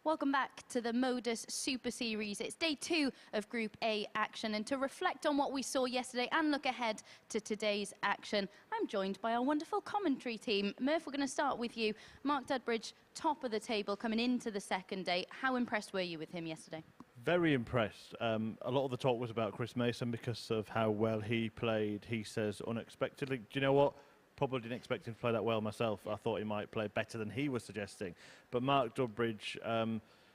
Welcome back to the MODUS Super Series. It's day 2 of Group A action, and to reflect on what we saw yesterday and look ahead to today's action, I'm joined by our wonderful commentary team. Murph, we're going to start with you. Mark Dudbridge, top of the table coming into the second day. How impressed were you with him yesterday? Very impressed. A lot of the talk was about Chris Mason because of how well he played. He says unexpectedly, do you know what? Probably didn't expect him to play that well myself. I thought he might play better than he was suggesting. But Mark Dudbridge,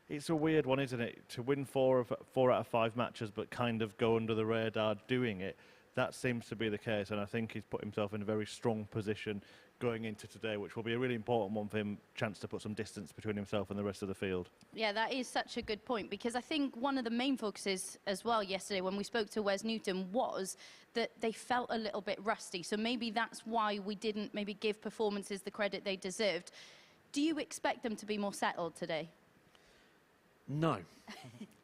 it's a weird one, isn't it? To win four out of 5 matches but kind of go under the radar doing it. That seems to be the case, and I think he's put himself in a very strong position going into today, which will be a really important one for him, chance to put some distance between himself and the rest of the field. Yeah, that is such a good point, because I think one of the main focuses as well yesterday when we spoke to Wes Newton was that they felt a little bit rusty, so maybe that's why we didn't maybe give performances the credit they deserved. Do you expect them to be more settled today? No.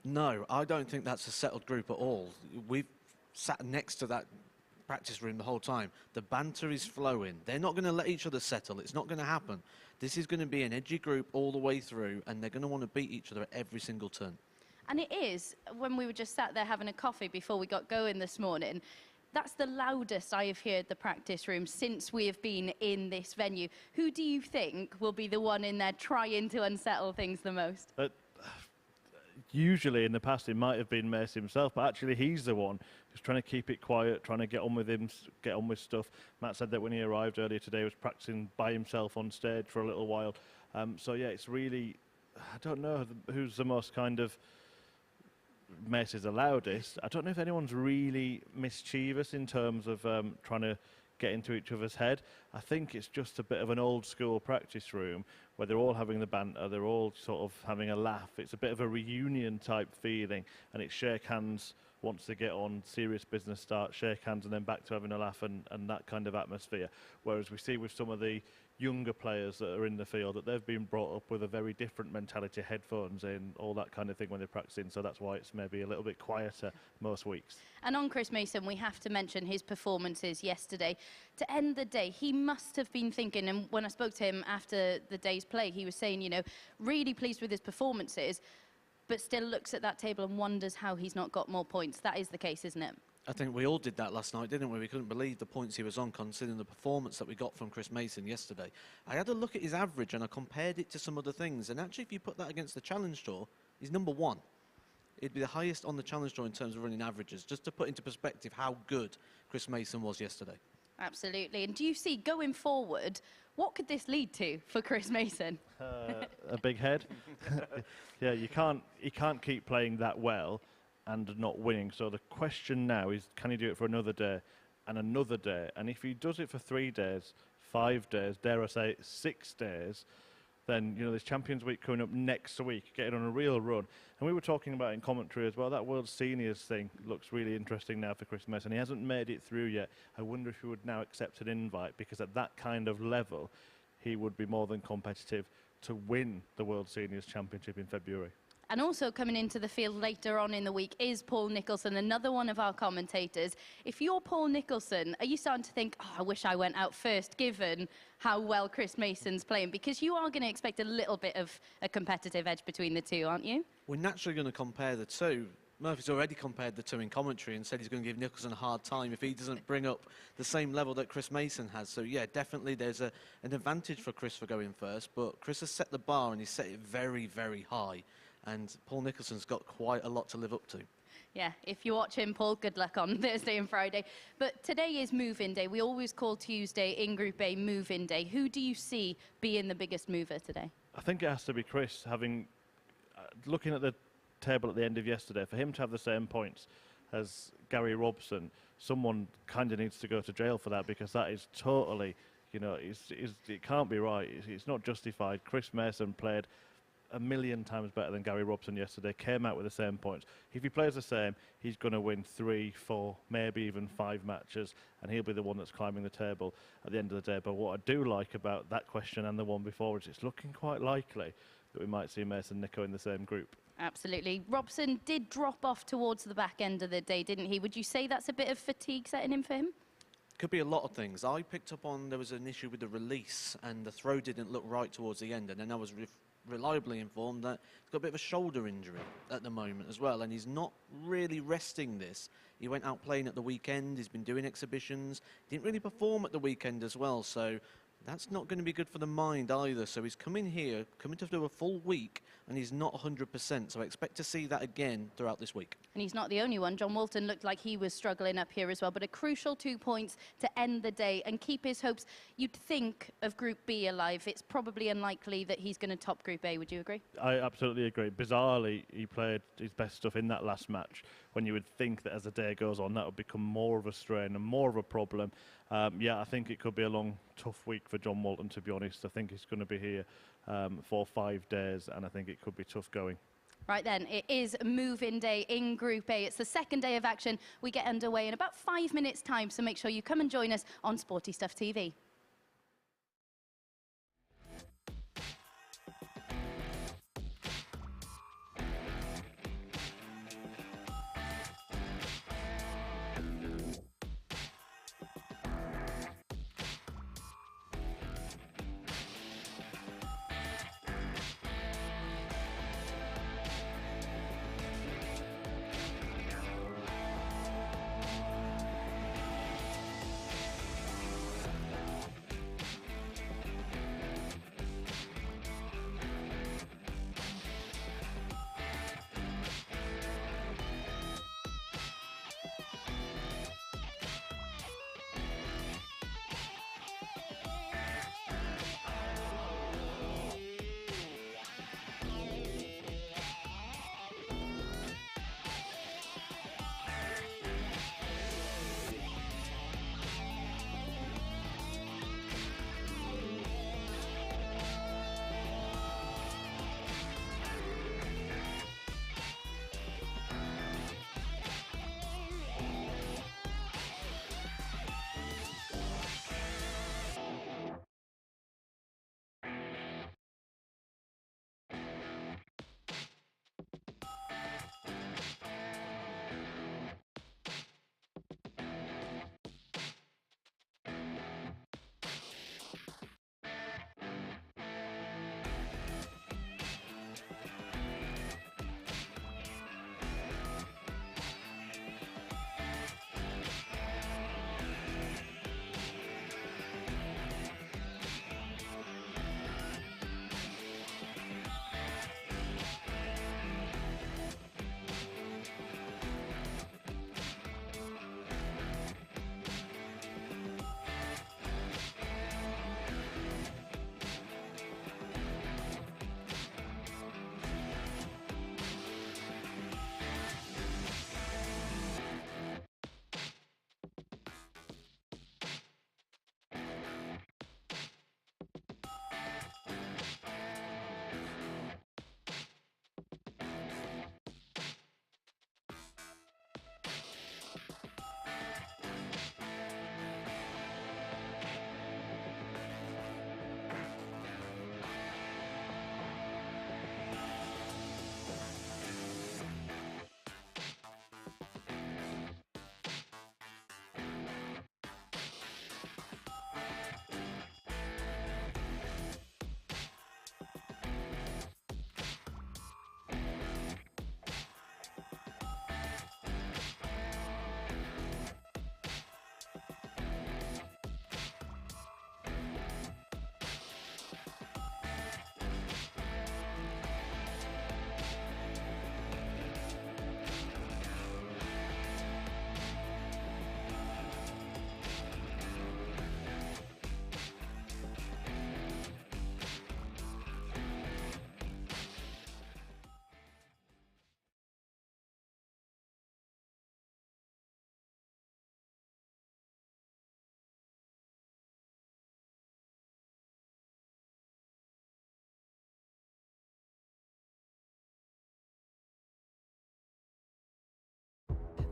No, I don't think that's a settled group at all. We've sat next to that practice room the whole time. The banter is flowing. They're not going to let each other settle. It's not going to happen. This is going to be an edgy group all the way through, and they're going to want to beat each other at every single turn. And it is, when we were just sat there having a coffee before we got going this morning, that's the loudest I have heard the practice room since we have been in this venue. Who do you think will be the one in there trying to unsettle things the most? Usually in the past it might have been Mace himself, but actually he's the one who's trying to keep it quiet, trying to get on with stuff. Matt said that when he arrived earlier today he was practicing by himself on stage for a little while. So yeah, it's really, I don't know who's the most kind of, Mace is the loudest. I don't know if anyone's really mischievous in terms of trying to get into each other's head. I think it's just a bit of an old school practice room where they're all having the banter, they're all sort of having a laugh. It's a bit of a reunion type feeling, and it's shake hands once they get on, serious business start, shake hands and then back to having a laugh and that kind of atmosphere. Whereas we see with some of the younger players that are in the field that they've been brought up with a very different mentality, headphones in, all that kind of thing when they're practicing, so that's why it's maybe a little bit quieter most weeks. And on Chris Mason, we have to mention his performances yesterday. To end the day, he must have been thinking, and when I spoke to him after the day's play, he was saying, you know, really pleased with his performances, but still looks at that table and wonders how he's not got more points. That is the case, isn't it? I think we all did that last night, didn't we? We couldn't believe the points he was on, considering the performance that we got from Chris Mason yesterday. I had a look at his average and I compared it to some other things, and actually if you put that against the Challenge Tour, he's number 1. It'd be the highest on the Challenge Tour in terms of running averages, just to put into perspective how good Chris Mason was yesterday. Absolutely. And do you see, going forward, what could this lead to for Chris Mason? A big head. Yeah, he can't keep playing that well and not winning. So the question now is, can he do it for another day and another day? And if he does it for 3 days, 5 days, dare I say 6 days, then, you know, there's Champions Week coming up next week, getting on a real run. And we were talking about in commentary as well, that World Seniors thing looks really interesting now for Chris Mason. He hasn't made it through yet. I wonder if he would now accept an invite, because at that kind of level, he would be more than competitive to win the World Seniors Championship in February. And also coming into the field later on in the week is Paul Nicholson, another one of our commentators. If you're Paul Nicholson, are you starting to think, oh, I wish I went out first, given how well Chris Mason's playing? Because you are going to expect a little bit of a competitive edge between the two, aren't you? We're naturally going to compare the two. Murphy's already compared the two in commentary and said he's going to give Nicholson a hard time if he doesn't bring up the same level that Chris Mason has. So, yeah, definitely there's an advantage for Chris for going first, but Chris has set the bar and he's set it very, very high. And Paul Nicholson's got quite a lot to live up to. Yeah, if you watch him, Paul, good luck on Thursday and Friday. But today is move-in day. We always call Tuesday in Group A move-in day. Who do you see being the biggest mover today? I think it has to be Chris, having looking at the table at the end of yesterday, for him to have the same points as Gary Robson, someone kind of needs to go to jail for that, because that is totally, you know, it can't be right. It's not justified. Chris Mason played a million times better than Gary Robson yesterday, came out with the same points. If he plays the same, he's going to win 3, 4, maybe even 5 matches, and he'll be the one that's climbing the table at the end of the day. But what I do like about that question and the one before is it's looking quite likely that we might see Mason and Nico in the same group. Absolutely. Robson did drop off towards the back end of the day, didn't he? Would you say that's a bit of fatigue setting in for him? Could be a lot of things. I picked up on there was an issue with the release and the throw didn't look right towards the end, and then I was reliably informed that he's got a bit of a shoulder injury at the moment as well, and he's not really resting this. He went out playing at the weekend, he's been doing exhibitions, didn't really perform at the weekend as well, so that's not going to be good for the mind either. So he's coming to do a full week, and he's not 100%. So I expect to see that again throughout this week. And he's not the only one. John Walton looked like he was struggling up here as well, but a crucial 2 points to end the day and keep his hopes. You'd think of Group B alive. It's probably unlikely that he's going to top Group A. Would you agree? I absolutely agree. Bizarrely, he played his best stuff in that last match, when you would think that as the day goes on, that would become more of a strain and more of a problem. Yeah, I think it could be a long, tough week for John Walton, to be honest. I think he's going to be here for 5 days, and I think it could be tough going. Right then, it is move-in day in Group A. It's the second day of action. We get underway in about 5 minutes' time, so make sure you come and join us on Sporty Stuff TV.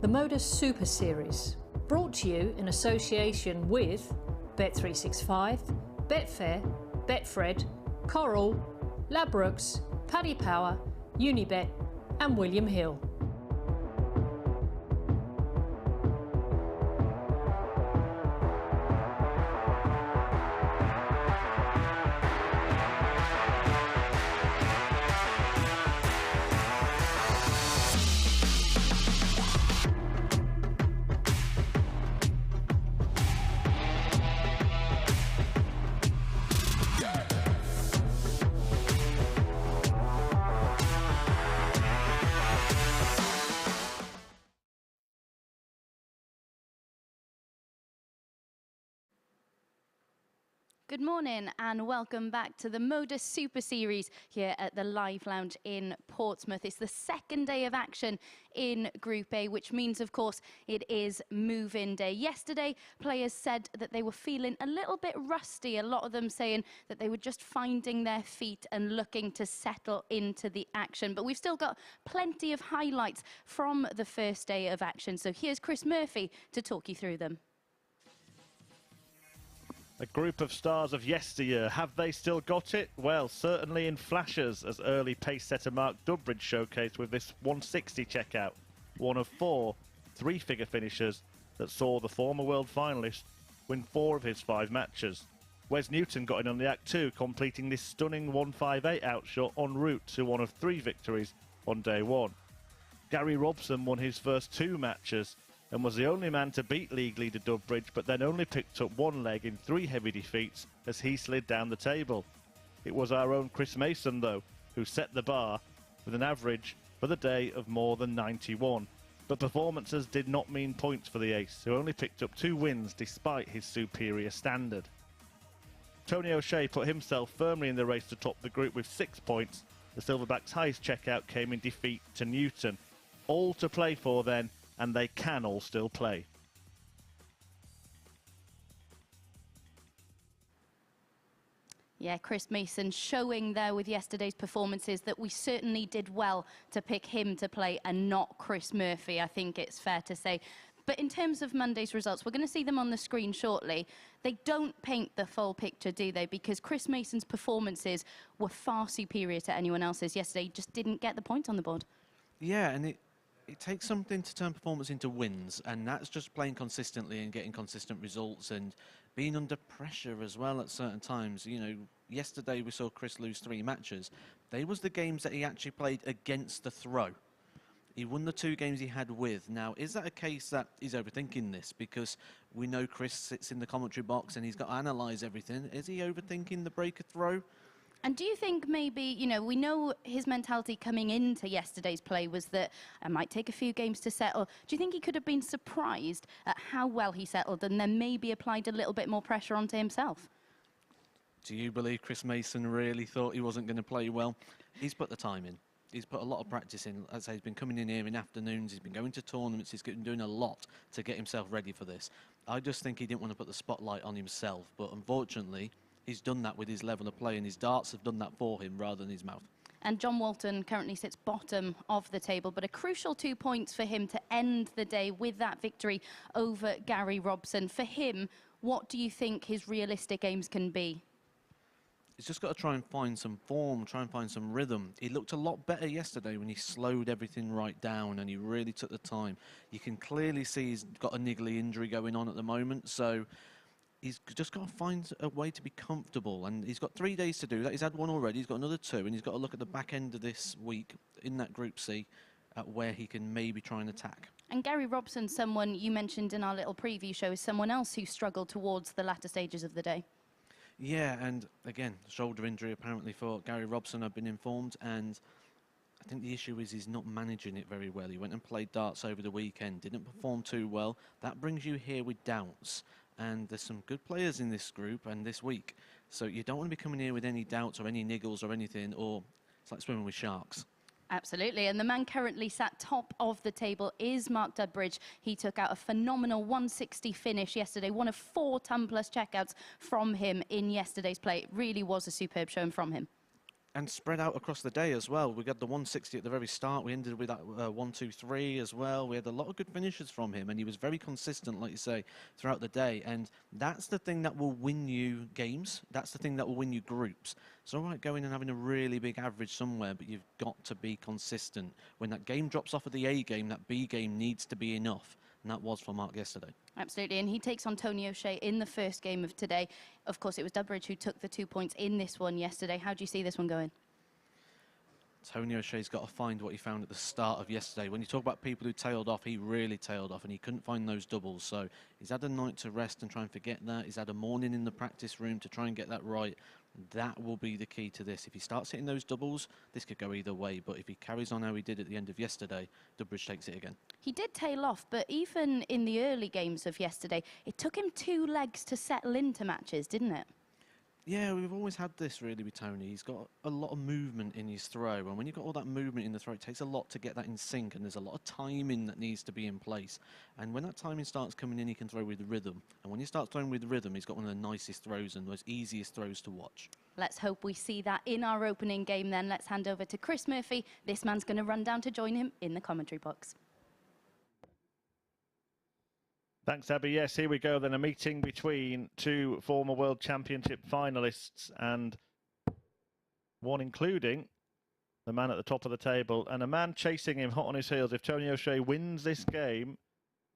The MODUS Super Series, brought to you in association with Bet365, Betfair, Betfred, Coral, Ladbrokes, Paddy Power, Unibet and William Hill. Good morning and welcome back to the MODUS Super Series here at the Live Lounge in Portsmouth. It's the second day of action in Group A, which means, of course, it is move-in day. Yesterday, players said that they were feeling a little bit rusty, a lot of them saying that they were just finding their feet and looking to settle into the action. But we've still got plenty of highlights from the first day of action. So here's Chris Murphy to talk you through them. A group of stars of yesteryear. Have they still got it? Well, certainly in flashes, as early pace setter Mark Dudbridge showcased with this 160 checkout. One of 4 three-figure finishers that saw the former world finalist win 4 of his 5 matches. Wes Newton got in on the act too, completing this stunning 158 outshot en route to one of 3 victories on day 1. Gary Robson won his first 2 matches and was the only man to beat league leader Dudbridge, but then only picked up 1 leg in 3 heavy defeats as he slid down the table. It was our own Chris Mason, though, who set the bar with an average for the day of more than 91. But performances did not mean points for the ace, who only picked up 2 wins despite his superior standard. Tony O'Shea put himself firmly in the race to top the group with 6 points. The Silverback's highest checkout came in defeat to Newton. All to play for then, and they can all still play. Yeah, Chris Mason showing there with yesterday's performances that we certainly did well to pick him to play and not Chris Murphy, I think it's fair to say. But in terms of Monday's results, we're going to see them on the screen shortly. They don't paint the full picture, do they? Because Chris Mason's performances were far superior to anyone else's yesterday. He just didn't get the point on the board. Yeah, and it takes something to turn performance into wins, and that's just playing consistently and getting consistent results and being under pressure as well at certain times. You know, yesterday we saw Chris lose 3 matches. They was the games that he actually played against the throw. He won the 2 games he had with. Now, is that a case that he's overthinking this? Because we know Chris sits in the commentary box and he's got to analyse everything. Is he overthinking the break of throw? And do you think maybe, you know, we know his mentality coming into yesterday's play was that it might take a few games to settle. Do you think he could have been surprised at how well he settled and then maybe applied a little bit more pressure onto himself? Do you believe Chris Mason really thought he wasn't going to play well? He's put the time in. He's put a lot of practice in. As I say, he's been coming in here in afternoons. He's been going to tournaments. He's been doing a lot to get himself ready for this. I just think he didn't want to put the spotlight on himself. But unfortunately, he's done that with his level of play, and his darts have done that for him rather than his mouth. And John Walton currently sits bottom of the table, but a crucial 2 points for him to end the day with that victory over Gary Robson. For him, what do you think his realistic aims can be? He's just got to try and find some form, try and find some rhythm. He looked a lot better yesterday when he slowed everything right down and he really took the time. You can clearly see he's got a niggly injury going on at the moment, so he's just got to find a way to be comfortable, and he's got 3 days to do that. He's had 1 already, he's got another 2, and he's got to look at the back end of this week in that Group C at where he can maybe try and attack. And Gary Robson, someone you mentioned in our little preview show, is someone else who struggled towards the latter stages of the day. Yeah, and again, shoulder injury apparently for Gary Robson, I've been informed, and I think the issue is he's not managing it very well. He went and played darts over the weekend, didn't perform too well. That brings you here with doubts. And there's some good players in this group and this week. So you don't want to be coming here with any doubts or any niggles or anything, or it's like swimming with sharks. Absolutely, and the man currently sat top of the table is Mark Dudbridge. He took out a phenomenal 160 finish yesterday, one of 4 ton-plus checkouts from him in yesterday's play. It really was a superb showing from him. And spread out across the day as well. We got the 160 at the very start. We ended with that 1-2-3 as well. We had a lot of good finishes from him, and he was very consistent, like you say, throughout the day. And that's the thing that will win you games. That's the thing that will win you groups. It's all right going and having a really big average somewhere, but you've got to be consistent. When that game drops off of the A game, that B game needs to be enough. And that was for Mark yesterday. Absolutely, and he takes on Tony O'Shea in the first game of today. Of course, it was Dudbridge who took the 2 points in this one yesterday. How do you see this one going? Tony O'Shea's got to find what he found at the start of yesterday. When you talk about people who tailed off, he really tailed off, and he couldn't find those doubles. So he's had a night to rest and try and forget that. He's had a morning in the practice room to try and get that right. That will be the key to this. If he starts hitting those doubles, this could go either way. But if he carries on how he did at the end of yesterday, Dudbridge takes it again. He did tail off, but even in the early games of yesterday, it took him 2 legs to settle into matches, didn't it? Yeah, we've always had this really with Tony. He's got a lot of movement in his throw, and when you've got all that movement in the throw, it takes a lot to get that in sync, and there's a lot of timing that needs to be in place. And when that timing starts coming in, he can throw with rhythm. And when he starts throwing with rhythm, he's got one of the nicest throws and those easiest throws to watch. Let's hope we see that in our opening game then. Let's hand over to Chris Murphy. This man's going to run down to join him in the commentary box. Thanks, Abby. Yes, here we go then. A meeting between two former World Championship finalists and one including the man at the top of the table and a man chasing him hot on his heels. If Tony O'Shea wins this game,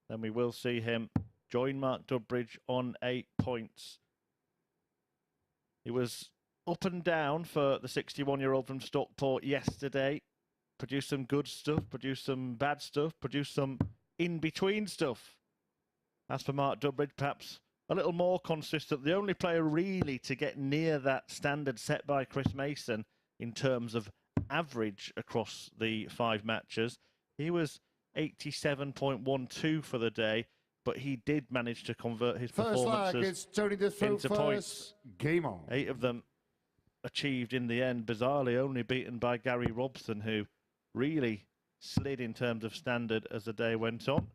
then we will see him join Mark Dudbridge on 8 points. He was up and down for the 61-year-old from Stockport yesterday. Produced some good stuff, produced some bad stuff, produced some in-between stuff. As for Mark Dudbridge, perhaps a little more consistent. The only player really to get near that standard set by Chris Mason in terms of average across the 5 matches. He was 87.12 for the day, but he did manage to convert his performances into points. Game on. 8 of them achieved in the end, bizarrely only beaten by Gary Robson, who really slid in terms of standard as the day went on.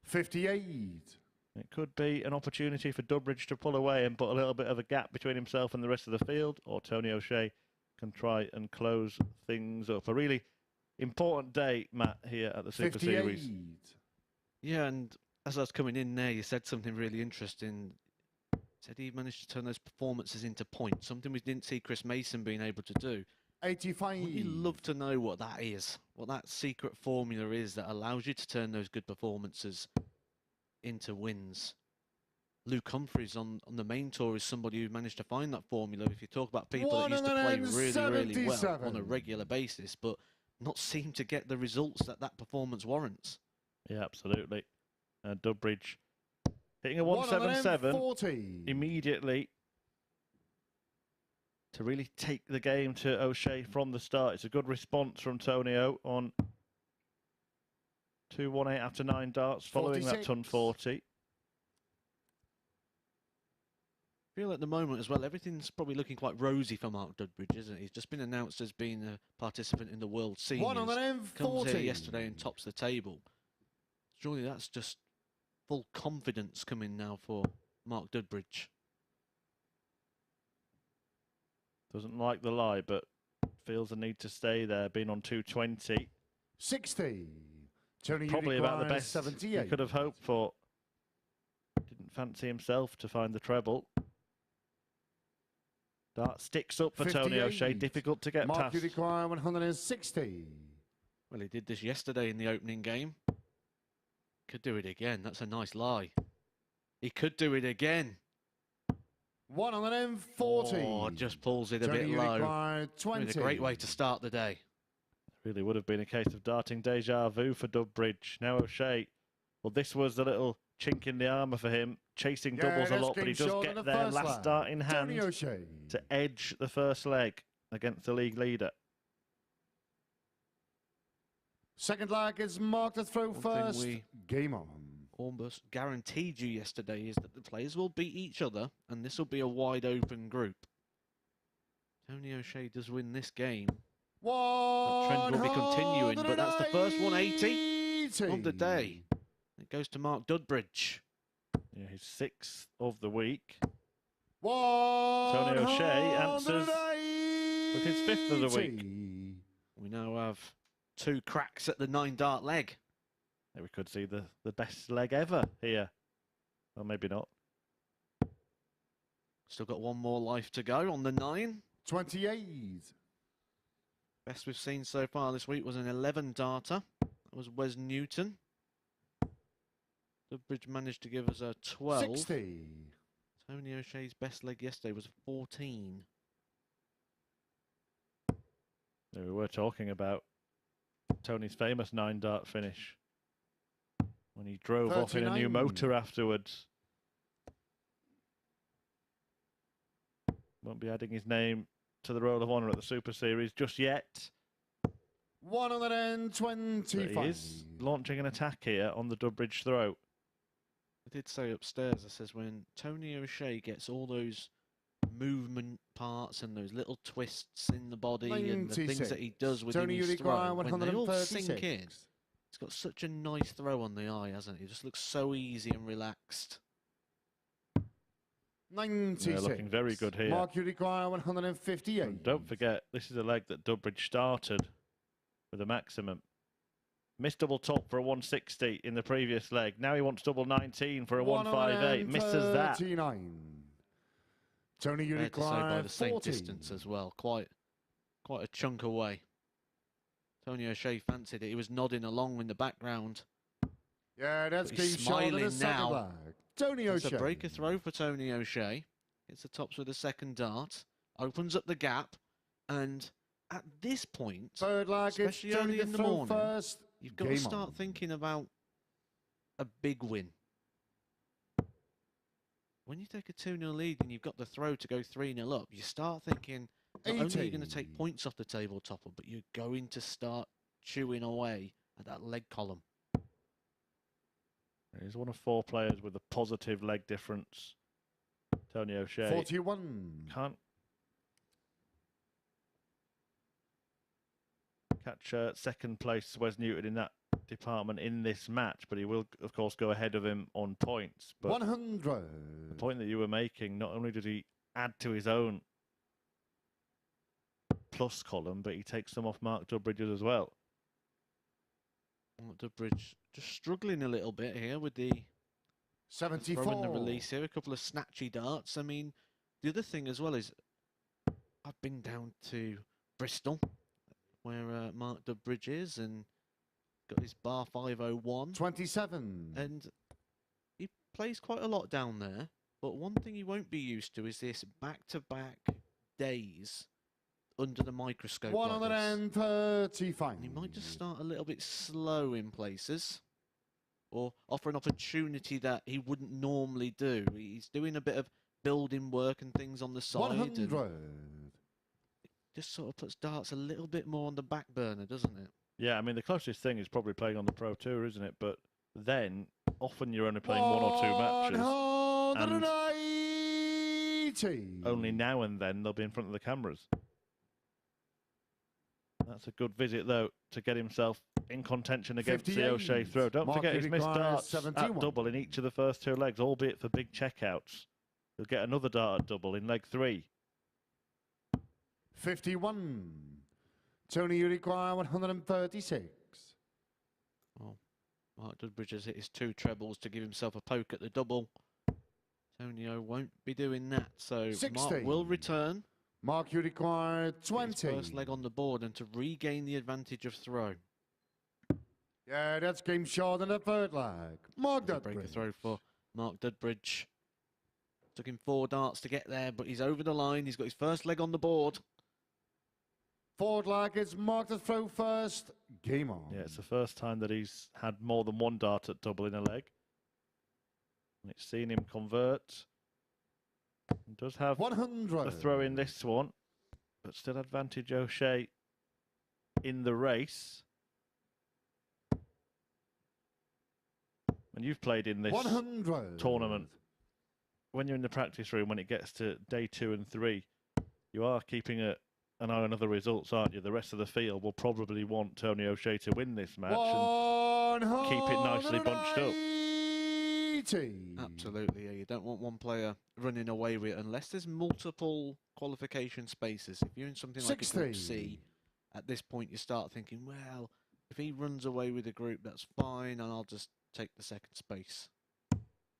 58. It could be an opportunity for Dudbridge to pull away and put a little bit of a gap between himself and the rest of the field, or Tony O'Shea can try and close things up. A really important day, Matt, here at the Super 58. Series. Yeah, and as I was coming in there, you said something really interesting. Said he managed to turn those performances into points, something we didn't see Chris Mason being able to do. 85. Wouldn't you love to know what that is, what that secret formula is that allows you to turn those good performances into wins? Luke Humphries on the main tour is somebody who managed to find that formula. If you talk about people that used to play really well on a regular basis, but not seem to get the results that that performance warrants. Yeah, absolutely. Dudbridge hitting a 177 immediately to really take the game to O'Shea from the start. It's a good response from Tony O on 2-1-8 after 9 darts, following 46. that ton 40. I feel at the moment as well, everything's probably looking quite rosy for Mark Dudbridge, isn't it? He's just been announced as being a participant in the World Seniors. 140. Comes here yesterday and tops the table. Surely that's just full confidence coming now for Mark Dudbridge. Doesn't like the lie, but feels the need to stay there, being on 220. 60. Tony Probably about the best 78. he could have hoped for. Didn't fancy himself to find the treble. Dart sticks up for Tony O'Shea, difficult to get Mark, past. you require 160. Well, he did this yesterday in the opening game. Could do it again. That's a nice lie. He could do it again. 140. Oh, just pulls it a Tony, bit you low. require 20. It's a great way to start the day. Really would have been a case of darting deja vu for Dudbridge. Now O'Shea, well, this was the little chink in the armour for him, chasing doubles a lot, but he does get there last dart in hand to edge the first leg against the league leader. Second leg is Mark to throw first. Game on. Almost guaranteed you yesterday is that the players will beat each other, and this will be a wide open group. Tony O'Shea does win this game. That trend will be continuing, but that's the first 180 of the day. It goes to Mark Dudbridge. Yeah, his 6th of the week. Tony O'Shea answers with his 5th of the week. We now have 2 cracks at the 9 dart leg. Yeah, we could see the best leg ever here. Well, maybe not. Still got 1 more life to go on the 9. 28. Best we've seen so far this week was an 11 darter. That was Wes Newton. Dudbridge managed to give us a 12. 60. Tony O'Shea's best leg yesterday was 14. Yeah, we were talking about Tony's famous 9 dart finish when he drove off in a new motor afterwards. Won't be adding his name to the Roll of Honour at the Super Series just yet. 125. But he is launching an attack here on the Dudbridge throw. I did say upstairs, I says when Tony O'Shea gets all those movement parts and those little twists in the body and the things 96. that he does within Tony his Uruguay, throw, when they all sink 136. in, he's got such a nice throw on the eye, hasn't he? It just looks so easy and relaxed. 96. Yeah, looking very good here. Mark Uruguay, 158. And don't forget, this is a leg that Dudbridge started with a maximum. Missed double top for a 160 in the previous leg. Now he wants double 19 for a 158. Misses that. 39. Tony Fair to say by Uruguay, the same 40. distance as well. Quite a chunk away. Tony O'Shea fancied it. He was nodding along in the background. Yeah, that's But he's Keith Short in the smiling second now. leg. Tony It's O'Shea. a breaker throw for Tony O'Shea. Hits the tops with a second dart. Opens up the gap. And at this point, Third leg, it's especially Tony early to in the throw morning, first. you've got to Game start on. thinking about a big win. When you take a 2-0 lead and you've got the throw to go 3-0 up, you start thinking, not only are you going to 80. take points off the tabletopper, but you're going to start chewing away at that leg column. He's one of 4 players with a positive leg difference. Tony O'Shea 41. can't catch second place Wes Newton in that department in this match, but he will, of course, go ahead of him on points. But 100. the point that you were making, not only did he add to his own plus column, but he takes them off Mark Dudbridge's as well. Dudbridge just struggling a little bit here with the 74. throw and the release here. A couple of snatchy darts. I mean, the other thing as well is I've been down to Bristol, where Mark Dudbridge is, and got his bar 501. 27. And he plays quite a lot down there. But one thing he won't be used to is this back-to-back days under the microscope like this. 135. And he might just start a little bit slow in places, or offer an opportunity that he wouldn't normally do. He's doing a bit of building work and things on the side. 100. And just sort of puts darts a little bit more on the back burner, doesn't it? Yeah, I mean, the closest thing is probably playing on the Pro Tour, isn't it? But then, often you're only playing 1 or 2 matches. 180. Only now and then they'll be in front of the cameras. That's a good visit, though, to get himself in contention against the 58. O'Shea throw. Don't Mark forget he's missed Uruguay, darts 71. at double in each of the first 2 legs, albeit for big checkouts. He'll get another dart at double in leg 3. 51. Tony Uruguay, 136. Well, Mark Dudbridge has hit his 2 trebles to give himself a poke at the double. Tonio won't be doing that, so 60. Mark will return. Mark Uruguay, Get 20. his first leg on the board and to regain the advantage of throw. Yeah, that's game short in the third leg. Mark There's a breaker Dudbridge. throw for Mark Dudbridge. Took him 4 darts to get there, but he's over the line. He's got his first leg on the board. Fourth leg is Mark to throw first. Game on. Yeah, it's the first time that he's had more than 1 dart at double in a leg. And it's seen him convert. He does have 100. a throw in this one, but still advantage O'Shea in the race. And you've played in this 100. tournament. When you're in the practice room, when it gets to day 2 and 3, you are keeping an eye on other results, aren't you? The rest of the field will probably want Tony O'Shea to win this match and keep it nicely bunched up. 80. Absolutely, yeah. You don't want one player running away with it unless there's multiple qualification spaces. If you're in something like a Group 60. C, at this point you start thinking, well, if he runs away with the group, that's fine, and I'll just take the second space.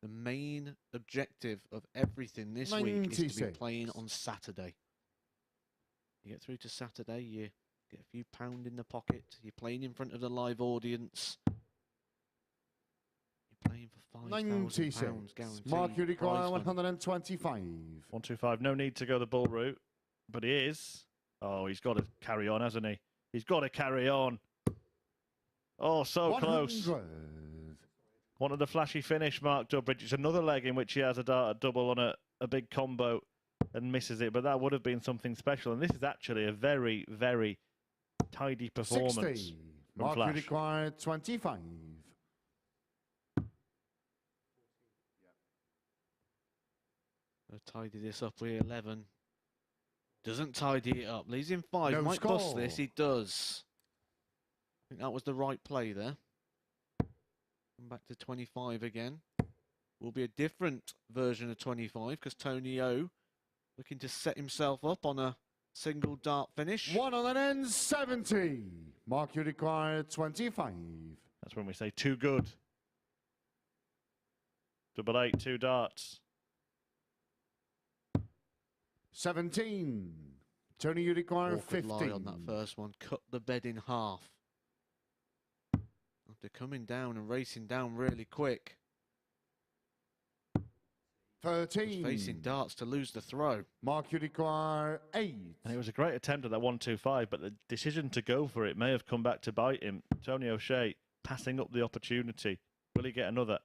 The main objective of everything this week is to be 96. playing on Saturday. You get through to Saturday, you get a few pound in the pocket, you're playing in front of the live audience. You're playing for £5,000 96. guaranteed. Mark Uruguay, prize money. 125. 125. No need to go the bull route, but he is. Oh, he's got to carry on, hasn't he? He's got to carry on. Oh, so 100. close. Wanted a flashy finish, Mark Dudbridge. It's another leg in which he has a dart at double on a big combo and misses it, but that would have been something special. And this is actually a very, very tidy performance 60. from Mark Flash. Uruguay, 25. Tidy this up with 11. Doesn't tidy it up. Leaves him 5. No Might bust score. this. He does. I think that was the right play there. Come back to 25 again. Will be a different version of 25 because Tony O looking to set himself up on a single dart finish. 1 on an end, 70. Mark, you require 25. That's when we say too good. Double 8, 2 darts. 17. Tony, you require Awkward 15. lie on that first one. Cut the bed in half. After coming down and racing down really quick. 13. Was facing darts to lose the throw. Mark, you require 8. And it was a great attempt at that 1-2-5, but the decision to go for it may have come back to bite him. Tony O'Shea passing up the opportunity. Will he get another?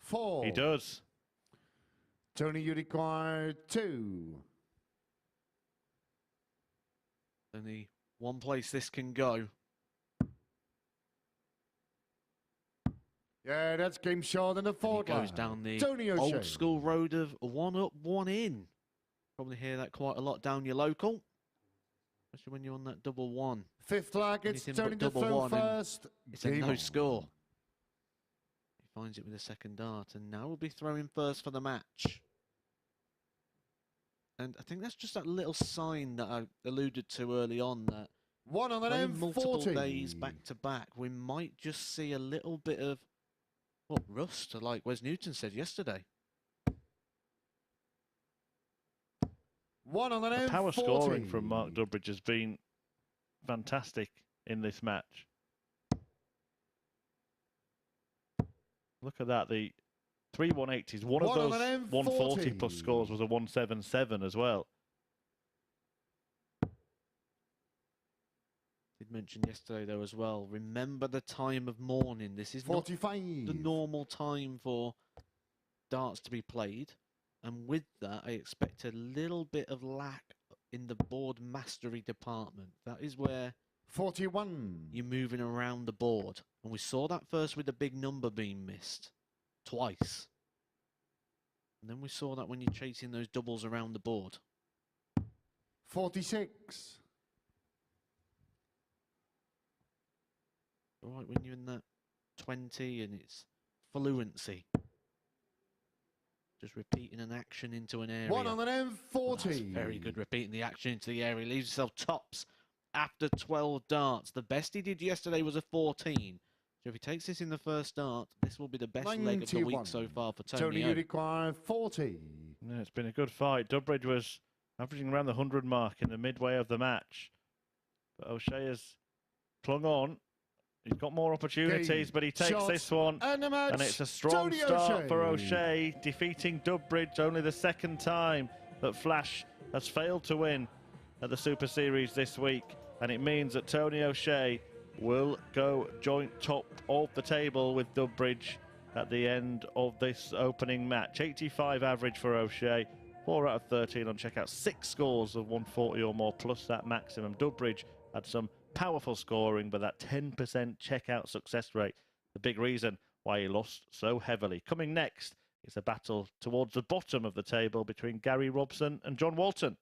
4. He does. Tony, you require 2. Only one place this can go. Yeah, that's game short in the And fourth. he goes down the Tony O'Shea. old school road of 1 up, 1 in. Probably hear that quite a lot down your local. Especially when you're on that double 1. Fifth lag, it's Anything Tony but to double throw 1 and first. It's a Game no on. score. He finds it with a second dart, and now we'll be throwing first for the match. And I think that's just that little sign that I alluded to early on, that 1 on an playing end, multiple 40. days back to back, we might just see a little bit of, well, rust, like Wes Newton said yesterday. 1 on an The end, power 40. scoring from Mark Dudbridge has been fantastic in this match. Look at that, the 3 180s. One of 1 on those an M40. 140 plus scores was a 177 as well. Did mention yesterday though as well, remember the time of morning. This is not 45. the normal time for darts to be played. And with that, I expect a little bit of lack in the board mastery department. That is where 41. you're moving around the board. And we saw that first with the big number being missed twice. And then we saw that when you're chasing those doubles around the board. 46. All right, when you're in that 20 and it's fluency. Just repeating an action into an area. 1 on an M40. That's very good, repeating the action into the area. Leaves himself tops after 12 darts. The best he did yesterday was a 14. So if he takes this in the first dart, this will be the best leg of the 91. week so far for Tony, Tony you O. require 40. Yeah, it's been a good fight. Dudbridge was averaging around the 100 mark in the midway of the match. But O'Shea has clung on. He's got more opportunities, Game, but he takes shot, this one. And the match. And it's a strong Tony start for O'Shea. O'Shea, defeating Dudbridge, only the second time that Flash has failed to win at the Super Series this week. And it means that Tony O'Shea will go joint top of the table with Dudbridge at the end of this opening match. 85 average for O'Shea, 4 out of 13 on checkout, 6 scores of 140 or more, plus that maximum. Dudbridge had some powerful scoring, but that 10% checkout success rate, the big reason why he lost so heavily. Coming next is a battle towards the bottom of the table between Gary Robson and John Walton.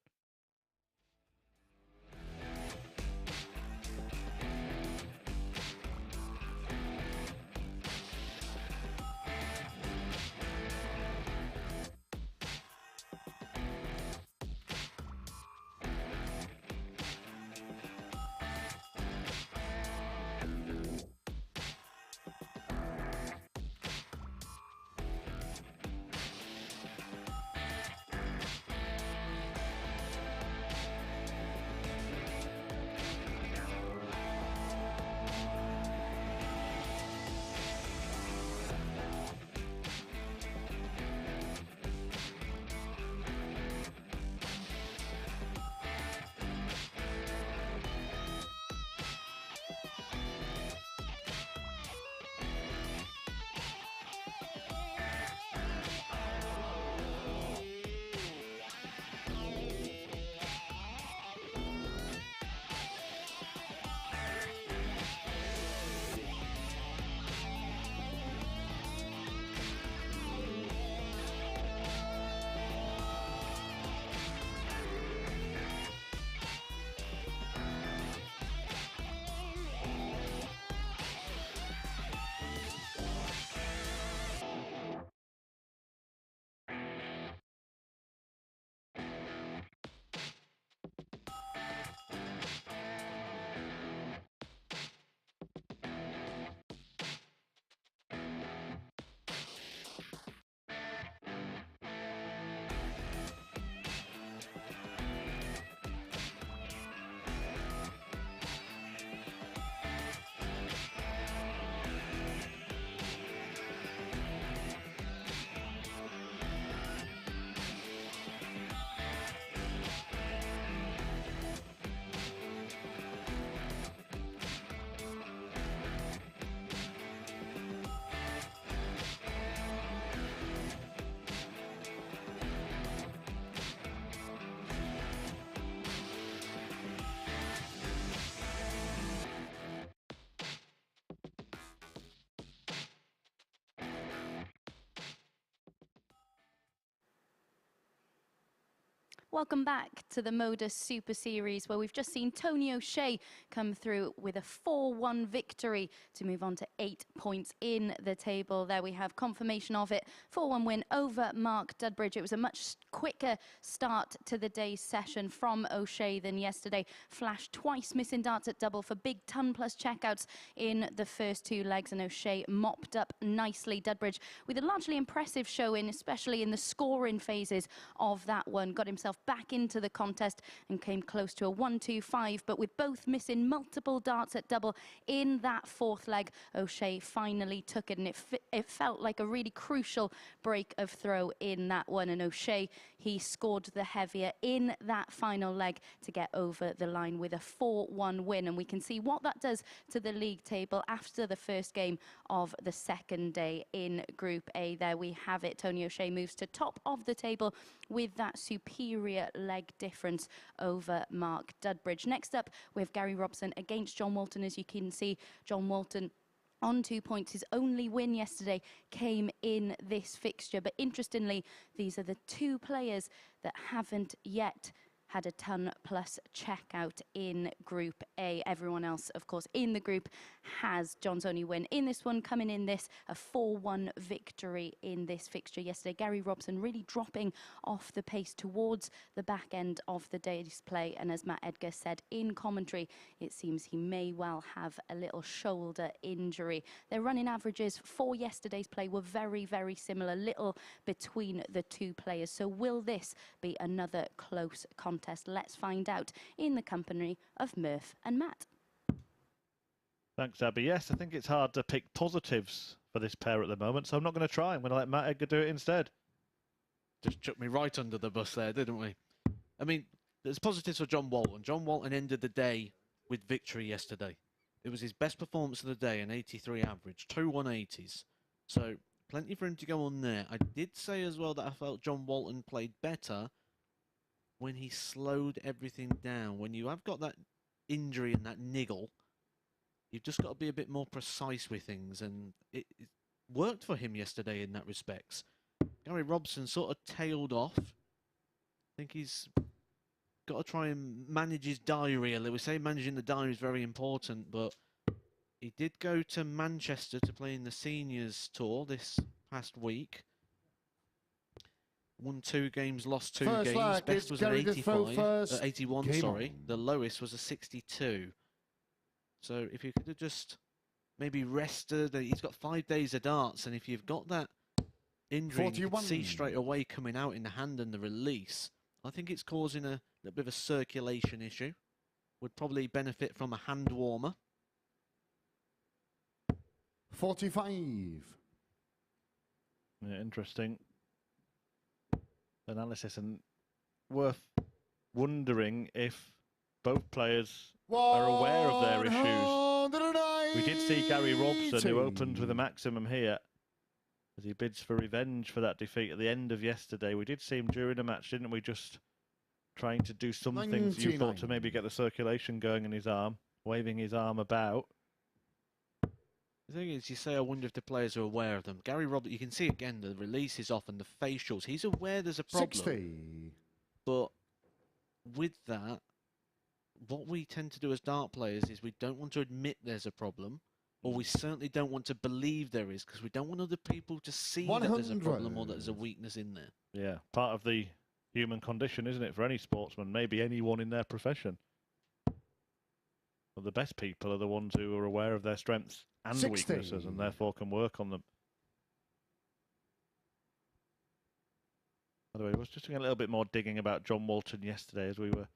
Welcome back to the MODUS Super Series, where we've just seen Tony O'Shea come through with a 4-1 victory to move on to 8 points in the table. There we have confirmation of it. 4-1 win over Mark Dudbridge. It was a much quicker start to the day's session from O'Shea than yesterday. Flashed twice, missing darts at double for big ton-plus checkouts in the first 2 legs, and O'Shea mopped up nicely. Dudbridge with a largely impressive showing, especially in the scoring phases of that one. Got himself back into the contest and came close to a 1-2-5, but with both missing multiple darts at double in that 4th leg, O'Shea finally took it, and it felt like a really crucial break of throw in that one. And O'Shea, he scored the heavier in that final leg to get over the line with a 4-1 win, and we can see what that does to the league table after the first game of the second day in Group A. There we have it. Tony O'Shea moves to top of the table with that superior leg difference over Mark Dudbridge. Next up, we have Gary Robson against John Walton. As you can see, John Walton on 2 points. His only win yesterday came in this fixture. But interestingly, these are the 2 players that haven't yet had a ton-plus checkout in Group A. Everyone else, of course, in the group has John's only win in this one, coming in this, a 4-1 victory in this fixture yesterday. Gary Robson really dropping off the pace towards the back end of the day's play. And as Matt Edgar said in commentary, it seems he may well have a little shoulder injury. Their running averages for yesterday's play were very, very similar, little between the 2 players. So will this be another close contest? Let's find out in the company of Murph and Matt. Thanks, Abby. Yes, I think it's hard to pick positives for this pair at the moment, so I'm not going to try. I'm going to let Matt Edgar do it instead. Just chucked me right under the bus there, didn't we? I mean, there's positives for John Walton. John Walton ended the day with victory yesterday. It was his best performance of the day, an 83 average, 2 180s. So plenty for him to go on there. I did say as well that I felt John Walton played better when he slowed everything down. When you have got that injury and that niggle, you've just got to be a bit more precise with things, and it worked for him yesterday in that respects. Gary Robson sort of tailed off. I think he's got to try and manage his diary a little. We say managing the diary is very important, but he did go to Manchester to play in the seniors tour this past week. Won 2 games, lost 2 First games. lag, Best was an 81, Game sorry. on. The lowest was a 62. So if you could have just maybe rested, he's got 5 days of darts, and if you've got that injury, and you can see straight away coming out in the hand and the release, I think it's causing a little bit of a circulation issue. Would probably benefit from a hand warmer. 45. Yeah, interesting analysis, and worth wondering if both players are aware of their issues. We did see Gary Robson, who opened with a maximum here, as he bids for revenge for that defeat at the end of yesterday. We did see him during the match, didn't we, just trying to do some things you thought to maybe get the circulation going in his arm, waving his arm about. The thing is, you say, I wonder if the players are aware of them. Gary Robson, you can see again, the release is off and the facials. He's aware there's a problem. 60. But with that, what we tend to do as dart players is we don't want to admit there's a problem, or we certainly don't want to believe there is, because we don't want other people to see that there's a problem or that there's a weakness in there. Yeah, part of the human condition, isn't it, for any sportsman, maybe anyone in their profession. But the best people are the ones who are aware of their strengths and 60. weaknesses, and therefore can work on them. By the way, I was just doing a little bit more digging about John Walton yesterday as we were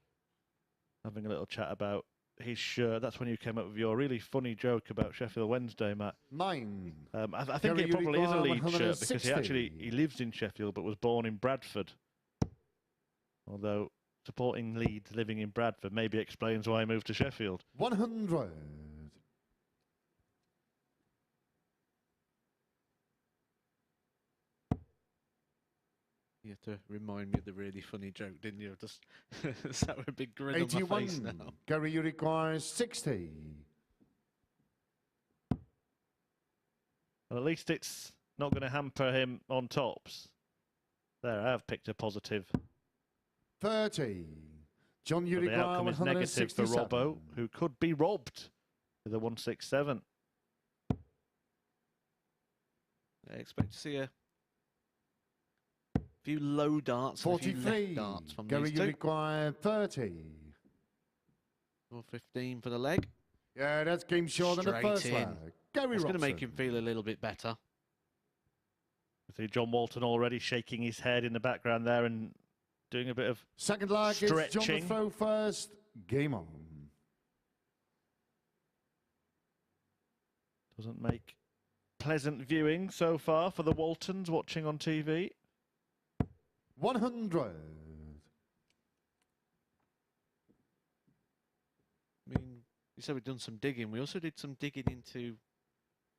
having a little chat about his shirt. That's when you came up with your really funny joke about Sheffield Wednesday, Matt. Mine. I think it probably is a Leeds shirt, because he lives in Sheffield but was born in Bradford. Although supporting Leeds, living in Bradford, maybe explains why he moved to Sheffield. 100. You have to remind me of the really funny joke, didn't you? Just sat with a big grin on my face now. Gary, you require 60. Well, at least it's not going to hamper him on tops. There, I have picked a positive 30. John, you But the require outcome is negative for 167. Robbo, who could be robbed with a 167. I expect to see a few low darts and a few 43. left darts from Gary, these you two. require 30. Or 15 for the leg. Yeah, that's game short in the Straight first in. leg. Gary It's going to make Robson. him feel a little bit better. I see John Walton already shaking his head in the background there and doing a bit of Second leg is John the stretching. throw first. Game on. Doesn't make pleasant viewing so far for the Waltons watching on TV. 100. I mean, you said we've done some digging. We also did some digging into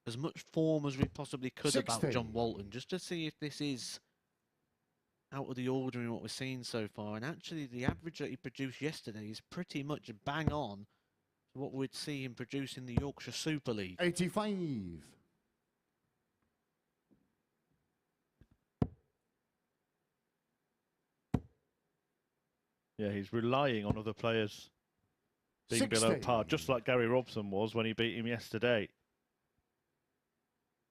as much form as we possibly could 60. about John Walton, just to see if this is out of the ordinary what we're seeing so far. And actually, the average that he produced yesterday is pretty much bang on to what we'd see him produce in the Yorkshire Super League. 85. Yeah, he's relying on other players being below 60. par, just like Gary Robson was when he beat him yesterday.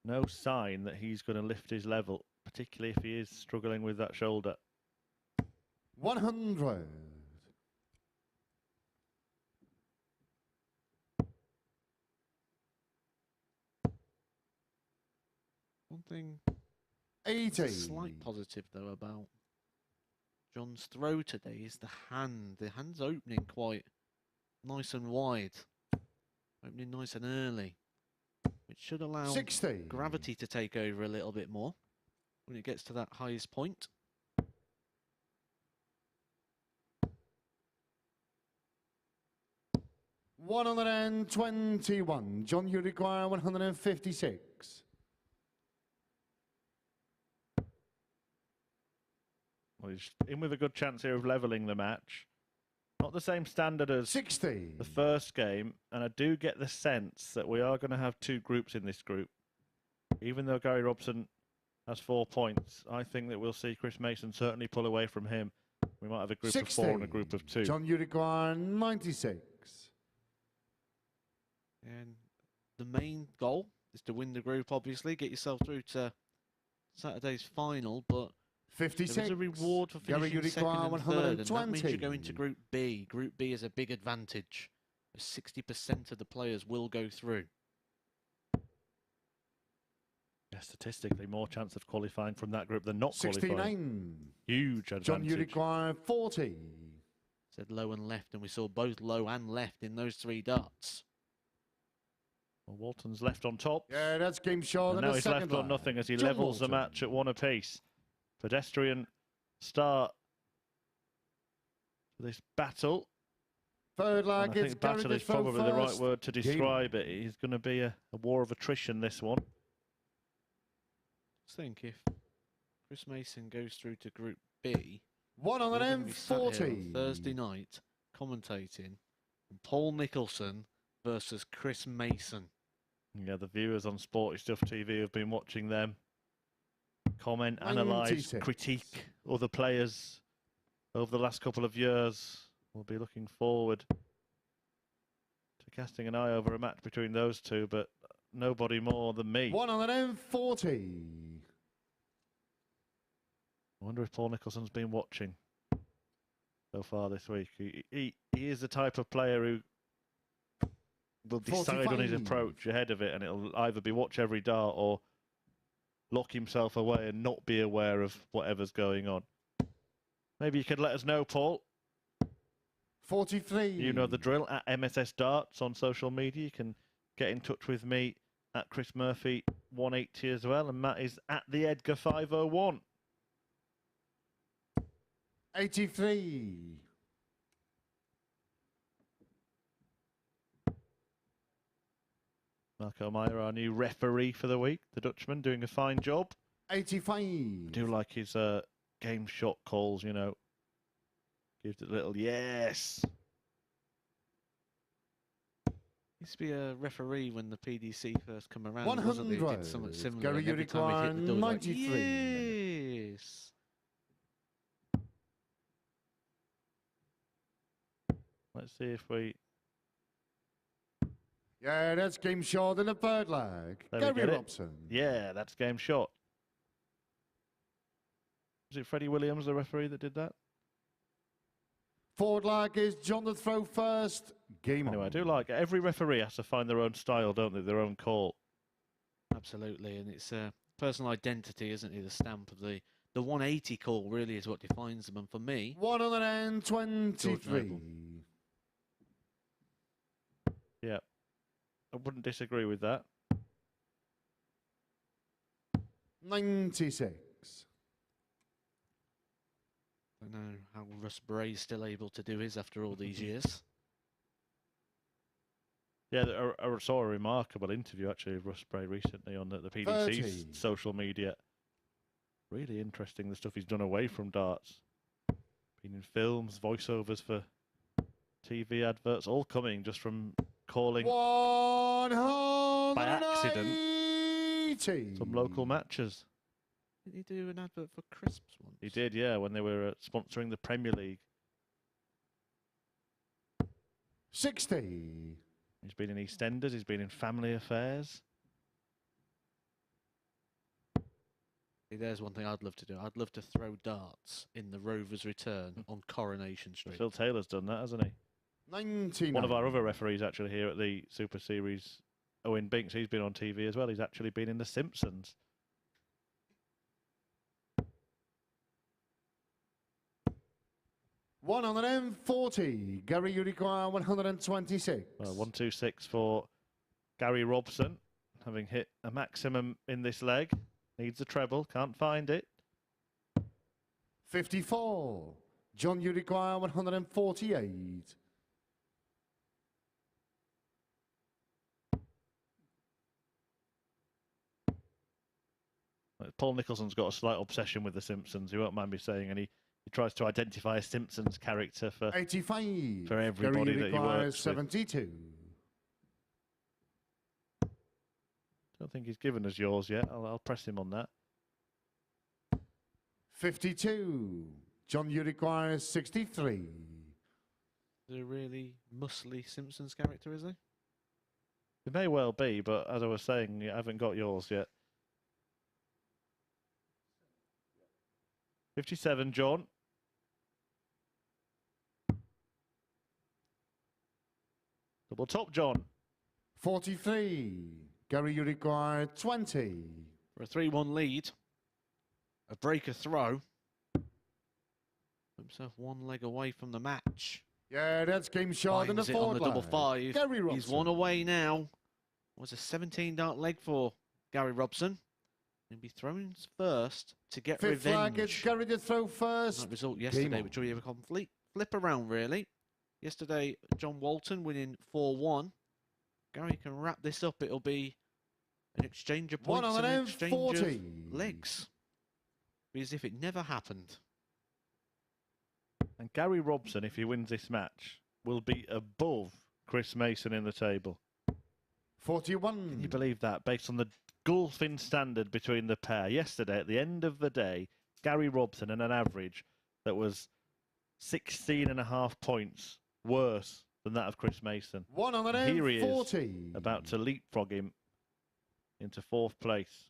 No sign that he's going to lift his level, particularly if he is struggling with that shoulder. 100. One thing, 80. a slight positive though about John's throw today is the hand. The hand's opening quite nice and wide, opening nice and early, which should allow 60. gravity to take over a little bit more when it gets to that highest point. $121. John, you require 156. Well, he's in with a good chance here of levelling the match. Not the same standard as 60. the first game, and I do get the sense that we are going to have two groups in this group. Even though Gary Robson has 4 points, I think that we'll see Chris Mason certainly pull away from him. We might have a group 60. of 4 and a group of 2. John, you require 96. And the main goal is to win the group, obviously, get yourself through to Saturday's final, but 56. there is a reward for Gary, you finishing second require and third, and that 120. means you go into Group B. Group B is a big advantage. 60% of the players will go through. Yeah, statistically, more chance of qualifying from that group than not qualifying. 69. Huge advantage. John, you require 40. Said low and left, and we saw both low and left in those 3 darts. Well, Walton's left on top. Yeah, that's game short. And in now the he's second left on leg. nothing as he John levels the Walton. match at 1 apiece. Pedestrian start to this battle. Third And I leg is think Gary battle to is throw probably the right first. word to Game. describe it. It's going to be a war of attrition, this one. Just think if Chris Mason goes through to Group B, we're gonna be sat here 140. on Thursday night commentating on Paul Nicholson versus Chris Mason. Yeah, the viewers on Sporty Stuff TV have been watching them comment, analyse, 96. critique other players over the last couple of years. We'll be looking forward to casting an eye over a match between those two, but nobody more than me. 140. I wonder if Paul Nicholson's been watching so far this week. He is the type of player who will decide on his 45. approach ahead of it, and it'll either be watch every dart or lock himself away and not be aware of whatever's going on. Maybe you could let us know, Paul. 43. You know the drill at MSS Darts on social media. You can get in touch with me at Chris Murphy 180 as well, and Matt is at the Edgar 501. 83. Marco Meyer, our new referee for the week, the Dutchman, doing a fine job. 85. I do like his game shot calls, you know. Gives it a little yes. Used to be a referee when the PDC first come around, wasn't he? He did something 100. similar. Gary, and you every time he'd hit the door, require he'd go, 93. yes. see if we... Yeah, that's game short in the third leg. There we Gary get it. Robson. Yeah, that's game shot. Was it Freddie Williams, the referee, that did that? Fourth leg is John to throw first. Game Anyway, on. I do like it. Every referee has to find their own style, don't they? Their own call. Absolutely, and it's personal identity, isn't it? The stamp of the 180 call really is what defines them. And for me, 123. Yeah. I wouldn't disagree with that. 96. I don't know how Russ Bray's still able to do his after all these years. Yeah, I saw a remarkable interview actually of Russ Bray recently on the PDC's 30. social media. Really interesting, the stuff he's done away from darts. Been in films, voiceovers for TV adverts, all coming just from calling 180. by accident some local matches. Did he do an advert for Crisps once? He did, yeah, when they were sponsoring the Premier League. 60. He's been in EastEnders, he's been in Family Affairs. See, there's one thing I'd love to do. I'd love to throw darts in the Rover's Return on Coronation Street. Phil Taylor's done that, hasn't he? 99. One of our other referees actually here at the Super Series, Owen Binks, he's been on TV as well. He's actually been in The Simpsons. $140. Gary, you require 126. 126 for Gary Robson, having hit a maximum in this leg. Needs a treble, can't find it. 54. John, you require 148. Paul Nicholson's got a slight obsession with The Simpsons, he won't mind me saying, and he tries to identify a Simpsons character for 85. for everybody Gary, that he requires works with. 72. Don't think he's given us yours yet. I'll press him on that. 52. John, you require 63. Is a really muscly Simpsons character, is he? It may well be, but as I was saying, I haven't got yours yet. 57, John. Double top, John. 43. Gary, you require 20. For a 3-1 lead, a breaker throw. Himself one leg away from the match. Yeah, that's game short in the Finds it on fourth the double leg. five. Gary Robson. He's one away now. Was a 17-dart leg for Gary Robson. He'll be thrown first to get Fifth revenge. flag, it's Gary to throw first. That result yesterday, on. which we have a complete flip around, really. Yesterday, John Walton winning 4-1. Gary can wrap this up. It'll be an exchange of points and an exchange of legs. Be as if it never happened. And Gary Robson, if he wins this match, will be above Chris Mason in the table. 41. Can you believe that? Based on the golfing standard between the pair. Yesterday, at the end of the day, Gary Robson in an average that was 16.5 points worse than that of Chris Mason. 140. Here he is, about to leapfrog him into fourth place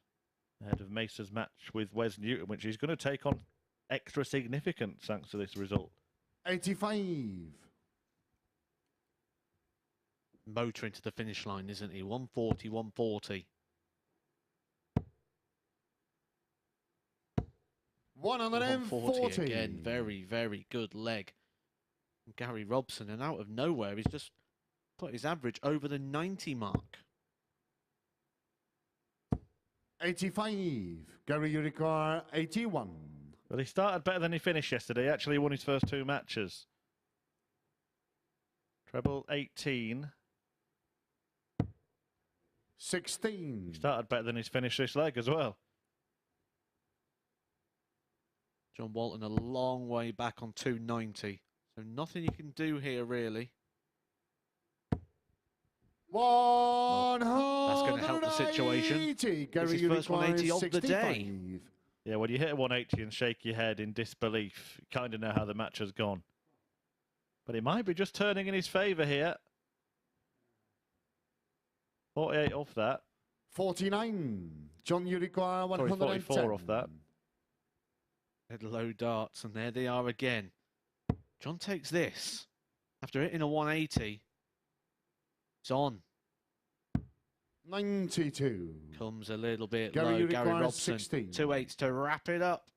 ahead of Mason's match with Wes Newton, which he's going to take on extra significance thanks to this result. 85. Motoring to the finish line, isn't he? 140, 140. 140 again. Very, very good leg. Gary Robson, and out of nowhere, he's just put his average over the 90 mark. 85. Gary, you require 81. Well, he started better than he finished yesterday. He actually won his first two matches. Treble 18. 16. He started better than he's finished this leg as well. John Walton a long way back on 290. So nothing you can do here, really. 180. That's going to help the situation. Gary, It's his you first require 180 of the day. 65. Yeah, when you hit a 180 and shake your head in disbelief, you kind of know how the match has gone. But it might be just turning in his favour here. 48 off that. 49. John, you require Sorry, 110. 44 off that. Head low darts, and there they are again. John takes this. After hitting a 180, it's on. 92. Comes a little bit Gary, low. you Gary require Robson, 16. 2 8s to wrap it up.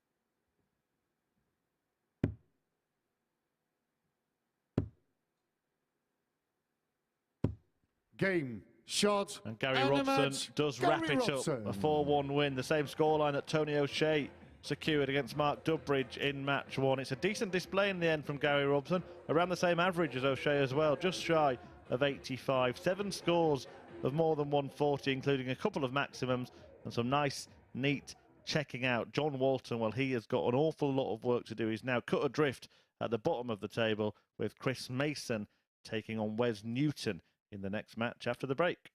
Game. Shot. And Gary And a Robson match. does Gary wrap it Robson. up. A 4-1 win. The same scoreline that Tony O'Shea secured against Mark Dudbridge in match 1. It's a decent display in the end from Gary Robson. Around the same average as O'Shea as well. Just shy of 85. 7 scores of more than 140, including a couple of maximums and some nice, neat checking out. John Walton, well, he has got an awful lot of work to do. He's now cut adrift at the bottom of the table with Chris Mason taking on Wes Newton in the next match after the break.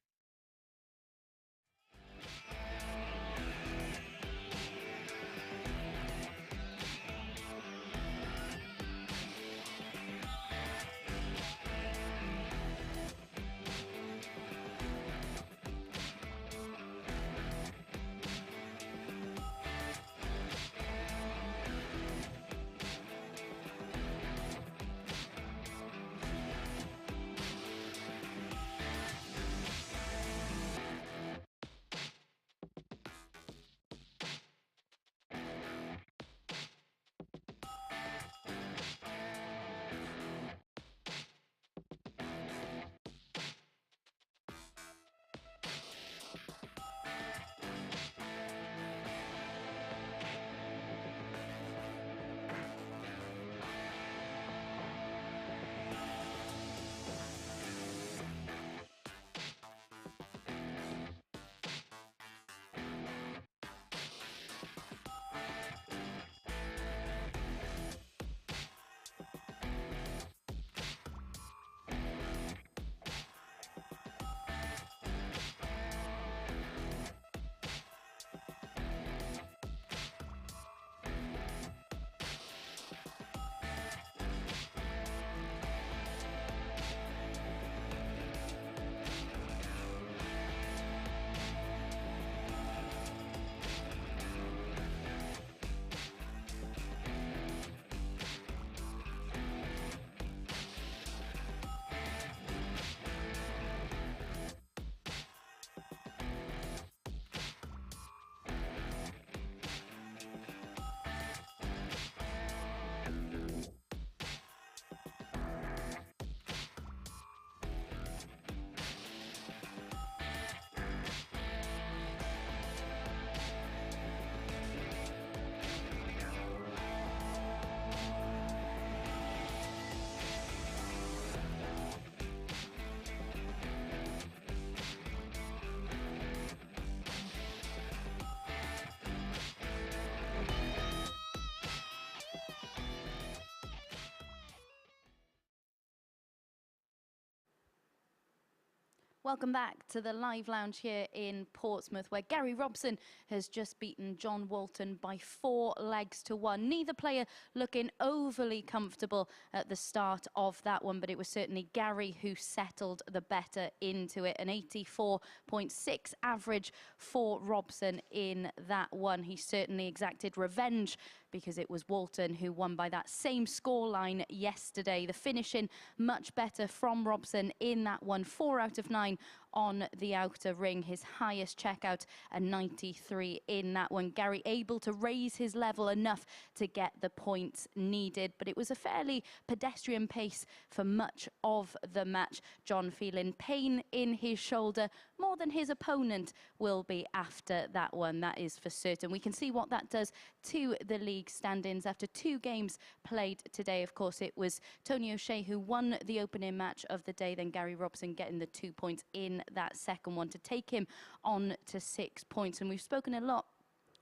Welcome back to the live lounge here in Portsmouth, where Gary Robson has just beaten John Walton by 4 legs to 1. Neither player looking overly comfortable at the start of that one, but it was certainly Gary who settled the better into it. An 84.6 average for Robson in that one. He certainly exacted revenge because it was Walton who won by that same scoreline yesterday. The finishing much better from Robson in that one. 4 out of 9 on the outer ring, his highest checkout, a 93 in that one. Gary able to raise his level enough to get the points needed, but it was a fairly pedestrian pace for much of the match. John feeling pain in his shoulder more than his opponent will be after that one, that is for certain. We can see what that does to the league standings after 2 games played today. Of course, it was Tony O'Shea who won the opening match of the day, then Gary Robson getting the 2 points in that second one to take him on to 6 points. And we've spoken a lot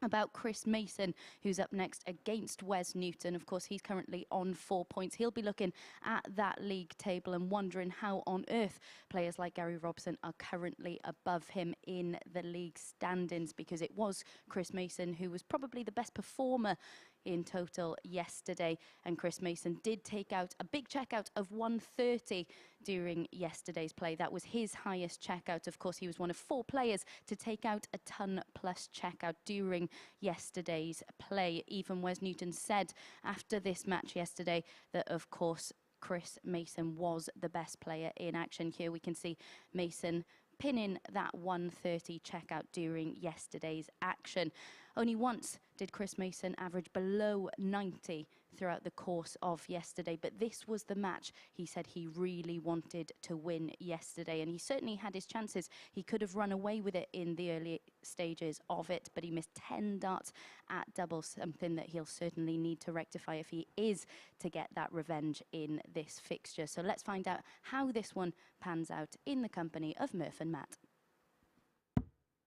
about Chris Mason, who's up next against Wes Newton. Of course, he's currently on 4 points. He'll be looking at that league table and wondering how on earth players like Gary Robson are currently above him in the league standings, because it was Chris Mason who was probably the best performer in total yesterday, and Chris Mason did take out a big checkout of 130 during yesterday's play. That was his highest checkout. Of course, he was one of 4 players to take out a ton plus checkout during yesterday's play. Even Wes Newton said after this match yesterday that, of course, Chris Mason was the best player in action. Here we can see Mason pinning that 130 checkout during yesterday's action. Only once did Chris Mason average below 90 throughout the course of yesterday, but this was the match he said he really wanted to win yesterday, and he certainly had his chances. He could have run away with it in the early stages of it, but he missed 10 darts at double, something that he'll certainly need to rectify if he is to get that revenge in this fixture. So let's find out how this one pans out in the company of Murph and Matt.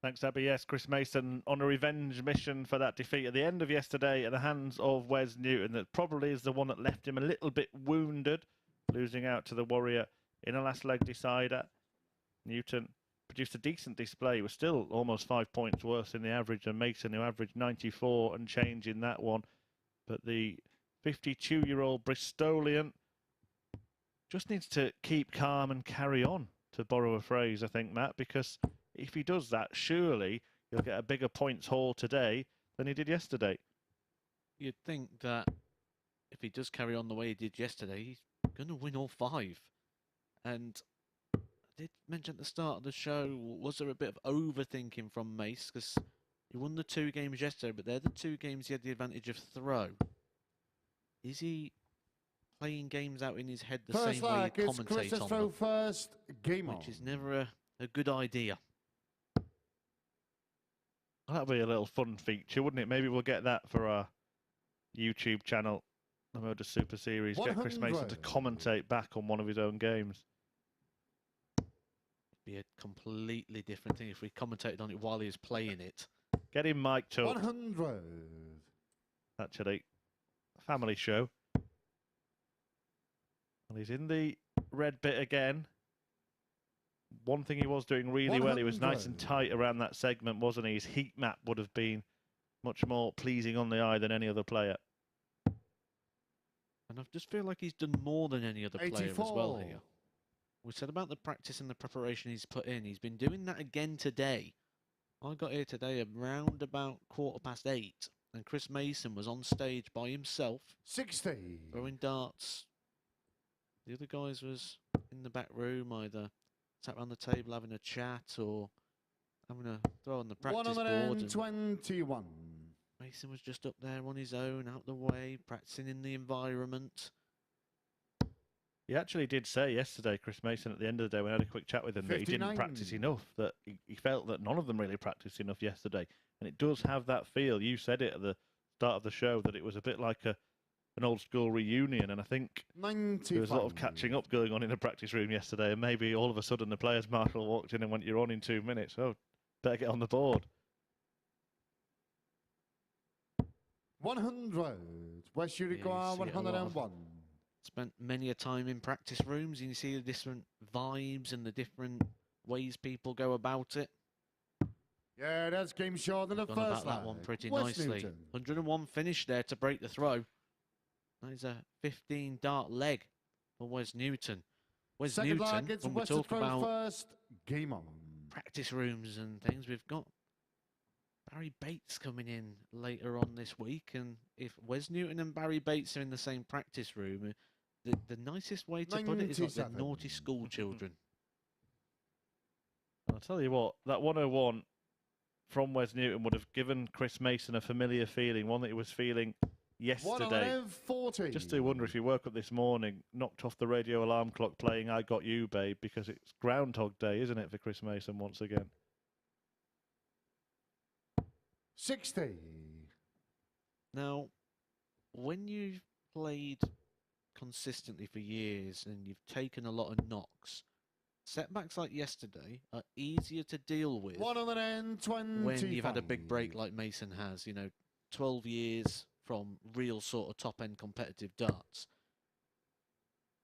Thanks, Abby. Yes, Chris Mason on a revenge mission for that defeat at the end of yesterday at the hands of Wes Newton. That probably is the one that left him a little bit wounded, losing out to the Warrior in a last leg decider. Newton produced a decent display. He was still almost 5 points worse in the average than Mason, who averaged 94 and change in that one. But the 52-year-old Bristolian just needs to keep calm and carry on, to borrow a phrase, I think, Matt, because if he does that, surely he'll get a bigger points haul today than he did yesterday. You'd think that if he does carry on the way he did yesterday, he's going to win all 5. And I did mention at the start of the show, was there a bit of overthinking from Mace? Because he won the 2 games yesterday, but they're the 2 games he had the advantage of throw. Is he playing games out in his head the same way he commentates on them? First game on. Which is never a good idea. That'll be a little fun feature, wouldn't it? Maybe we'll get that for our YouTube channel, the MODUS Super Series. Get Chris Mason to commentate back on one of his own games. Be a completely different thing if we commentated on it while he was playing it. Get him mic'd up. 100. Actually, family show. And he's in the red bit again. One thing he was doing really well, he was nice and tight around that segment, wasn't he? His heat map would have been much more pleasing on the eye than any other player. And I just feel like he's done more than any other player as well here. We said about the practice and the preparation he's put in. He's been doing that again today. I got here today around about 8:15, and Chris Mason was on stage by himself. 60. Throwing darts. The other guys was in the back room, either sat around the table having a chat or having a throw on the practice board. 121. Mason was just up there on his own, out the way, practicing in the environment. He actually did say yesterday, Chris Mason, at the end of the day, when I had a quick chat with him, 59. That he didn't practice enough, that he felt that none of them really practiced enough yesterday. And it does have that feel. You said it at the start of the show, that it was a bit like an old school reunion, and I think 95. There was a lot of catching up going on in the practice room yesterday, and maybe all of a sudden the players' marshal walked in and went, "You're on in 2 minutes. Oh, better get on the board." 100. West Uruguay, 101. Spent many a time in practice rooms, and you see the different vibes and the different ways people go about it. Yeah, that's game short in the Gone first about that one pretty Wes nicely. Newton. 101 finish there to break the throw. That is a 15 dart leg for Wes Newton. Wes Second Newton, leg, it's when we West to talk throw about first game on. practice rooms and things, we've got Barry Bates coming in later on this week. And if Wes Newton and Barry Bates are in the same practice room, the nicest way to put it is like the naughty school children. I'll tell you what, that 101 from Wes Newton would have given Chris Mason a familiar feeling, one that he was feeling yesterday. 140. Just do wonder if he woke up this morning, knocked off the radio alarm clock playing "I Got You, Babe," because it's Groundhog Day, isn't it, for Chris Mason once again? 60. Now, when you've played consistently for years and you've taken a lot of knocks, setbacks like yesterday are easier to deal with 120 when you've had a big break like Mason has. 12 years from real sort of top-end competitive darts.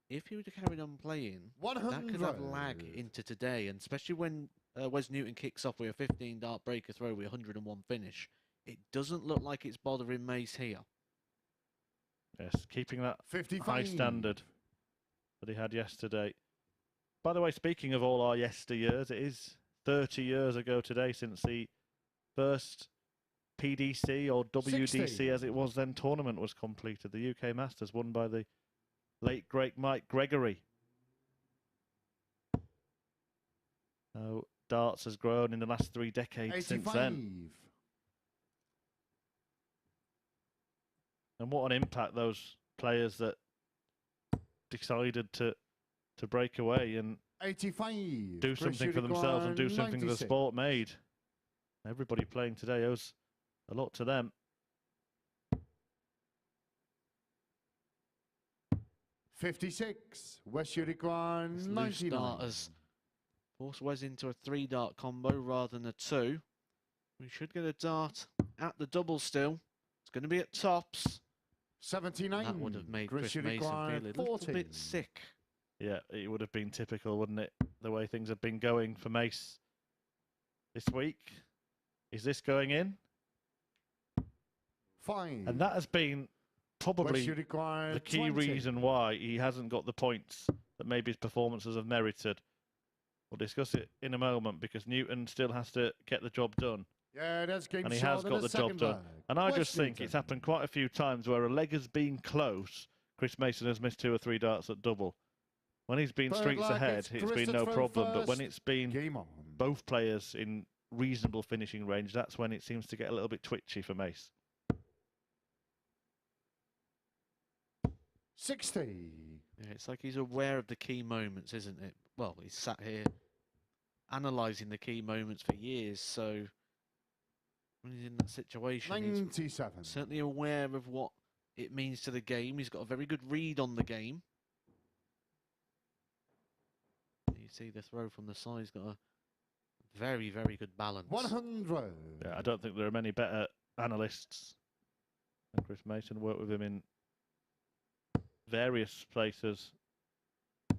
If he would have carried on playing, 100. that could have lag into today, and especially when Wes Newton kicks off with a 15 dart breaker throw with 101 finish, it doesn't look like it's bothering Mace here. Yes, keeping that 55. high standard that he had yesterday. By the way, speaking of all our yesteryears, it is 30 years ago today since the first PDC or WDC 60. as it was then tournament was completed. The UK Masters won by the late great Mike Gregory. Now, darts has grown in the last 3 decades 85. since then. And what an impact those players that decided to break away and 85. do something for themselves and do something for the sport made. Everybody playing today owes a lot to them. 56. Wes Newton, Loose 99. darters force Wes into a 3-dart combo rather than a 2. We should get a dart at the double still. It's going to be at tops. 79. That would have made Chris Mason feel a little 14. bit sick. Yeah, it would have been typical, wouldn't it? The way things have been going for Mace this week. Is this going in? 5. And that has been probably Wes Newton, the key 20. reason why he hasn't got the points that maybe his performances have merited. We'll discuss it in a moment because Newton still has to get the job done. Yeah, that's game And he short has in got the job second done. leg. And I Wes just think it's Newton. happened quite a few times where a leg has been close. Chris Mason has missed 2 or 3 darts at double. When he's been Third streaks leg, ahead, it's it's Chris been to no throw problem. But when first. it's been Game on. both players in reasonable finishing range, that's when it seems to get a little bit twitchy for Mace. 60. Yeah, it's like he's aware of the key moments, isn't it? Well, he's sat here analysing the key moments for years, so when he's in that situation, he's 97. certainly aware of what it means to the game. He's got a very good read on the game. You see the throw from the side, he's got a very, very good balance. 100. Yeah, I don't think there are many better analysts than Chris Mason. Worked with him in various places.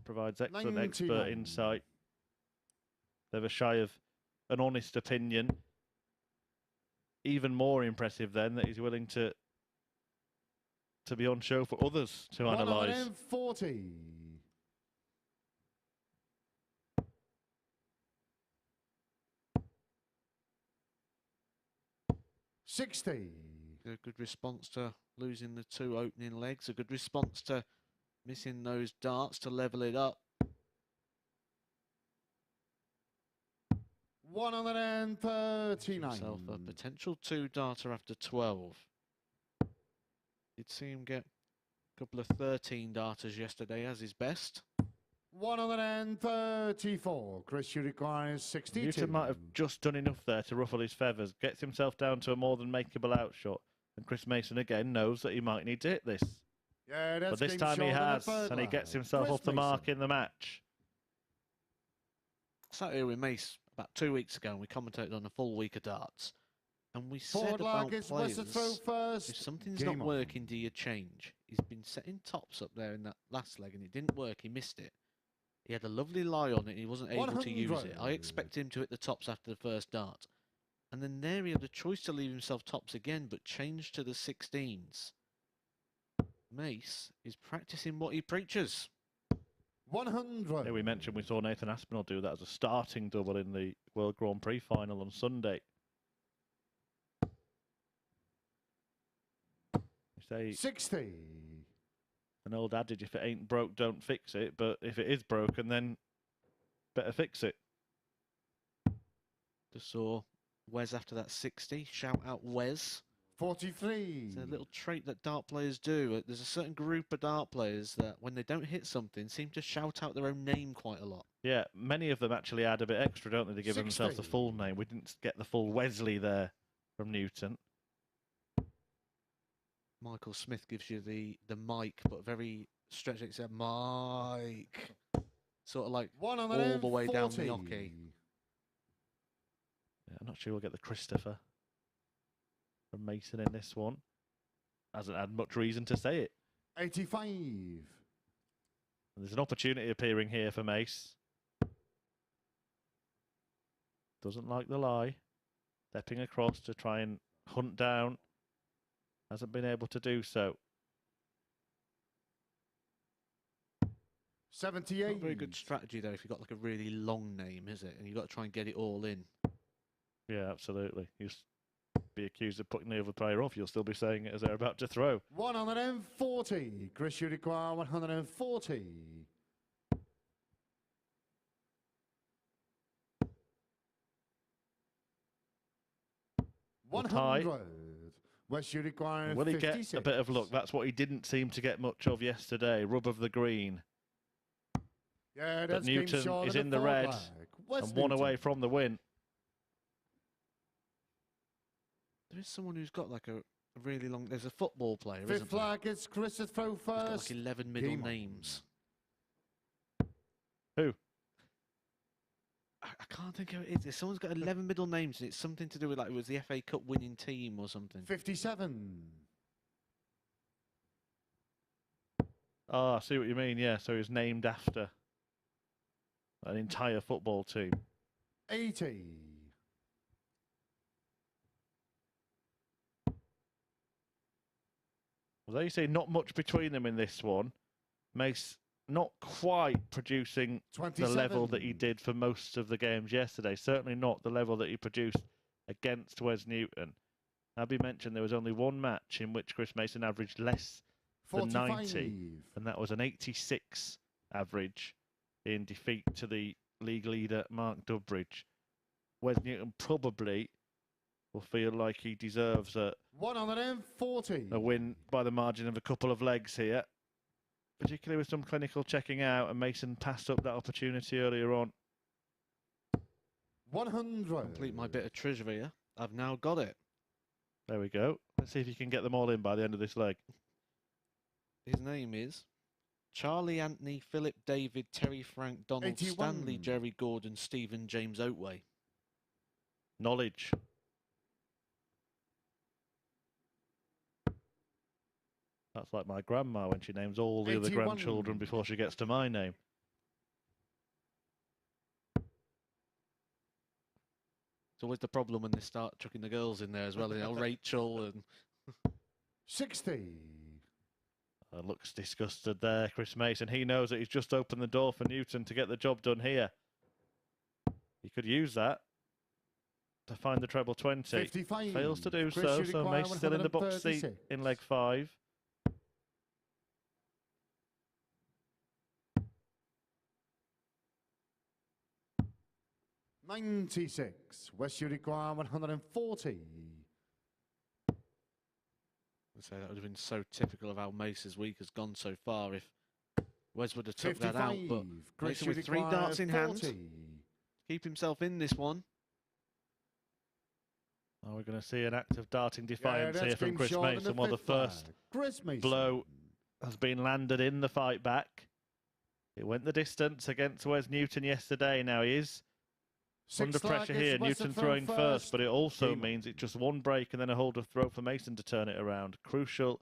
Provides excellent 99. expert insight. Never shy of an honest opinion. Even more impressive then that he's willing to be on show for others to analyse. 140. 60. A good response to losing the 2 opening legs. A good response to missing those darts to level it up. 139. Himself a potential 2-darter after 12. Did see him get a couple of 13-darters yesterday as his best. 134. Chris requires 62. Newton might have just done enough there to ruffle his feathers. Gets himself down to a more than makeable outshot. And Chris Mason again knows that he might need to hit this. Yeah, that's But this game time he short in the has, third and he leg. gets himself Chris off the mark Mason. in the match. Sat here with Mace about 2 weeks ago and we commentated on a full week of darts. And we Forward said about leg is players, Wes to throw first. if something's Game not on. working, do you change? He's been setting tops up there in that last leg and it didn't work, he missed it. He had a lovely lie on it, he wasn't able to use it. I 100. expect him to hit the tops after the first dart. And then there he had a choice to leave himself tops again, but changed to the 16s. Mace is practicing what he preaches. 100. Yeah, we mentioned we saw Nathan Aspinall do that as a starting double in the World Grand Prix final on Sunday. You say 60. an old adage, if it ain't broke, don't fix it. But if it is broken, then better fix it. Just saw Wes after that 60. Shout out Wes. 43. It's a little trait that dart players do. There's a certain group of dart players that when they don't hit something seem to shout out their own name quite a lot. Yeah, many of them actually add a bit extra, don't they? They give 60. themselves the full name. We didn't get the full Wesley there from Newton. Michael Smith gives you the mic, but very stretched. It's a Mike. Sort of like all the way down the hockey. Yeah, I'm not sure we'll get the Christopher from Mason in this one. Hasn't had much reason to say it. 85. And there's an opportunity appearing here for Mace. Doesn't like the lie. Stepping across to try and hunt down. Hasn't been able to do so. 78. Not a very good strategy, though, if you've got like a really long name, is it? And you've got to try and get it all in. Yeah, absolutely. You'll be accused of putting the other player off. You'll still be saying it as they're about to throw. 140. Chris, you require 140. 100. Wes, you require Will he 56. get a bit of luck? That's what he didn't seem to get much of yesterday. Rub of the green. Yeah, But that's Newton is in the red and one away from the win. There is someone who's got like a really long... There's a football player, Fifth isn't there? flag, it's Chris to throw He's got first. like 11 middle Game on. names. Who? I can't think of it. Someone's got 11 middle names, and it's something to do with like it was the FA Cup winning team or something. 57. Oh, I see what you mean. Yeah, so he's named after an entire football team. 80. Well, there you see, not much between them in this one. Mace not quite producing 27. the level that he did for most of the games yesterday. Certainly not the level that he produced against Wes Newton. Abby mentioned there was only one match in which Chris Mason averaged less than 90, and that was an 86 average in defeat to the league leader Mark Dudbridge. Wes Newton probably will feel like he deserves a 140. win by the margin of a couple of legs here, particularly with some clinical checking out, and Mason passed up that opportunity earlier on. 100. Complete my bit of trivia. I've now got it. There we go. Let's see if you can get them all in by the end of this leg. His name is Charlie Anthony, Philip David, Terry Frank, Donald 81. Stanley, Jerry Gordon, Stephen James Oatway. Knowledge. That's like my grandma when she names all the other 81. grandchildren before she gets to my name. It's always the problem when they start chucking the girls in there as well. You know, Rachel and 60. Looks disgusted there, Chris Mason. He knows that he's just opened the door for Newton to get the job done here. He could use that to find the treble 20. 55. Fails to do Chris, so, you so require Mason still in the box seat 136. in leg 5. $96. Wes, you require 140. I'd say that would have been so typical of how Mace's week has gone so far if Wes would have took that out. But Chris, Mason you with 3 require darts in 40. hand, keep himself in this one. Oh, we're going to see an act of darting defiance that's here from been Chris short in Mason. Well, the fifth flag. first Chris Mason. blow has been landed in the fight back. It went the distance against Wes Newton yesterday. Now he is under pressure here. Newton throwing first, but it also means it's just one break and then a hold of throw for Mason to turn it around. Crucial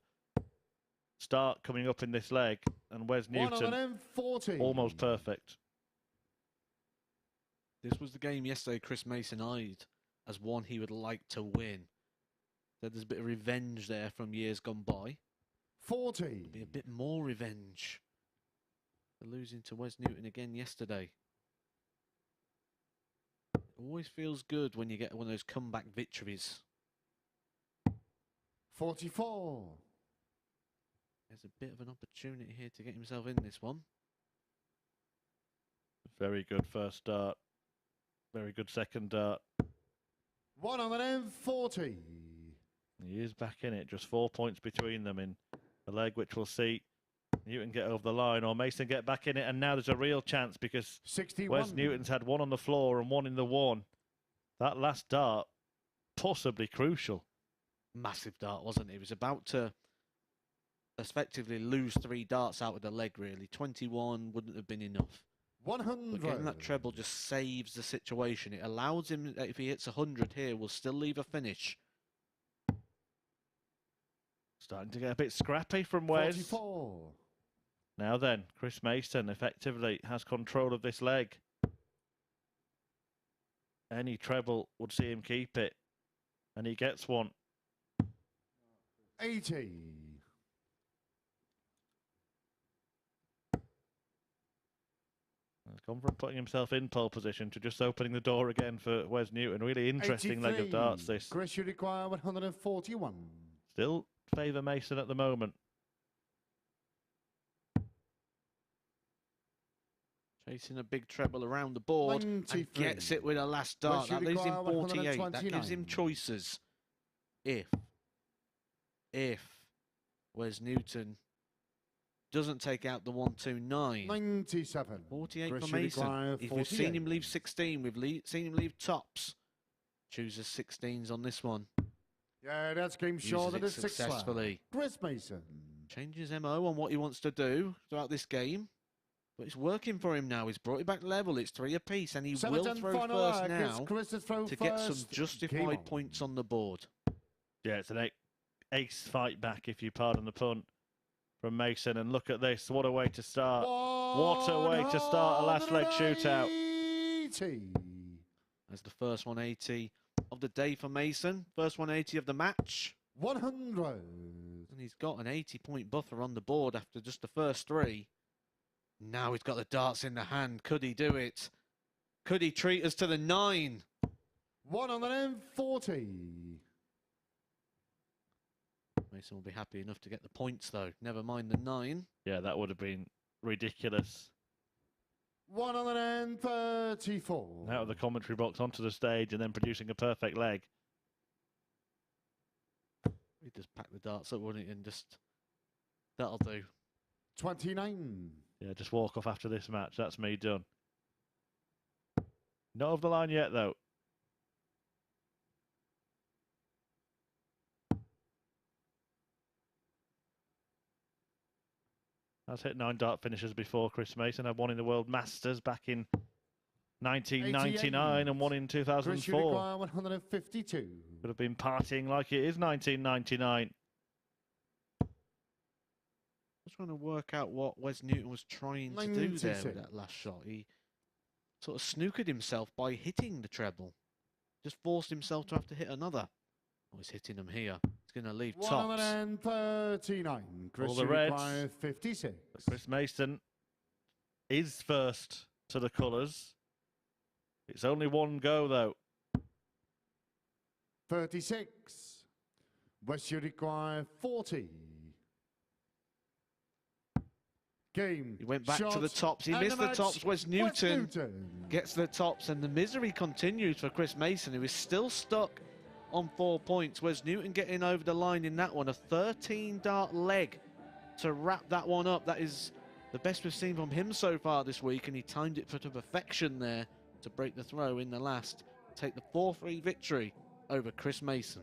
start coming up in this leg, and Wes Newton almost perfect. This was the game yesterday Chris Mason eyed as one he would like to win. So there's a bit of revenge there from years gone by. 40. There'll be a bit more revenge for losing to Wes Newton again yesterday. It always feels good when you get one of those comeback victories. 44. There's a bit of an opportunity here to get himself in this one. Very good first dart. Very good second dart. 140. He is back in it. Just 4 points between them in the leg, which we'll see Newton get over the line or Mason get back in it. And now there's a real chance because 61. Wes Newton's had one on the floor and one in the one. That last dart, possibly crucial. Massive dart, wasn't it? He was about to effectively lose 3 darts out of the leg, really. 21 wouldn't have been enough. 100. But getting that treble just saves the situation. It allows him, if he hits 100 here, will still leave a finish. Starting to get a bit scrappy from Wes. 44. Now then, Chris Mason effectively has control of this leg. Any treble would see him keep it. And he gets one. 80. Come from putting himself in pole position to just opening the door again for Wes Newton. Really interesting leg of darts, this. Chris, you require 141. Still favour Mason at the moment. Chasing a big treble around the board 93. and gets it with a last dart. That leaves him 48. That gives him choices. If Wes Newton doesn't take out the 129. 97. 48 Chris, for Mason. If we've seen 48. him leave 16, we've seen him leave tops. Chooses 16s on this one. Yeah, that's game Uses short of it the 6th slab. successfully. Chris Mason. Changes MO on what he wants to do throughout this game. But it's working for him now. He's brought it back level. It's 3 apiece, and he will throw first now to get some justified points on the board. Yeah, it's an ace fight back, if you pardon the pun, from Mason. And look at this. What a way to start. What a way to start a last leg shootout. As the first 180 of the day for Mason. First 180 of the match. 100. And he's got an 80-point buffer on the board after just the first 3. Now he's got the darts in the hand. Could he do it? Could he treat us to the 9? 140. Mason will be happy enough to get the points, though. Never mind the 9. Yeah, that would have been ridiculous. 134. Out of the commentary box onto the stage and then producing a perfect leg. He'd just pack the darts up, wouldn't he? And just... That'll do. 29. Yeah, just walk off after this match. That's me done. Not over the line yet, though. Has hit 9 dart finishes before Chris Mason. Had one in the World Masters back in 1999 and one in 2004. 152. Could have been partying like it is 1999. I'm trying to work out what Wes Newton was trying to do there with that last shot. He sort of snookered himself by hitting the treble. Just forced himself to have to hit another. Oh, he's hitting them here. He's going to leave tops. 139. All the reds. 56. Chris Mason is first to the colours. It's only one go, though. 36. Wes, you require 40. Game. He went back to the tops. He missed the tops. Wes Newton gets the tops, and the misery continues for Chris Mason, who is still stuck on 4 points. Wes Newton getting over the line in that one. A 13-dart leg to wrap that one up. That is the best we've seen from him so far this week, and he timed it to perfection there to break the throw in the last. Take the 4-3 victory over Chris Mason.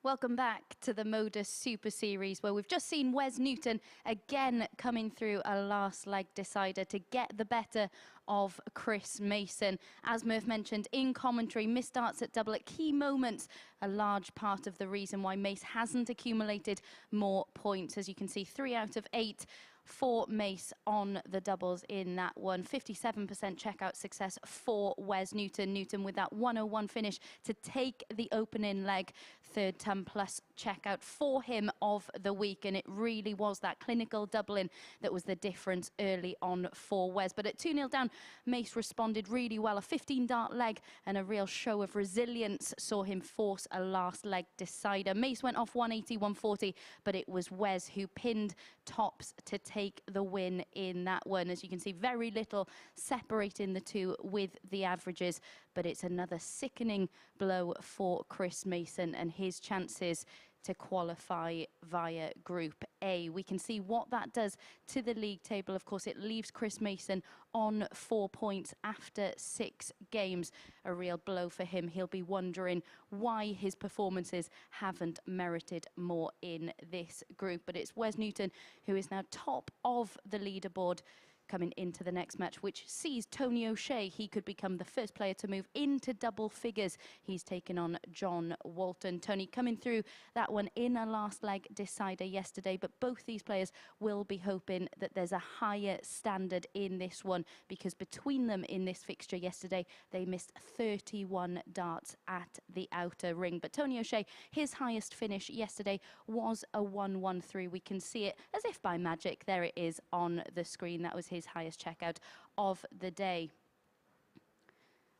Welcome back to the MODUS Super Series, where we've just seen Wes Newton again coming through a last leg decider to get the better of Chris Mason. As Murph mentioned in commentary, missed starts at double at key moments, a large part of the reason why Mace hasn't accumulated more points. As you can see, 3 out of 8 for Mace on the doubles in that one. 57% checkout success for Wes Newton. Newton with that 101 finish to take the opening leg. Third ton plus checkout for him of the week, and it really was that clinical doubling that was the difference early on for Wes. But at 2-0 down, Mace responded really well. A 15-dart leg and a real show of resilience saw him force a last leg decider. Mace went off 180, 140, but it was Wes who pinned tops to take the win in that one. As you can see, very little separating the two with the averages, but it's another sickening blow for Chris Mason and his chances to qualify via Group A. We can see what that does to the league table. Of course, it leaves Chris Mason on 4 points after 6 games. A real blow for him. He'll be wondering why his performances haven't merited more in this group. But it's Wes Newton who is now top of the leaderboard coming into the next match, which sees Tony O'Shea. He could become the first player to move into double figures. He's taken on John Walton. Tony coming through that one in a last leg decider yesterday, but both these players will be hoping that there's a higher standard in this one, because between them in this fixture yesterday, they missed 31 darts at the outer ring. But Tony O'Shea, his highest finish yesterday was a 113. We can see it as if by magic. There it is on the screen. That was his highest checkout of the day.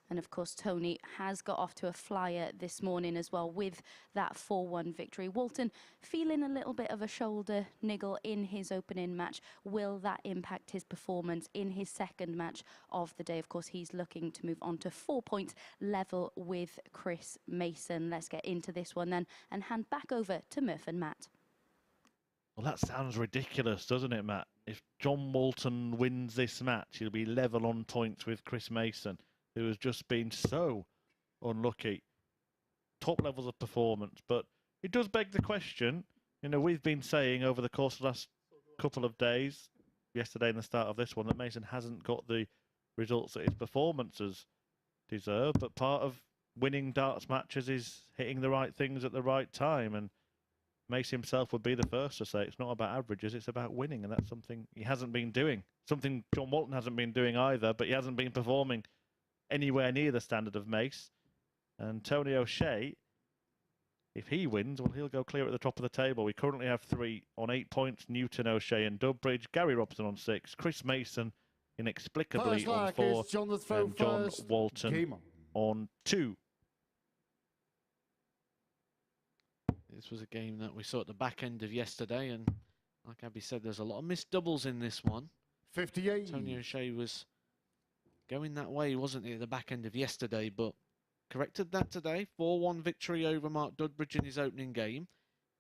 And of course, Tony has got off to a flyer this morning as well with that 4-1 victory. Walton feeling a little bit of a shoulder niggle in his opening match. Will that impact his performance in his second match of the day? Of course, he's looking to move on to 4 points level with Chris Mason. Let's get into this one then and hand back over to Murph and Matt. Well, that sounds ridiculous, doesn't it, Matt? If John Walton wins this match, he'll be level on points with Chris Mason, who has just been so unlucky. Top levels of performance. But it does beg the question, you know, we've been saying over the course of the last couple of days, yesterday and the start of this one, that Mason hasn't got the results that his performances deserve. But part of winning darts matches is hitting the right things at the right time. And Mace himself would be the first to say it's not about averages, it's about winning, and that's something he hasn't been doing. Something John Walton hasn't been doing either, but he hasn't been performing anywhere near the standard of Mace. And Tony O'Shea, if he wins, well, he'll go clear at the top of the table. We currently have 3 on 8 points, Newton, O'Shea and Dudbridge, Gary Robson on 6, Chris Mason inexplicably on 4, and John Walton on 2. This was a game that we saw at the back end of yesterday, and like Abby said, there's a lot of missed doubles in this one. 58. Tony O'Shea was going that way, wasn't he, at the back end of yesterday, but corrected that today. 4-1 victory over Mark Dudbridge in his opening game.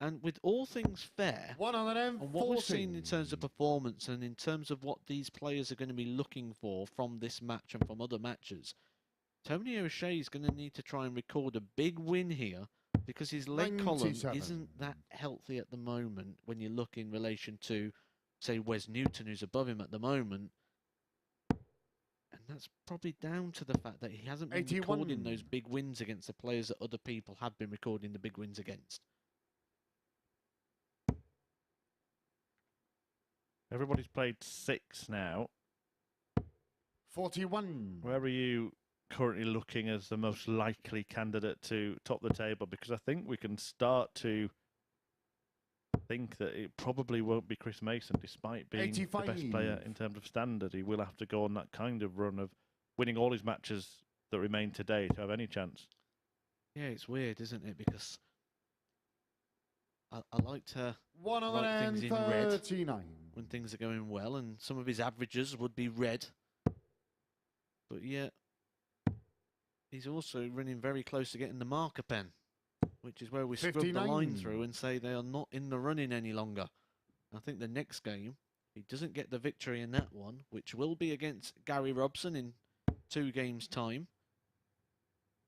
And with all things fair, and what we've seen in terms of performance and in terms of what these players are going to be looking for from this match and from other matches, Tony O'Shea is going to need to try and record a big win here, because his leg column isn't that healthy at the moment when you look in relation to, say, Wes Newton, who's above him at the moment. And that's probably down to the fact that he hasn't been recording those big wins against the players that other people have been recording the big wins against. Everybody's played 6 now. 41. Where are you currently looking as the most likely candidate to top the table? Because I think we can start to think that it probably won't be Chris Mason, despite being 85. the best player in terms of standard. He will have to go on that kind of run of winning all his matches that remain today to have any chance. Yeah, it's weird, isn't it? Because I like to write things in red when things are going well, and some of his averages would be red. But yeah, he's also running very close to getting the marker pen, which is where we scrub the line through and say they are not in the running any longer. I think the next game, he doesn't get the victory in that one, which will be against Gary Robson in 2 games' time,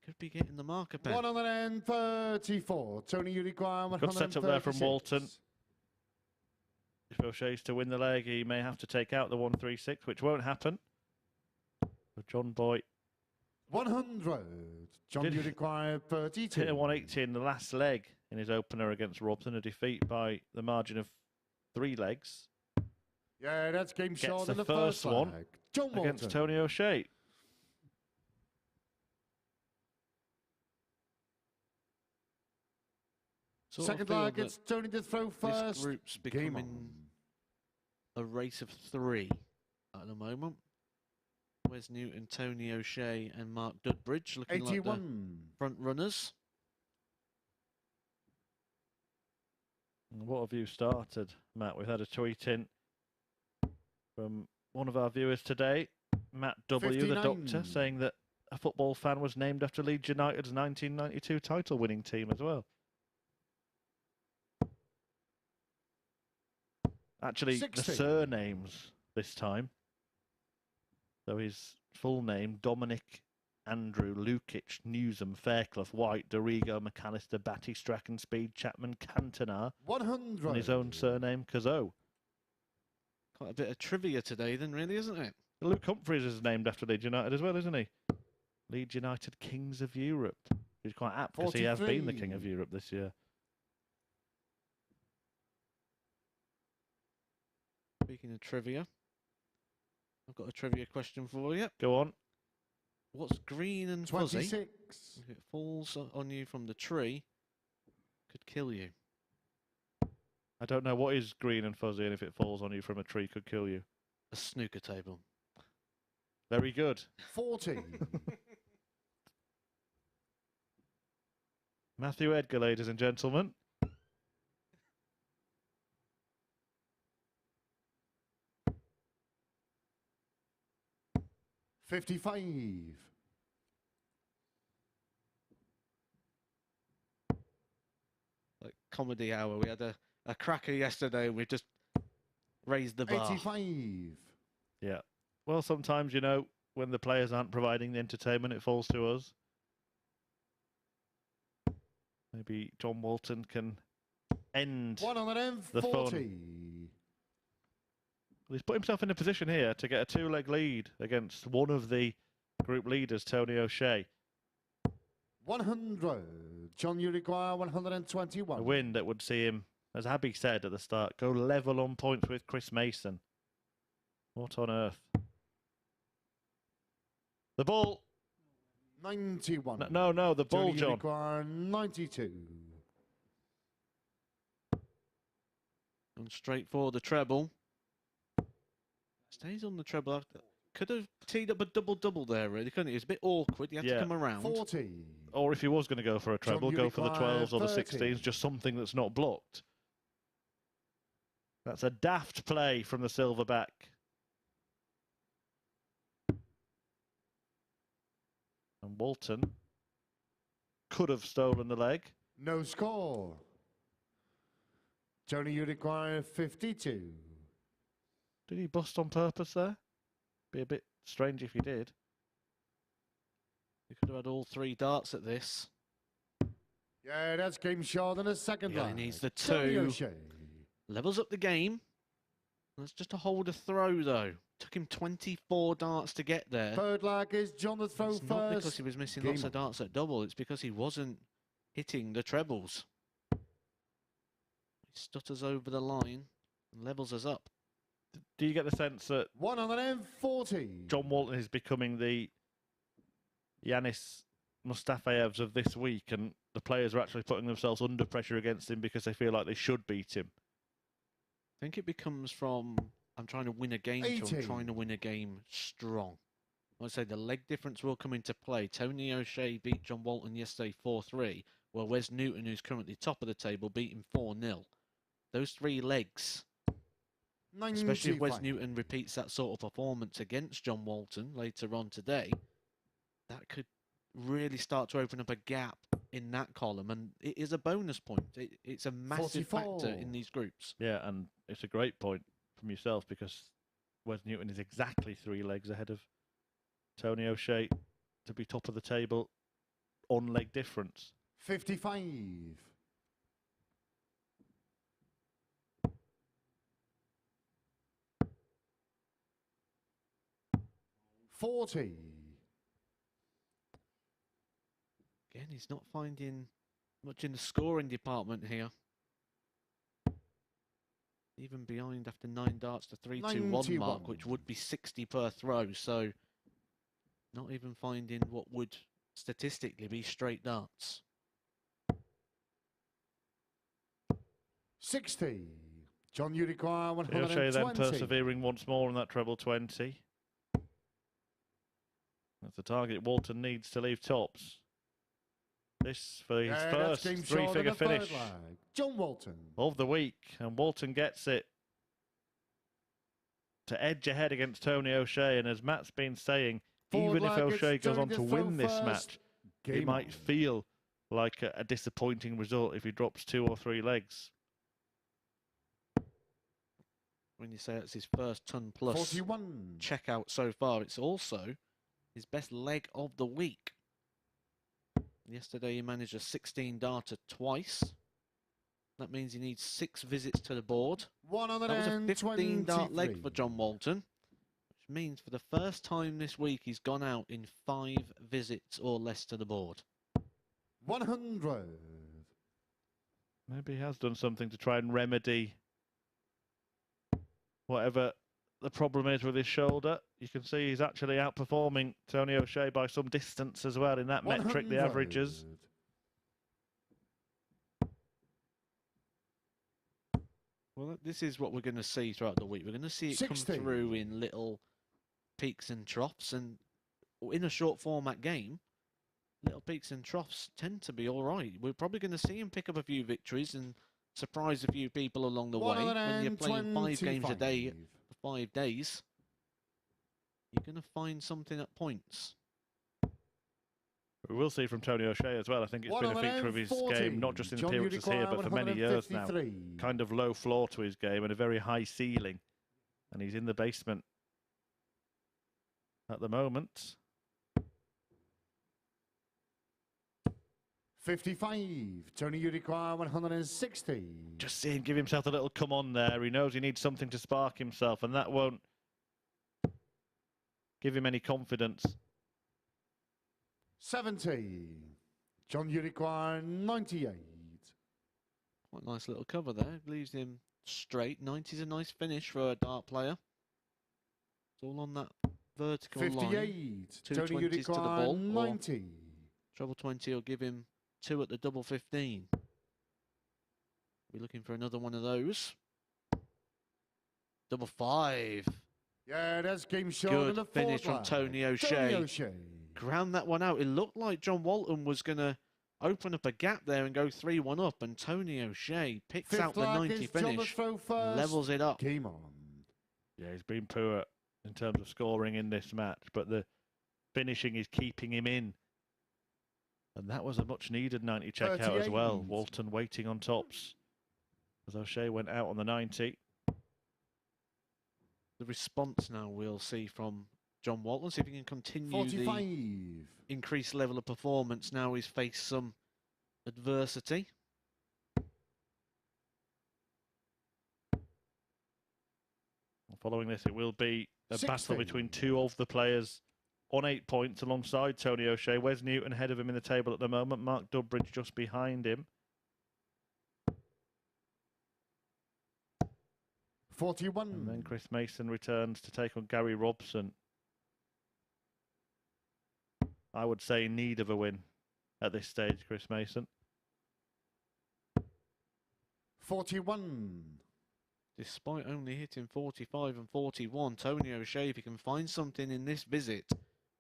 Could be getting the marker pen. 134. Tony, you require 136. Good set up there from Walton. If O'Shea's to win the leg, he may have to take out the 136, which won't happen. So John Boy. 100. John, you require 32. Hit a 180 in the last leg in his opener against Robson, a defeat by the margin of 3 legs. Yeah, that's game short Gets in the the first one leg. John Walton against Tony O'Shea. Second leg, it's Tony to throw first. This group's becoming a race of 3 at the moment. Wes Newton, Tony O'Shea and Mark Dudbridge looking 81. like the front runners. What have you started, Matt? We've had a tweet in from one of our viewers today, Matt W, 59. the doctor, saying that a football fan was named after Leeds United's 1992 title-winning team as well. Actually, 60. the surnames this time. So his full name, Dominic Andrew Lukic, Newsom, Fairclough, White, Dorigo, McAllister, Batty, Strachan, Speed, Chapman, Cantona. 100. And his own surname, Cazot. Quite a bit of trivia today then, really, isn't it? Luke Humphries is named after Leeds United as well, isn't he? Leeds United Kings of Europe. He's quite apt because he has been the King of Europe this year. Speaking of trivia, I've got a trivia question for you. Go on. What's green and fuzzy? 26. If it falls on you from the tree, could kill you. I don't know what is green and fuzzy, and if it falls on you from a tree, could kill you. A snooker table. Very good. 40. Matthew Edgar, ladies and gentlemen. $55. Like comedy hour. We had a cracker yesterday and we've just raised the bar. 85. Yeah. Well, sometimes, you know, when the players aren't providing the entertainment, it falls to us. Maybe John Walton can end 140. the fun. Well, he's put himself in a position here to get a 2-leg lead against one of the group leaders, Tony O'Shea. 100. John, you require 121. A win that would see him, as Abby said at the start, go level on points with Chris Mason. What on earth? The ball. 91. No, the ball, John, you John. require 92. And straight for the treble. Stays on the treble. Could have teed up a double-double there, really, couldn't he? It was a bit awkward. He had to come around. 40. Or if he was going to go for a treble, John, go for the 12s or the 30. 16s, just something that's not blocked. That's a daft play from the silverback. And Walton could have stolen the leg. No score. Tony, you require 52. Did he bust on purpose there? Be a bit strange if he did. He could have had all 3 darts at this. Yeah, that's game short in the second Yeah, he leg. needs the Tony 2. O'Shea. Levels up the game. That's just a hold a throw, though. Took him 24 darts to get there. Third leg is John the throw It's first. not because he was missing lots Game of darts at double. It's because he wasn't hitting the trebles. He stutters over the line and levels us up. Do you get the sense that 140. John Walton is becoming the Yanis Mustafaevs of this week, and the players are actually putting themselves under pressure against him because they feel like they should beat him? I think it becomes from I'm trying to win a game to 80. I'm trying to win a game strong. I'd say the leg difference will come into play. Tony O'Shea beat John Walton yesterday 4-3, while Wes Newton, who's currently top of the table, beat him 4-0. Those 3 legs, 95. especially if Wes Newton repeats that sort of performance against John Walton later on today, that could really start to open up a gap in that column, and it is a bonus point. It's a massive 44. factor in these groups. Yeah, and it's a great point from yourself because Wes Newton is exactly 3 legs ahead of Tony O'Shea to be top of the table on leg difference. 55. 40. Again, he's not finding much in the scoring department here. Even behind after 9 darts, the 3-2-1 mark, which would be 60 per throw. So not even finding what would statistically be straight darts. 60. John, you require O'Shea 120. then persevering once more on that treble 20. That's the target Walton needs to leave tops. This for his first three-figure finish John Walton of the week. And Walton gets it to edge ahead against Tony O'Shea. And as Matt's been saying, even if O'Shea goes on to win this match, it might feel like a disappointing result if he drops 2 or 3 legs. When you say it's his first ton plus 41 checkout so far, it's also his best leg of the week. Yesterday he managed a 16 darter twice. That means he needs 6 visits to the board. That was a 15 dart leg for John Walton, which means for the first time this week he's gone out in 5 visits or less to the board. 100. Maybe he has done something to try and remedy whatever the problem is with his shoulder. You can see he's actually outperforming Tony O'Shea by some distance as well in that metric, the averages. Well, this is what we're going to see throughout the week. We're going to see it 60. come through in little peaks and troughs. And in a short format game, little peaks and troughs tend to be all right. We're probably going to see him pick up a few victories and surprise a few people along the way. When you're playing 5 games a day for 5 days, you're going to find something at points. We will see from Tony O'Shea as well. I think it's been a feature of his game, not just in appearances here, but for many years now. Kind of low floor to his game and a very high ceiling. And he's in the basement at the moment. 55. Tony, you require 160. Just see him give himself a little come on there. He knows he needs something to spark himself, and that won't give him any confidence. 70. John, you require 98. Quite a nice little cover there. Leaves him straight. 90's a nice finish for a dart player. It's all on that vertical 58. line. 58. Tony, you 220s to the require ball. 90. Treble 20 will give him 2 at the double 15. We're looking for another one of those. Double 5. Yeah, that's game shot. Good finish from Tony O'Shea. Ground that one out. It looked like John Walton was going to open up a gap there and go 3-1 up, and Tony O'Shea picks out the 90 finish, levels it up. Game on. Yeah, he's been poor in terms of scoring in this match, but the finishing is keeping him in. And that was a much-needed 90 checkout as well. Walton waiting on tops as O'Shea went out on the 90. The response now we'll see from John Walton, see if he can continue 45. the increased level of performance now he's faced some adversity. Following this, it will be a 60. battle between 2 of the players on 8 points alongside Tony O'Shea. Wes Newton ahead of him in the table at the moment. Mark Dudbridge just behind him. 41. And then Chris Mason returns to take on Gary Robson. I would say in need of a win at this stage, Chris Mason. 41. Despite only hitting 45 and 41, Tony O'Shea, if he can find something in this visit,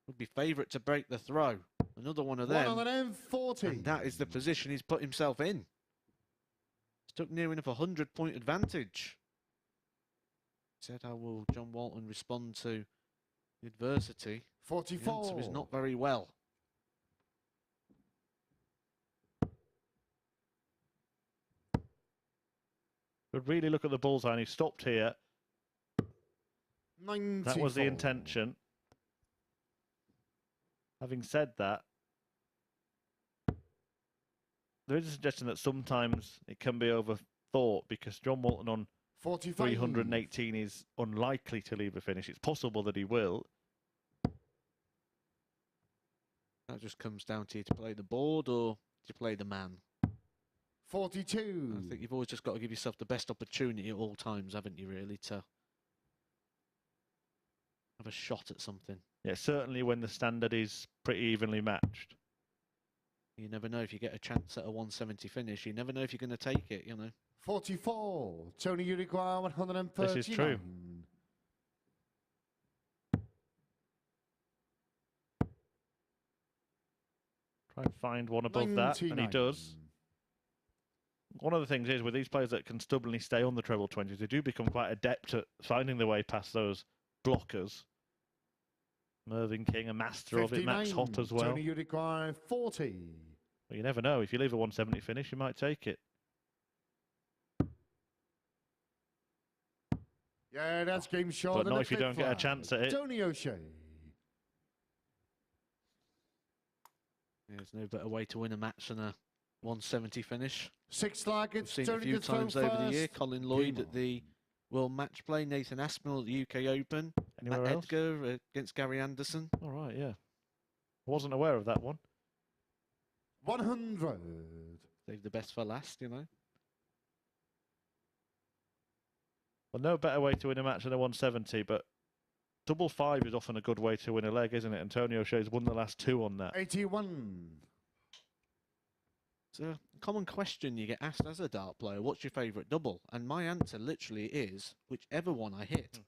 would be favourite to break the throw. Another one of them. 140. And that is the position he's put himself in. Stuck near enough a 100-point advantage. Said, how will John Walton respond to adversity? 44. The answer is not very well. But really look at the bullseye, and he stopped here. 94. That was the intention. Having said that, there is a suggestion that sometimes it can be overthought because John Walton on 45. 318 is unlikely to leave a finish. It's possible that he will. That just comes down to you to play the board or to play the man. 42. I think you've always just got to give yourself the best opportunity at all times, haven't you, really, to have a shot at something. Yeah, certainly when the standard is pretty evenly matched. You never know if you get a chance at a 170 finish. You never know if you're going to take it, you know. 44. Tony, you require 139. This is true. Try and find one above that, and he does. One of the things is, with these players that can stubbornly stay on the treble 20s, they do become quite adept at finding their way past those blockers. Mervyn King, a master 59. of it. Max Hott as well. Tony, you require 40. But you never know. If you leave a 170 finish, you might take it. Yeah, that's game short. But not if you don't get a chance at it. Tony O'Shea. There's no better way to win a match than a 170 finish. 6 like We've it's seen it a Tony few to throw times over the year. first. Colin Lloyd Game at the World Match Play, Nathan Aspinall at the UK Open, Anywhere Matt else? Edgar against Gary Anderson. All right, yeah. I wasn't aware of that one. 100. Save the best for last, you know. Well, no better way to win a match than a 170, but double 5 is often a good way to win a leg, isn't it? Antonio O'Shea's won the last 2 on that. 81. It's a common question you get asked as a dart player, what's your favourite double? And my answer literally is, whichever one I hit.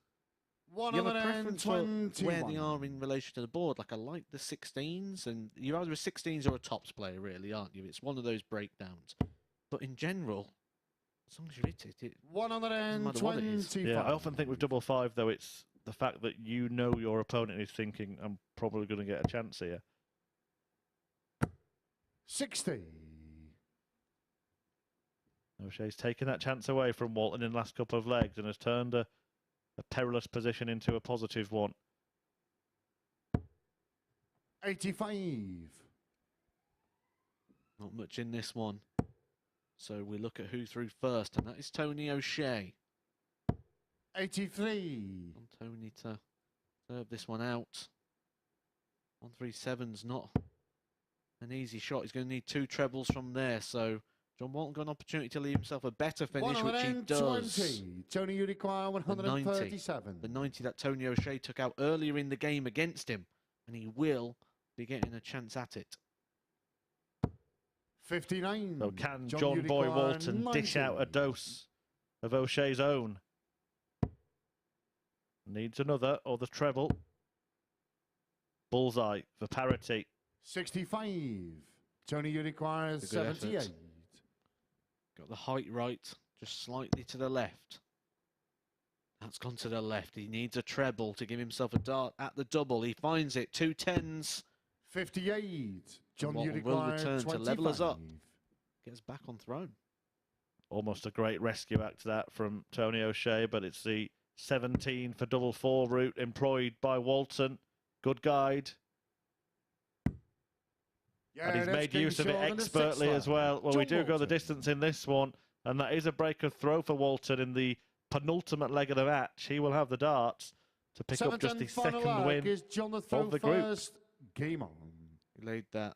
You have a preference for where they are in relation to the board. Like, I like the 16s, and you're either a 16s or a tops player, really, aren't you? It's one of those breakdowns. But in general, as long as you hit it, doesn't matter what it is. 125. Yeah, I often think with double 5, though, it's the fact that you know your opponent is thinking, I'm probably going to get a chance here. 60. O'Shea's taken that chance away from Walton in the last couple of legs and has turned a perilous position into a positive one. 85. Not much in this one. So we look at who threw first, and that is Tony O'Shea. 83. On Tony to serve this one out. 137's not an easy shot. He's going to need 2 trebles from there, so John Walton got an opportunity to leave himself a better finish, which he does. Tony, you require 137. The 90 that Tony O'Shea took out earlier in the game against him, and he will be getting a chance at it. 59. So can John Boy Walton dish out a dose of O'Shea's own? Needs another, or the treble. Bullseye for parity. 65. Tony, you require 78. Effort. Got the height right, just slightly to the left. That's gone to the left. He needs a treble to give himself a dart at the double. He finds it. 2 10s. 58. John, you Walton will require return 25. to level us up. Gets back on throne. Almost a great rescue act that from Tony O'Shea, but it's the 17 for double 4 route employed by Walton. Good guide. Yeah, And he's made use of it expertly as well. Well, we do go the distance in this one, and that is a break of throw for Walton in the penultimate leg of the match. He will have the darts to pick up just the second win of the group. Game on. He laid that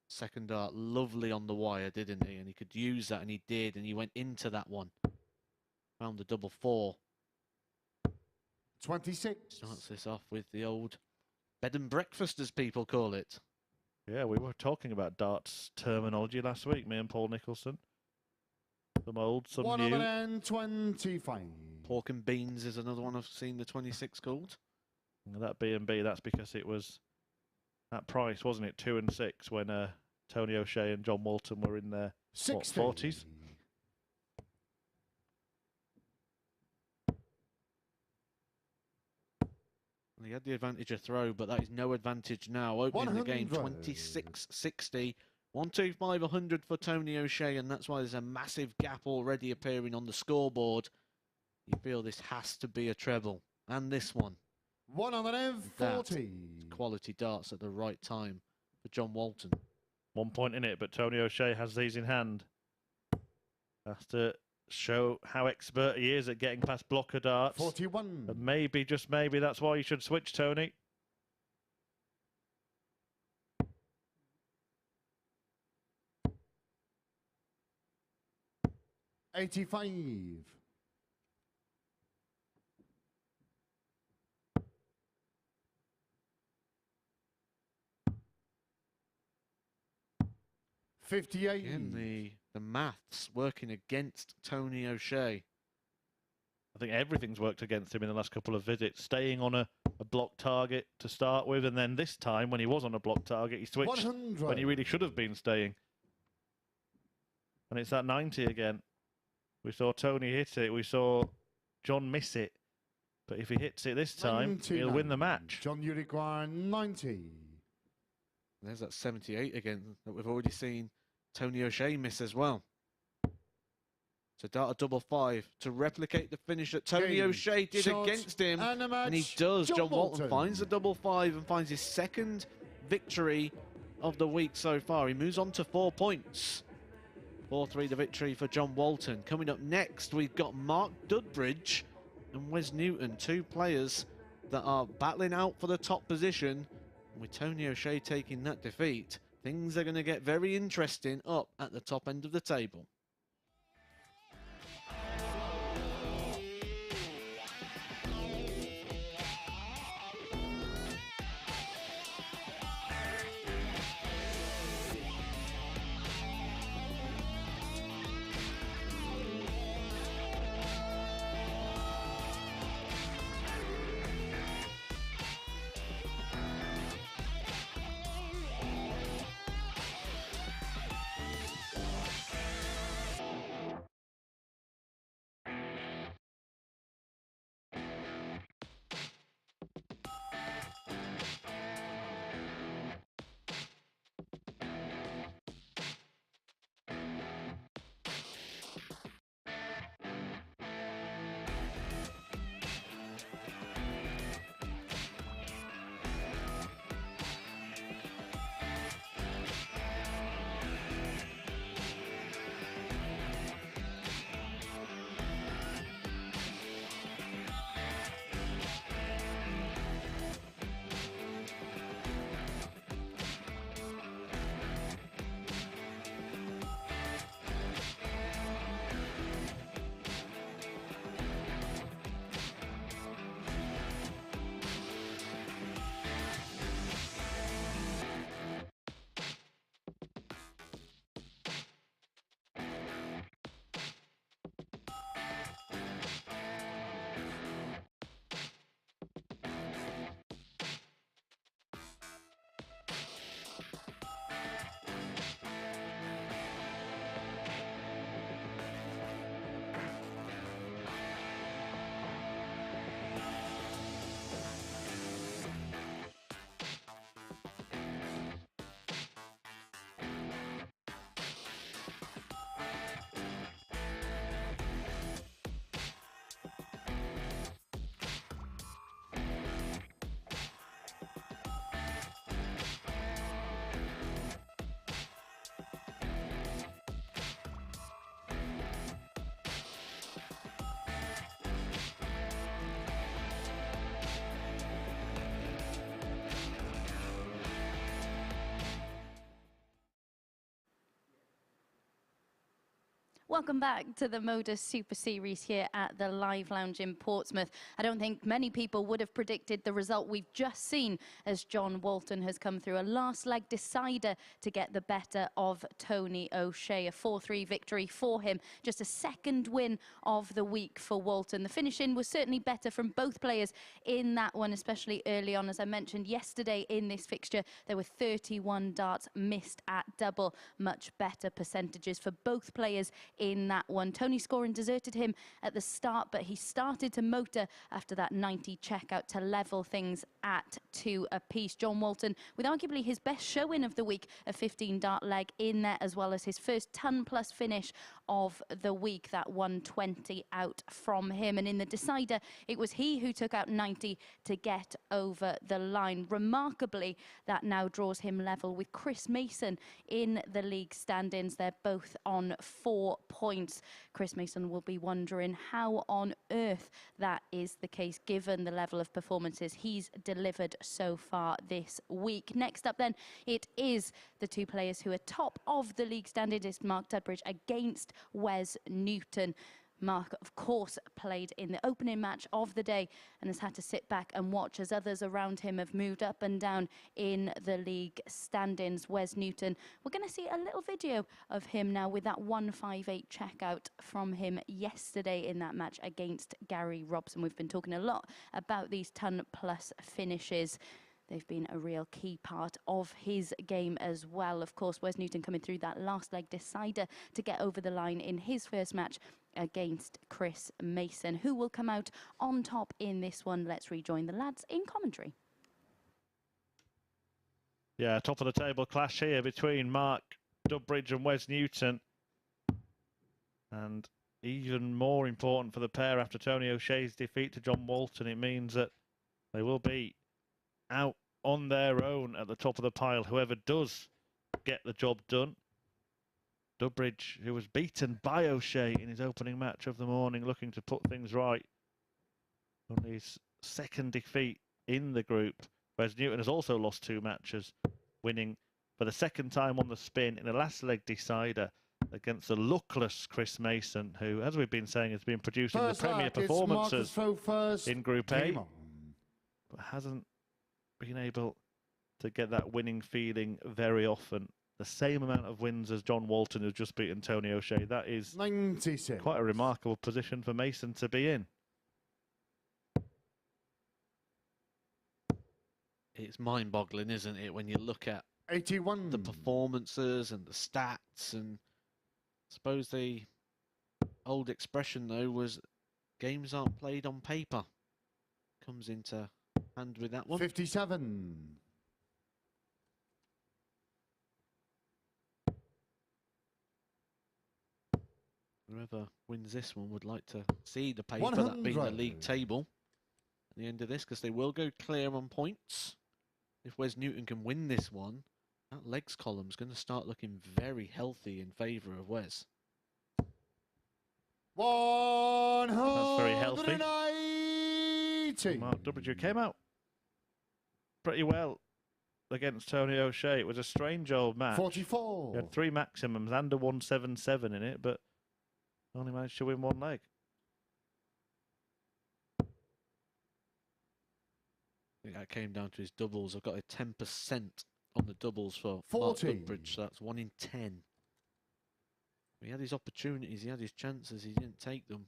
second dart lovely on the wire, didn't he? And he could use that, and he did, and he went into that one. Found the double 4. 26. Starts this off with the old bed and breakfast, as people call it. Yeah, we were talking about darts terminology last week, me and Paul Nicholson. Some old, some new. 125. Pork and beans is another one I've seen the 26 called. And that B&B, that's because it was that price, wasn't it? 2 and 6 when Tony O'Shea and John Walton were in their 40s. He had the advantage of throw, but that is no advantage now. Opening the game 26-60. 125, 100 for Tony O'Shea, and that's why there's a massive gap already appearing on the scoreboard. You feel this has to be a treble. And this one. 140. Quality darts at the right time for John Walton. 1 point in it, but Tony O'Shea has these in hand. Has to show how expert he is at getting past blocker darts. 41. And maybe, just maybe, that's why you should switch, Tony. $85. 58. Again, the maths working against Tony O'Shea. I think everything's worked against him in the last couple of visits. Staying on a block target to start with, and then this time, when he was on a block target, he switched 100. when he really should have been staying. And it's that 90 again. We saw Tony hit it. We saw John miss it. But if he hits it this time, 99. he'll win the match. John, you require 90. There's that 78 again that we've already seen Tony O'Shea miss as well. So dart a double 5 to replicate the finish that Tony Game, O'Shea did shot, against him. and he does. John John Walton Walton finds the double 5 and finds his second victory of the week so far. He moves on to 4 points. 4-3 the victory for John Walton. Coming up next, we've got Mark Dudbridge and Wes Newton, 2 players that are battling out for the top position. And with Tony O'Shea taking that defeat, things are going to get very interesting up at the top end of the table. Welcome back to the MODUS Super Series here at the Live Lounge in Portsmouth. I don't think many people would have predicted the result we've just seen as John Walton has come through a last leg decider to get the better of Tony O'Shea. A 4-3 victory for him. Just a second win of the week for Walton. The finish-in was certainly better from both players in that one, especially early on. As I mentioned yesterday in this fixture, there were 31 darts missed at double. Much better percentages for both players in that one. Tony Scorin deserted him at the start, but he started to motor after that 90 checkout to level things at 2 apiece. John Walton, with arguably his best showing of the week, a 15 dart leg in there, as well as his first ton-plus finish of the week, that 120 out from him. And in the decider, it was he who took out 90 to get over the line. Remarkably, that now draws him level with Chris Mason in the league standings. They're both on 4 points. Chris Mason will be wondering how on earth that is the case, given the level of performances he's delivered so far this week. Next up then, it is the two players who are top of the league standings. It's Mark Dudbridge against Wes Newton. Mark, of course, played in the opening match of the day and has had to sit back and watch as others around him have moved up and down in the league standings. Wes Newton, we're going to see a little video of him now with that 158 checkout from him yesterday in that match against Gary Robson. We've been talking a lot about these ton-plus finishes. They've been a real key part of his game as well. Of course, Wes Newton coming through that last leg decider to get over the line in his first match against Chris Mason. Who will come out on top in this one? Let's rejoin the lads in commentary. Yeah, top of the table clash here between Mark Dudbridge and Wes Newton. And even more important for the pair after Tony O'Shea's defeat to John Walton, it means that they will be out on their own at the top of the pile, whoever does get the job done. Dudbridge, who was beaten by O'Shea in his opening match of the morning, looking to put things right. Only his second defeat in the group. Wes Newton has also lost 2 matches, winning for the second time on the spin in a last leg decider against the luckless Chris Mason, who, as we've been saying, has been producing the premier performances in Group A, but hasn't been able to get that winning feeling very often. The same amount of wins as John Walton, who's just beaten Tony O'Shea. That is 96. Quite a remarkable position for Mason to be in. It's mind-boggling, isn't it, when you look at 81. The performances and the stats. And I suppose the old expression, though, was games aren't played on paper. Comes into hand with that one. 57. Whoever wins this one would like to see the paper, that being the league table at the end of this, because they will go clear on points. If Wes Newton can win this one, that legs column's going to start looking very healthy in favour of Wes. 180. That's very healthy. Mark Dudbridge came out pretty well against Tony O'Shea. It was a strange old match. 44. He had 3 maximums and a 177 in it, but only managed to win 1 leg. I think that came down to his doubles. I've got a 10% on the doubles for 40. Mark Dudbridge, so that's 1 in 10. He had his opportunities, he had his chances, he didn't take them.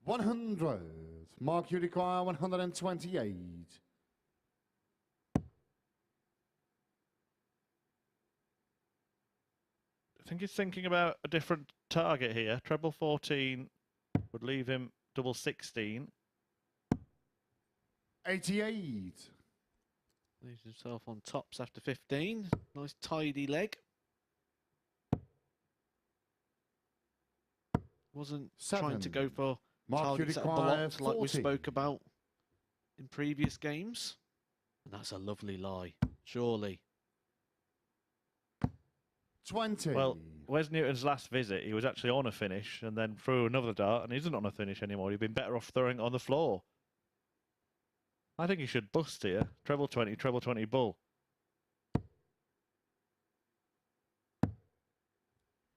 $100. Mark, you require 128. I think he's thinking about a different target here. Treble 14 would leave him double 16. 88. Leaves himself on tops after 15. Nice tidy leg. Wasn't 7. trying to go for Mark, targets that are blocked like we spoke about in previous games. And that's a lovely lie, surely. 20. Well, Wes Newton's last visit, he was actually on a finish and then threw another dart and he isn't on a finish anymore. He'd been better off throwing it on the floor. I think he should bust here. Treble 20 bull.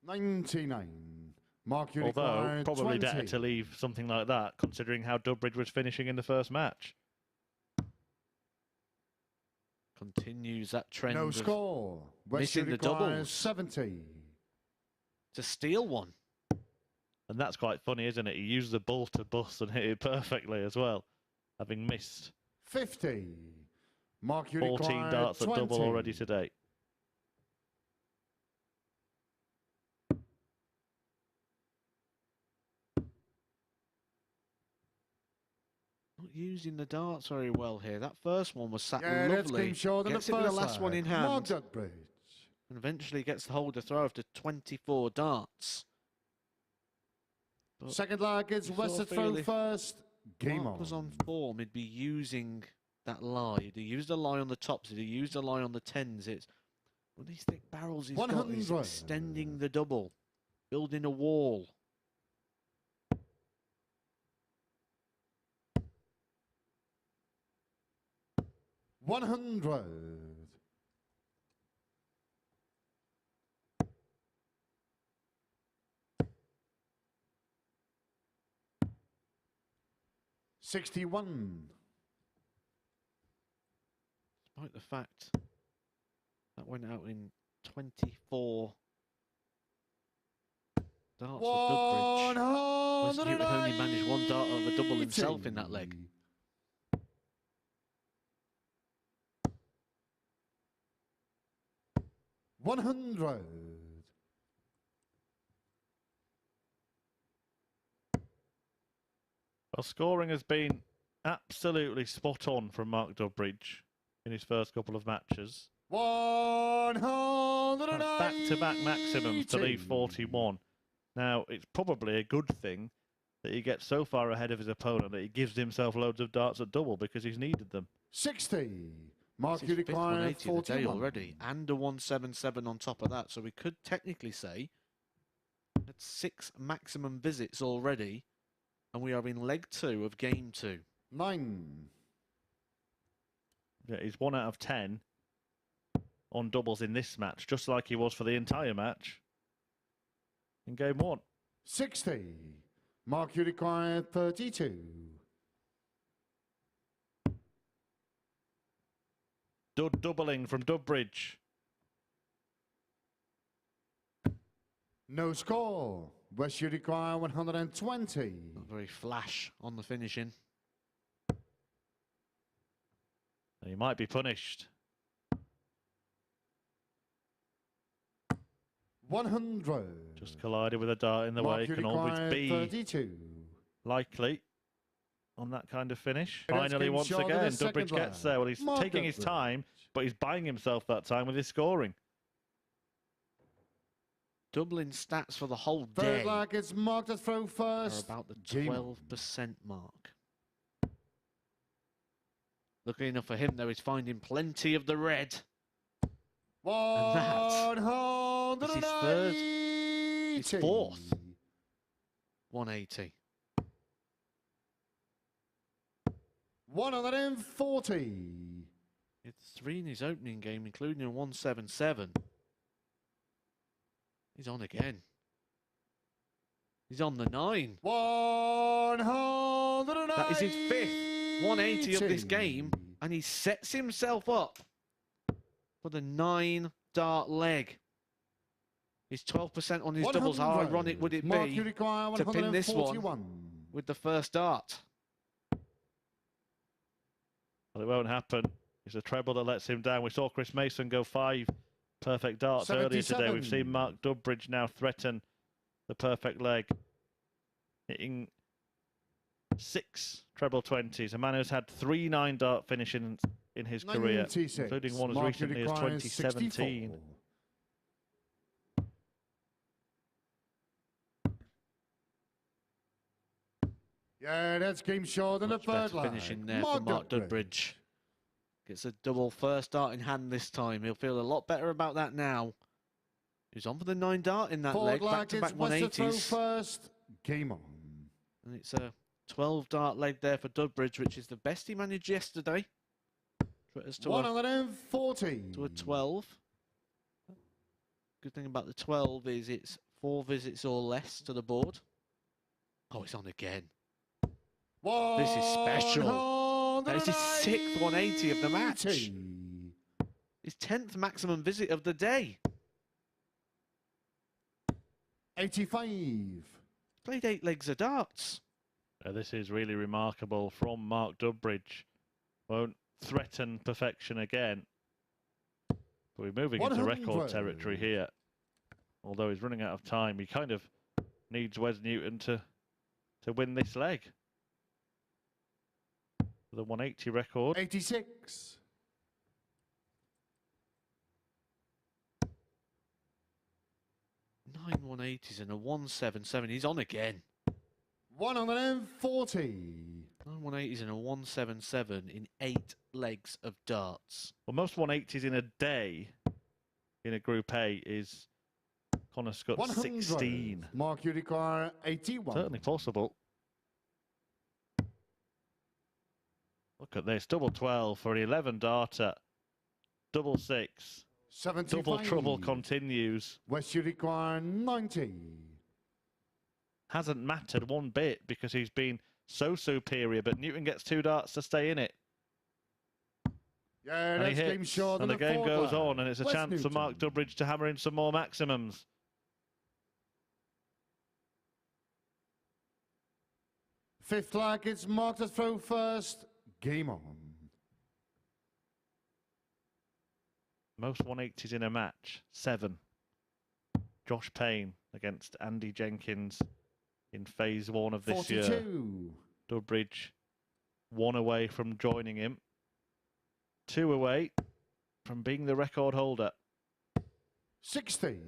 99. Mark, you Although, require probably 20. better to leave something like that, considering how Dudbridge was finishing in the first match. Continues that trend No of score. missing the doubles. 70. To steal one. And that's quite funny, isn't it? He used the bull to bust and hit it perfectly as well, having missed 50. Mark, you 14 require darts 20. at double already today. using the darts very well here. That first one was sat Yeah, that's lovely. game short in the Gets it with the first last one in leg. Mark hand. Dudbridge. And eventually gets the holder throw after 24 darts. But Second leg is you sort Wes of throw feel if first. Game Mark on. was on form, he'd be using that lie. He'd used a lie on the tops, he'd used a lie on the tens. It's with these thick barrels he's got, he's 100. extending the double, building a wall. $100. $61. Despite the fact that went out in 24 darts for Dudbridge. Wes Newton only managed one dart of a double himself in that leg. $100. Well, scoring has been absolutely spot on from Mark Dudbridge in his first couple of matches. 100. That's back-to-back maximums to leave 41. Now, it's probably a good thing that he gets so far ahead of his opponent that he gives himself loads of darts at double because he's needed them. 60. Mark It's his fifth Unicorn 180 of the day 41 already, and a 177 on top of that. So we could technically say that's 6 maximum visits already, and we are in leg 2 of game 2. 9. Yeah, he's 1 out of 10 on doubles in this match, just like he was for the entire match in game 1. 60. Mark Unicorn 32. Doubling from Dudbridge. No score. West Unicorn 120. Not very flash on the finishing. He might be punished. 100. Just collided with a dart in the Mark way. Can Unicorn always be 32. likely on that kind of finish. That's Finally, game once short of again, the second Dudbridge gets leg. there. Well, he's Mark taking his Dudbridge. time, but he's buying himself that time with his scoring. Dublin stats for the whole Third day leg is Mark to throw are first. about the Game on. 12% mark. Lucky enough for him, though, he's finding plenty of the red. And that 100. is his third, his fourth 180. 140. It's 3 in his opening game, including a 177. He's on again. He's on the 9. 180. That is his 5th 180 of this game, and he sets himself up for the 9 dart leg. He's 12% on his doubles. How 100. ironic would it Mark be Unicorn to pin this one 141. with the first dart? Well, it won't happen. It's a treble that lets him down. We saw Chris Mason go 5 perfect darts earlier today. We've 77. seen Mark Dudbridge now threaten the perfect leg, hitting 6 treble 20s. A man who's had 3 9-dart finishes in his career, 96. including one as Mark recently as Unicorn 2017. 64. Yeah, that's game short in the Much better third leg. finishing there for Mark Dudbridge. Gets a double first dart in hand this time. He'll feel a lot better about that now. He's on for the 9 dart in that Fourth leg, back-to-back is West to throw 180s. first. Game on. And it's a 12 dart leg there for Dudbridge, which is the best he managed yesterday. As to 140. to a 12. Good thing about the 12 is it's 4 visits or less to the board. Oh, it's on again. This is special. That is his 6th 180 of the match. His 10th maximum visit of the day. 85. Played 8 legs of darts. This is really remarkable from Mark Dudbridge. Won't threaten perfection again. But we're moving into 100. record territory here. Although he's running out of time, he kind of needs Wes Newton to win this leg. the 180 record. 86. 9 180s and a 177. He's on again. 140. 9 180s and a 177 in 8 legs of darts. Well, most 180s in a day in a Group A is Connor Scott's 100. 16. Mark, you require 81. Certainly possible. Look at this, double 12 for an 11 darter. Double 6. 75. Double trouble continues. Wes, you require 90. Hasn't mattered one bit because he's been so superior, but Newton gets 2 darts to stay in it. Yeah, And he that's game hits, short. and the game goes on, and it's a Wes chance for Newton. Mark Dudbridge to hammer in some more maximums. Fifth leg, it's Mark to throw first. Game on. Most 180s in a match, 7. Josh Payne against Andy Jenkins in phase 1 of this 42. year. Dudbridge 1 away from joining him. 2 away from being the record holder. 60.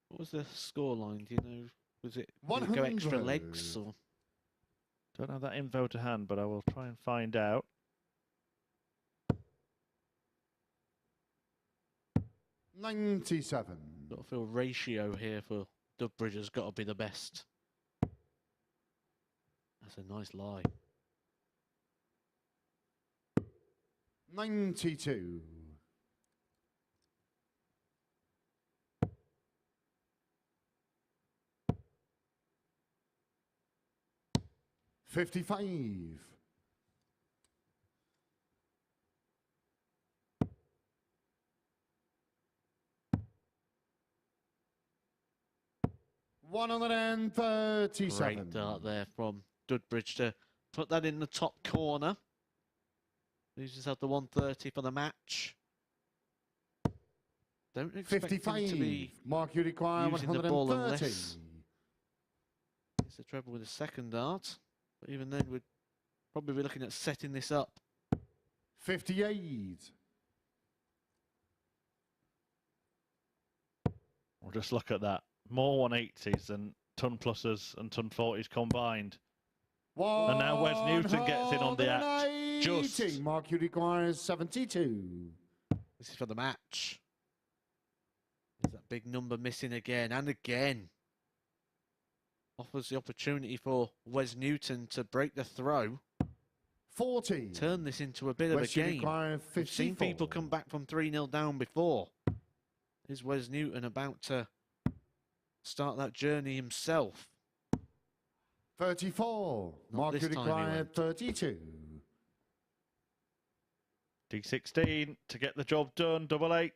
What was the scoreline? Do you know? Was it did it go extra 100. legs or? Don't have that info to hand, but I will try and find out. 97. Got to feel ratio here for Dudbridge has got to be the best. That's a nice lie. 92. 55. 137. Great dart there from Dudbridge to put that in the top corner. Loses out the 130 for the match. Don't expect him 55. to be Mark, you require using the ball 130. unless it's the treble with the second dart. But even then, we'd probably be looking at setting this up. 58. Well, just look at that. More 180s than ton pluses and ton 40s combined. And now Wes Newton gets in on the act. Just. Mark, you require 72. This is for the match. There's that big number missing again and again. Offers the opportunity for Wes Newton to break the throw. 40. Turn this into a bit of a game. We've seen people come back from 3-0 down before. Is Wes Newton about to start that journey himself? 34. Not Mark, this you time he require won't. 32. D16 to get the job done. Double 8.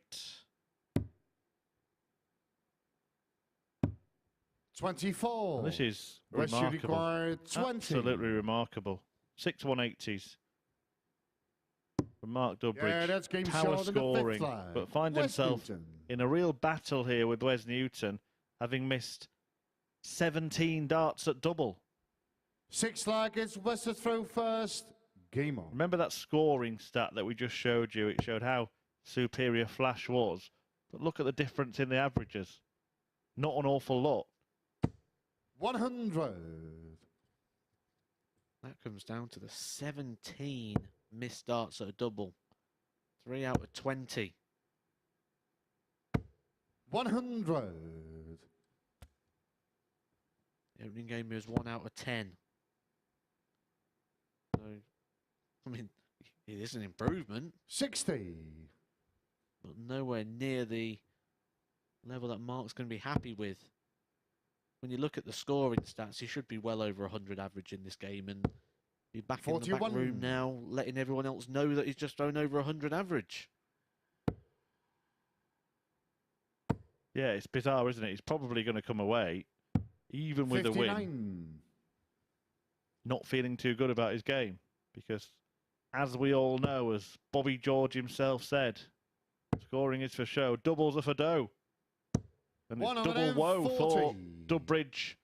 24. And this is Wes, you remarkable. require 20. Absolutely remarkable. 6 180s. From Mark Dudbridge. Yeah, that's game Power short in the fifth scoring, flag. but find Wes himself Newton. in a real battle here with Wes Newton, having missed 17 darts at double. 6 leg, it's Wes to throw first. Game on. Remember that scoring stat that we just showed you? It showed how superior Flash was. But look at the difference in the averages. Not an awful lot. 100. That comes down to the 17 missed darts at a double. 3 out of 20. 100. The opening game was 1 out of 10. So, I mean, it is an improvement, 60. but nowhere near the level that Mark's going to be happy with. When you look at the scoring stats, he should be well over 100 average in this game and be back in the back 41. room now, letting everyone else know that he's just thrown over 100 average. Yeah, it's bizarre, isn't it? He's probably going to come away, even with 59. a win, not feeling too good about his game. Because, as we all know, as Bobby George himself said, Scoring is for show. Doubles are for dough. And it's double woe for Dudbridge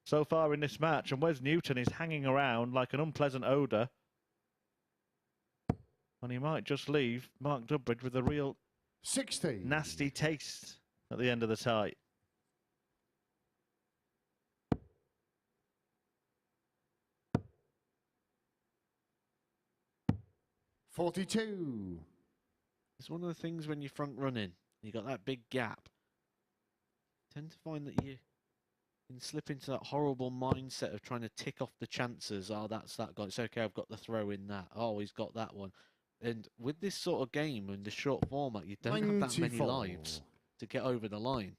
so far in this match. And Wes Newton is hanging around like an unpleasant odour. And he might just leave Mark Dudbridge with a real 60. Nasty taste at the end of the tie. $42. It's one of the things when you're front running, you got that big gap. You tend to find that you can slip into that horrible mindset of trying to tick off the chances. Oh, that's that guy. It's okay, I've got the throw in that. Oh, he's got that one. And with this sort of game and the short format, you don't have that many lives to get over the line.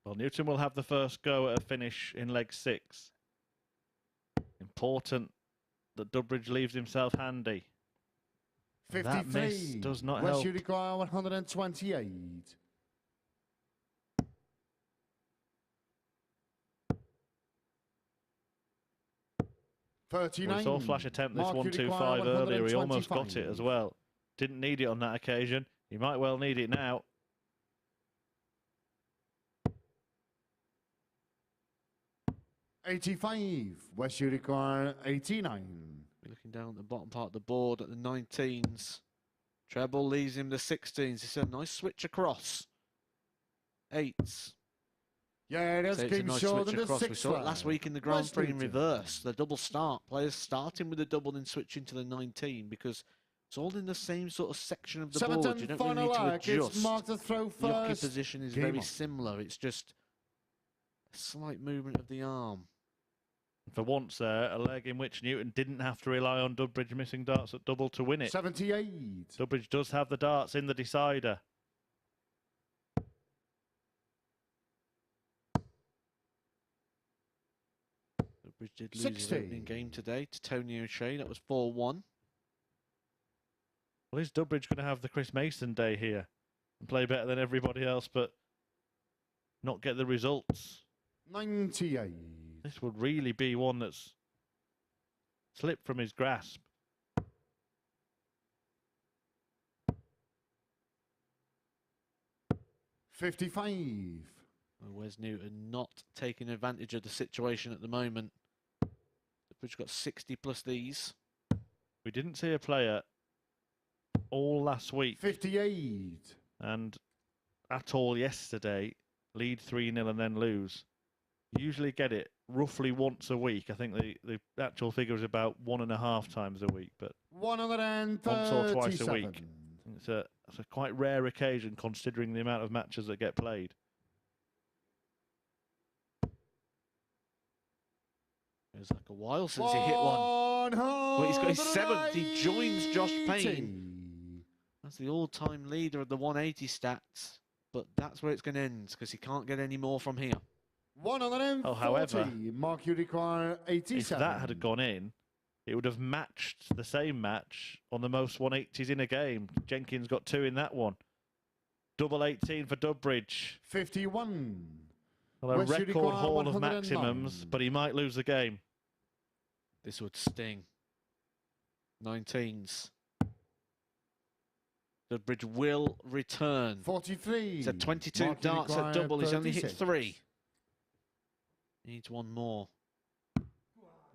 Well, Newton will have the first go at a finish in leg 6. Important that Dudbridge leaves himself handy. 53. That miss does not West help. you require 128. Well, we saw Flash attempt this 1-2-5 earlier. He almost got it as well. Didn't need it on that occasion. He might well need it now. $85. West you require 89. We're looking down at the bottom part of the board at the 19s. Treble leaves him the 16s. It's a nice switch across. 8s. Yeah, it is So it's a game nice short switch of the across. We 6th saw it last week in the Grand West Prix in Newton. reverse. The double start. Players starting with the double and switching to the 19 because it's all in the same sort of section of the board. You don't really need to adjust. It's marked to throw The jockey first. position is Game very on. similar. It's just a slight movement of the arm. For once there, a leg in which Newton didn't have to rely on Dudbridge missing darts at double to win it. 78. Dudbridge does have the darts in the decider. Dudbridge did lose his opening game today to Tony O'Shea. That was 4-1. Well, is Dudbridge going to have the Chris Mason day here and play better than everybody else, but not get the results? 98. This would really be one that's slipped from his grasp. $55. Wes Newton not taking advantage of the situation at the moment. Dudbridge got 60 plus these. We didn't see a player all last week 58. and at all yesterday lead 3-0 and then lose. Usually get it roughly once a week. I think the actual figure is about 1.5 times a week, but 137. once or twice a week. It's a quite rare occasion considering the amount of matches that get played. It was like a while since he hit one. But he's got his 7th. He joins Josh Payne. That's the all-time leader of the 180 stats. But that's where it's going to end because he can't get any more from here. 140. Oh, however, Mark, you require 87. If that had gone in, it would have matched the same match on the most 180s in a game. Jenkins got 2 in that one. Double 18 for Dudbridge. 51. Well, a West record require haul of 109. maximums, but he might lose the game. This would sting. 19s. Dudbridge will return. 43. He's had 22 Mark, you darts at require double. He's only hit 36. 3. Needs one more.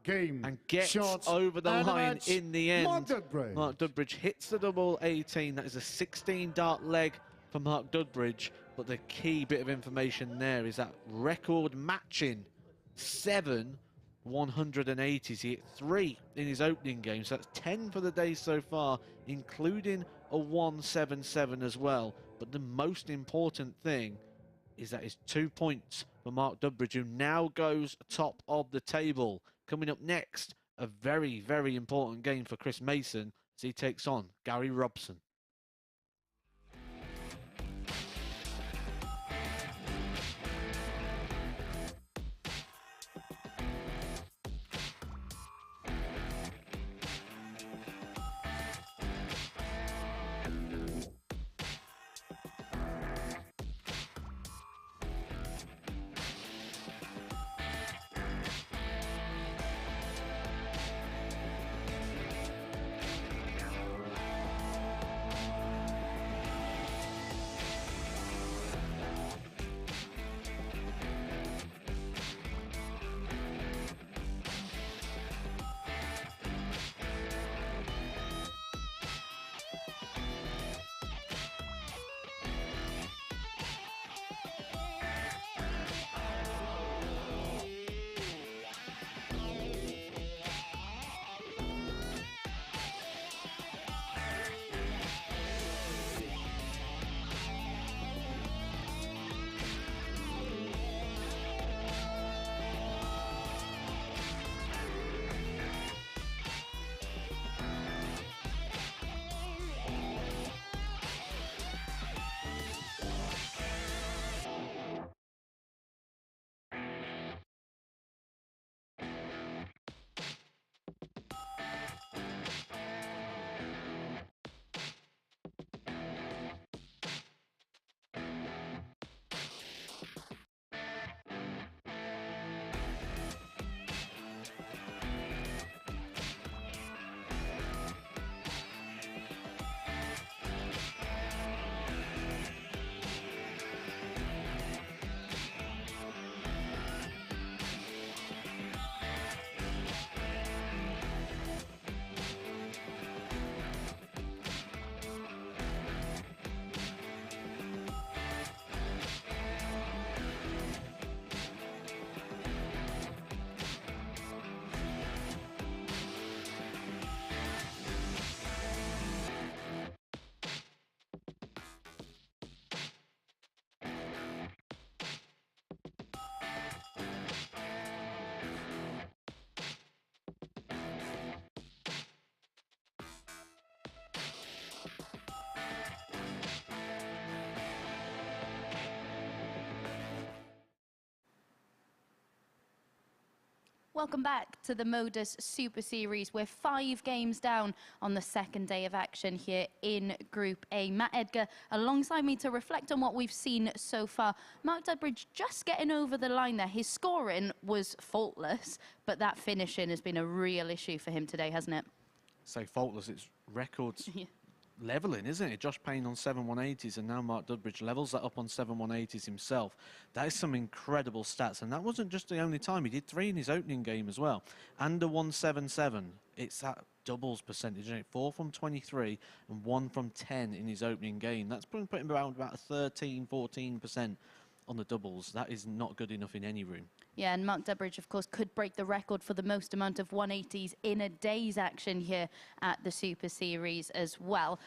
Game. And gets Shots over the and a line match. in the end. Mark Dudbridge. Mark Dudbridge hits the double 18. That is a 16 dart leg for Mark Dudbridge. But the key bit of information there is that record matching 7 180s. He hit 3 in his opening game. So that's 10 for the day so far, including a 177 as well. But the most important thing is that it's 2 points for Mark Dudbridge, who now goes top of the table. Coming up next, a very, very important game for Chris Mason as he takes on Gary Robson. Welcome back to the MODUS Super Series. We're 5 games down on the second day of action here in Group A. Matt Edgar alongside me to reflect on what we've seen so far. Mark Dudbridge just getting over the line there. His scoring was faultless, but that finishing has been a real issue for him today, hasn't it? Say faultless, it's records leveling, isn't it? Josh Payne on 7 180s, and now Mark Dudbridge levels that up on 7 180s himself. That is some incredible stats, and that wasn't just the only time. He did 3 in his opening game as well. And a 177. It's that doubles percentage, isn't it? 4 from 23 and 1 from 10 in his opening game. That's putting him around about 13-14% on the doubles. That is not good enough in any room. Yeah, and Mark Dudbridge, of course, could break the record for the most amount of 180s in a day's action here at the Super Series as well.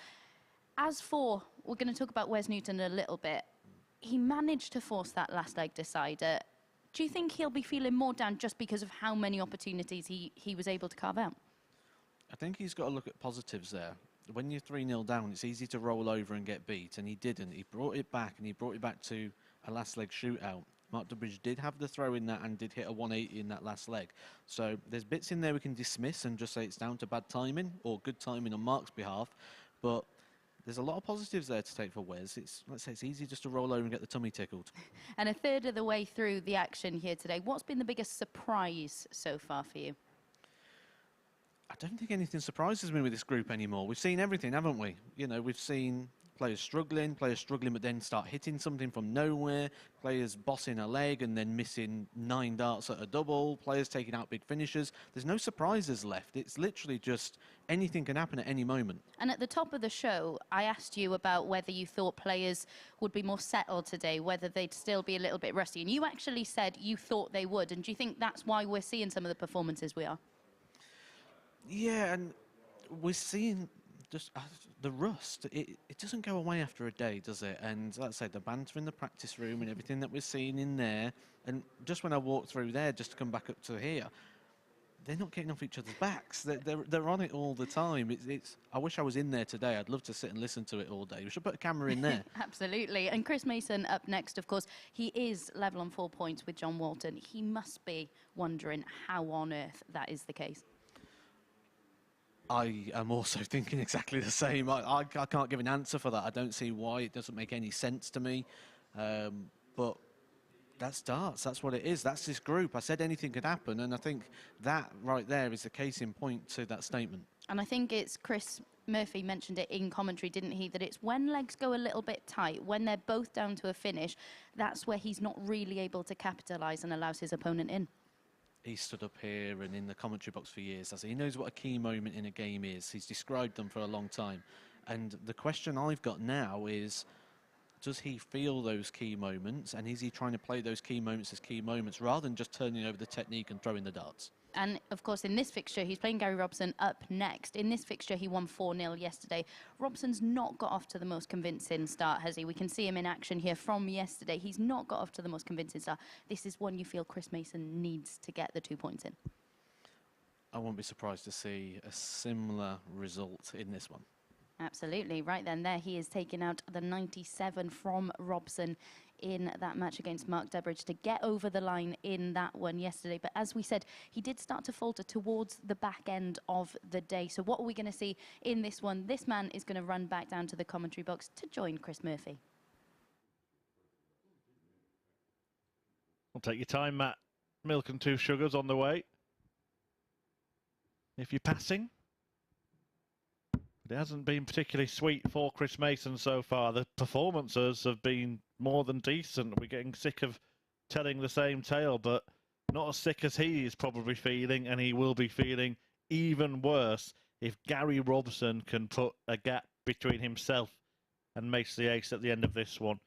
As for, we're going to talk about Wes Newton a little bit. He managed to force that last leg decider. Do you think he'll be feeling more down just because of how many opportunities he was able to carve out? I think he's got to look at positives there. When you're 3-0 down, it's easy to roll over and get beat, and he didn't. He brought it back, and he brought it back to a last leg shootout. Mark Dudbridge did have the throw in that and did hit a 180 in that last leg. So there's bits in there we can dismiss and just say it's down to bad timing or good timing on Mark's behalf. But there's a lot of positives there to take for Wes. Let's say it's easy just to roll over and get the tummy tickled. And a third of the way through the action here today, what's been the biggest surprise so far for you? I don't think anything surprises me with this group anymore. We've seen everything, haven't we? You know, we've seen players struggling but then start hitting something from nowhere, players bossing a leg and then missing 9 darts at a double, players taking out big finishes. There's no surprises left. It's literally just anything can happen at any moment. And at the top of the show, I asked you about whether you thought players would be more settled today, whether they'd still be a little bit rusty. And you actually said you thought they would. And do you think that's why we're seeing some of the performances we are? Yeah, and we're seeing just the rust. It doesn't go away after a day, does it? And like I say, the banter in the practice room and everything that we're seeing in there, and just when I walked through there, just to come back up to here, they're not getting off each other's backs. They're on it all the time. I wish I was in there today. I'd love to sit and listen to it all day. We should put a camera in there. Absolutely. And Chris Mason up next, of course. He is level on 4 points with John Walton. He must be wondering how on earth that is the case. I am also thinking exactly the same. I can't give an answer for that. I don't see why. It doesn't make any sense to me. But that's darts. That's what it is. That's this group. I said anything could happen, and I think that right there is the case in point to that statement. And I think it's Chris Murphy mentioned it in commentary, didn't he? That it's when legs go a little bit tight, when they're both down to a finish, that's where he's not really able to capitalise and allows his opponent in. He stood up here and in the commentary box for years. He knows what a key moment in a game is. He's described them for a long time. And the question I've got now is, does he feel those key moments? And is he trying to play those key moments as key moments rather than just turning over the technique and throwing the darts? And, of course, in this fixture, he's playing Gary Robson up next. In this fixture, he won 4-0 yesterday. Robson's not got off to the most convincing start, has he? We can see him in action here from yesterday. He's not got off to the most convincing start. This is one you feel Chris Mason needs to get the 2 points in. I won't be surprised to see a similar result in this one. Absolutely. Right then, there he is taking out the 97 from Robson in that match against Mark Dudbridge to get over the line in that one yesterday. But as we said, he did start to falter towards the back end of the day. So what are we going to see in this one? This man is going to run back down to the commentary box to join Chris Murphy. Well, take your time, Matt. Milk and 2 sugars on the way. If you're passing. It hasn't been particularly sweet for Chris Mason so far. The performances have been more than decent. We're getting sick of telling the same tale, but not as sick as he is probably feeling, and he will be feeling even worse if Gary Robson can put a gap between himself and Mace the Ace at the end of this one.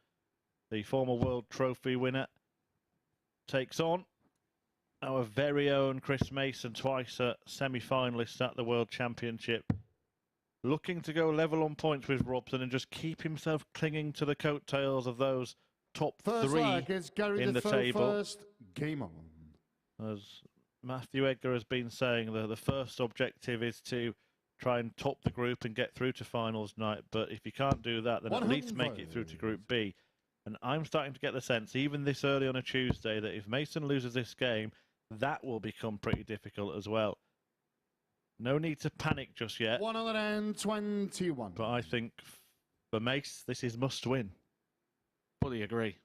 The former World Trophy winner takes on our very own Chris Mason, twice a semi-finalist at the World Championship. Looking to go level on points with Robson and just keep himself clinging to the coattails of those top 3 in the table. First, game on. As Matthew Edgar has been saying, the first objective is to try and top the group and get through to finals night. But if you can't do that, then at least make it through to Group B. And I'm starting to get the sense, even this early on a Tuesday, that if Mason loses this game, that will become pretty difficult as well. No need to panic just yet. 121. But I think for Mace, this is must win. Fully agree.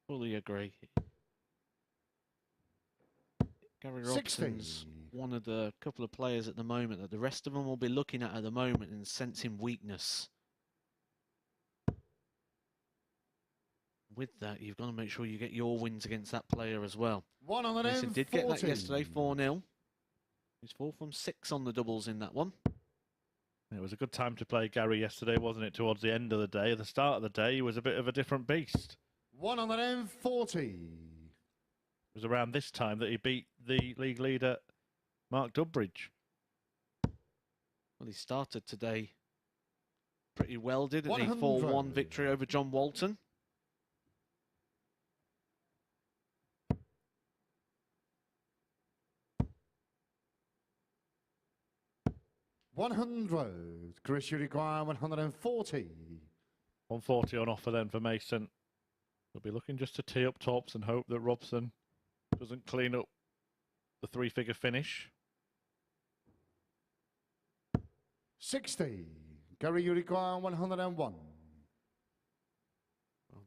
Fully agree. Gary Robson's 60. one of the couple of players at the moment that the rest of them will be looking at the moment and sensing weakness. With that, you've got to make sure you get your wins against that player as well. Mason did get that yesterday, 4-0. He's 4 from 6 on the doubles in that one. It was a good time to play Gary yesterday, wasn't it, towards the end of the day? At the start of the day, he was a bit of a different beast. 140. It was around this time that he beat the league leader, Mark Dudbridge. Well, he started today pretty well, didn't he? 100. 4-1 victory over John Walton. $100. Chris, you require 140. 140 on offer then for Mason. He'll be looking just to tee up tops and hope that Robson doesn't clean up the three-figure finish. 60. Gary, you require 101. Well,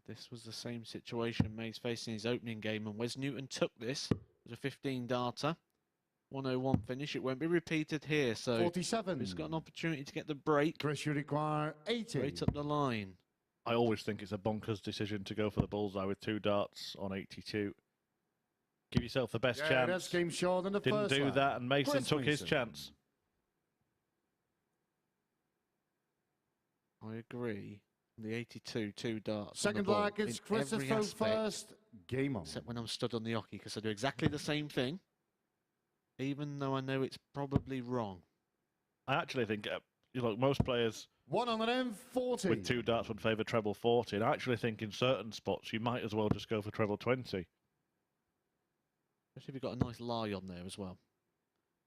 this was the same situation May's facing his opening game, and Wes Newton took this. It was a 15-darter. 101 finish. It won't be repeated here, so 47. he's got an opportunity to get the break. Chris, you require 80. Right up the line. I always think it's a bonkers decision to go for the bullseye with 2 darts on 82. Give yourself the best chance. That's game short than the Didn't first do one. that, and Mason Chris took his Mason. chance. I agree. The 82, 2 darts. Second on the leg ball is in Chris every throw aspect, first. Game on. except when I'm stood on the hockey, because I do exactly the same thing, even though I know it's probably wrong. I actually think, most players 140. with 2 darts would favour treble 40. And I actually think in certain spots you might as well just go for treble 20. Especially if you've got a nice lie on there as well.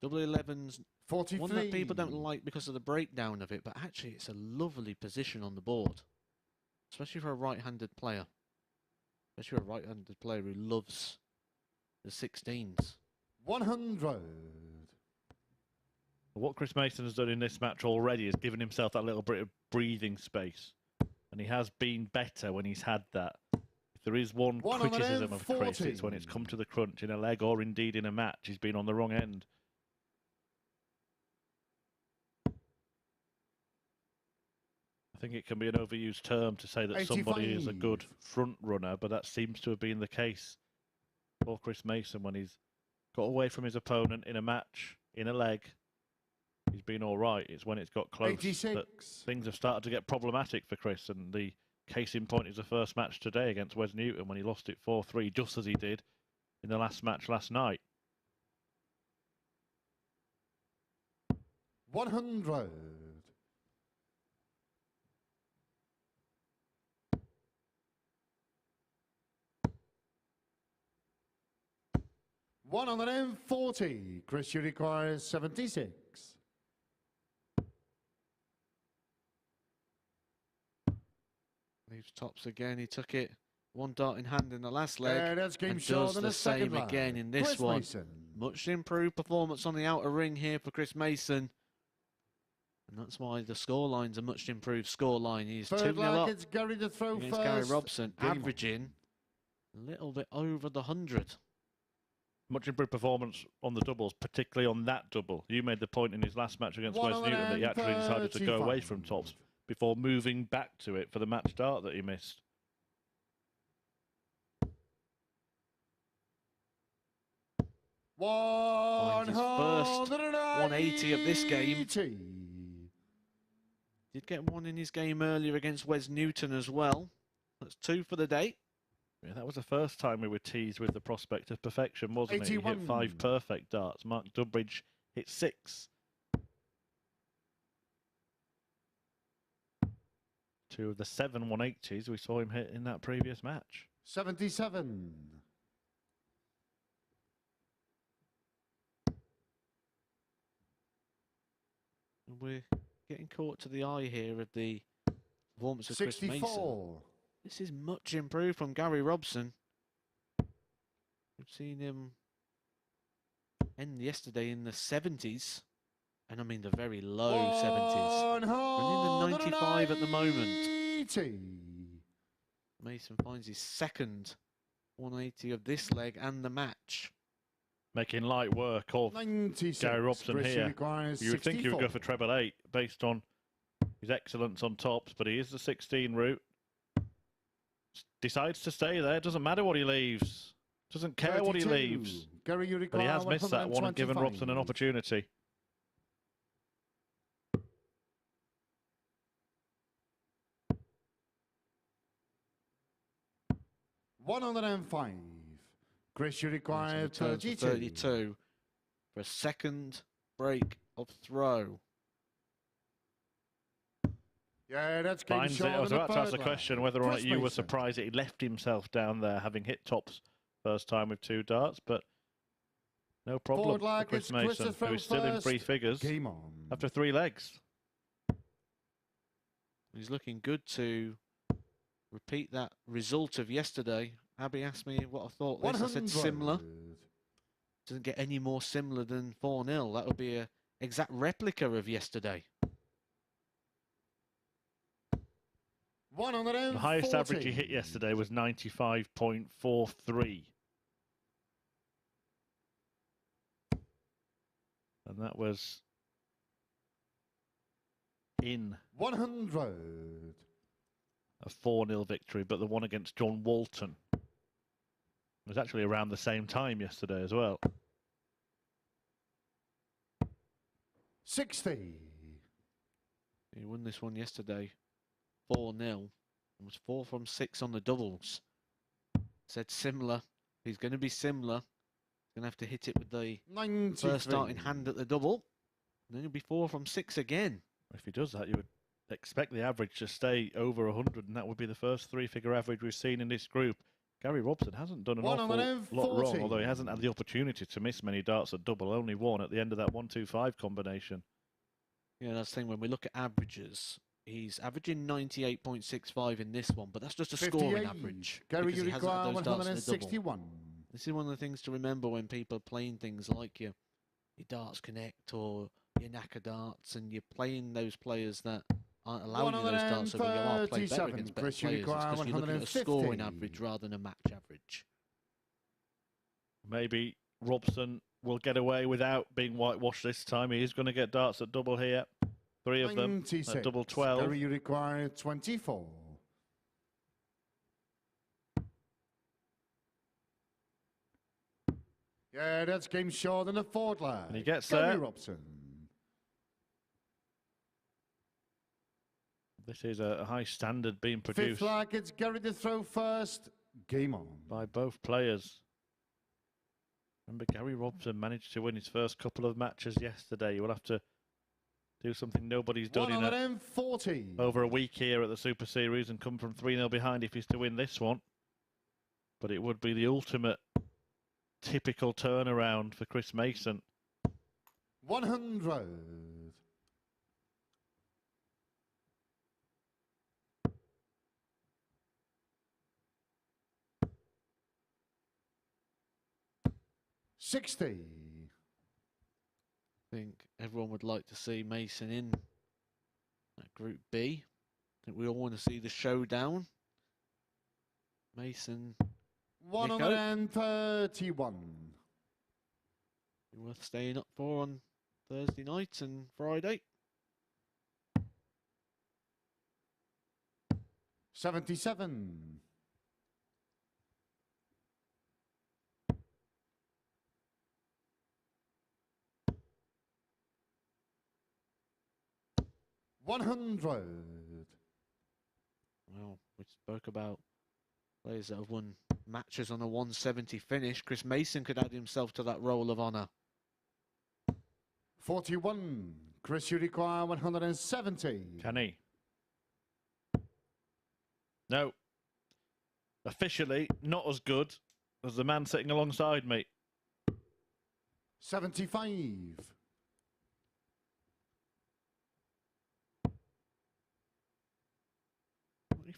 Double 11's 43. one that people don't like because of the breakdown of it, but actually it's a lovely position on the board. Especially for a right-handed player. Especially a right-handed player who loves the 16s. 100. What Chris Mason has done in this match already is given himself that little bit of breathing space. And he has been better when he's had that. If there is one criticism of Chris, it's when it's come to the crunch in a leg or indeed in a match. He's been on the wrong end. I think it can be an overused term to say that somebody is a good front runner, but that seems to have been the case for Chris Mason when he's got away from his opponent in a match, in a leg. He's been all right. It's when it's got close 86. that things have started to get problematic for Chris. And the case in point is the first match today against Wes Newton when he lost it 4-3, just as he did in the last match last night. 100. $140. Chris, you require 76. Leaves tops again. He took it 1 dart in hand in the last leg. That's game and short does in the the second same leg. again in this Chris one. Mason. Much improved performance on the outer ring here for Chris Mason. And that's why the scoreline's a much improved scoreline. He's 2-0 Third up leg, it's Gary to throw against first. Gary Robson, Game on. averaging a little bit over the 100. Much improved performance on the doubles, particularly on that double. You made the point in his last match against Wes Newton that he actually decided to go away from tops before moving back to it for the match start that he missed. Finds his first 180 of this game. Did get one in his game earlier against Wes Newton as well. That's 2 for the day. Yeah, that was the first time we were teased with the prospect of perfection, wasn't it? He hit 5 perfect darts. Mark Dudbridge hit 6. 2 of the 7 180s we saw him hit in that previous match. 77. We're getting caught to the eye here of the performance of Chris Mason. 64. This is much improved from Gary Robson. We've seen him end yesterday in the 70s. And I mean the very low 70s. Running the 95 at the moment. Mason finds his second 180 of this leg and the match. Making light work of Gary Robson here. You would think he would go for treble 8 based on his excellence on tops, but he is the 16 route. Decides to stay there. Doesn't matter what he leaves. Doesn't care what he leaves. But he has missed that one and given Robson an opportunity. $105. Chris, you require 32 for a second break of throw. Yeah, that's game Finds it. I was about to ask the question whether or not you were surprised that he left himself down there, having hit tops first time with 2 darts, but no problem for Chris Mason, who is still in 3 figures after 3 legs. He's looking good to repeat that result of yesterday. Abby asked me what I thought this. I said similar. Doesn't get any more similar than 4-0. That would be an exact replica of yesterday. The highest average he hit yesterday was 95.43. And that was in 100. A 4-0 victory, but the one against John Walton was actually around the same time yesterday as well. 60. He won this one yesterday, 4-0. It was 4 from 6 on the doubles. Said similar. He's going to be similar. He's going to have to hit it with the 93. first starting hand at the double. And then he'll be 4 from 6 again. If he does that, you would expect the average to stay over 100, and that would be the first 3-figure average we've seen in this group. Gary Robson hasn't done an awful lot wrong, although he hasn't had the opportunity to miss many darts at double, only one at the end of that 1-2-5 combination. Yeah, that's the thing. When we look at averages, he's averaging 98.65 in this one, but that's just a scoring average. Gary, because he hasn't had those darts in the double. 161. This is one of the things to remember when people are playing things like your Darts Connect or your Naka darts, and you're playing those players that aren't allowing you those darts, so when you are play better against better players, it's because you're looking at a scoring average rather than a match average. Maybe Robson will get away without being whitewashed this time. He is going to get darts at double here. 3 of them at double 12. Gary, you require 24. Yeah, that's game short in the 4th leg. And he gets Gary there. Robson. This is a high standard being produced 5th leg, it's Gary to throw first. Game on. by both players. Remember, Gary Robson managed to win his first couple of matches yesterday. You will have to do something nobody's done in over a week here at the Super Series and come from 3-0 behind if he's to win this one. But it would be the ultimate typical turnaround for Chris Mason. 100. $60. I think everyone would like to see Mason in that Group B. I think we all want to see the showdown. Mason, 131. worth staying up for on Thursday night and Friday. 77. $100. Well, we spoke about players that have won matches on a 170 finish. Chris Mason could add himself to that roll of honour. 41. Chris, you require 170. Can he? No. Officially, not as good as the man sitting alongside me. 75.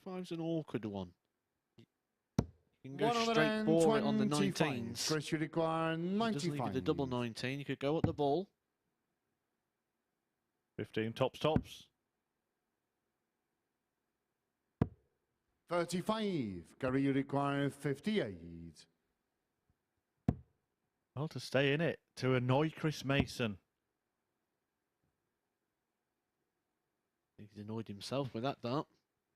25's an awkward one. You You can go straight for it on the 19s. Chris, you require Doesn't 95. leave you the double 19. You could go at the ball. 15 tops, tops. 35. Gary, you require 58. Well, to stay in it, to annoy Chris Mason. He's annoyed himself with that dart.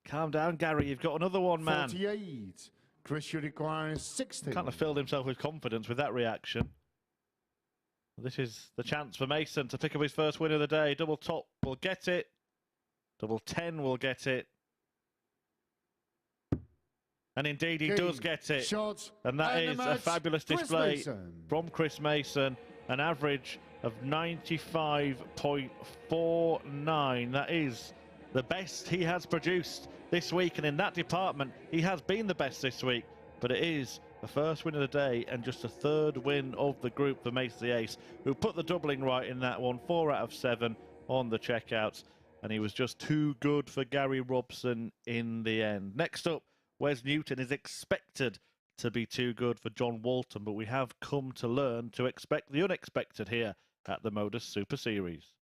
Calm down, Gary. You've got another one, man. 48. Chris, you require 60. Kind of filled himself with confidence with that reaction. This is the chance for Mason to pick up his first win of the day. Double top will get it. Double 10 will get it. And indeed, he does get it. Shots. And that is a fabulous display from Chris Mason. An average of 95.49. That is the best he has produced this week. And in that department, he has been the best this week. But it is the first win of the day and just a third win of the group for Mace the Ace, who put the doubling right in that one. 4 out of 7 on the checkouts. And he was just too good for Gary Robson in the end. Next up, Wes Newton is expected to be too good for John Walton, but we have come to learn to expect the unexpected here at the MODUS Super Series.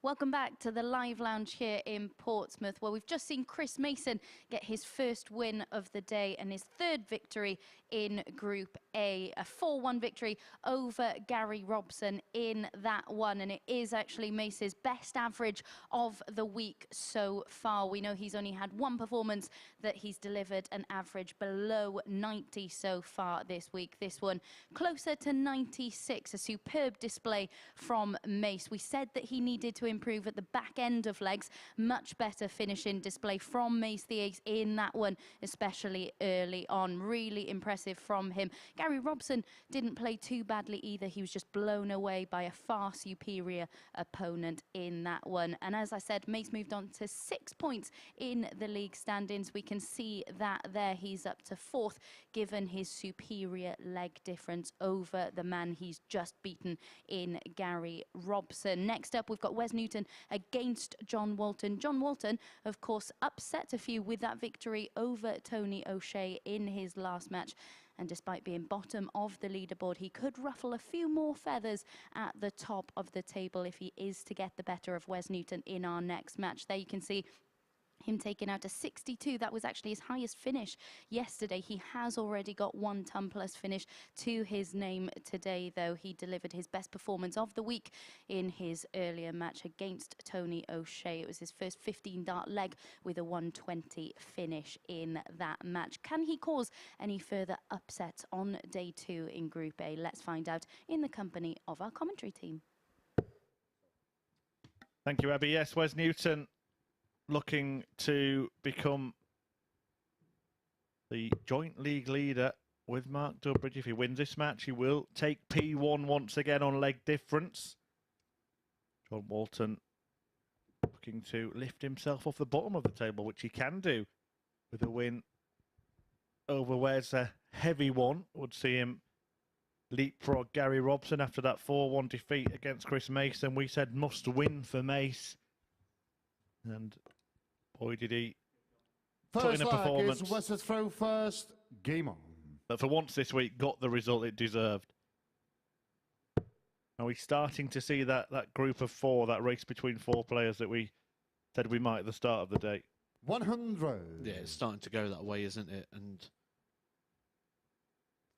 Welcome back to the live lounge here in Portsmouth, where we've just seen Chris Mason get his first win of the day and his third victory in Group A. A 4-1 victory over Gary Robson in that one, and it is actually Mace's best average of the week so far. We know he's only had one performance that he's delivered an average below 90 so far this week. This one closer to 96, a superb display from Mace. We said that he needed to improve at the back end of legs. Much better finishing display from Mace the Ace in that one, especially early on. Really impressive from him. Gary Robson didn't play too badly either. He was just blown away by a far superior opponent in that one. And as I said, Mace moved on to 6 points in the league standings. We can see that there. He's up to 4th, given his superior leg difference over the man he's just beaten in Gary Robson. Next up, we've got Wes Newton Newton against John Walton. John Walton, of course, upset a few with that victory over Tony O'Shea in his last match. And despite being bottom of the leaderboard, he could ruffle a few more feathers at the top of the table if he is to get the better of Wes Newton in our next match. There you can see him taking out a 62. That was actually his highest finish yesterday. He has already got one ton plus finish to his name today, though. He delivered his best performance of the week in his earlier match against Tony O'Shea. It was his first 15-dart leg with a 120 finish in that match. Can he cause any further upsets on day 2 in Group A? Let's find out in the company of our commentary team. Thank you, Abby. Yes, Wes Newton looking to become the joint league leader with Mark Dudbridge. If he wins this match, he will take P1 once again on leg difference. John Walton looking to lift himself off the bottom of the table, which he can do with a win over Wes. A heavy one would see him leapfrog Gary Robson after that 4-1 defeat against Chris Mason. We said must win for Mace. And boy, did he put in a performance. First leg is Wes's throw first. Game on. But for once this week, got the result it deserved. Are we starting to see that group of 4, that race between 4 players that we said we might at the start of the day? 100. Yeah, it's starting to go that way, isn't it? And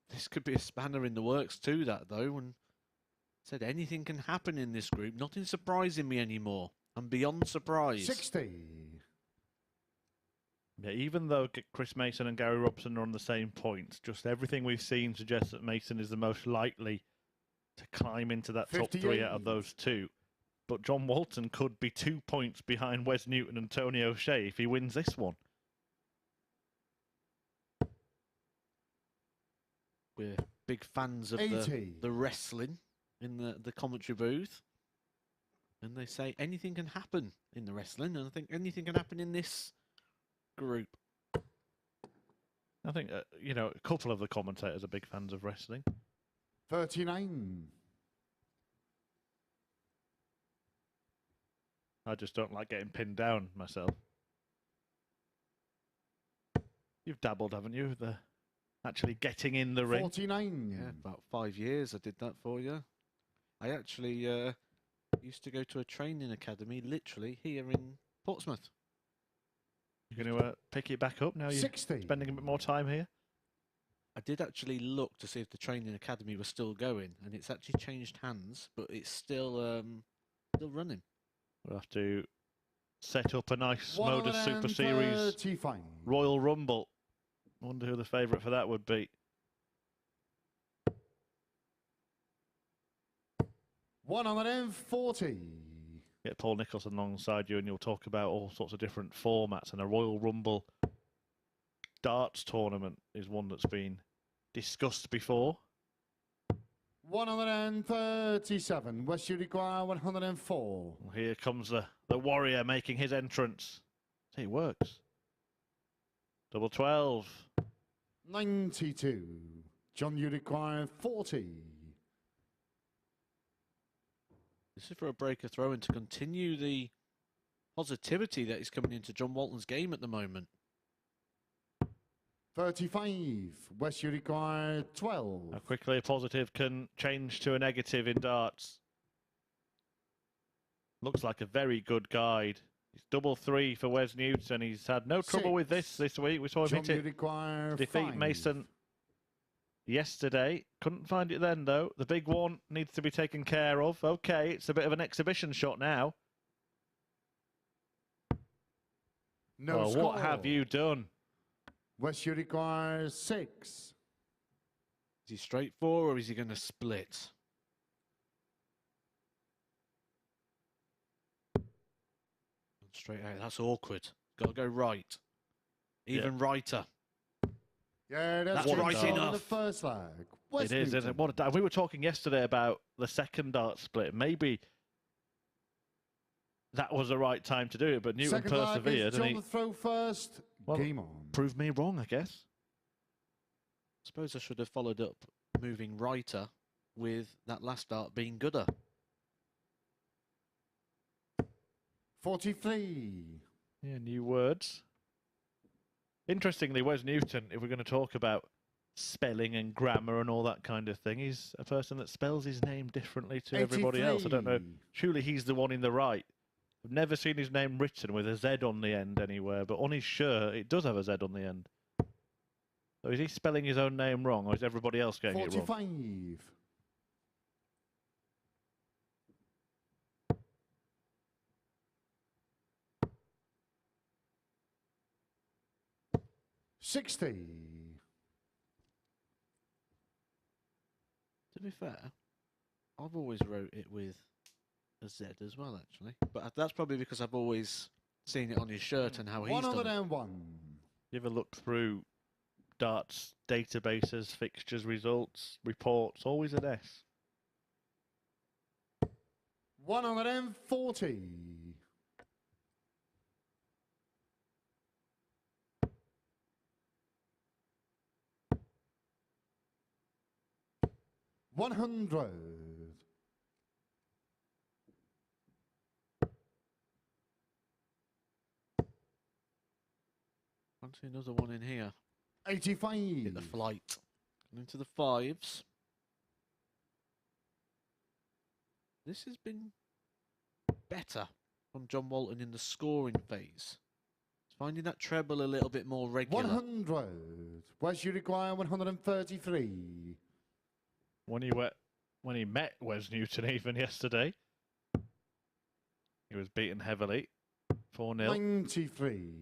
this could be a spanner in the works too, that though. And said anything can happen in this group. Nothing surprising me anymore. I'm beyond surprised. 60. Yeah, even though Chris Mason and Gary Robson are on the same points, just everything we've seen suggests that Mason is the most likely to climb into that top 3 out of those 2. But John Walton could be 2 points behind Wes Newton and Tony O'Shea if he wins this one. We're big fans of the wrestling in the commentary booth. And they say anything can happen in the wrestling, and I think anything can happen in this group. I think, you know, a couple of the commentators are big fans of wrestling. 39. I just don't like getting pinned down myself. You've dabbled, haven't you, with actually getting in the ring? 49. Yeah, about 5 years I did that for you. I actually used to go to a training academy literally here in Portsmouth. You're going to pick it back up now? You're 60. Spending a bit more time here? I did actually look to see if the training academy was still going, and it's actually changed hands, but it's still running. We'll have to set up a nice MODUS Super Series Royal Rumble. I wonder who the favourite for that would be. 140. Get Paul Nicholson alongside you and you'll talk about all sorts of different formats, and a Royal Rumble darts tournament is one that's been discussed before. 137. West you require 104. Well, here comes the warrior making his entrance. See, it works. Double 12. 92. John, you require 40. This is for a breaker throw-in to continue the positivity that is coming into John Walton's game at the moment. 35. West you require 12. How quickly a positive can change to a negative in darts. Looks like a very good guide. It's double 3 for Wes Newton. He's had no trouble with this week. We saw him hit it. Defeat 5. Mason yesterday. Couldn't find it then, though. The big one needs to be taken care of. Okay, it's a bit of an exhibition shot now. No well, score. what have you done? West you require 6. Is he straight 4 or is he going to split? Straight out. That's awkward. Got to go right. Even righter. Yeah, that's right enough. The first leg. It is, isn't it? What a, we were talking yesterday about the second dart split. Maybe that was the right time to do it, but Newton persevered and he throw first. Game on. Proved me wrong, I guess. Suppose I should have followed up moving righter with that last dart being gooder. 43. Yeah, new words. Interestingly, Wes Newton, if we're going to talk about spelling and grammar and all that kind of thing, he's a person that spells his name differently to everybody else. I don't know. 83. Surely he's the one in the right. I've never seen his name written with a Z on the end anywhere, but on his shirt, it does have a Z on the end. So is he spelling his own name wrong, or is everybody else getting it wrong? 45. 60. To be fair, I've always wrote it with a Z as well, actually. But that's probably because I've always seen it on his shirt and how he's done it. 101. You ever look through darts databases, fixtures, results, reports, always an S. 140. 100. Another one in here. 85. Hit the flight. And into the fives. This has been better from John Walton in the scoring phase. He's finding that treble a little bit more regular. 100. Wes, you require 133. When he met Wes Newton even yesterday, he was beaten heavily, 4-0. 93.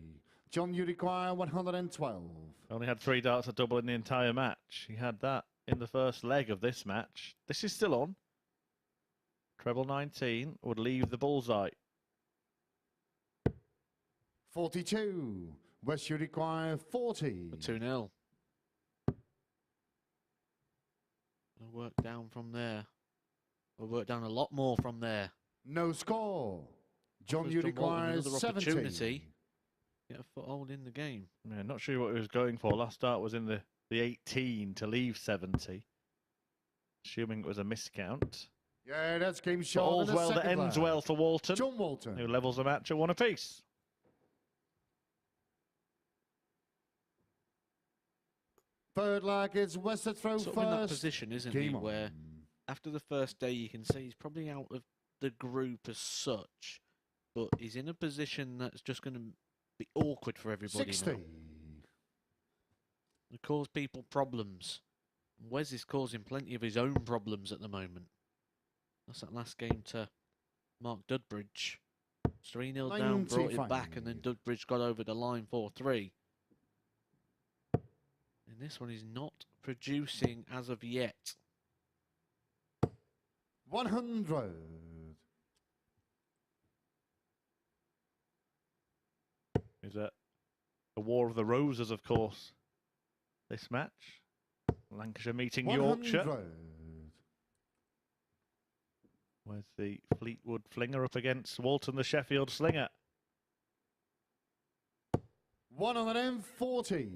John, you require 112. Only had 3 darts at double in the entire match. He had that in the first leg of this match. This is still on. Treble 19 would leave the bullseye. 42. Wes, you require 40. 2-0. I'll work down from there. I'll work down a lot more from there. No score. John, Offers you John Walton require another 70. opportunity. Get a foothold in the game. Yeah, not sure what he was going for. Last start was in the 18 to leave 70. Assuming it was a miscount. Yeah, that's game But short. all's well that ends well for Walton, John Walton. who levels the match at 1 apiece. Third leg is Wes to throw Sort first. of in that position, isn't he, Game on. where after the first day you can say he's probably out of the group as such, but he's in a position that's just going to be awkward for everybody 60. now. It cause people problems. Wes is causing plenty of his own problems at the moment. That's that last game to Mark Dudbridge. 3-0 down, brought it back, and then 95. Dudbridge got over the line 4-3. And this one is not producing as of yet. 100. Is it a War of the Roses, of course, this match? Lancashire meeting 100. Yorkshire. Where's the Fleetwood Flinger up against Walton, the Sheffield Slinger? 140.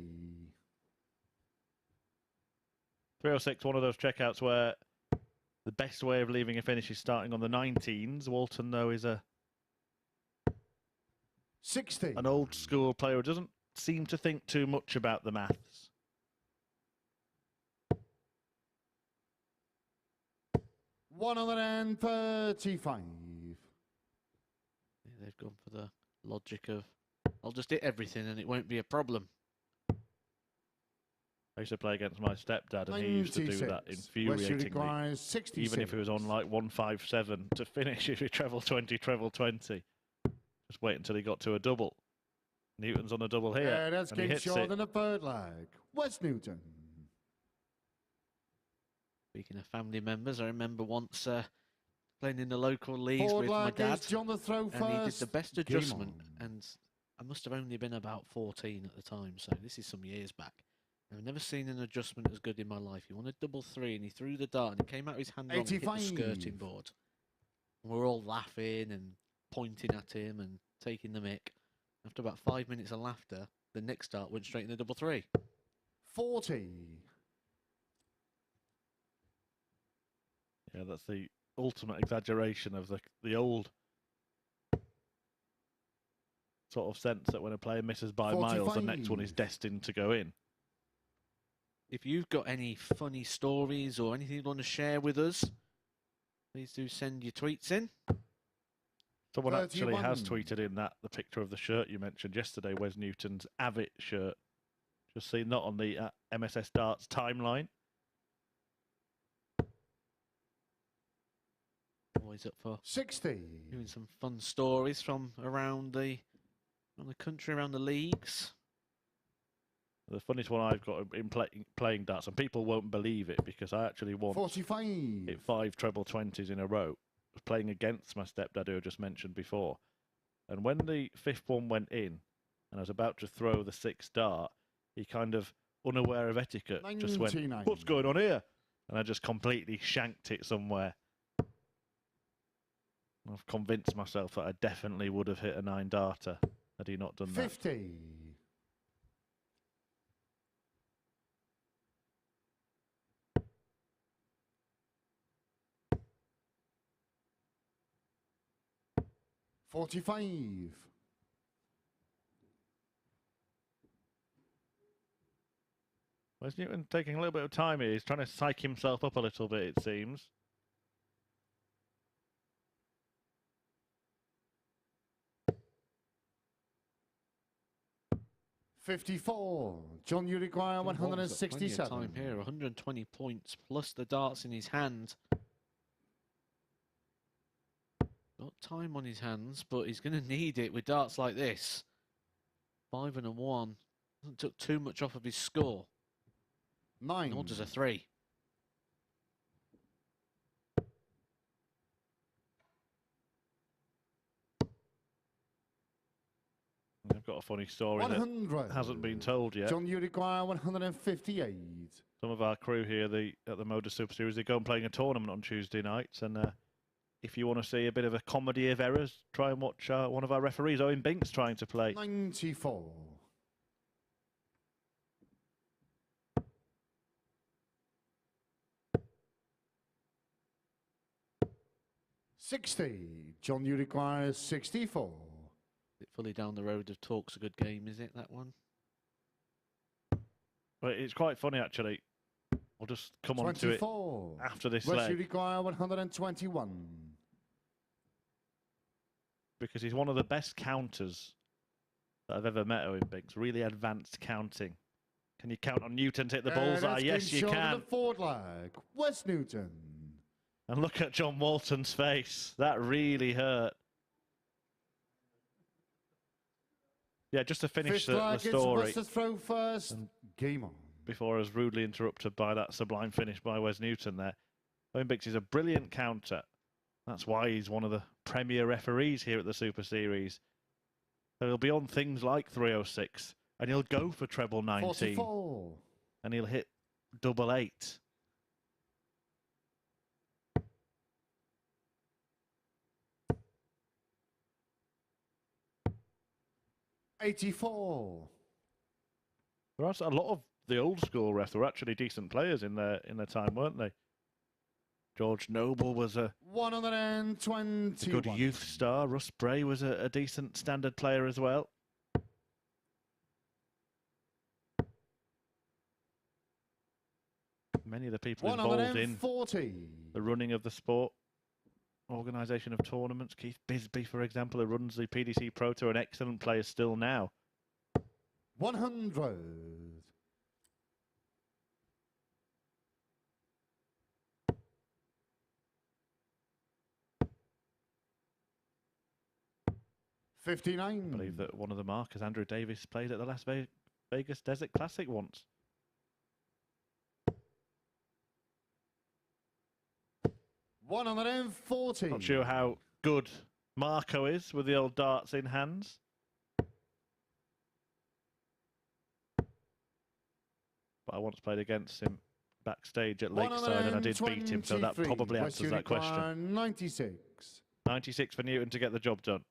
306, one of those checkouts where the best way of leaving a finish is starting on the 19s. Walton, though, is an 60. old school player who doesn't seem to think too much about the maths. 135. Yeah, they've gone for the logic of, I'll just hit everything and it won't be a problem. I used to play against my stepdad, and he used to do that 96. infuriatingly. 66. Even if he was on like 157 to finish, if he treble 20, treble 20. Just wait until he got to a double. Newton's on a double here. Yeah, that's and he game hits short it. in the third leg. Wes Newton. Speaking of family members, I remember once playing in the local leagues Forward with my leg dad, is John the throw and he did first. the best Game adjustment, on. and I must have only been about 14 at the time, so this is some years back. I've never seen an adjustment as good in my life. He wanted double 3 and he threw the dart and it came out of his hand wrong and hit the 85. skirting board. And we're all laughing and pointing at him and taking the mick. After about 5 minutes of laughter, the next dart went straight in the double 3. 40. Yeah, that's the ultimate exaggeration of the old sort of sense that when a player misses by 45. miles, the next one is destined to go in. If you've got any funny stories or anything you want to share with us, please do send your tweets in. Someone actually has 31. tweeted in that the picture of the shirt you mentioned yesterday, Wes Newton's Avit shirt. Just seen that on the MSS Darts timeline. Always up for 60. doing some fun stories from around the country, around the leagues. The funniest one I've got in playing darts, and people won't believe it because I actually won 45. hit 5 treble 20s in a row. I was playing against my stepdad who I just mentioned before. And when the 5th one went in and I was about to throw the 6th dart, he kind of, unaware of etiquette, just went, 99. "What's going on here?" And I just completely shanked it somewhere. I've convinced myself that I definitely would have hit a 9 darter had he not done 50. 45. Wes Newton taking a little bit of time here. He's trying to psych himself up a little bit, it seems. $54. John, you require Plenty of 167. time here, 120 points plus the darts in his hand. Got time on his hands, but he's going to need it with darts like this. 5 and a 1. Hasn't took too much off of his score. 9. Nor does a 3. I've got a funny story 100. that hasn't been told yet. John, you require 158. Some of our crew here at the MODUS Super Series, they go and playing a tournament on Tuesday nights. And if you want to see a bit of a comedy of errors, try and watch one of our referees, Owen Binks, trying to play. 94. 60. John, you require 64. Fully down the road of talk's a good game, is it, that one? But it's quite funny, actually. We'll just come on to it 24. after this Wes, you leg, require 121. because he's one of the best counters that I've ever met, Owen Binks. Really advanced counting. Can you count on Newton to hit the bullseye? That's Yes, been you shown can. in the forward leg. Wes Newton. And look at John Walton's face. That really hurt. Yeah, just to finish the story. It's Wes to throw first. Game on. Before I was rudely interrupted by that sublime finish by Wes Newton there. Owen Binks is a brilliant counter. That's why he's one of the premier referees here at the Super Series. So he'll be on things like 306, and he'll go for treble 19, 44. and he'll hit double 8. $84. There are a lot of the old school refs were actually decent players in their time, weren't they? George Noble was a 120. good youth star. Russ Bray was a decent standard player as well. Many of the people involved in the running of the sport, organisation of tournaments. Keith Bisbee, for example, who runs the PDC Pro Tour, an excellent player still now. 100. $59. I believe that one of the markers, Andrew Davis, played at the Las Vegas Desert Classic once. $140. Not sure how good Marco is with the old darts in hands. But I once played against him backstage at Lakeside and I did beat him, so that probably answers that question. 96. 96 for Newton to get the job done.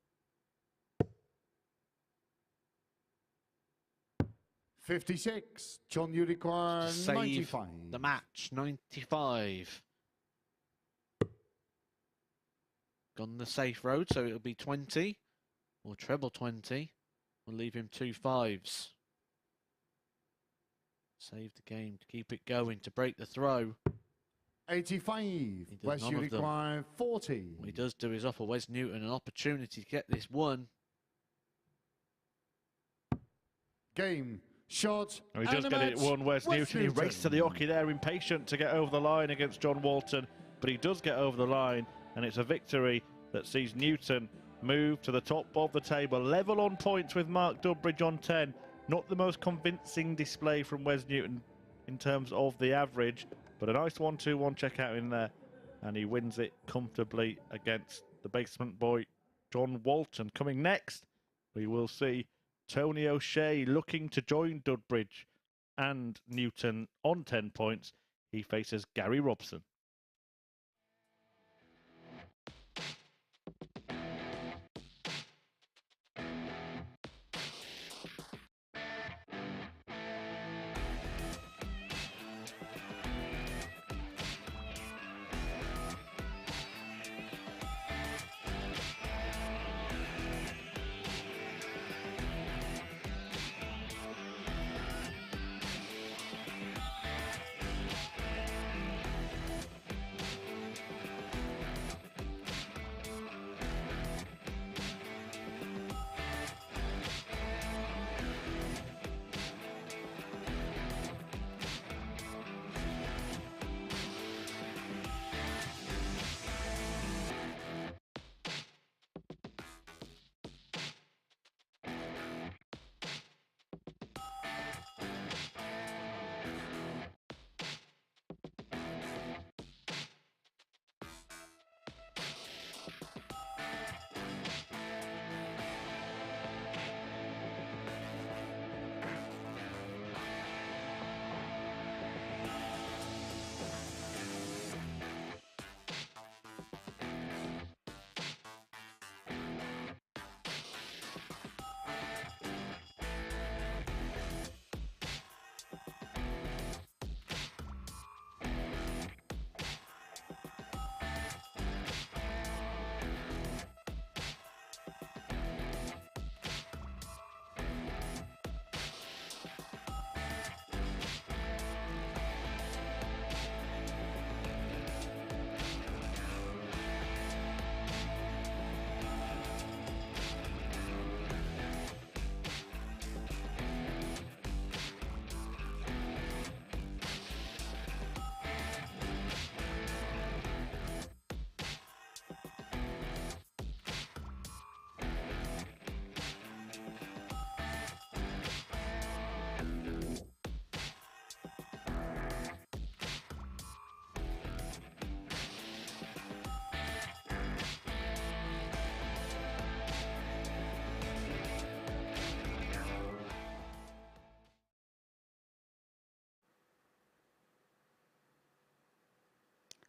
56. John, you require Save 95. the match, 95. Gone the safe road, so it'll be 20 or treble 20. We'll leave him 2 5s. Save the game to keep it going, to break the throw. 85. Wes Wes Newton 40. What he does do is offer Wes Newton an opportunity to get this one. Game. Shot. And he does get it one, Wes Newton. He races to the hockey there, impatient to get over the line against John Walton. But he does get over the line, and it's a victory that sees Newton move to the top of the table, level on points with Mark Dudbridge on 10. Not the most convincing display from Wes Newton in terms of the average, but a nice 1-2-1 checkout in there, and he wins it comfortably against the basement boy, John Walton. Coming next, we will see Tony O'Shea looking to join Dudbridge and Newton on 10 points. He faces Gary Robson.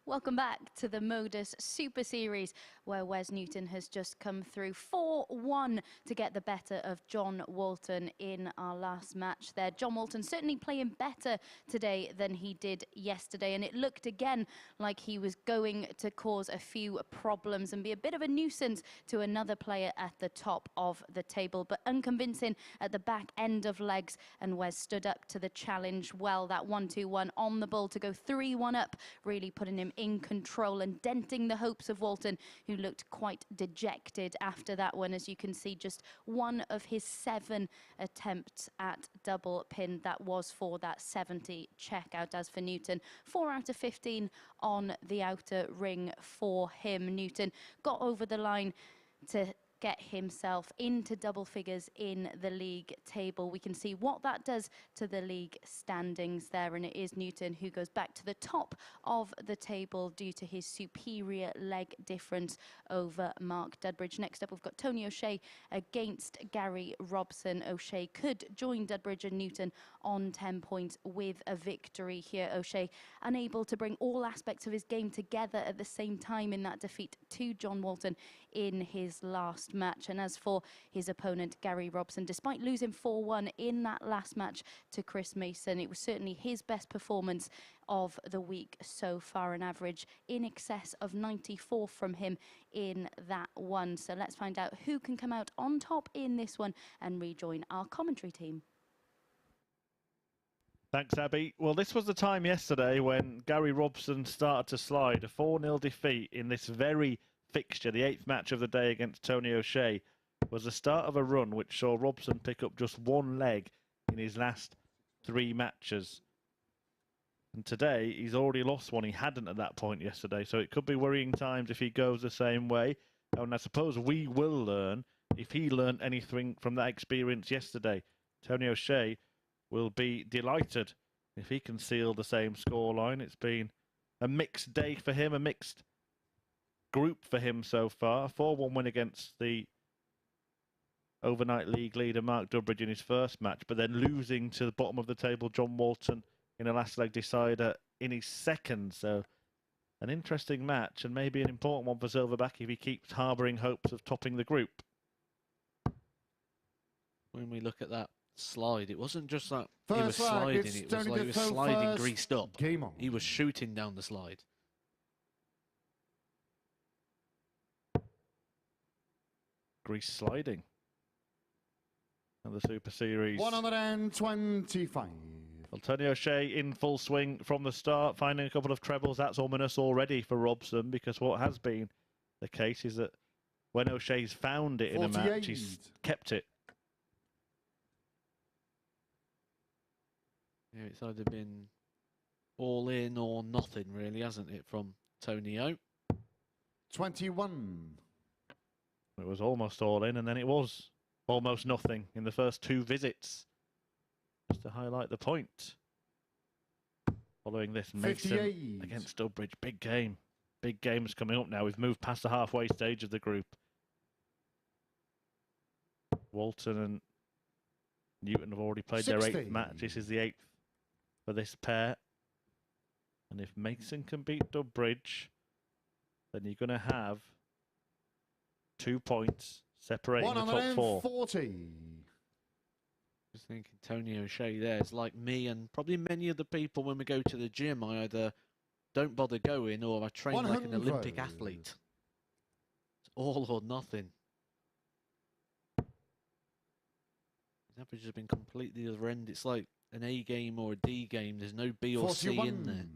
Welcome back to the MODUS Super Series, where Wes Newton has just come through 4-1 to get the better of John Walton in our last match there. John Walton certainly playing better today than he did yesterday, and it looked again like he was going to cause a few problems and be a bit of a nuisance to another player at the top of the table, but unconvincing at the back end of legs, and Wes stood up to the challenge well. That 1-2-1 on the ball to go 3-1 up, really putting him in control and denting the hopes of Walton, who looked quite dejected after that one. As you can see, just one of his 7 attempts at double pin. That was for that 70 checkout. As for Newton, 4 out of 15 on the outer ring for him. Newton got over the line to get himself into double figures in the league table. We can see what that does to the league standings there, and it is Newton who goes back to the top of the table due to his superior leg difference over Mark Dudbridge. Next up, we've got Tony O'Shea against Gary Robson. O'Shea could join Dudbridge and Newton on 10 points with a victory here. O'Shea unable to bring all aspects of his game together at the same time in that defeat to John Walton in his last last match. And as for his opponent, Gary Robson, despite losing 4-1 in that last match to Chris Mason, it was certainly his best performance of the week so far, an average in excess of 94 from him in that one. So let's find out who can come out on top in this one and rejoin our commentary team. Thanks, Abby. Well, this was the time yesterday when Gary Robson started to slide. A 4-0 defeat in this very fixture, the 8th match of the day against Tony O'Shea, was the start of a run which saw Robson pick up just 1 leg in his last 3 matches. And today, he's already lost one. He hadn't at that point yesterday, so it could be worrying times if he goes the same way. And I suppose we will learn if he learned anything from that experience yesterday. Tony O'Shea will be delighted if he can seal the same scoreline. It's been a mixed day for him, a mixed group for him so far. A 4-1 win against the overnight league leader Mark Dudbridge in his first match, but then losing to the bottom of the table John Walton in a last leg decider in his second. So an interesting match and maybe an important one for Silverback if he keeps harbouring hopes of topping the group. When we look at that slide, it wasn't just that First he was leg, sliding, it's it was Tony like he was Defoe sliding first. greased up. Game on. He was shooting down the slide. Grease sliding. And the Super Series. 125. Well, Tony O'Shea in full swing from the start, finding a couple of trebles. That's ominous already for Robson, because what has been the case is that when O'Shea's found it in a match, he's kept it. Yeah, it's either been all in or nothing, really, hasn't it, from Tony O? 21. It was almost all in, and then it was almost nothing in the first 2 visits. Just to highlight the point. Following this, Mason 58. against Dudbridge. Big game. Big games coming up now. We've moved past the halfway stage of the group. Walton and Newton have already played 60. their 8th match. This is the 8th for this pair. And if Mason can beat Dudbridge, then you're going to have 2 points separating the top 4. 140. Just thinking Tony O'Shea there is like me and probably many other people when we go to the gym. I either don't bother going or I train like an 100. Olympic athlete. It's all or nothing. His average has been completely the other end. It's like an A game or a D game. There's no B or 41. C in there.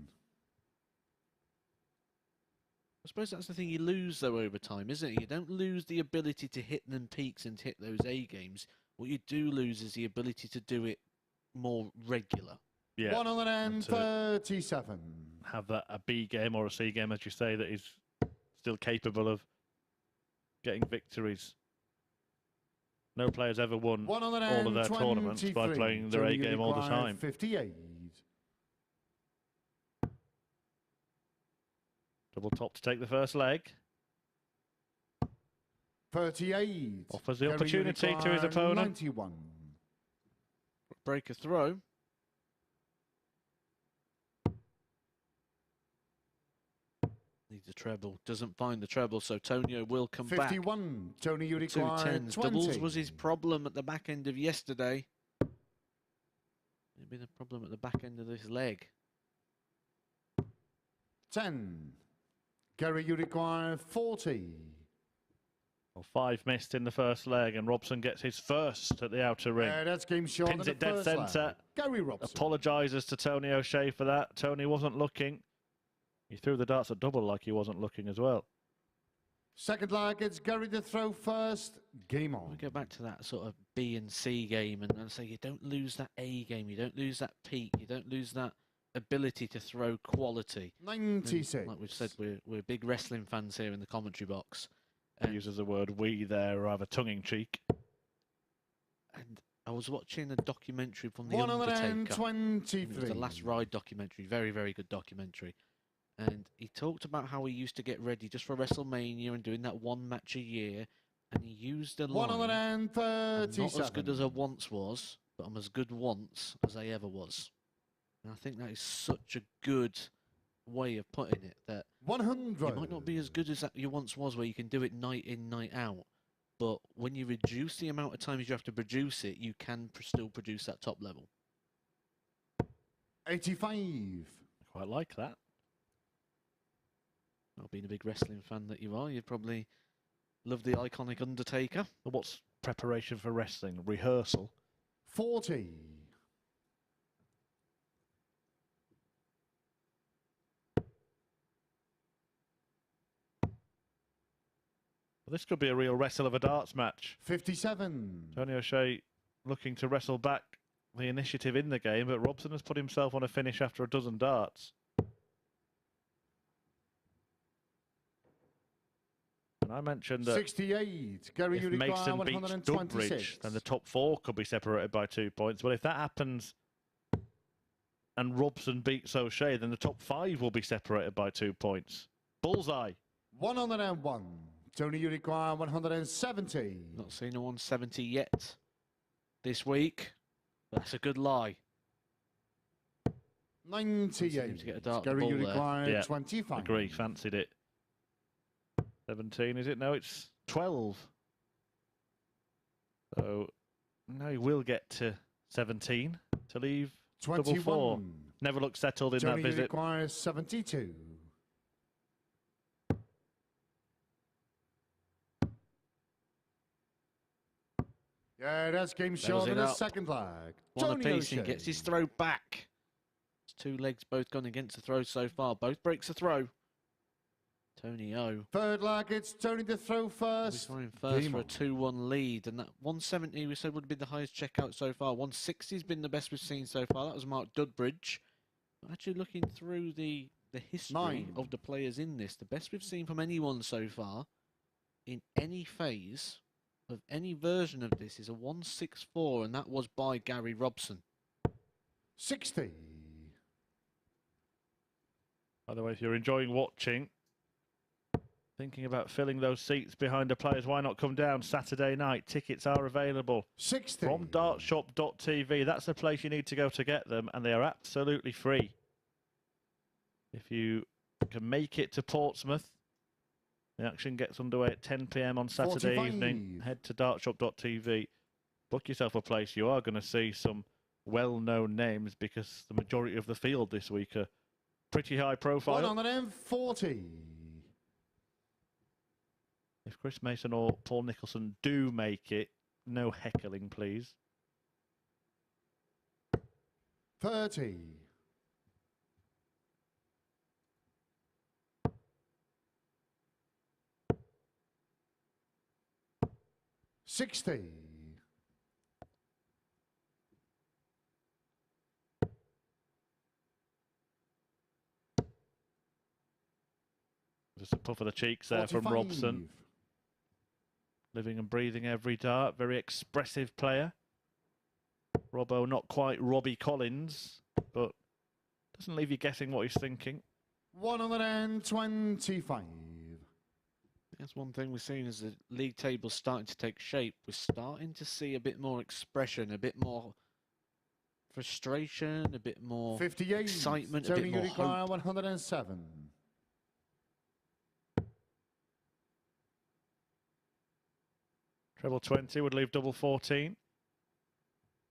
I suppose that's the thing you lose, though, over time, isn't it? You don't lose the ability to hit them peaks and hit those A games. What you do lose is the ability to do it more regular. Yeah. 137. Have that a B game or a C game, as you say, that is still capable of getting victories. No player's ever won all of their tournaments by playing their A game all the time. 58. Double top to take the first leg. 38. Offers the opportunity to his opponent. 91. Break a throw. Needs a treble. Doesn't find the treble, so Tonio will come 51. back. 51. Tony, you 2 require 10s. 20. Doubles was his problem at the back end of yesterday. It'll be the problem at the back end of this leg. 10. Gary, you require 40. Well, 5 missed in the first leg, and Robson gets his first at the outer ring. That's game short. Pins it dead centre. Gary Robson. Apologises to Tony O'Shea for that. Tony wasn't looking. He threw the darts at double like he wasn't looking as well. Second leg, it's Gary to throw first. Game on. We go back to that sort of B and C game and say you don't lose that A game, you don't lose that peak, you don't lose that ability to throw quality. 96. And like we've said, we're big wrestling fans here in the commentary box. He uses the word "we" there, rather tongue-in-cheek. And I was watching a documentary from The Undertaker. 123. It was the Last Ride documentary, very, very good documentary. And he talked about how he used to get ready just for WrestleMania and doing that 1 match a year. And he used a line, "I'm 137. not as good as I once was, but I'm as good once as I ever was." And I think that is such a good way of putting it, that 100. you might not be as good as that you once was, where you can do it night in, night out. But when you reduce the amount of times you have to produce it, you can still produce that top level. 85. Quite like that. Well, being a big wrestling fan that you are, you'd probably love the iconic Undertaker. What's preparation for wrestling? Rehearsal. 40. Well, this could be a real wrestle of a darts match. 57. Tony O'Shea looking to wrestle back the initiative in the game, but Robson has put himself on a finish after a dozen darts. And I mentioned that 68. Gary, you if require Mason beats 126. Dudbridge, then the top 4 could be separated by 2 points. But if that happens and Robson beats O'Shea, then the top 5 will be separated by 2 points. Bullseye. 101. Tony, you require 170. Not seen a 170 yet this week. That's a good lie. 98. To get a dart Gary, ball you there. require Yeah, 25. Agree, fancied it. 17, is it? No, it's 12. So, now he will get to 17 to leave 21. double 4. Never looked settled in Tony, that you visit. require 72. Yeah, that's game short in the second leg. One Tony apiece, he O'Shea. gets his throw back. His 2 legs both gone against the throw so far. Both breaks the throw. Tony O. Third leg, it's Tony to throw first. We're first Game for a on. 2-1 lead, and that 170 we said would be the highest checkout so far. 160 has been the best we've seen so far. That was Mark Dudbridge. But actually looking through the history 9. of the players in this, the best we've seen from anyone so far in any phase of any version of this is a 164, and that was by Gary Robson. 60. By the way, if you're enjoying watching, thinking about filling those seats behind the players, why not come down Saturday night? Tickets are available 60. from dartshop.tv. That's the place you need to go to get them, and they are absolutely free. If you can make it to Portsmouth, the action gets underway at 10 p.m. on Saturday 45. evening. Head to dartshop.tv. Book yourself a place. You are going to see some well-known names because the majority of the field this week are pretty high profile. 140. If Chris Mason or Paul Nicholson do make it, no heckling, please. 30. 60. 'Just a puff of the cheeks there from 45. Robson. Living and breathing every dart. Very expressive player. Robbo not quite Robbie Collins, but doesn't leave you guessing what he's thinking. 125. That's one thing we're seeing as the league table's starting to take shape. We're starting to see a bit more expression, a bit more frustration, a bit more 58. excitement, a Tony bit more Uruguay, hope. 107. Treble 20 would leave double 14.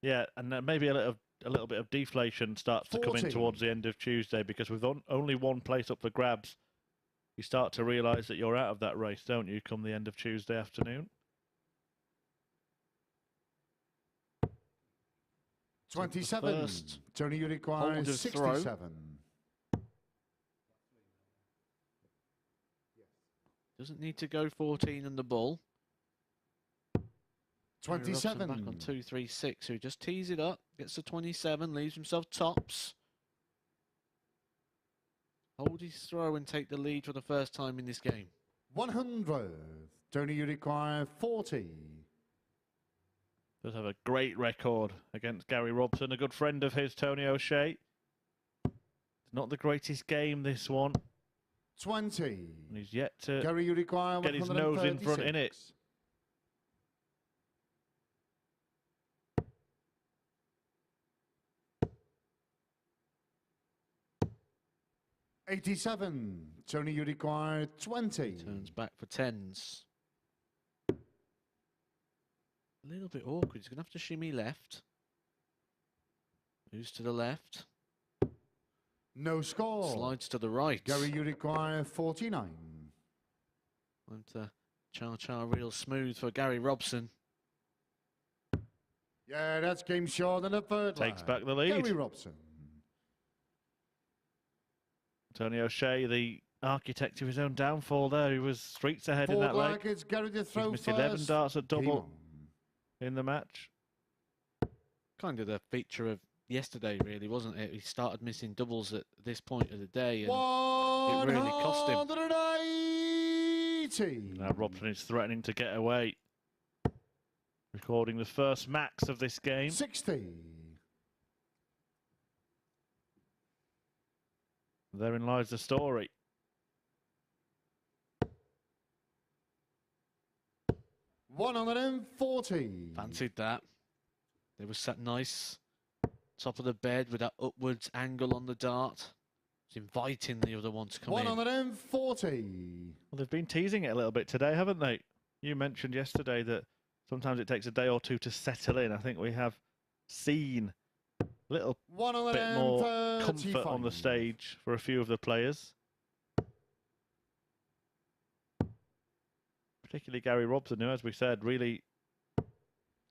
Yeah, and then maybe a little bit of deflation starts to come in 40. towards the end of Tuesday, because with only one place up for grabs, you start to realise that you're out of that race, don't you, come the end of Tuesday afternoon? 27. First Tony Uruguay, hold of 67. Doesn't need to go 14 on the ball. 27. Back on 2-3-6, who just tees it up, gets to 27, leaves himself tops. Hold his throw and take the lead for the first time in this game. 100. Tony Uruguay, 40. Does have a great record against Gary Robson, a good friend of his, Tony O'Shea. It's not the greatest game, this one. 20. And he's yet to Gary Uruguay, get his nose in front in it. 87. Tony Uruguay, 20. Turns back for tens. a little bit awkward. He's going to have to shimmy left. Moves to the left. No score. Slides to the right. Gary, you require 49. Time to cha-cha real smooth for Gary Robson. Yeah, that's game short and a third Takes lag. back the lead. Gary Robson. Tony O'Shea, the architect of his own downfall there. He was streets ahead in Fourth that lag, leg. it's Gary to He's throw missed first. 11 darts at Game double on. in the match. Kind of the feature of yesterday, really, wasn't it? He started missing doubles at this point of the day, and it really cost him. 180. Now Robson is threatening to get away. Recording the first max of this game. 60. Therein lies the story. $140. Fancied that. They were sat nice. Top of the bed with that upwards angle on the dart. It's inviting the other one to come in. 140. Well, they've been teasing it a little bit today, haven't they? You mentioned yesterday that sometimes it takes a day or two to settle in. I think we have seen a little bit more comfort on the stage for a few of the players. Particularly Gary Robson, who, as we said, really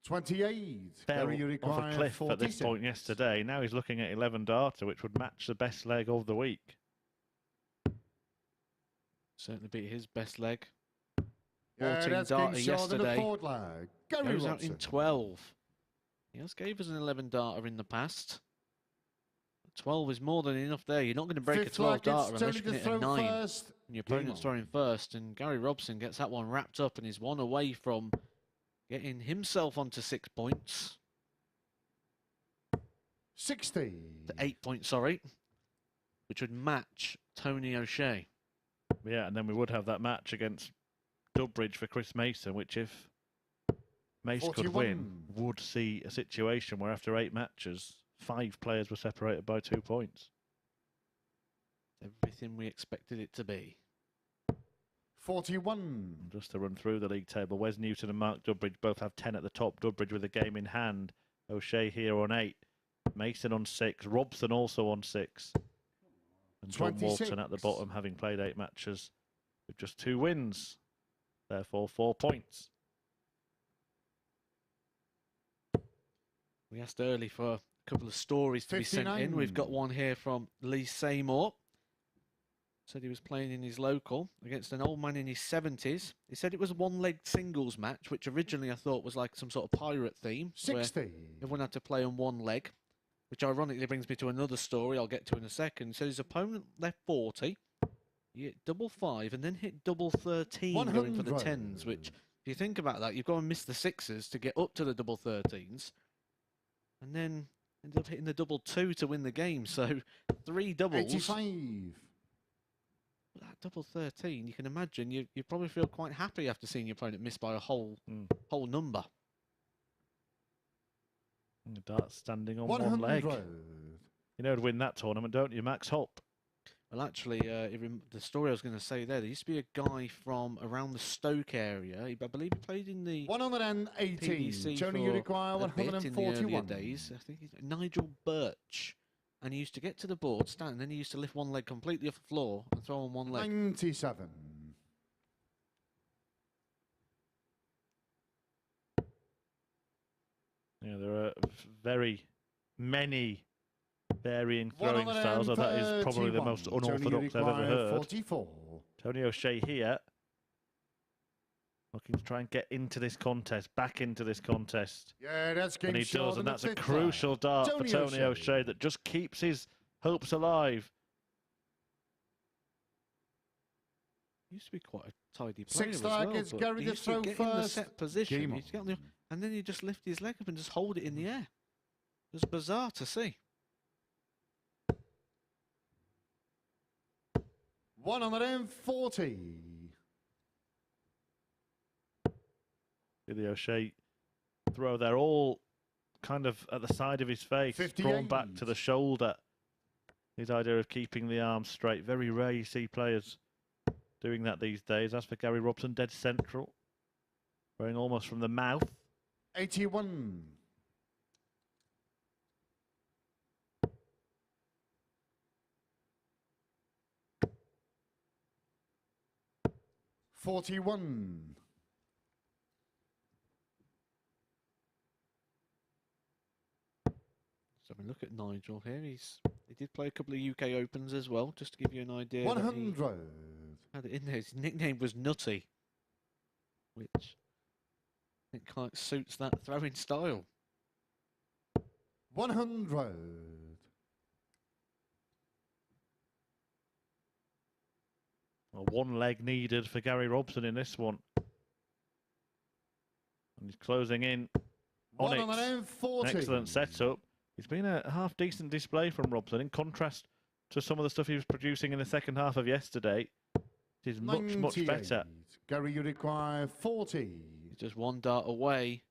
28. fell Gary, you off a require cliff at this 46. point yesterday. Now he's looking at 11 darter, which would match the best leg of the week. Certainly beat his best leg. Yeah, 14 that's darter game short and a yesterday. fourth lag. Gary Goes out in Robson. 12. He has gave us an 11 darter in the past. 12 is more than enough there. You're not going to break Fifth a 12 lag, darter it's unless you Tony can to hit a throw 9. first. And your Game opponent's on. throwing first, and Gary Robson gets that one wrapped up and is one away from getting himself onto 6 points. 60. To 8 points, sorry. Which would match Tony O'Shea. Yeah, and then we would have that match against Dudbridge for Chris Mason, which if Mace could 41. win, would see a situation where after 8 matches, 5 players were separated by 2 points. Everything we expected it to be. 41. And just to run through the league table, Wes Newton and Mark Dudbridge both have 10 at the top. Dudbridge with a game in hand. O'Shea here on 8. Mason on 6. Robson also on 6. And John 26. Walton at the bottom, having played 8 matches with just 2 wins. Therefore, 4 points. We asked early for a couple of stories to be sent in. We've got one here from Lee Seymour. Said he was playing in his local against an old man in his 70s. He said it was a one-leg singles match, which originally I thought was like some sort of pirate theme. 60. Where everyone had to play on one leg, which ironically brings me to another story I'll get to in a second. He said his opponent left 40, he hit double 5, and then hit double 13 going for the 10s, which, if you think about that, you've got to miss the 6s to get up to the double 13s, and then ended up hitting the double 2 to win the game. So 3 doubles. 85. That double 13, you can imagine, you probably feel quite happy after seeing your opponent miss by a whole number. And the dart's standing on 100. one leg. You know who'd win that tournament, don't you? Max Hopp. Well, actually, the story I was going to say there used to be a guy from around the Stoke area. I believe he played in the 118. PDC Tony, you for require a bit in the earlier 141. days. I think he's Nigel Birch. And he used to get to the board, stand, and then he used to lift one leg completely off the floor and throw on one leg. 97. Yeah, there are very many varying throwing styles, so that is probably the most unorthodox I've ever heard. 44. Tony O'Shea here, looking to try and get into this contest, back into this contest. Yeah, that's game And he short does, and the that's a fifth crucial lag. dart for Tony O'Shea. O'Shea that just keeps his hopes alive. Used to be quite a tidy player Sixth as lag well, is but Gary he to used to throw get in the first. set position, Game he'd get on the, and then he'd just lift his leg up and just hold it in the air. It was bizarre to see. 140. The O'Shea throw there, all kind of at the side of his face, 58. drawn back to the shoulder. His idea of keeping the arm straight. Very rare you see players doing that these days. As for Gary Robson, dead central. Throwing almost from the mouth. 81. 41. 'So we look at Nigel here. He did play a couple of UK Opens as well, just to give you an idea. 100. Had it in there. His nickname was Nutty, which I think kind of suits that throwing style. 100. Well, one leg needed for Gary Robson in this one. And he's closing in on it. 140. Excellent setup. It's been a half-decent display from Robson, in contrast to some of the stuff he was producing in the second half of yesterday. It is much, much better. Gary, you require 40. He's just one dart away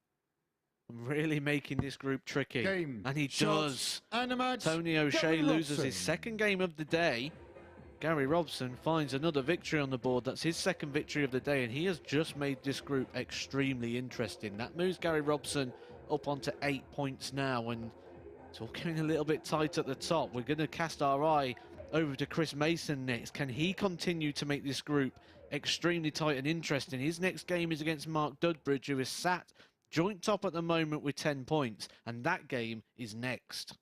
from really making this group tricky. Game. And he Shots, does. And a match. Tony O'Shea Gary loses Robson. his second game of the day. Gary Robson finds another victory on the board. That's his second victory of the day, and he has just made this group extremely interesting. That moves Gary Robson up onto 8 points now, and it's all getting a little bit tight at the top. We're going to cast our eye over to Chris Mason next. Can he continue to make this group extremely tight and interesting? His next game is against Mark Dudbridge, who is sat joint top at the moment with 10 points, and that game is next.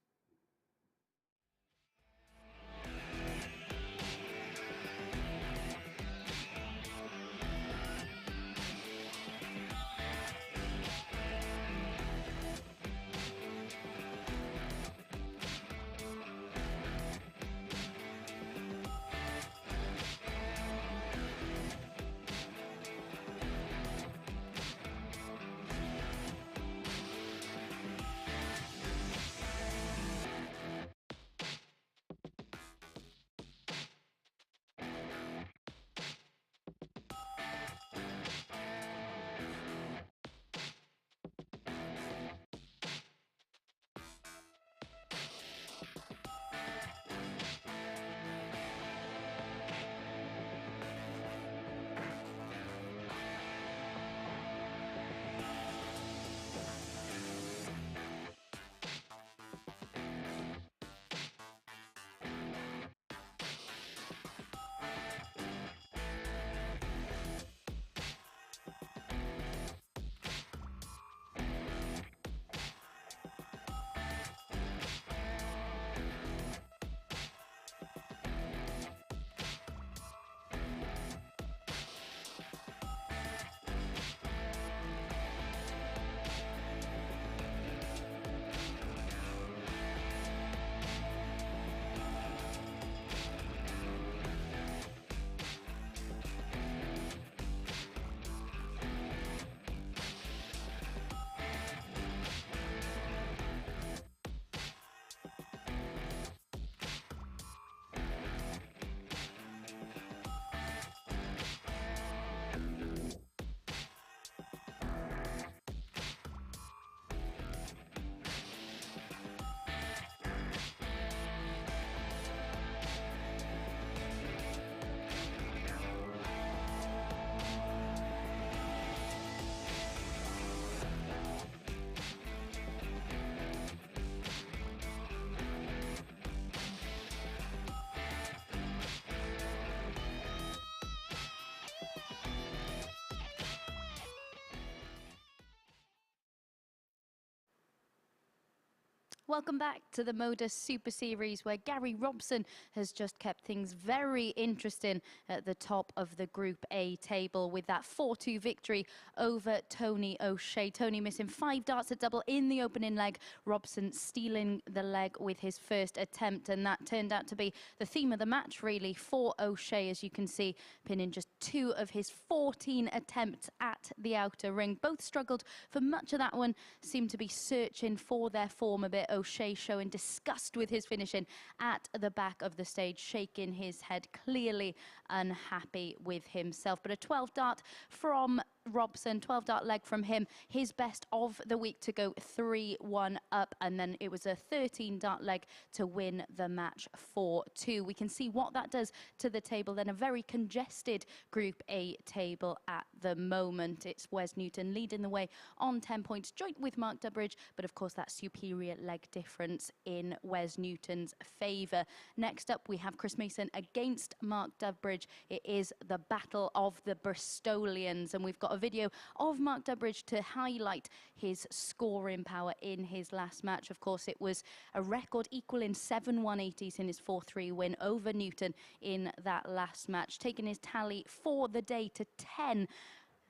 Welcome back to the MODUS Super Series, where Gary Robson has just kept things very interesting at the top of the Group A table with that 4-2 victory over Tony O'Shea. Tony missing 5 darts at double in the opening leg, Robson stealing the leg with his first attempt, and that turned out to be the theme of the match really for O'Shea, as you can see, pinning just 2 of his 14 attempts at the outer ring. Both struggled for much of that one, seemed to be searching for their form a bit. O'Shea showing disgust with his finishing at the back of the stage, shaking his head, clearly unhappy with himself. But a 12 dart from Robson, 12-dart leg from him, his best of the week to go 3-1 up, and then it was a 13-dart leg to win the match 4-2. We can see what that does to the table then. A very congested Group A table at the moment. It's Wes Newton leading the way on 10 points, joint with Mark Dudbridge, but of course that superior leg difference in Wes Newton's favour. Next up, we have Chris Mason against Mark Dudbridge. It is the battle of the Bristolians, and we've got a video of Mark Dudbridge to highlight his scoring power in his last match. Of course, it was a record equaling 7 180s in his 4-3 win over Newton in that last match, taking his tally for the day to 10.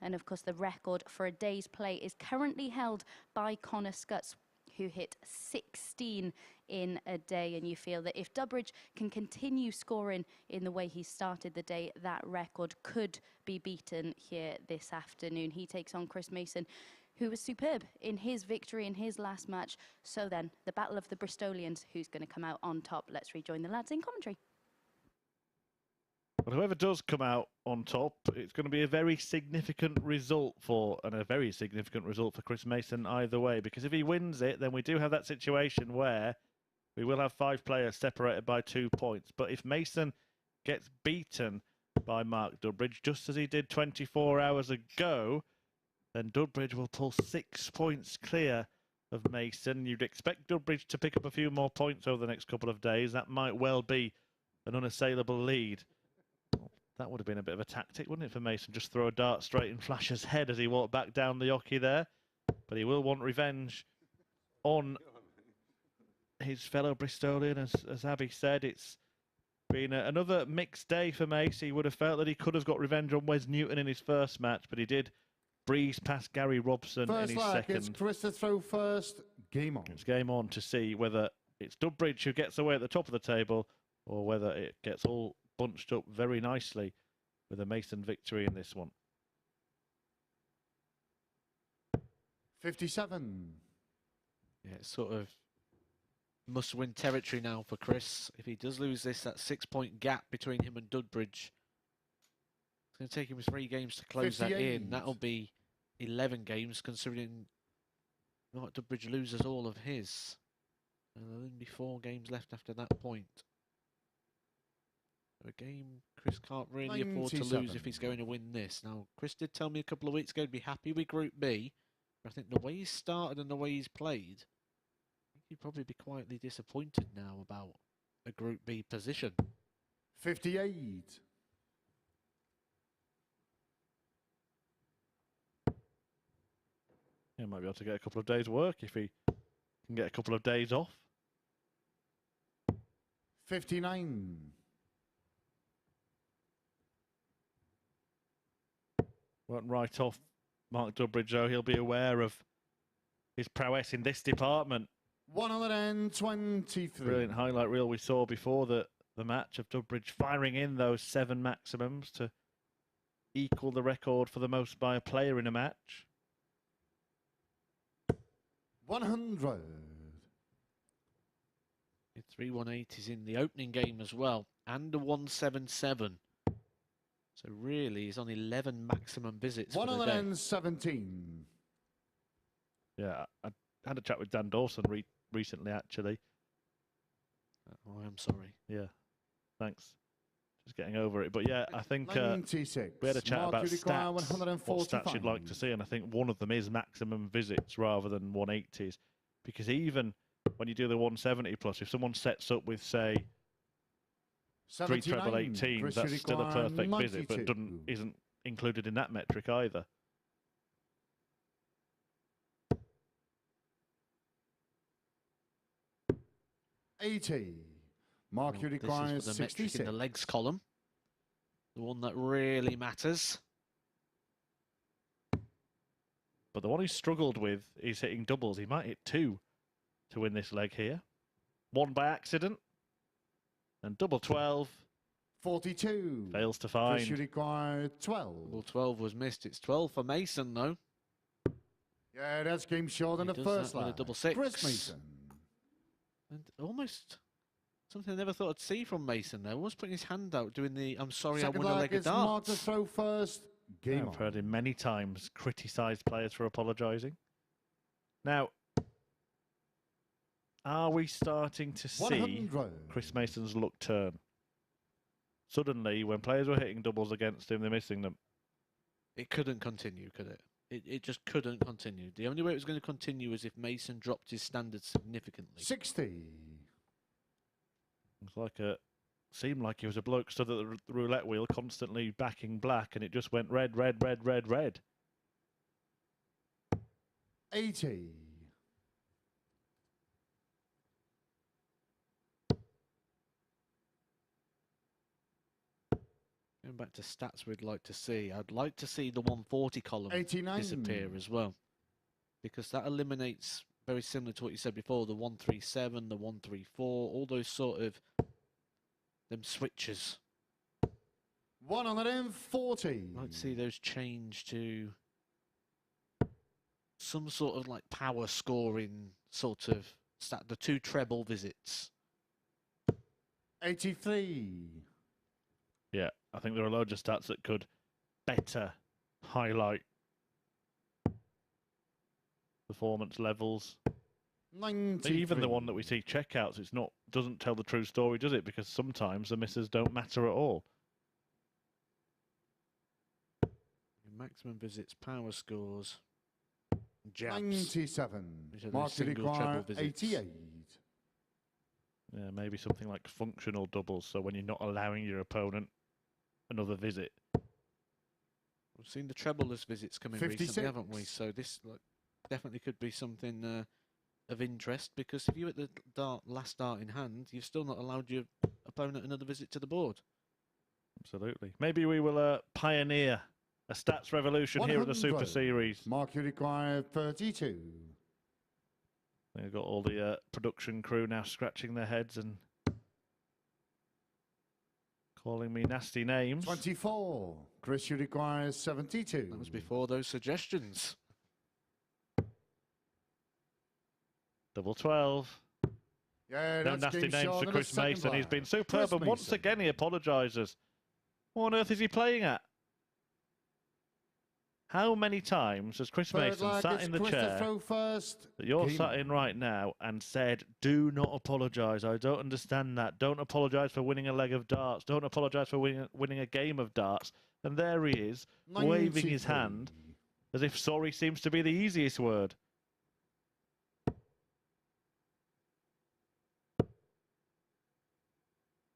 And of course, the record for a day's play is currently held by Connor Scutts, who hit 16 in a day. And you feel that if Dudbridge can continue scoring in the way he started the day, that record could be beaten here this afternoon. He takes on Chris Mason, who was superb in his victory in his last match. So then, the battle of the Bristolians, who's going to come out on top? Let's rejoin the lads in commentary. Well, whoever does come out on top, it's going to be a very significant result for Chris Mason either way, because if he wins it, then we do have that situation where we will have 5 players separated by 2 points. But if Mason gets beaten by Mark Dudbridge, just as he did 24 hours ago, then Dudbridge will pull 6 points clear of Mason. You'd expect Dudbridge to pick up a few more points over the next couple of days. That might well be an unassailable lead. That would have been a bit of a tactic, wouldn't it, for Mason? Just throw a dart straight in Flasher's head as he walked back down the hockey there. But he will want revenge on his fellow Bristolian. As Abby said, it's been another mixed day for Mace. He would have felt that he could have got revenge on Wes Newton in his first match, but he did breeze past Gary Robson in his second. It's Chris to throw first. Game on. It's game on to see whether it's Dudbridge who gets away at the top of the table or whether it gets all bunched up very nicely with a Mason victory in this one. 57. Yeah, it's sort of must-win territory now for Chris. If he does lose this, that 6-point gap between him and Dudbridge, it's going to take him 3 games to close 58. that in. That'll be 11 games, considering Mark Dudbridge loses all of his. And there'll only be 4 games left after that point. A game Chris can't really afford to lose if he's going to win this. Now, Chris did tell me a couple of weeks ago he'd be happy with Group B. But I think the way he's started and the way he's played, I think he'd probably be quietly disappointed now about a Group B position. 58. He might be able to get a couple of days' work if he can get a couple of days off. 59. Won't write off Mark Dudbridge, though. He'll be aware of his prowess in this department. 123. Brilliant highlight reel we saw before the match of Dudbridge firing in those 7 maximums to equal the record for the most by a player in a match. 100. 3 180s in the opening game as well, and a 177. So really, he's on 11 maximum visits for the day. 117. Yeah, I had a chat with Dan Dawson recently, actually. Oh, I'm sorry. Yeah, thanks. Just getting over it. But yeah, I think 96. we had a chat about stats, 145. what stats you'd like to see, and I think one of them is maximum visits rather than 180s. Because even when you do the 170 plus, if someone sets up with, say, 3 treble 18, that's still a perfect visit, but isn't included in that metric either. Mark, you requires this is for the metric 66. in the legs column, the one that really matters. But the one he's struggled with is hitting doubles. He might hit 2 to win this leg here. 1 by accident. And double 12. 42. Fails to find. You require 12. Well, 12 was missed. It's 12 for Mason, though. Yeah, that's game short in the He does first that with leg. a double 6. Chris Mason. And almost something I never thought I'd see from Mason there. Almost putting his hand out, doing the "I'm sorry, Second I won a leg leg of is Mark to darts." throw first. game I've heard him many times criticise players for apologising. Now, are we starting to see 100. Chris Mason's luck turn? Suddenly, when players were hitting doubles against him, they're missing them. It couldn't continue, could it? It just couldn't continue. The only way it was going to continue is if Mason dropped his standards significantly. 60. It's like seemed like he was a bloke stood at the roulette wheel constantly backing black, and it just went red, red, red, red, red. 80. Going back to stats we'd like to see, I'd like to see the 140 column 89. disappear as well. Because that eliminates, very similar to what you said before, the 137, the 134, all those sort of them switches. 140. I'd like to see those change to some sort of like power scoring sort of stat, the 2 treble visits. 83. Yeah, I think there are loads of stats that could better highlight performance levels. 93. Even the one that we see checkouts, doesn't tell the true story, does it? Because sometimes the misses don't matter at all. Maximum visits, power scores, jabs. 97. Which are those Mark single require treble visits. 88. Yeah, maybe something like functional doubles, so when you're not allowing your opponent another visit. We've seen the trebleless visits come in 56. recently, haven't we? So this definitely could be something of interest, because if you're at the last dart in hand, you've still not allowed your opponent another visit to the board. Absolutely. Maybe we will pioneer a stats revolution here at the Super 100. Series. Mark require 32. We've got all the production crew now scratching their heads and calling me nasty names. 24. Chris, you require 72. That was before those suggestions. Double 12. Yeah, No that's nasty game names shot for in the Chris second Mason. He's bar. been superb, Chris and once Mason. again he apologises. What on earth is he playing at? How many times has Chris Third Mason leg, sat it's in the Chris to chair throw first. that you're Game sat on. in right now and said, do not apologise, I don't understand that, don't apologise for winning a leg of darts, don't apologise for winning a game of darts, and there he is, waving his 93. hand as if sorry seems to be the easiest word.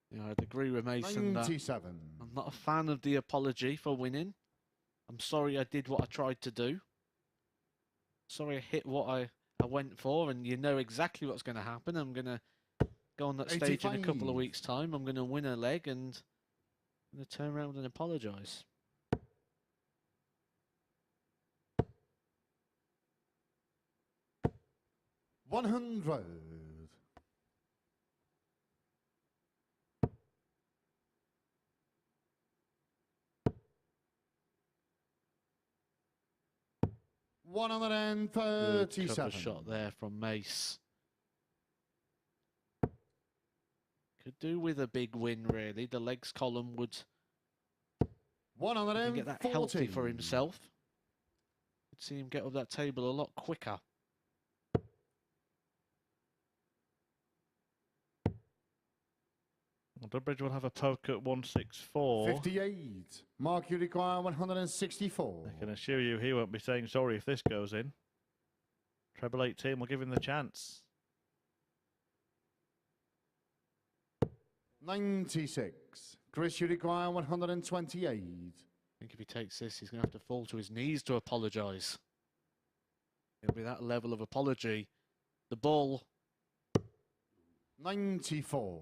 Yeah, I'd agree with Mason that 97. I'm not a fan of the apology for winning. I'm sorry I did what I tried to do. Sorry I hit what I went for, and you know exactly what's going to happen. I'm going to go on that stage in a couple of 85. weeks' time. I'm going to win a leg, and I'm going to turn around and apologise. $100. Good cover 137. shot there from Mace. Could do with a big win, really. The legs column would get that healthy for 140. himself. Could see him get up that table a lot quicker. Dudbridge will have a poke at 164. 58. Mark, you require 164. I can assure you he won't be saying sorry if this goes in. Treble 18 will give him the chance. 96. Chris, you require 128. I think if he takes this, he's going to have to fall to his knees to apologise. It'll be that level of apology. The ball. 94.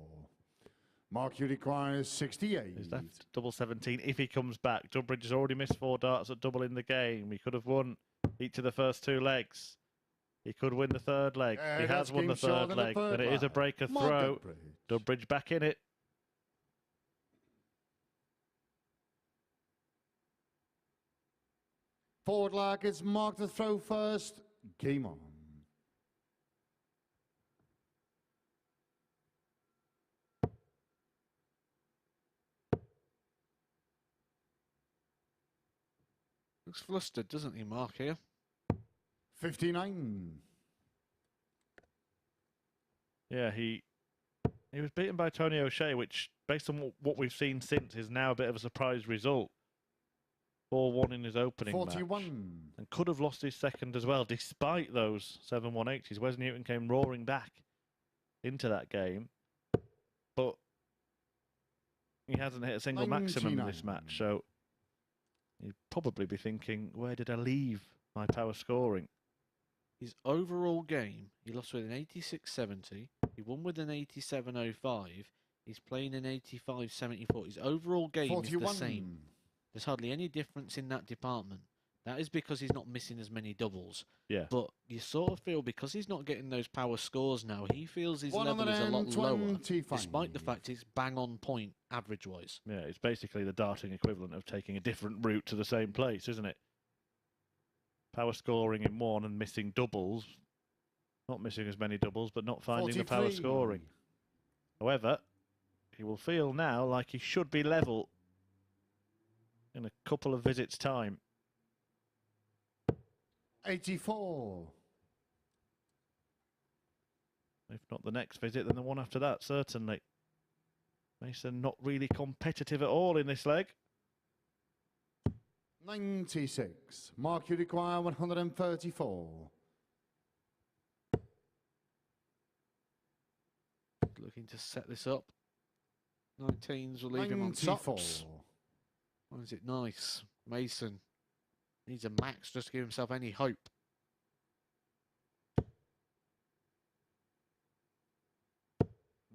Mark, you require 68. He's left double 17 if he comes back. Dudbridge has already missed 4 darts at double in the game. He could have won each of the first 2 legs. He could win the third leg. He that's has won the game short third in the leg. third And it is a leg. breaker Mark throw. Dudbridge. Dudbridge back in it. Forward leg, it's Mark to throw first. Game on. Looks flustered, doesn't he, Mark, here? 59. Yeah, he was beaten by Tony O'Shea, which, based on what we've seen since, is now a bit of a surprise result. 4-1 in his opening 41. match. And could have lost his second as well, despite those 7-180s. Wes Newton came roaring back into that game. But he hasn't hit a single maximum in this match, so he'd probably be thinking, where did I leave my power scoring? His overall game, he lost with an 86.70. He won with an 87.05. He's playing an 85.74. His overall game 41. is the same. There's hardly any difference in that department. That is because he's not missing as many doubles. Yeah. But you sort of feel, because he's not getting those power scores now, he feels his level is a lot lower, despite the fact it's bang on point average-wise. Yeah, it's basically the darting equivalent of taking a different route to the same place, isn't it? Power scoring in one and missing doubles. Not missing as many doubles, but not finding 43. the power scoring. However, he will feel now like he should be level in a couple of visits' time. 84. If not the next visit, then the one after that, certainly. Mason not really competitive at all in this leg. 96. Mark, you require 134. Looking to set this up. 19s will leave him on 94. tops. Oh, is it nice? Mason needs a max just to give himself any hope.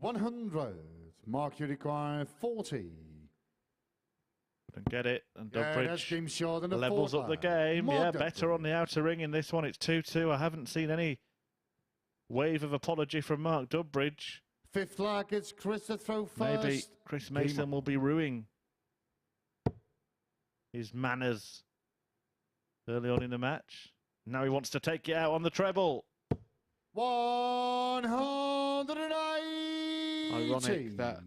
$100. Mark, you require 40. Couldn't get it, and Yeah, Dudbridge that's game short and a levels up the game. Mark Yeah, Dudbridge. better on the outer ring in this one. It's 2-2. I haven't seen any wave of apology from Mark Dudbridge. Fifth leg, it's Chris to throw first. Maybe Chris Mason will be ruining his manners early on in the match. Now he wants to take it out on the treble. 180. Ironic that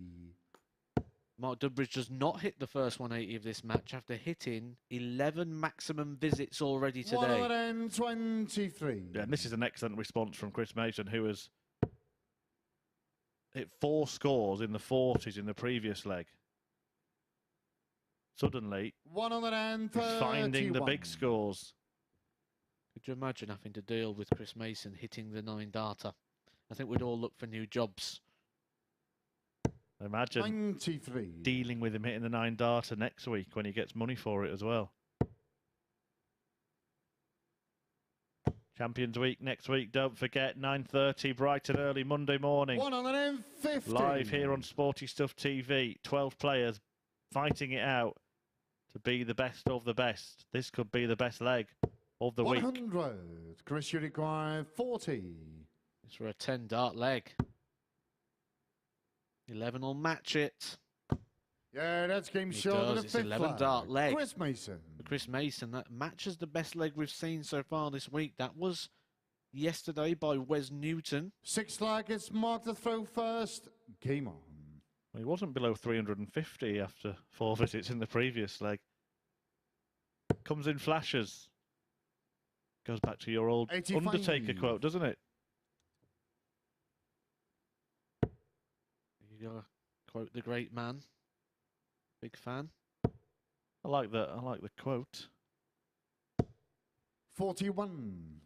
Mark Dudbridge does not hit the first 180 of this match after hitting 11 maximum visits already today. 123. Yeah, and this is an excellent response from Chris Mason, who has hit 4 scores in the 40s in the previous leg. Suddenly, 131. he's finding the big scores. Could you imagine having to deal with Chris Mason hitting the 9-darter? I think we'd all look for new jobs. Imagine 93. dealing with him hitting the 9-darter next week when he gets money for it as well. Champions Week next week, don't forget, 9:30 bright and early Monday morning. 150. Live here on Sporty Stuff TV. 12 players fighting it out to be the best of the best. This could be the best leg of the week. 100. Chris, you require 40. It's for a 10-dart leg. 11 will match it. Yeah, that's game He short of does. the It's fifth 11-dart leg. Chris Mason. For Chris Mason, that matches the best leg we've seen so far this week. That was yesterday by Wes Newton. Sixth leg, it's Mark to throw first. Game on. He wasn't below 350 after 4 visits in the previous leg. Comes in flashes. Goes back to your old 85. Undertaker quote, doesn't it? You gotta quote the great man. Big fan. I like that. I like the quote. 41.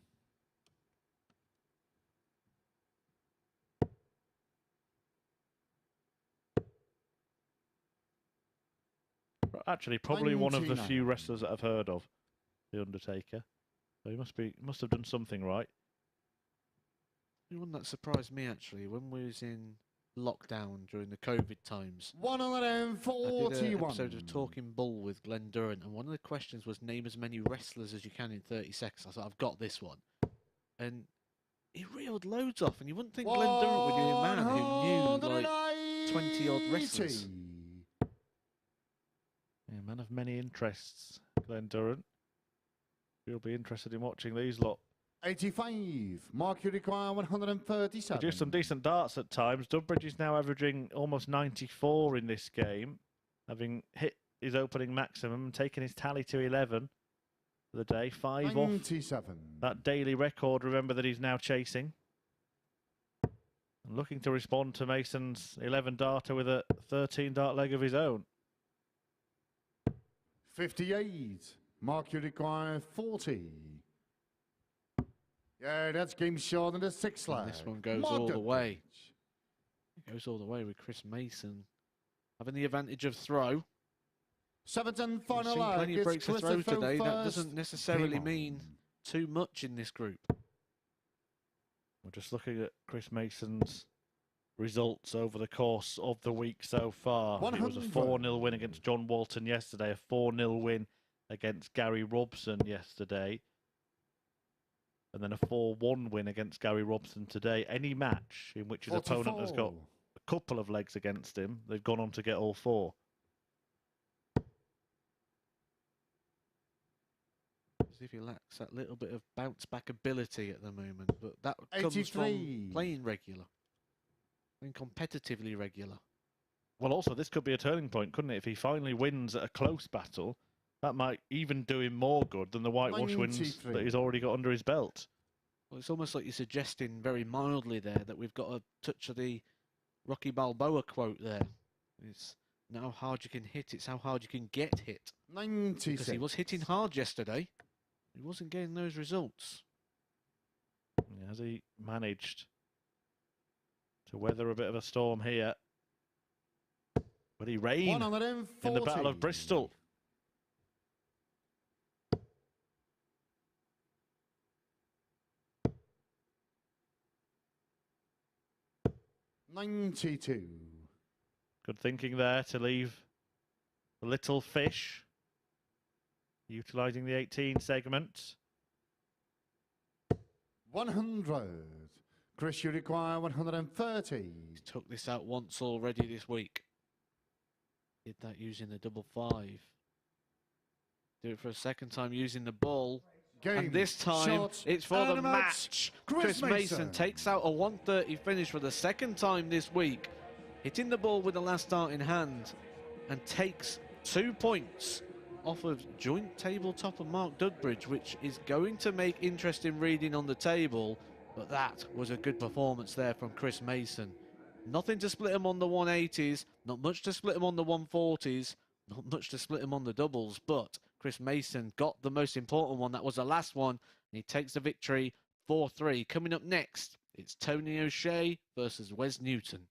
Actually, probably one of the 99. few wrestlers that I've heard of, the Undertaker. So he must have done something right. The one that surprised me actually when we was in lockdown during the COVID times. I did an 141. episode of Talking Bull with Glenn Durant, and one of the questions was name as many wrestlers as you can in 30 seconds. I thought, I've got this one. And he reeled loads off, and you wouldn't think Glenn Durant would be a man who knew like 20-odd wrestlers. Yeah, man of many interests, Glenn Durant. You'll be interested in watching these lot. 85. Mark, you require 137. They do some decent darts at times. Dudbridge is now averaging almost 94 in this game, having hit his opening maximum and taken his tally to 11. for the day. 5 off 97. that daily record, remember, that he's now chasing. And looking to respond to Mason's 11 darter with a 13 dart leg of his own. 58. Mark, you require 40. Yeah, that's game short in the 6th leg. And this one goes all the way. It goes all the way with Chris Mason having the advantage of throw. 7th and We've final seen leg. plenty of It's breaks of throw Clifford today. That first. doesn't necessarily Game on. mean too much in this group. We're just looking at Chris Mason's results over the course of the week so far. It was a 4-0 win against John Walton yesterday, a 4-0 win against Gary Robson yesterday, and then a 4-1 win against Gary Robson today. Any match in which his opponent has got a couple of legs against him, they've gone on to get all 4. As if he lacks that little bit of bounce back ability at the moment, but that comes 83. from playing regular, playing competitively regular. Well, also, this could be a turning point, couldn't it? If he finally wins at a close battle, that might even do him more good than the whitewash wins 93. that he's already got under his belt. Well, it's almost like you're suggesting very mildly there that we've got a touch of the Rocky Balboa quote there. It's not how hard you can hit, it's how hard you can get hit. 96. Because he was hitting hard yesterday. He wasn't getting those results. Has he managed to weather a bit of a storm here? But he reigned in the Battle of Bristol. $92. Good thinking there to leave the little fish, utilising the 18 segment. 100. Chris, you require 130. He's took this out once already this week. Did that using the 5. Do it for a second time using the ball. Game, And this time, shot, it's for the and match. Chris Mason takes out a 130 finish for the second time this week, hitting the ball with the last dart in hand, and takes 2 points off of joint table topper Mark Dudbridge, which is going to make interesting reading on the table. But that was a good performance there from Chris Mason. Nothing to split him on the 180s, not much to split him on the 140s, not much to split him on the doubles, but Chris Mason got the most important one. That was the last one, and he takes the victory 4-3. Coming up next, it's Tony O'Shea versus Wes Newton.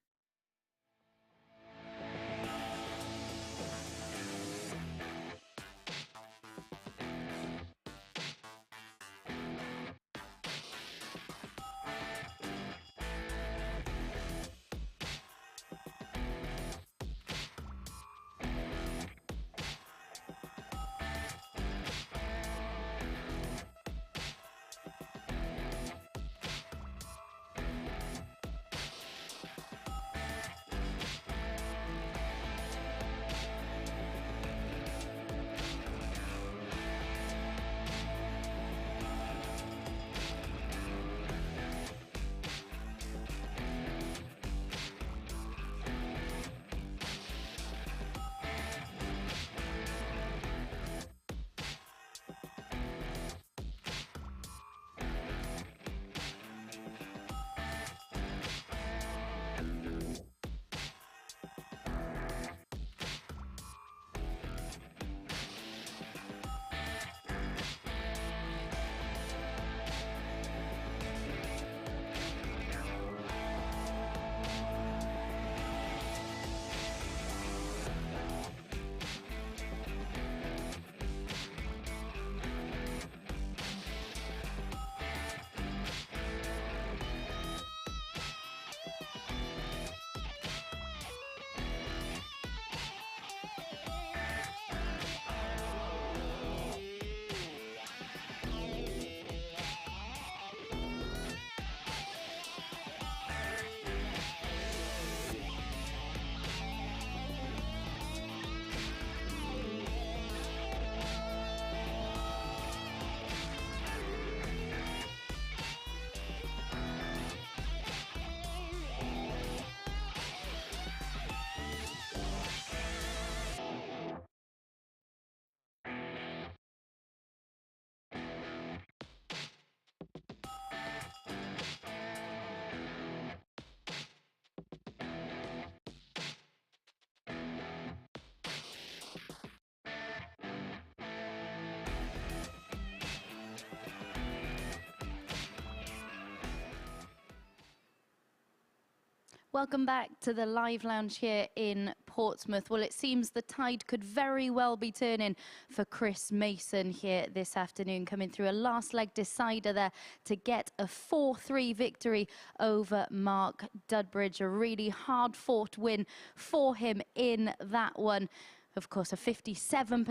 Welcome back to the live lounge here in Portsmouth. Well, it seems the tide could very well be turning for Chris Mason here this afternoon, coming through a last leg decider there to get a 4-3 victory over Mark Dudbridge. A really hard fought win for him in that one. Of course, a 57%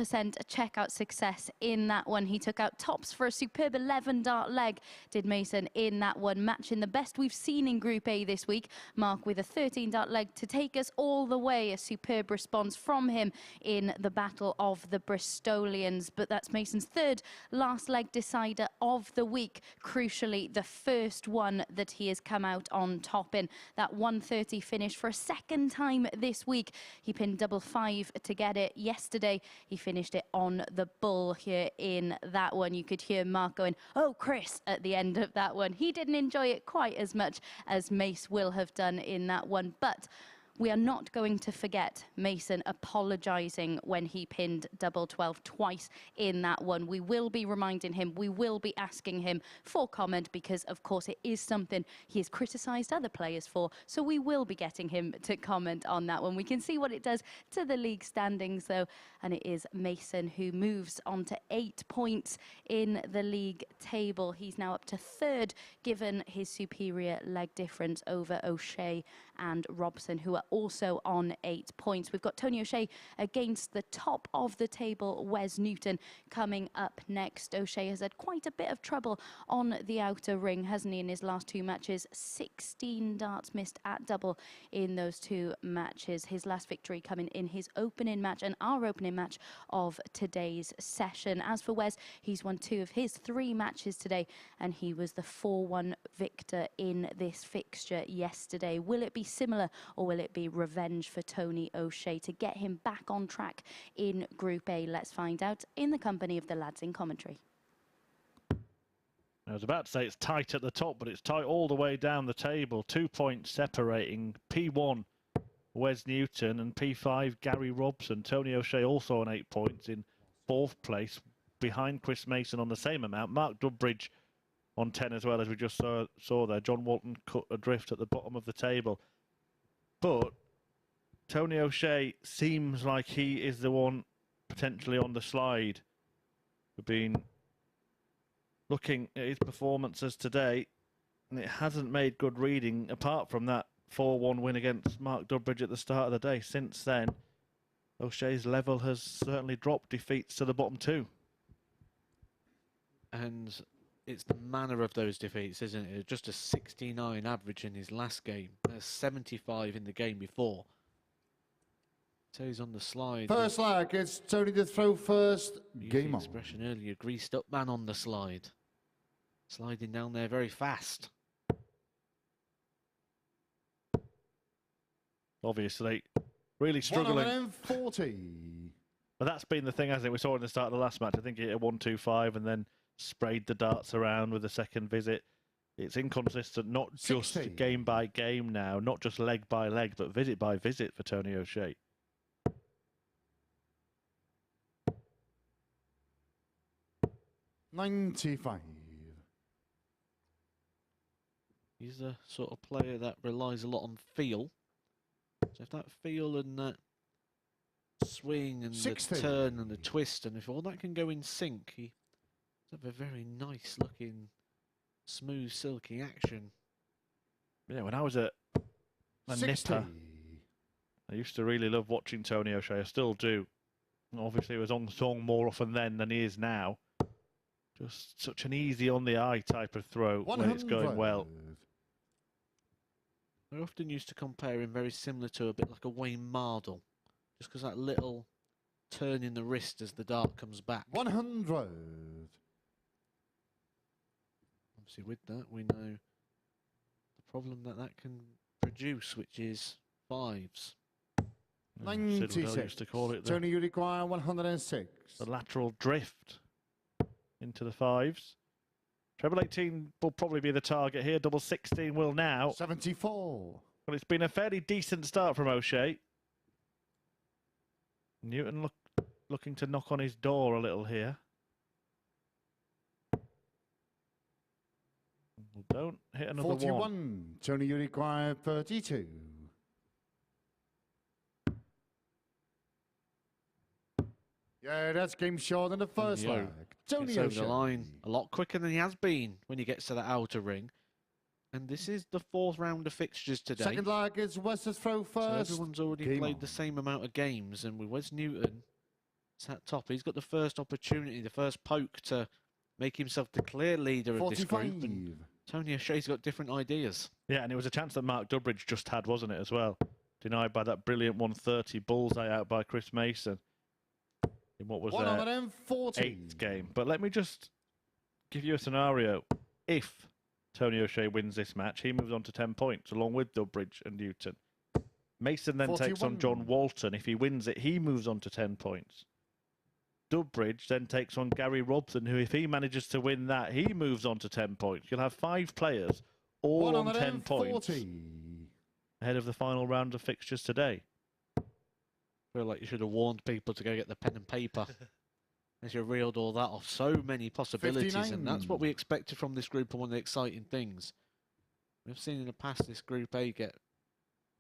checkout success in that one. He took out tops for a superb 11-dart leg, did Mason, in that one, matching the best we've seen in Group A this week. Mark with a 13-dart leg to take us all the way. A superb response from him in the Battle of the Bristolians. But that's Mason's third last leg decider of the week. Crucially, the first one that he has come out on top in. That 130 finish for a second time this week. He pinned double 5 to get it yesterday. He finished it on the bull here in that one. You could hear Mark going, "Oh, Chris," at the end of that one. He didn't enjoy it quite as much as Mace will have done in that one, but we are not going to forget Mason apologising when he pinned double 12 twice in that one. We will be reminding him, we will be asking him for comment, because of course it is something he has criticised other players for, so we will be getting him to comment on that one. We can see what it does to the league standings though, and it is Mason who moves on to 8 points in the league table. He's now up to third, given his superior leg difference over O'Shea and Robson, who are also on 8 points. We've got Tony O'Shea against the top of the table, Wes Newton, coming up next. O'Shea has had quite a bit of trouble on the outer ring, hasn't he, in his last 2 matches? 16 darts missed at double in those 2 matches. His last victory coming in his opening match, and our opening match of today's session. As for Wes, he's won 2 of his 3 matches today, and he was the 4-1 victor in this fixture yesterday. Will it be similar, or will it be revenge for Tony O'Shea to get him back on track in Group A? Let's find out in the company of the lads in commentary. I was about to say it's tight at the top, but it's tight all the way down the table. 2 points separating P1 Wes Newton and P5 Gary Robson. Tony O'Shea also on 8 points in 4th place, behind Chris Mason on the same amount. Mark Dudbridge on 10 as well, as we just saw there. John Walton cut adrift at the bottom of the table. But Tony O'Shea seems like he is the one potentially on the slide. We've been looking at his performances today, and it hasn't made good reading, apart from that 4-1 win against Mark Dudbridge at the start of the day. Since then, O'Shea's level has certainly dropped, defeats to the bottom 2. And it's the manner of those defeats, isn't it? Just a 69 average in his last game, 75 in the game before. So he's on the slide. First leg, it's Tony to throw first. Game on. Expression earlier, greased up man on the slide. Sliding down there very fast. Obviously, really struggling. 140. But that's been the thing, hasn't it? We saw in the start of the last match. I think he hit a 1-2-5 and then sprayed the darts around with the second visit. It's inconsistent, not just 60. game by game now, not just leg by leg, but visit by visit for Tony O'Shea. $95. He's the sort of player that relies a lot on feel. So if that feel and that swing and 60. the turn and the twist, and if all that can go in sync, he have a very nice looking, smooth, silky action. Yeah, when I was at a 60. nipper, I used to really love watching Tony O'Shea. I still do. Obviously, he was on song more often then than he is now. Just such an easy on the eye type of throw 100. when it's going well. I often used to compare him very similar to a bit like a Wayne Mardle, just because that little turn in the wrist as the dart comes back. 100. Obviously, with that, we know the problem that that can produce, which is 5s. Sid Waddell 96. used to call it Tony, you require 106. the lateral drift into the 5s. Treble 18 will probably be the target here. Double 16 will now. 74. Well, it's been a fairly decent start from O'Shea. Newton looking to knock on his door a little here. Don't hit another 41. one. Tony, you require 32. Yeah, that's game short in the first Yo leg. Tony gets over the O'Shea. line a lot quicker than he has been when he gets to the outer ring. And this is the 4th round of fixtures today. Second leg is Wes's throw So first. everyone's already Game played on. the same amount of games. And with Wes Newton at top, he's got the first opportunity, the first poke to make himself the clear leader of this group. And Tony O'Shea's got different ideas. Yeah, and it was a chance that Mark Dudbridge just had, wasn't it, as well? Denied by that brilliant 130 bullseye out by Chris Mason in what was their 8th game. But let me just give you a scenario. If Tony O'Shea wins this match, he moves on to 10 points, along with Dudbridge and Newton. Mason then takes on John Walton. If he wins it, he moves on to 10 points. Dudbridge then takes on Gary Robson, who, if he manages to win that, he moves on to 10 points. You'll have 5 players all on 10 points ahead of the final round of fixtures today. I feel like you should have warned people to go get the pen and paper as you reeled all that off. So many possibilities, 59. and that's what we expected from this group and one of the exciting things. We've seen in the past this Group A get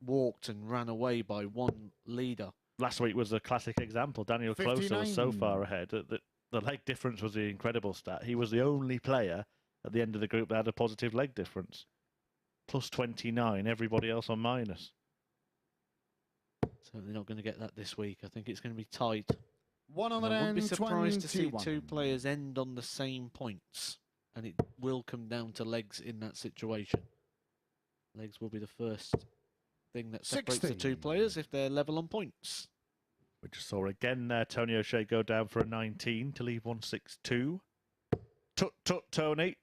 walked and ran away by one leader. Last week was a classic example. Daniel Closer was so far ahead that the leg difference was the incredible stat. He was the only player at the end of the group that had a positive leg difference. Plus 29, everybody else on minus. Certainly not going to get that this week. I think it's going to be tight. I 121. wouldn't be surprised to see 2 players end on the same points, and it will come down to legs in that situation. Legs will be the first thing that separates the 2 players if they're level on points. We just saw again there Tony O'Shea go down for a 19 to leave 162. Tut, Tony.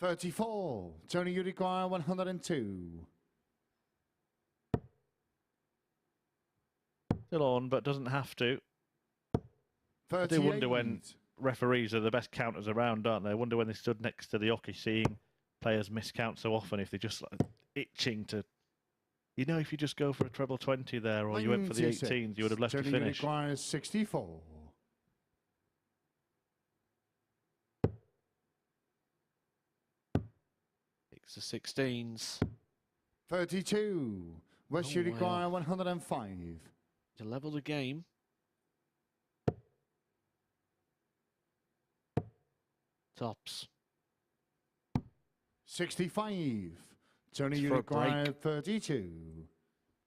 34. Tony, you require 102. Still on, but doesn't have to. 38. I do wonder when referees are the best counters around, aren't they? I wonder when they stood next to the hockey, seeing players miscount so often, if they're just like itching to... You know, if you just go for a treble 20 there, or you went for the 18s, you would have left Tony, to finish. You require 64. It's the 16s. 32. West, you require 105. To level the game. Tops. 65. Tony, It's you for a require break. 32.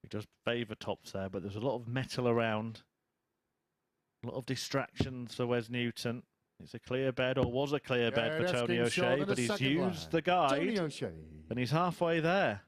He does favour tops there, but there's a lot of metal around. A lot of distractions for Wes Newton. It's a clear bed, or was a clear bed for Tony O'Shea, but he's used the guide, and he's halfway there.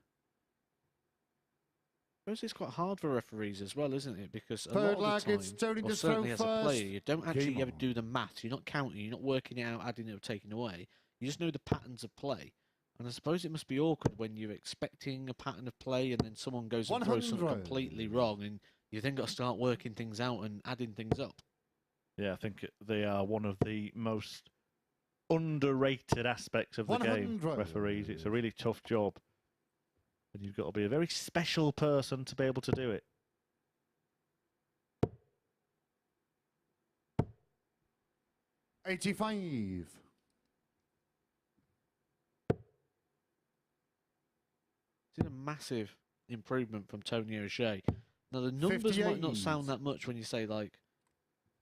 I suppose it's quite hard for referees as well, isn't it? Because a Third lot of leg, the it's time, Tony or to certainly throw as a player, first. you don't actually Game ever on. do the maths. You're not counting, you're not working it out, adding it or taking away. You just know the patterns of play. And I suppose it must be awkward when you're expecting a pattern of play and then someone goes and throws something 100. completely wrong, and you then got to start working things out and adding things up. Yeah, I think they are one of the most underrated aspects of the game, 100. referees. It's a really tough job. And you've got to be a very special person to be able to do it. $85. It's a massive improvement from Tony O'Shea. Now, the numbers might not sound that much when you say, like,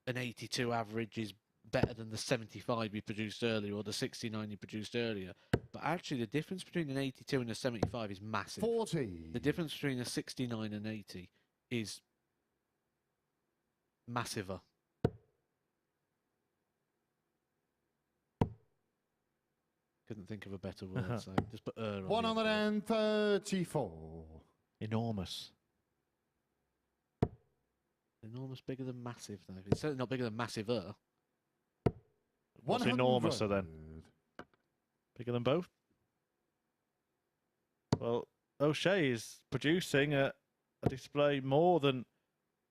an 82 average is better than the 75 he produced earlier or the 69 he produced earlier. But actually, the difference between an 82 and a 75 is massive. 40. The difference between a 69 and 80 is massiver. Couldn't think of a better word, so just put on the end. 134. Enormous. Enormous, bigger than massive, though. It's certainly not bigger than massiver. What's enormous then? Bigger than both? Well, O'Shea is producing a display more than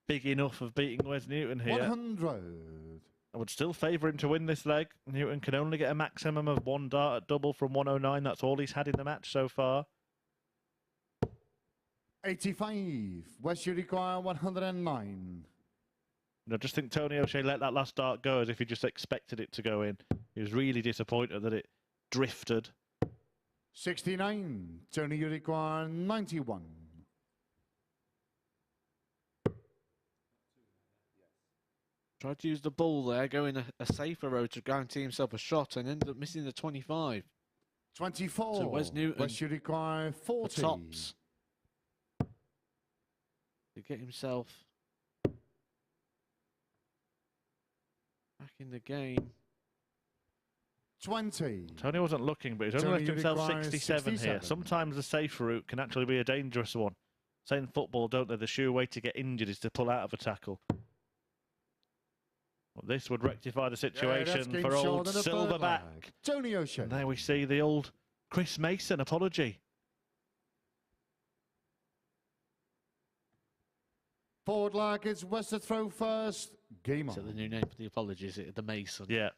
big enough of beating Wes Newton here. 100. I would still favour him to win this leg. Newton can only get a maximum of 1 dart at double from 109. That's all he's had in the match so far. 85. West, you require 109. And I just think Tony O'Shea let that last dart go as if he just expected it to go in. He was really disappointed that it drifted. 69. Tony, you require 91. Tried to use the ball there, going a safer road to guarantee himself a shot, and ended up missing the 25. 24. So Wes Newton, West you require 40. the tops to get himself back in the game. 20. Tony wasn't looking, but he's only Tony, left you himself require 67 here. 67. Sometimes the safe route can actually be a dangerous one. Say in football, don't they? The sure way to get injured is to pull out of a tackle. Well, this would rectify the situation for old Silverback. Tony O'Shea. And there we see the old Chris Mason apology. Forward lag is West to throw first. Game on. So the new name for the apology, is it the Mason? Yeah.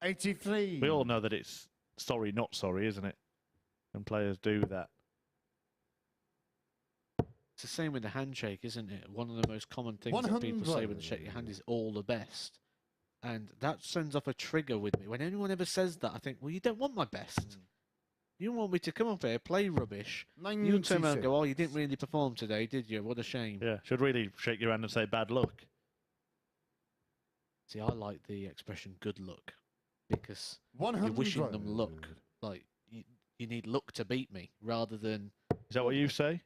83. We all know that it's sorry, not sorry, isn't it? And players do that. It's the same with the handshake, isn't it? One of the most common things that people say when they shake your hand is all the best. And that sends off a trigger with me. When anyone ever says that, I think, well, you don't want my best. You want me to come up here, play rubbish. 96. You turn around and go, oh, you didn't really perform today, did you? What a shame. Yeah, should really shake your hand and say bad luck. See, I like the expression good luck. Because 100. you're wishing them luck. Like, you need luck to beat me, rather than... Is that what you say?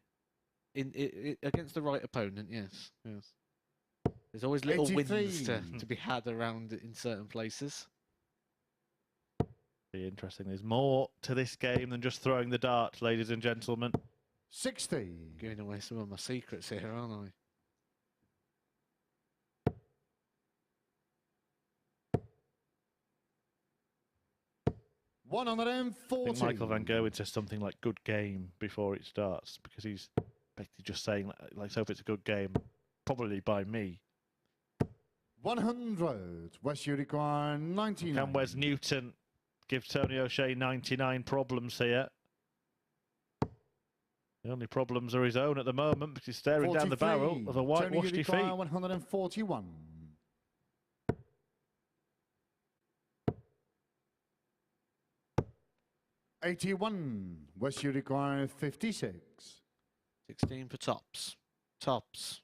Against the right opponent, yes. There's always little 83. wins to be had around in certain places. Be interesting. There's more to this game than just throwing the dart, ladies and gentlemen. 60. Giving away some of my secrets here, aren't I? One on the end, I 40. think Michael Van Gerwen says something like "good game" before it starts because he's basically just saying like so if it's a good game, probably by me. 100. West you require 99. Can Wes Newton give Tony O'Shea 99 problems here? The only problems are his own at the moment because he's staring down the barrel of a whitewashed defeat. 141. 81. West you require 56. 16 for tops. Tops.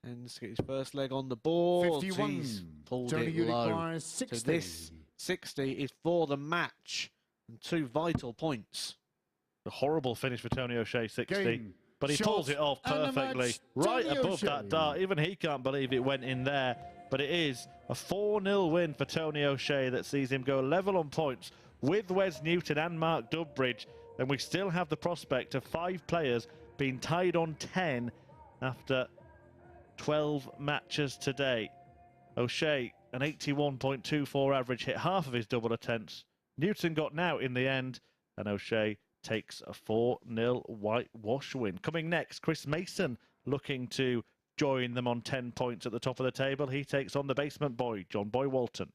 Tends to get his first leg on the ball. 51. Jeez, pulled Tony it low. requires 60. So this 60 is for the match. And 2 vital points. A horrible finish for Tony O'Shea, 60. Game, But he shot, pulls it off and the perfectly. match, Right Tony above O'Shea. that dart. Even he can't believe it went in there. But it is a 4-0 win for Tony O'Shea that sees him go level on points with Wes Newton and Mark Dudbridge. And we still have the prospect of 5 players being tied on 10 after 12 matches today. O'Shea, an 81.24 average, hit half of his double attempts. Newton got now in the end, and O'Shea takes a 4-0 whitewash win. Coming next, Chris Mason looking to join them on 10 points at the top of the table. He takes on the basement boy, John Boy Walton.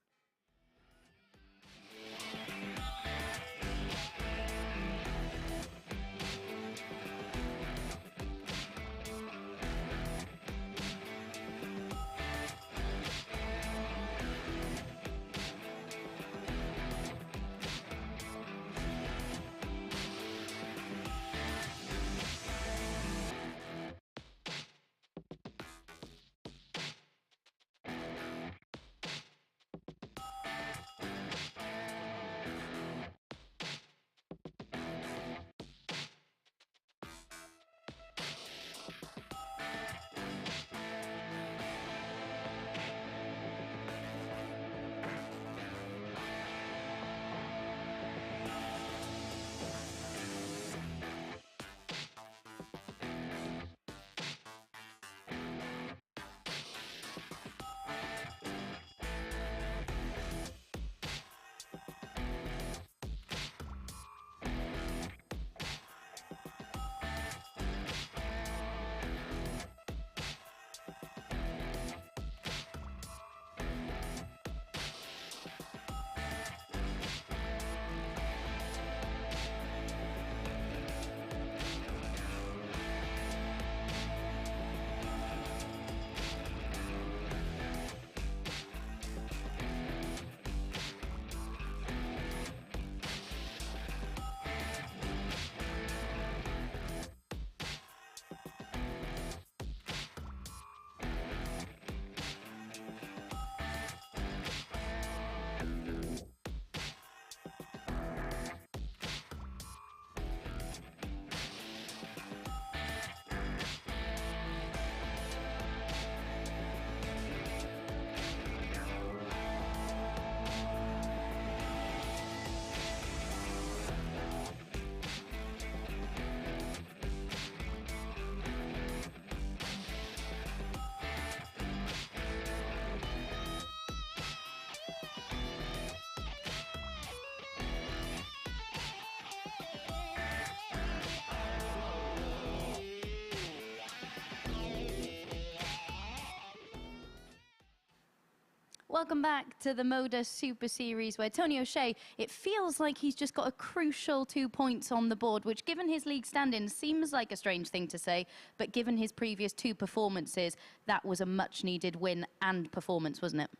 Welcome back to the MODUS Super Series, where Tony O'Shea, it feels like he's just got a crucial 2 points on the board, which, given his league standing, seems like a strange thing to say, but given his previous 2 performances, that was a much-needed win and performance, wasn't it?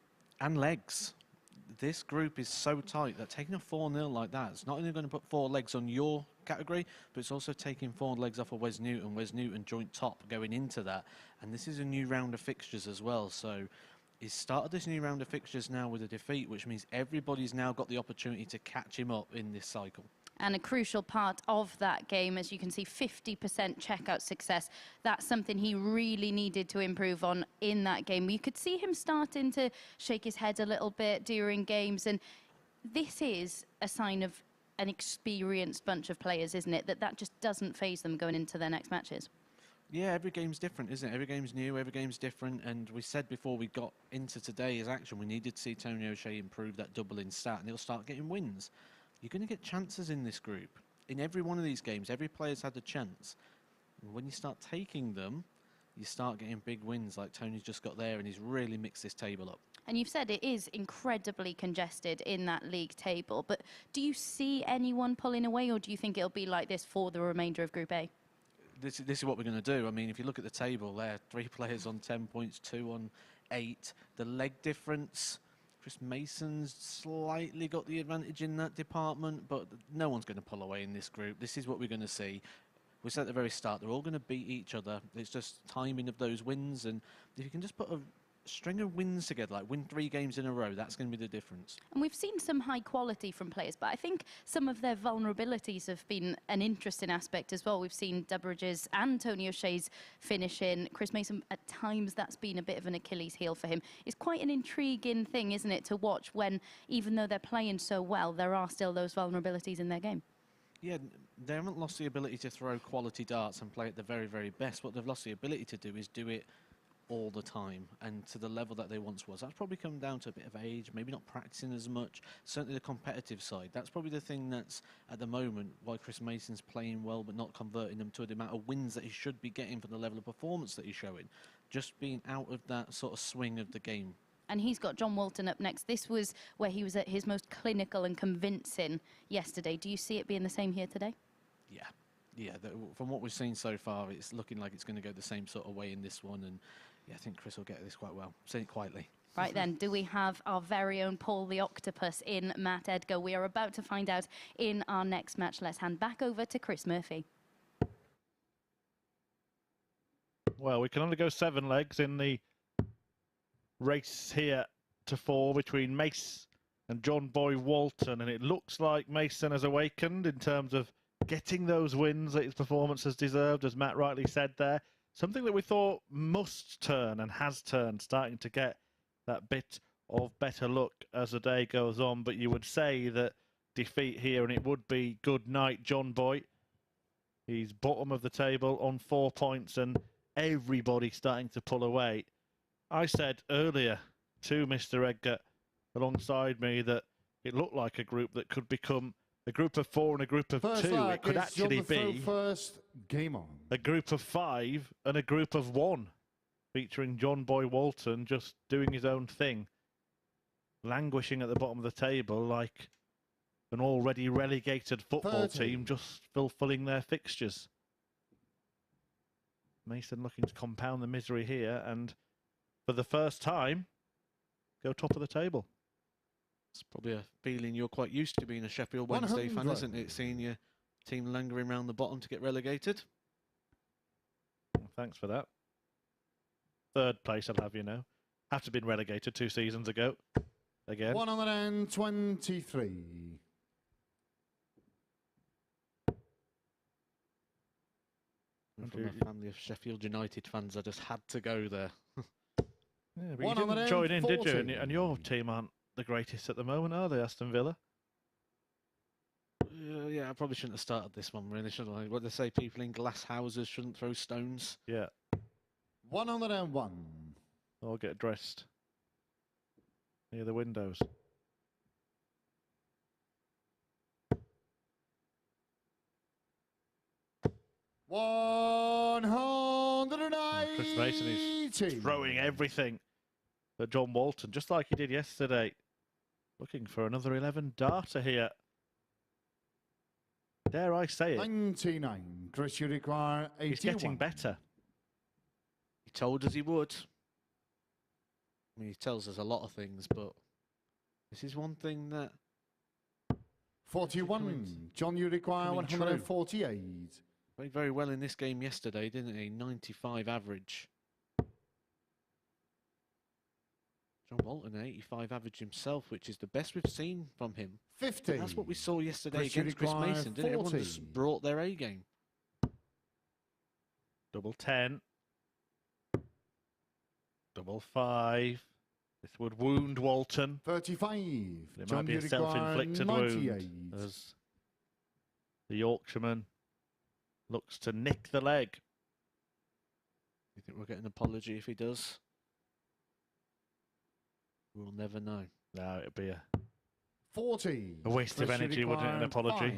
And legs. This group is so tight that taking a 4-0 like that, it's not only going to put 4 legs on your category, but it's also taking 4 legs off of Wes Newton. Wes Newton joint top going into that, and this is a new round of fixtures as well, so he's started this new round of fixtures now with a defeat, which means everybody's now got the opportunity to catch him up in this cycle. And a crucial part of that game, as you can see, 50% checkout success. That's something he really needed to improve on in that game. You could see him starting to shake his head a little bit during games, and this is a sign of an experienced bunch of players, isn't it? That just doesn't faze them going into their next matches. Yeah, every game's different, isn't it? Every game's new, every game's different. And we said before we got into today's action, we needed to see Tony O'Shea improve that double in stat, and he'll start getting wins. You're going to get chances in this group. In every one of these games, every player's had a chance. And when you start taking them, you start getting big wins like Tony's just got there, and he's really mixed this table up. And you've said it is incredibly congested in that league table, but do you see anyone pulling away, or do you think it'll be like this for the remainder of Group A? This is what we're going to do. I mean, if you look at the table there, 3 players on 10 points, 2 on 8. The leg difference, Chris Mason's slightly got the advantage in that department, but no one's going to pull away in this group. This is what we're going to see. We said at the very start, they're all going to beat each other. It's just timing of those wins, and if you can just put a string of wins together, like win 3 games in a row, that's going to be the difference. And we've seen some high quality from players, but I think some of their vulnerabilities have been an interesting aspect as well. We've seen Dudbridge's and Tony O'Shea's finishing. Chris Mason, at times, that's been a bit of an Achilles heel for him. It's quite an intriguing thing, isn't it, to watch when, even though they're playing so well, there are still those vulnerabilities in their game. Yeah, they haven't lost the ability to throw quality darts and play at the very, very best. What they've lost the ability to do is do it all the time and to the level that they once was. That's probably come down to a bit of age, maybe not practicing as much, certainly the competitive side. That's probably the thing that's, at the moment, why Chris Mason's playing well but not converting them to the amount of wins that he should be getting for the level of performance that he's showing. Just being out of that sort of swing of the game. And he's got John Walton up next. This was where he was at his most clinical and convincing yesterday. Do you see it being the same here today? Yeah, from what we've seen so far, it's looking like it's going to go the same sort of way in this one, and yeah, I think Chris will get this quite well. Saying it quietly. Right then, do we have our very own Paul the Octopus in Matt Edgar? We are about to find out in our next match. Let's hand back over to Chris Murphy. Well, we can only go 7 legs in the race here to 4 between Mace and John Boy Walton, and it looks like Mason has awakened in terms of getting those wins that his performance has deserved, as Matt rightly said there. Something that we thought must turn and has turned, starting to get that bit of better luck as the day goes on. But you would say that defeat here, and it would be good night, John Boy. He's bottom of the table on 4 points, and everybody starting to pull away. I said earlier to Mr. Edgar alongside me that it looked like a group that could become a group of 4 and a group of 2. It could actually be first game on. A group of 5 and a group of 1, featuring John Boy Walton just doing his own thing, languishing at the bottom of the table like an already relegated football team, just fulfilling their fixtures. Mason looking to compound the misery here, and for the first time, go top of the table. It's probably a feeling you're quite used to being a Sheffield Wednesday fan, isn't it? Seeing your team lingering around the bottom to get relegated. Well, thanks for that. 3rd place, I'll have you know. Have to have been relegated 2 seasons ago. Again. 123. And from a family of Sheffield United fans, I just had to go there. Yeah, but you didn't join in, did you? And your team aren't the greatest at the moment, are they, Aston Villa? Yeah, I probably shouldn't have started this one, really, should I? What they say, people in glass houses shouldn't throw stones. Yeah. 101. Or get dressed near the windows. Oh, Chris Mason is throwing everything But John Walton, just like he did yesterday, looking for another 11 darter here. Dare I say it? 99. Chris, you require 81. He's getting better. He told us he would. I mean, he tells us a lot of things, but this is one thing that... 41. John, you require 148. Played very well in this game yesterday, didn't he? 95 average. John Walton, an 85 average himself, which is the best we've seen from him. 50. That's what we saw yesterday Chris, against Chris require Mason, didn't it? Everyone 40. just brought their A game. Double 10. Double 5. This would wound Walton. 35. It John, might be you a require self-inflicted 98. wound as the Yorkshireman looks to nick the leg. You think we'll get an apology if he does? We'll never know. No, it'd be a 40. waste of Chris, you energy, wouldn't it, an require apology?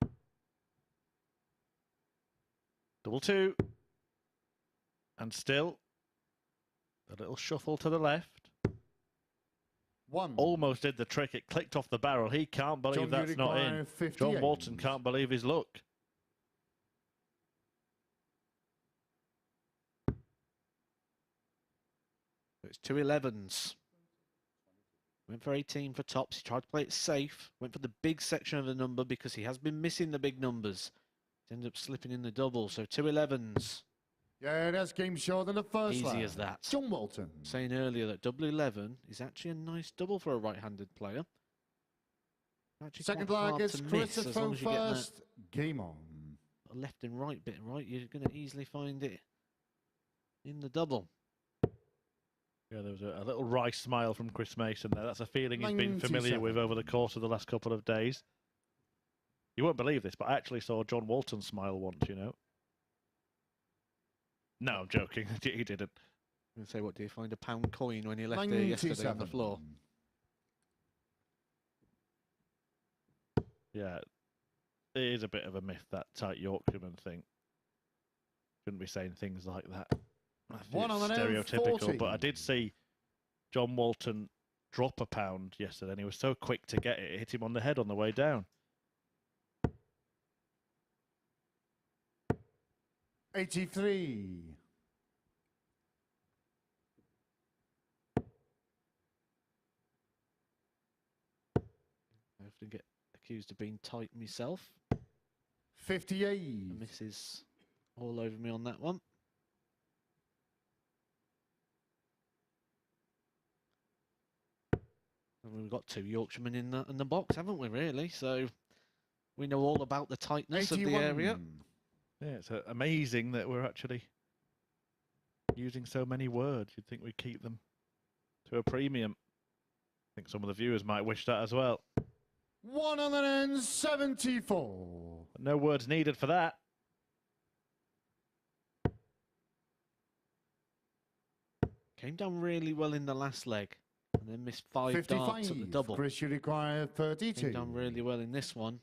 5. Double 2. And still, a little shuffle to the left. 1. Almost did the trick. It clicked off the barrel. He can't believe John, you that's not require in. 58. John Walton can't believe his luck. It's 2 11s. Went for 18 for tops. He tried to play it safe. Went for the big section of the number because he has been missing the big numbers. He ended up slipping in the double. So 2 11s. Yeah, that's game short than the first Easy lap. as that. John Walton. Saying earlier that double 11 is actually a nice double for a right-handed player. Actually Second quite leg hard is to miss Christopher as long as you get that first. Game on. left and right bit, right? You're going to easily find it in the double. Yeah, there was a little wry smile from Chris Mason there. That's a feeling he's been 97. familiar with over the course of the last couple of days. You won't believe this, but I actually saw John Walton smile once, you know. No, I'm joking. He didn't. I'm going to say, what, do you find a pound coin when you left there yesterday on the floor? Yeah, it is a bit of a myth, that tight Yorkshireman thing. Shouldn't be saying things like that. I think One on it's the nail, stereotypical, 40. but I did see John Walton drop a pound yesterday, and he was so quick to get it, it hit him on the head on the way down. 83. I often get accused of being tight myself. 58. The missus all over me on that one. And we've got two Yorkshiremen in the box, haven't we, really? So we know all about the tightness 81. of the area. Yeah, it's amazing that we're actually using so many words. You'd think we'd keep them to a premium. I think some of the viewers might wish that as well. 174. But no words needed for that. Came down really well in the last leg and then missed 5 darts at the 55. double. Chris, you require 32. Came down really well in this one.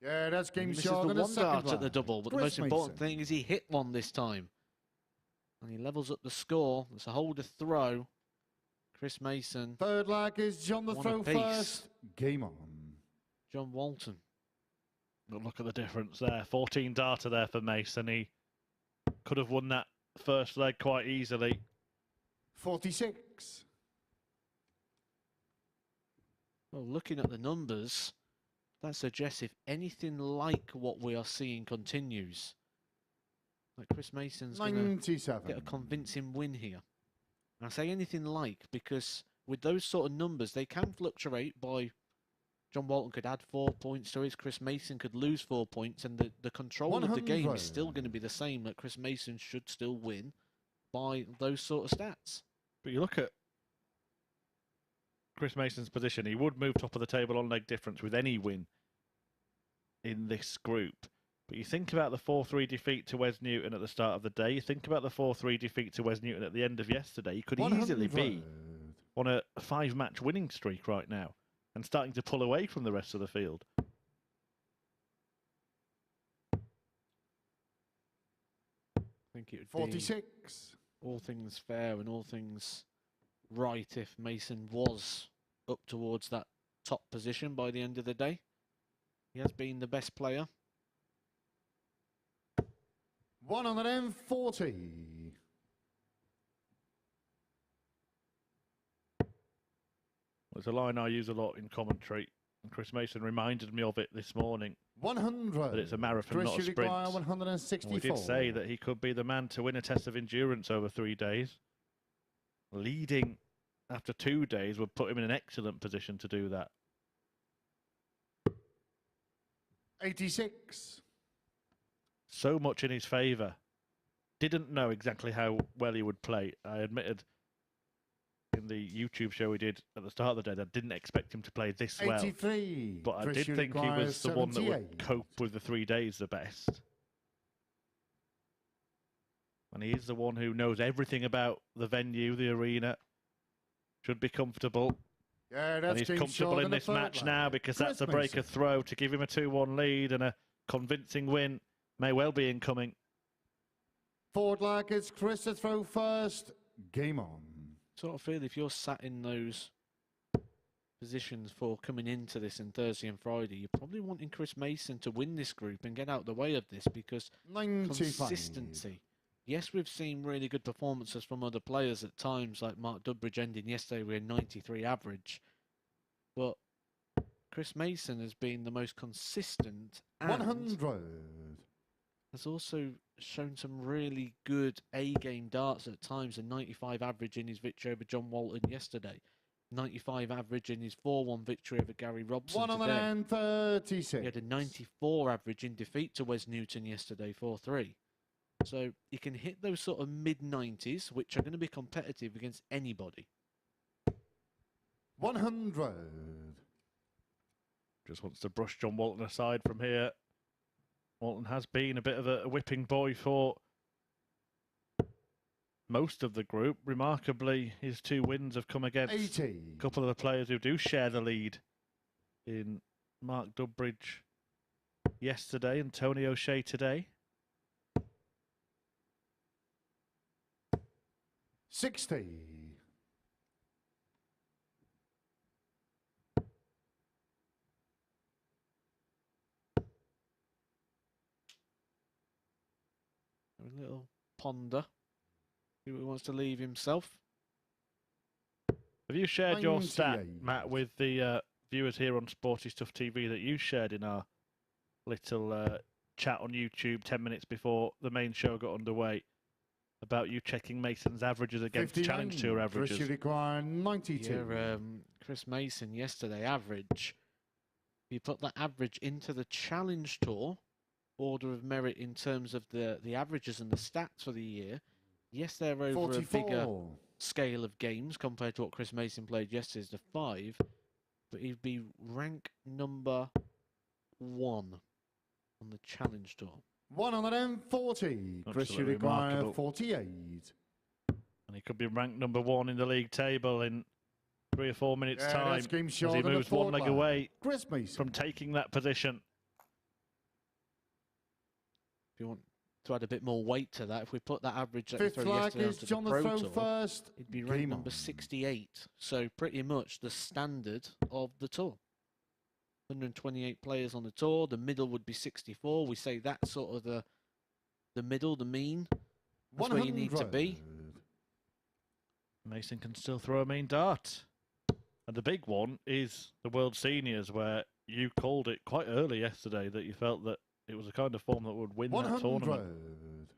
Yeah, that's game Misses short the in the one second dart at the round. double, but the Chris most important Mason. thing is he hit one this time. And he levels up the score. It's a holder throw. Chris Mason, Third leg is John the One throw apiece. first. Game on. John Walton. But look at the difference there. 14 darter there for Mason. He could have won that first leg quite easily. 46. Well, looking at the numbers, that suggests if anything like what we are seeing continues, like Chris Mason's going to 97. get a convincing win here. And I say anything like because with those sort of numbers, they can fluctuate by John Walton could add 4 points to his, Chris Mason could lose 4 points, and the control of the game 100. is still going to be the same, that Chris Mason should still win by those sort of stats. But you look at Chris Mason's position, he would move top of the table on leg difference with any win in this group. But you think about the 4-3 defeat to Wes Newton at the start of the day, you think about the 4-3 defeat to Wes Newton at the end of yesterday, he could easily be 100. on a 5-match winning streak right now and starting to pull away from the rest of the field. think it would 46. be all things fair and all things right if Mason was up towards that top position by the end of the day. He has been the best player. 140. It's a line I use a lot in commentary, and Chris Mason reminded me of it this morning. 100. That it's a marathon, not a sprint. 164. We did say that he could be the man to win a test of endurance over 3 days. Leading after 2 days would put him in an excellent position to do that. 86. So much in his favour. Didn't know exactly how well he would play. I admitted in the YouTube show we did at the start of the day that I didn't expect him to play this well. 83. But I did think he was the one that would cope with the 3 days the best. And he is the one who knows everything about the venue, the arena. Should be comfortable. Yeah, that's and he's comfortable in this match now because that's a breaker throw to give him a 2-1 lead, and a convincing win may well be incoming. Forward leg, it's Chris to throw first. Game on. Sort of feel if you're sat in those positions for coming into this in Thursday and Friday, you're probably wanting Chris Mason to win this group and get out the way of this because 95. Consistency. Yes, we've seen really good performances from other players at times, like Mark Dudbridge ending yesterday with a 93 average. But Chris Mason has been the most consistent and 100. has also shown some really good A-game darts at times. A 95 average in his victory over John Walton yesterday. 95 average in his 4-1 victory over Gary Robson today. 136. He had a 94 average in defeat to Wes Newton yesterday, 4-3. So he can hit those sort of mid-90s, which are going to be competitive against anybody. 100. Just wants to brush John Walton aside from here. Walton has been a bit of a whipping boy for most of the group. Remarkably, his 2 wins have come against 80. a couple of the players who do share the lead in Mark Dudbridge yesterday and Tony O'Shea today. 60. A little ponder. See what he wants to leave himself. Have you shared your stat, 98. Matt, with the viewers here on Sporty Stuff TV that you shared in our little chat on YouTube 10 minutes before the main show got underway about you checking Mason's averages against 59. Challenge Tour averages? Chris, you require 92. Yeah, Chris Mason yesterday average. If you put that average into the Challenge Tour order of merit in terms of the averages and the stats for the year, yes, they're over 44. a bigger scale of games compared to what Chris Mason played yesterday, the 5, but he'd be rank number 1 on the Challenge Tour. 140. Chris, you Absolutely require remarkable. 48. And he could be ranked number 1 in the league table in 3 or 4 minutes' Yeah, time that's game as short he of the moves 1 forward leg leg. away Chris Mason. from taking that position. If you want to add a bit more weight to that, if we put that average that we Fifth throw flag yesterday is onto John the the Pro throw Tour, first. it'd be ranked Game number on. 68. So pretty much the standard of the tour. 128 players on the tour. The middle would be 64. We say that's sort of the middle, the mean. That's where you need to be. Mason can still throw a main dart. And the big one is the World Seniors, where you called it quite early yesterday that you felt that it was a kind of form that would win that 100. tournament.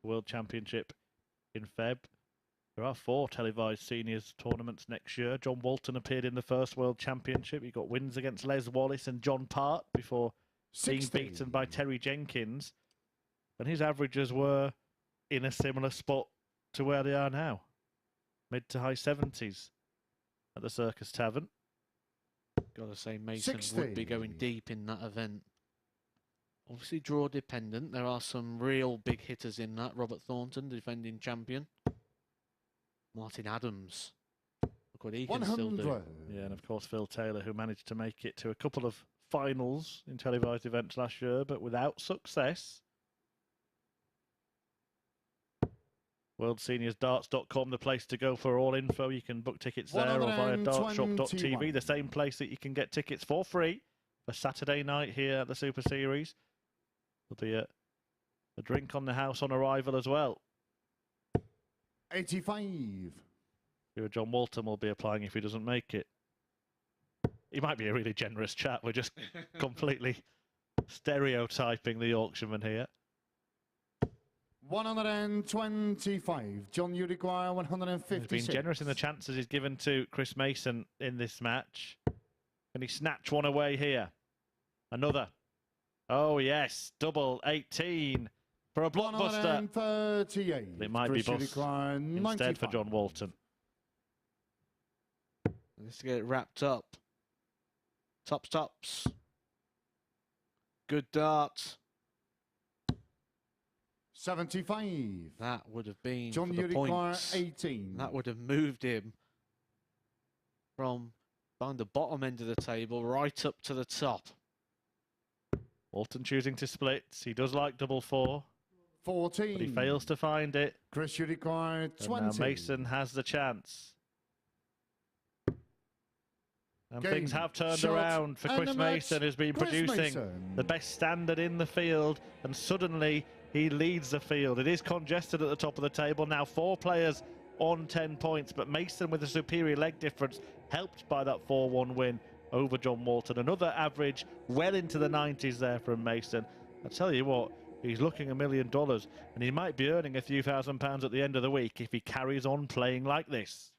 World Championship in Feb. There are 4 televised seniors tournaments next year. John Walton appeared in the first World Championship. He got wins against Les Wallace and John Part before 60. being beaten by Terry Jenkins. And his averages were in a similar spot to where they are now. Mid to high 70s at the Circus Tavern. Gotta say, Mason 60. would be going deep in that event. Obviously draw dependent. There are some real big hitters in that. Robert Thornton, defending champion. Martin Adams. Look what he can still do. 100. Yeah, and of course Phil Taylor, who managed to make it to a couple of finals in televised events last year, but without success. WorldSeniorsDarts.com, the place to go for all info. You can book tickets there or via dartshop.tv, the same place that you can get tickets for free for Saturday night here at the Super Series. There'll be a drink on the house on arrival as well. 85. John Walton will be applying if he doesn't make it. He might be a really generous chap. We're just completely stereotyping the Yorkshireman here. 125. John, you require 156. He's been generous in the chances he's given to Chris Mason in this match. Can he snatch one away here? Another. Oh, yes. Double 18 for a blockbuster. 138. It might be bust instead for John Walton. Let's get it wrapped up. Tops. Good dart. 75. That would have been John, for you the require points. 18. That would have moved him from the bottom end of the table right up to the top. Walton choosing to split. He does like double 4. 14. But he fails to find it. Chris, you require 20. And now Mason has the chance. And Game, things have turned shot, around for Chris Mason, who's been producing the best standard in the field, and suddenly he leads the field. It is congested at the top of the table. Now 4 players on 10 points, but Mason with a superior leg difference, helped by that 4-1 win over John Walton. Another average well into the 90s there from Mason. I tell you what, he's looking $1 million, and he might be earning a few £1,000s at the end of the week if he carries on playing like this.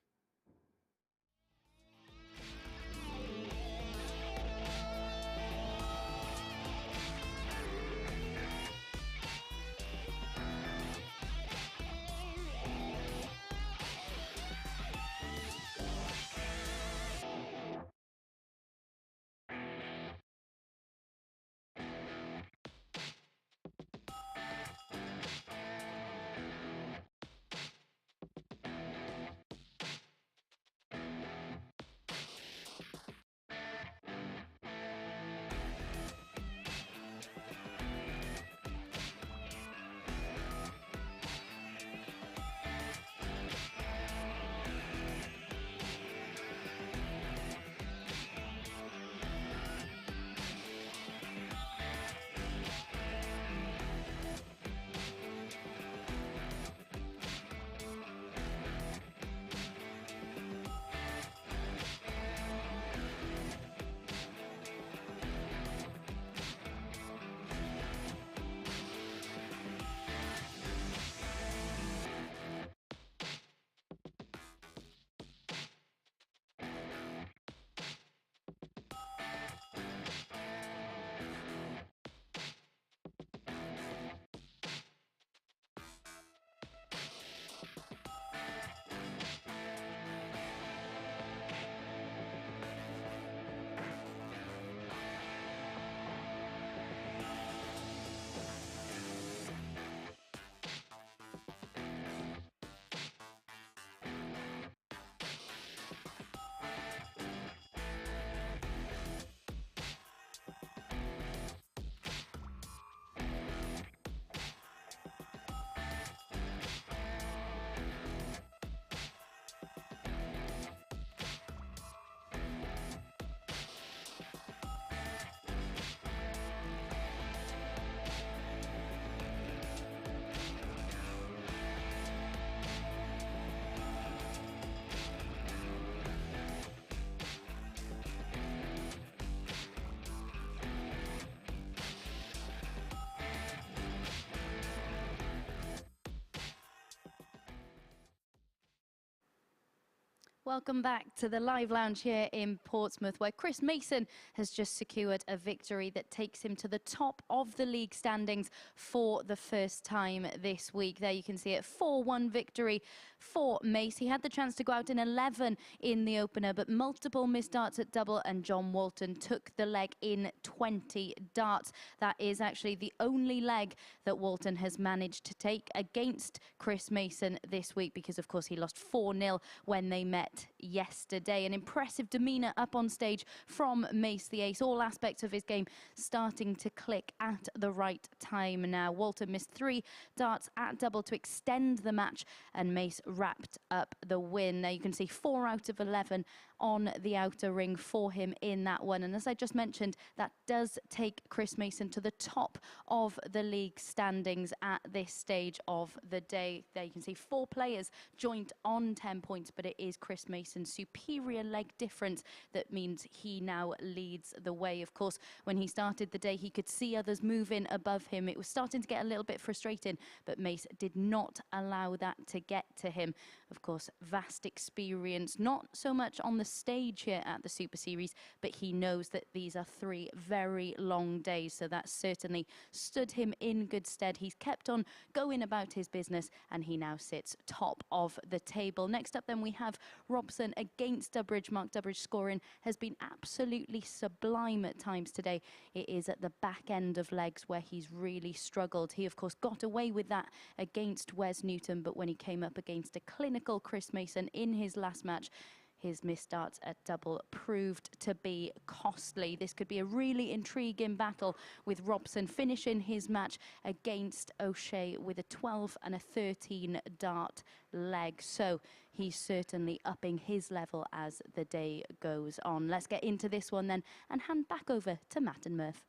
Welcome back to the live lounge here in Portsmouth, where Chris Mason has just secured a victory that takes him to the top of the league standings for the first time this week. There you can see it, 4-1 victory for Mace. He had the chance to go out in 11 in the opener, but multiple missed darts at double, and John Walton took the leg in 20 darts. That is actually the only leg that Walton has managed to take against Chris Mason this week, because of course he lost 4-0 when they met at yesterday. An impressive demeanour up on stage from Mace the Ace. All aspects of his game starting to click at the right time now. Walton missed 3 darts at double to extend the match, and Mace wrapped up the win. There you can see 4 out of 11 on the outer ring for him in that one. And as I just mentioned, that does take Chris Mason to the top of the league standings at this stage of the day. There you can see 4 players joint on 10 points, but it is Chris Mason's superior leg difference that means he now leads the way. Of course, when he started the day, he could see others moving above him. It was starting to get a little bit frustrating, but Mace did not allow that to get to him. Of course, vast experience, not so much on the stage here at the Super Series, but he knows that these are 3 very long days, so that certainly stood him in good stead. He's kept on going about his business, and he now sits top of the table. Next up then we have Robson against Dudbridge. Mark Dudbridge scoring has been absolutely sublime at times today. It is at the back end of legs where he's really struggled. He of course got away with that against Wes Newton, but when he came up against a clinical Chris Mason in his last match, his missed darts at double proved to be costly. This could be a really intriguing battle, with Robson finishing his match against O'Shea with a 12 and a 13 dart leg. So he's certainly upping his level as the day goes on. Let's get into this one then and hand back over to Matt and Murph.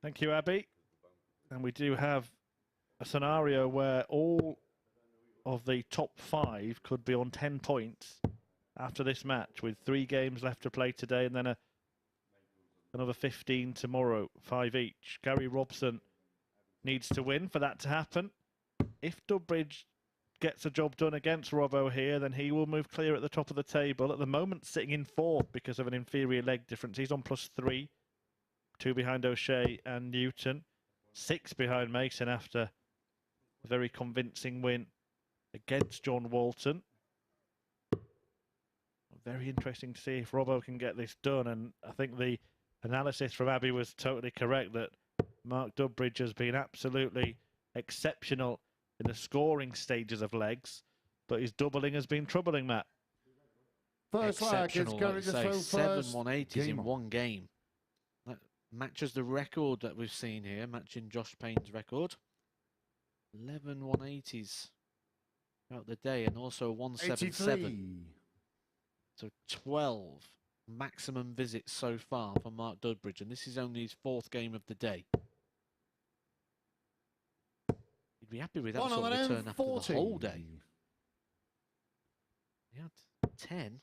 Thank you, Abby. And we do have a scenario where all of the top 5 could be on 10 points after this match, with 3 games left to play today and then another 15 tomorrow, 5 each. Gary Robson needs to win for that to happen. If Dudbridge gets a job done against Robbo here, then he will move clear at the top of the table. At the moment, sitting in 4th because of an inferior leg difference. He's on +3, 2 behind O'Shea and Newton, 6 behind Mason after a very convincing win against John Walton. Very interesting to see if Robbo can get this done, and I think the analysis from Abby was totally correct, that Mark Dudbridge has been absolutely exceptional in the scoring stages of legs, but his doubling has been troubling, Matt. First leg is Exceptional, going like to you throw say, 7 first. 180s in Game on. one game. That matches the record that we've seen here, matching Josh Payne's record. 11 180s throughout the day, and also a 177. 83. So 12 maximum visits so far for Mark Dudbridge, and this is only his 4th game of the day. He'd be happy with that sort of return after the whole day. He had 10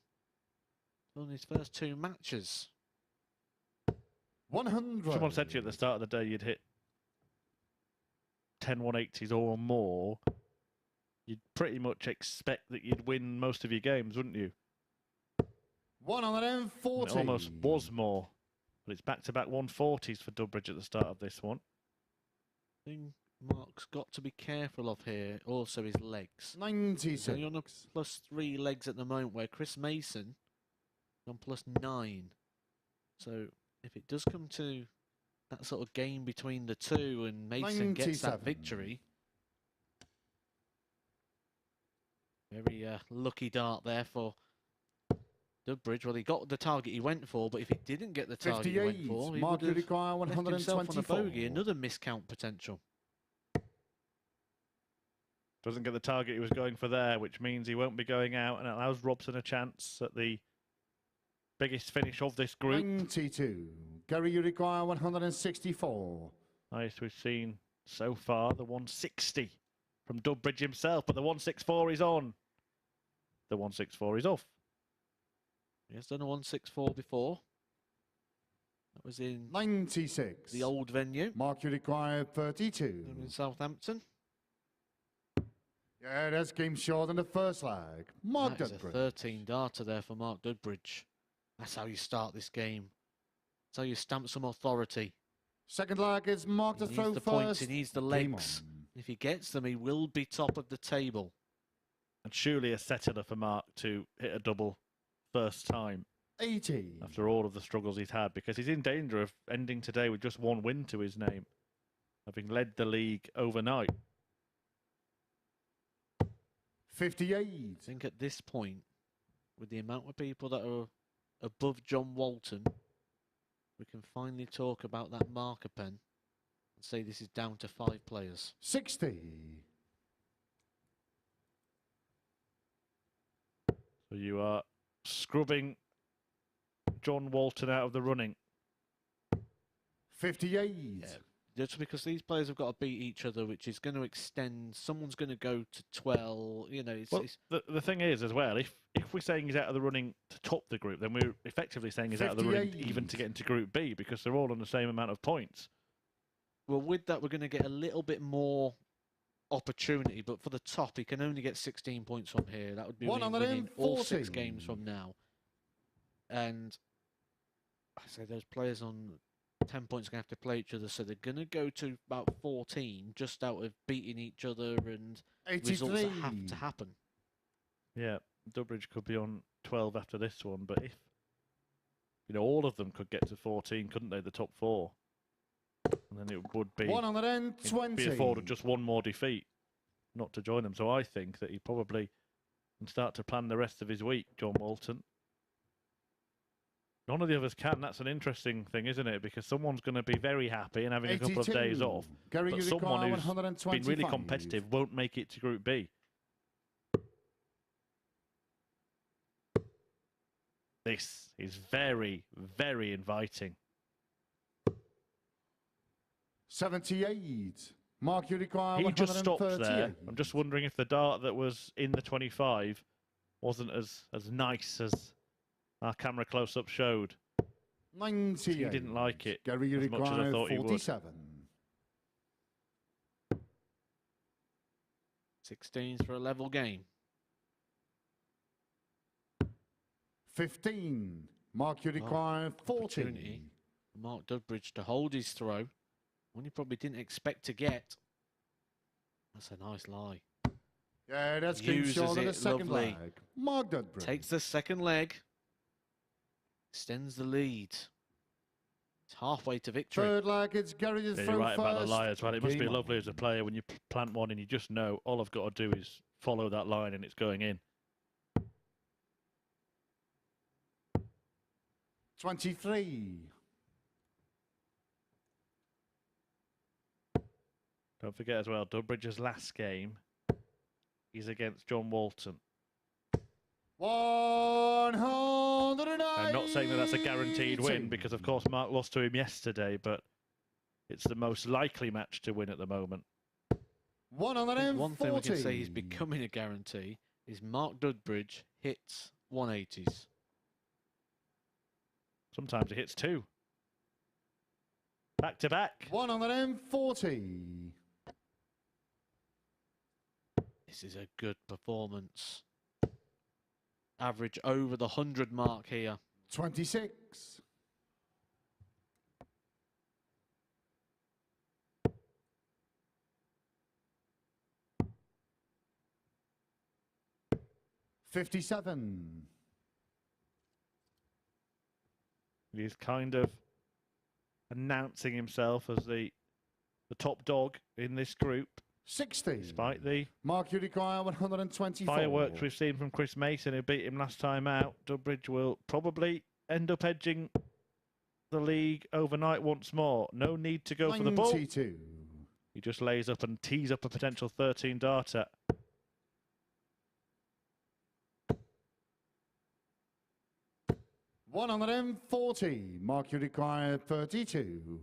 on his first 2 matches. 100. Someone said to you at the start of the day you'd hit 10 180s or more. You'd pretty much expect that you'd win most of your games, wouldn't you? 140. It almost was more, but it's back-to-back 140s for Dudbridge at the start of this one. Thing Mark's got to be careful of here, also his legs. 96. So you're on a +3 legs at the moment, where Chris Mason is on +9. So if it does come to that sort of game between the two and Mason gets that 97. victory, very lucky dart there for Dudbridge. Well, he got the target he went for, but if he didn't get the target he went 58. for, he Mark would have require left himself on a 124. bogey, another miscount potential. Doesn't get the target he was going for there, which means he won't be going out, and it allows Robson a chance at the biggest finish of this group. 92. Gary, you require 164. Highest we've seen so far, the 160 from Dudbridge himself, but the 164 is on. The 164 is off. He has done a 164 before. That was in 96. the old venue Mark, you require 32. in Southampton. Yeah, that's game short in the first leg. Mark That is a Dudbridge. 13 darter there for Mark Dudbridge. That's how you start this game. That's how you stamp some authority. Second leg is Mark He to needs throw the first. points, he needs the Game legs. on. If he gets them, he will be top of the table. And surely a settler for Mark to hit a double first time 80. after all of the struggles he's had, because he's in danger of ending today with just 1 win to his name, having led the league overnight. 58. I think at this point, with the amount of people that are above John Walton, we can finally talk about that marker pen and say this is down to 5 players. 60. So you are scrubbing John Walton out of the running. 58. Yeah, just because these players have got to beat each other, which is going to extend. Someone's going to go to 12. You know, it's the thing is as well, if we're saying he's out of the running to top the group, then we're effectively saying he's out of the running 58. even to get into Group B, because they're all on the same amount of points. well, with that, we're going to get a little bit more opportunity. But for the top, he can only get 16 points from here. That would be winning all 6 games from now. And I say those players on 10 points are going to have to play each other, so they're going to go to about 14 just out of beating each other, and 83. results that have to happen. Yeah, Dudbridge could be on 12 after this one, but if, you know, all of them could get to 14, couldn't they, the top 4? And then it would be 120. be afforded just one more defeat not to join them. So I think that he probably can start to plan the rest of his week, John Walton. None of the others can. That's an interesting thing, isn't it? Because someone's going to be very happy and having a couple of days off. Gary, but someone who's been really competitive won't make it to Group B. This is very, very inviting. 78. Mark, you require He just stopped 138. there. I'm just wondering if the dart that was in the 25 wasn't as nice as our camera close-up showed. 98. He didn't like it Gary, you as much as I require thought he would. 47. 16s for a level game. 15. Mark, you require 40. Opportunity for Mark Dudbridge to hold his throw. One he probably didn't expect to get. That's a nice lie. Yeah, that's game Uses short of the it, second lovely. leg. Mark Dudbridge. Takes the second leg. Extends the lead. It's halfway to victory. Third leg, it's Gary to Yeah, throw you're right first. about the lie as well. It must be Game lovely on. as a player when you plant one and you just know all I've got to do is follow that line and it's going in. 23. Don't forget as well, Dudbridge's last game is against John Walton. 109. I'm not saying that that's a guaranteed win because, of course, Mark lost to him yesterday, but it's the most likely match to win at the moment. 140. One thing we can say is becoming a guarantee is Mark Dudbridge hits 180s. Sometimes he hits 2. Back to back. 140. This is a good performance. Average over the 100 mark here. 26. 57. He's kind of announcing himself as the top dog in this group. 60. Despite the Mark, you require 124. fireworks we've seen from Chris Mason, who beat him last time out. Dudbridge will probably end up edging the league overnight once more. No need to go for the ball. 92. He just lays up and tees up a potential 13 darter. $140. Mark, you require 32.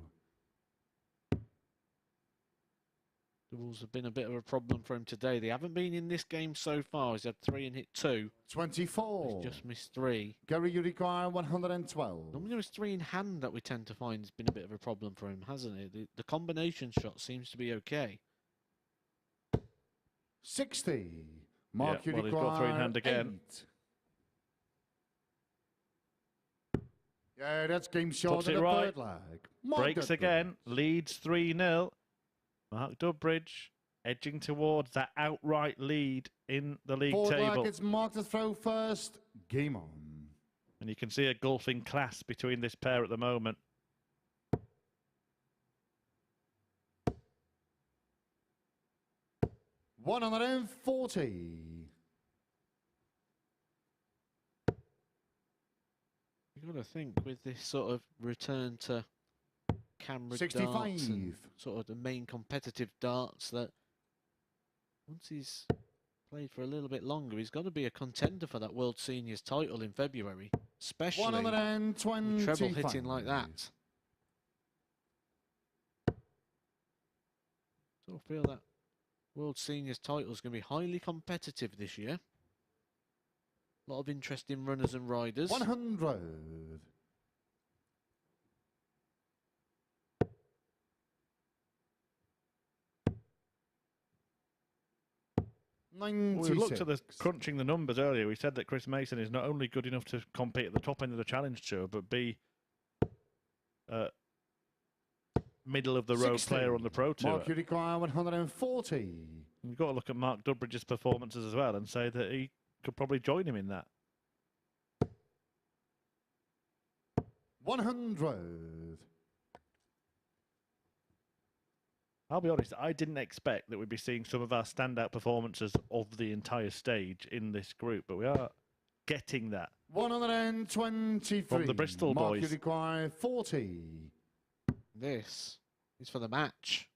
The Wolves have been a bit of a problem for him today. They haven't been in this game so far. He's had 3 and hit 2. 24. He's just missed 3. Gary, you require 112. Normally it's 3 in hand that we tend to find has been a bit of a problem for him, hasn't it? The combination shot seems to be okay. 60. Mark, Yeah, you well, he's require got 3 in hand again. 8. Yeah, that's game short Puts of it the right. third leg. Mark Breaks Dudbridge. again, leads 3-0. Mark Dudbridge edging towards that outright lead in the league Fourth table. leg, it's Mark to throw first. Game on. And you can see a golfing class between this pair at the moment. $140. You've got to think with this sort of return to camera 65. darts and sort of the main competitive darts, that once he's played for a little bit longer, he's got to be a contender for that World Seniors title in February, especially with treble hitting like that. So I feel that World Seniors title is going to be highly competitive this year. A lot of interesting runners and riders. 100. 96. We looked at the crunching the numbers earlier. We said that Chris Mason is not only good enough to compete at the top end of the Challenge Tour, but be middle of the road 60. player on the Pro Tour. Mark, you require 140. You've got to look at Mark Dudbridge's performances as well and say that he could probably join him in that. 100. I'll be honest, I didn't expect that we'd be seeing some of our standout performances of the entire stage in this group, but we are getting that. 123. From the Bristol Mark, boys. you require 40. This is for the match.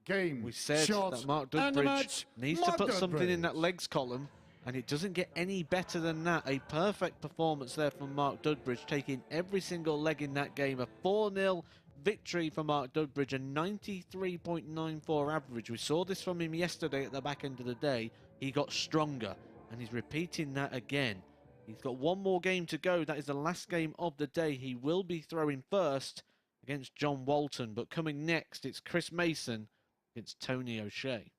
Game. We said shot, that Mark and the Dudbridge match. needs Mark to put something in that Dudbridge. legs column, and it doesn't get any better than that. A perfect performance there from Mark Dudbridge, taking every single leg in that game. A 4-0 victory for Mark Dudbridge, a 93.94 average. We saw this from him yesterday at the back end of the day. He got stronger, and he's repeating that again. He's got one more game to go. That is the last game of the day. He will be throwing first against John Walton, but coming next, it's Chris Mason against Tony O'Shea.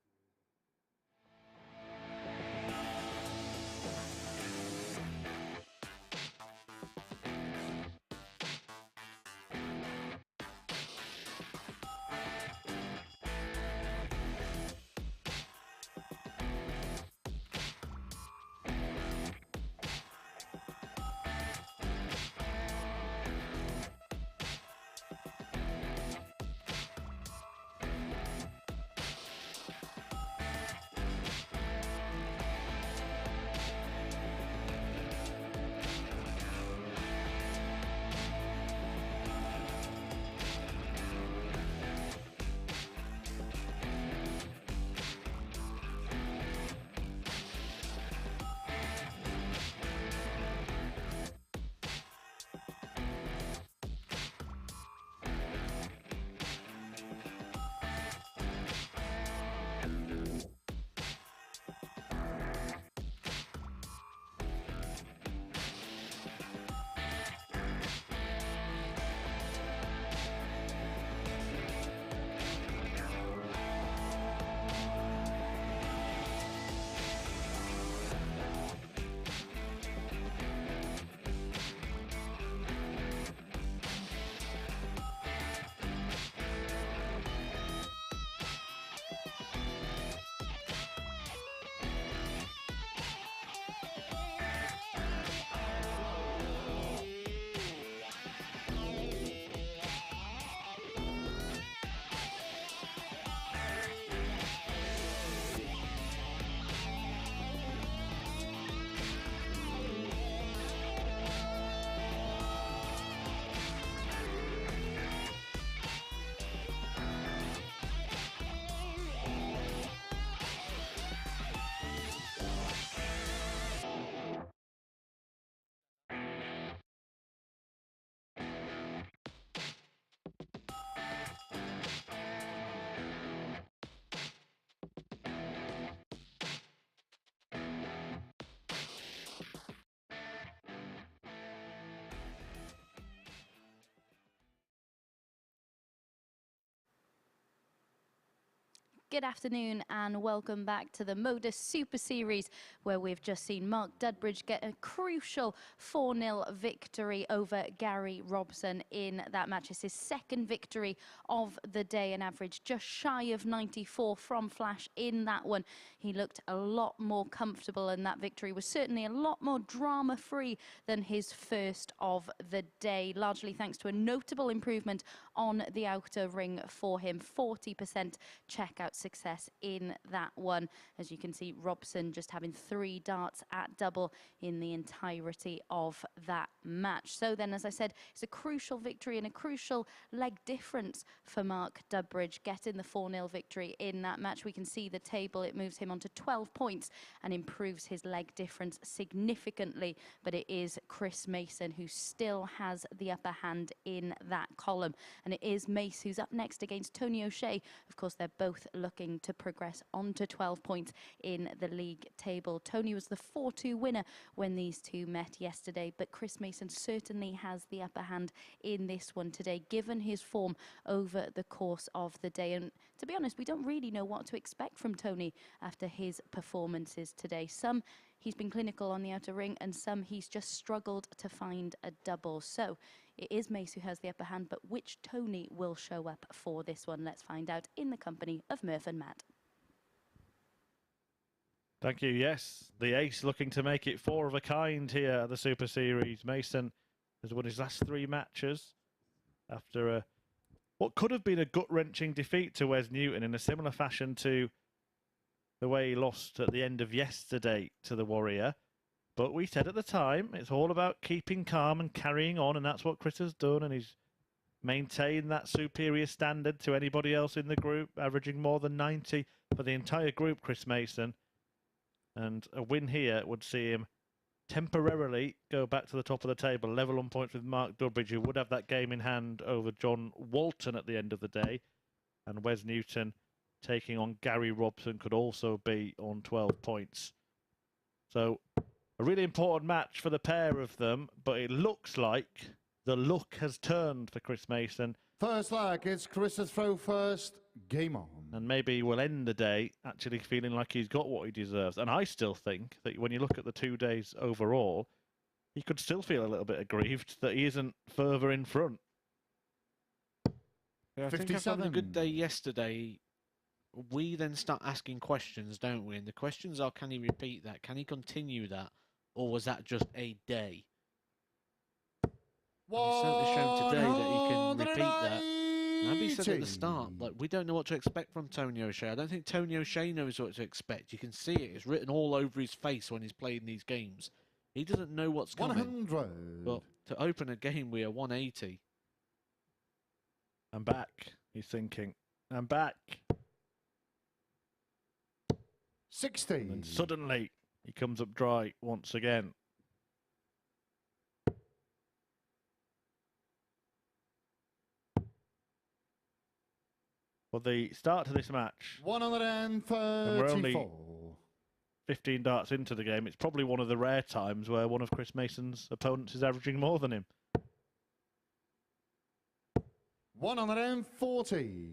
Good afternoon and welcome back to the MODUS Super Series, where we've just seen Mark Dudbridge get a crucial 4-0 victory over Gary Robson in that match. It's his second victory of the day, an average just shy of 94 from Flash in that one. He looked a lot more comfortable, and that victory was certainly a lot more drama-free than his first of the day, largely thanks to a notable improvement on the outer ring for him. 40% checkout success in that one. As you can see, Robson just having 3 darts at double in the entirety of that match. So then, as I said, it's a crucial victory and a crucial leg difference for Mark Dudbridge, getting the 4-0 victory in that match. We can see the table, it moves him on to 12 points and improves his leg difference significantly. But it is Chris Mason who still has the upper hand in that column. And it is Mace who's up next against Tony O'Shea. Of course, they're both looking to progress on to 12 points in the league table. Tony was the 4-2 winner when these two met yesterday, but Chris Mason certainly has the upper hand in this one today, given his form over the course of the day. And to be honest, we don't really know what to expect from Tony after his performances today. Some he's been clinical on the outer ring, and some he's just struggled to find a double. So it is Mace who has the upper hand, but which Tony will show up for this one? Let's find out in the company of Murph and Matt. Thank you. Yes, the ace looking to make it 4 of a kind here at the Super Series. Mason has won his last 3 matches after what could have been a gut-wrenching defeat to Wes Newton in a similar fashion to the way he lost at the end of yesterday to the Warrior. But we said at the time, it's all about keeping calm and carrying on, and that's what Chris has done, and he's maintained that superior standard to anybody else in the group, averaging more than 90 for the entire group, Chris Mason. And a win here would see him temporarily go back to the top of the table, level on points with Mark Dudbridge, who would have that game in hand over John Walton at the end of the day. And Wes Newton taking on Gary Robson could also be on 12 points. So a really important match for the pair of them, but it looks like the luck has turned for Chris Mason. First leg, it's Chris's throw first. Game on. And maybe we'll end the day actually feeling like he's got what he deserves. And I still think that when you look at the 2 days overall, he could still feel a little bit aggrieved that he isn't further in front. Yeah, I think after having a good day yesterday, we then start asking questions, don't we? And the questions are, can he repeat that? Can he continue that? Or was that just a day? He's certainly shown today that he can repeat that. Abby said at the start, like, we don't know what to expect from Tony O'Shea. I don't think Tony O'Shea knows what to expect. You can see it. It's written all over his face when he's playing these games. He doesn't know what's coming. 100. But to open a game, we are 180. I'm back, he's thinking. I'm back. 60. And suddenly, he comes up dry once again. Well, the start to this match, 134. and we're only 15 darts into the game. It's probably one of the rare times where one of Chris Mason's opponents is averaging more than him. 140.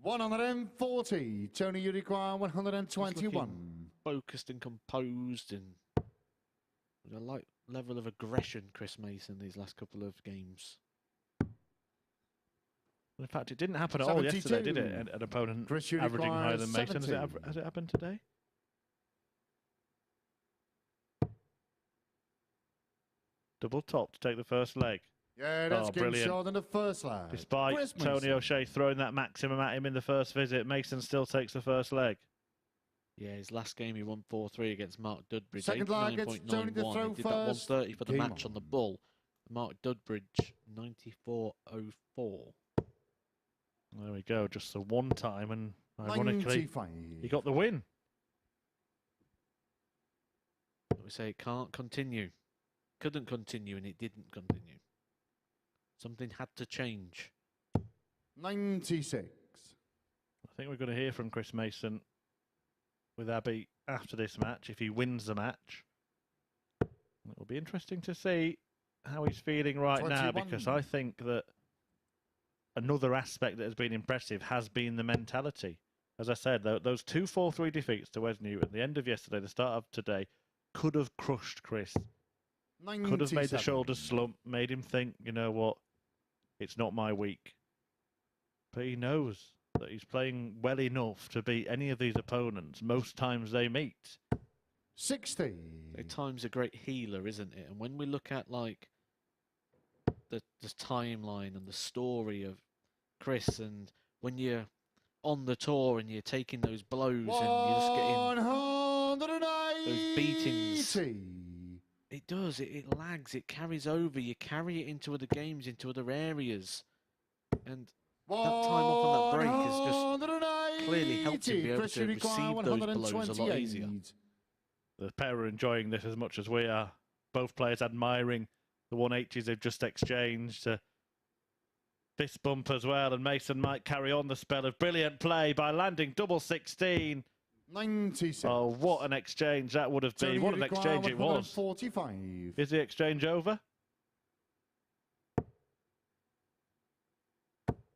140. Tony, you require 121. Focused and composed, and with a light level of aggression, Chris Mason, these last couple of games. In fact, it didn't happen at all yesterday, did it? An opponent averaging higher than Mason. Has it happened today? Double top to take the first leg. Yeah, that's getting short in the first leg. Despite Tony O'Shea throwing that maximum at him in the first visit, Mason still takes the first leg. Yeah, his last game he won 4-3 against Mark Dudbridge. Second leg, it's Tony to throw he did first. that 130 for the match on the bull. Mark Dudbridge, 94.04. There we go, just the one time, and ironically, 95. he got the win. We say it can't continue. Couldn't continue, and it didn't continue. Something had to change. 96. I think we're going to hear from Chris Mason with Abby after this match, if he wins the match. It will be interesting to see how he's feeling right 21. now, because I think that another aspect that has been impressive has been the mentality. As I said, those 2 4-3 defeats to Wes Newton at the end of yesterday, the start of today, could have crushed Chris. 97. Could have made the shoulders slump, made him think, you know what, it's not my week. But he knows that he's playing well enough to beat any of these opponents most times they meet. 60. Time's a great healer, isn't it? And when we look at like the timeline and the story of Chris, and when you're on the tour and you're taking those blows and you're just getting those beatings, it does. It lags. It carries over. You carry it into other games, into other areas, and that time off on that break has just clearly helped him be able to receive those blows a lot easier. The pair are enjoying this as much as we are. Both players admiring the 180s they've just exchanged. Fist bump as well, and Mason might carry on the spell of brilliant play by landing double 16. 96. Oh, what an exchange that would have been. What an exchange it was. 45. Is the exchange over?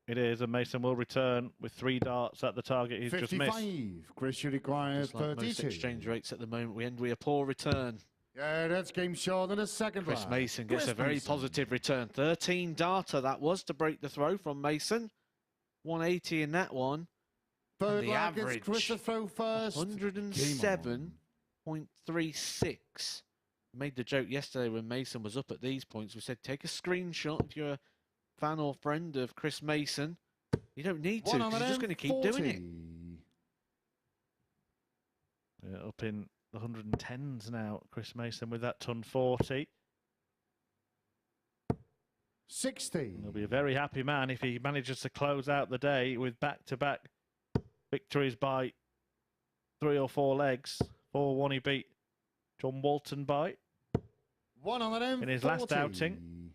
It is, and Mason will return with 3 darts at the target he's 55. just missed. Chris, you require Just like 32. most exchange rates at the moment, we end with a poor return. Yeah, that's game short in the second Chris round. Mason gets Chris a very Mason. positive return. 13 darter that was to break the throw from Mason. 180 in that one. Third the lag is average, Chris to throw first. 107.36. Made the joke yesterday when Mason was up at these points. We said, take a screenshot if you're a fan or friend of Chris Mason. You don't need to, because you're just going to keep doing it. Yeah, up in the 110s now, Chris Mason with that ton 40. 60. He'll be a very happy man if he manages to close out the day with back-to-back victories by 3 or 4 legs. 4-1 he beat John Walton by 140. in his last outing.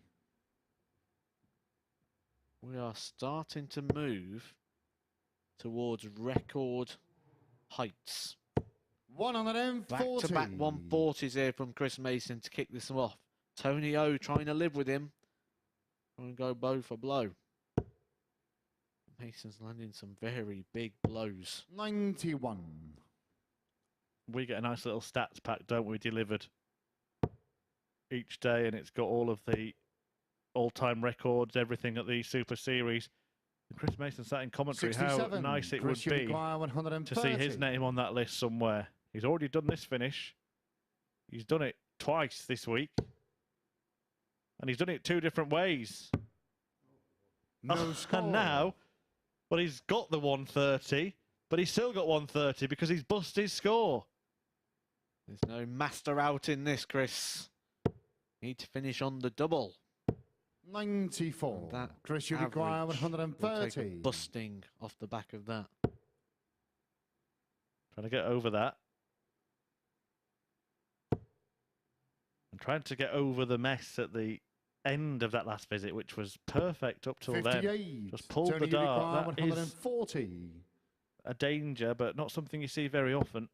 We are starting to move towards record heights. 140. Back-to-back 140s here from Chris Mason to kick this off. Tony O trying to live with him. Trying to go blow for blow. Mason's landing some very big blows. 91. We get a nice little stats pack, don't we, delivered each day, and it's got all of the all-time records, everything at the Super Series. And Chris Mason sat in commentary 67. how nice it Chris would be 130. to see his name on that list somewhere. He's already done this finish. He's done it twice this week. And he's done it 2 different ways. No score. And now, well, he's got the 130, but he's still got 130 because he's busted his score. There's no master out in this, Chris. Need to finish on the double. 94. That Chris, you require average will take a 130. busting off the back of that. Trying to get over that. And trying to get over the mess at the end of that last visit, which was perfect up till 58. then. Just pulled Tony, the you dart. require That is 140. a danger, but not something you see very often.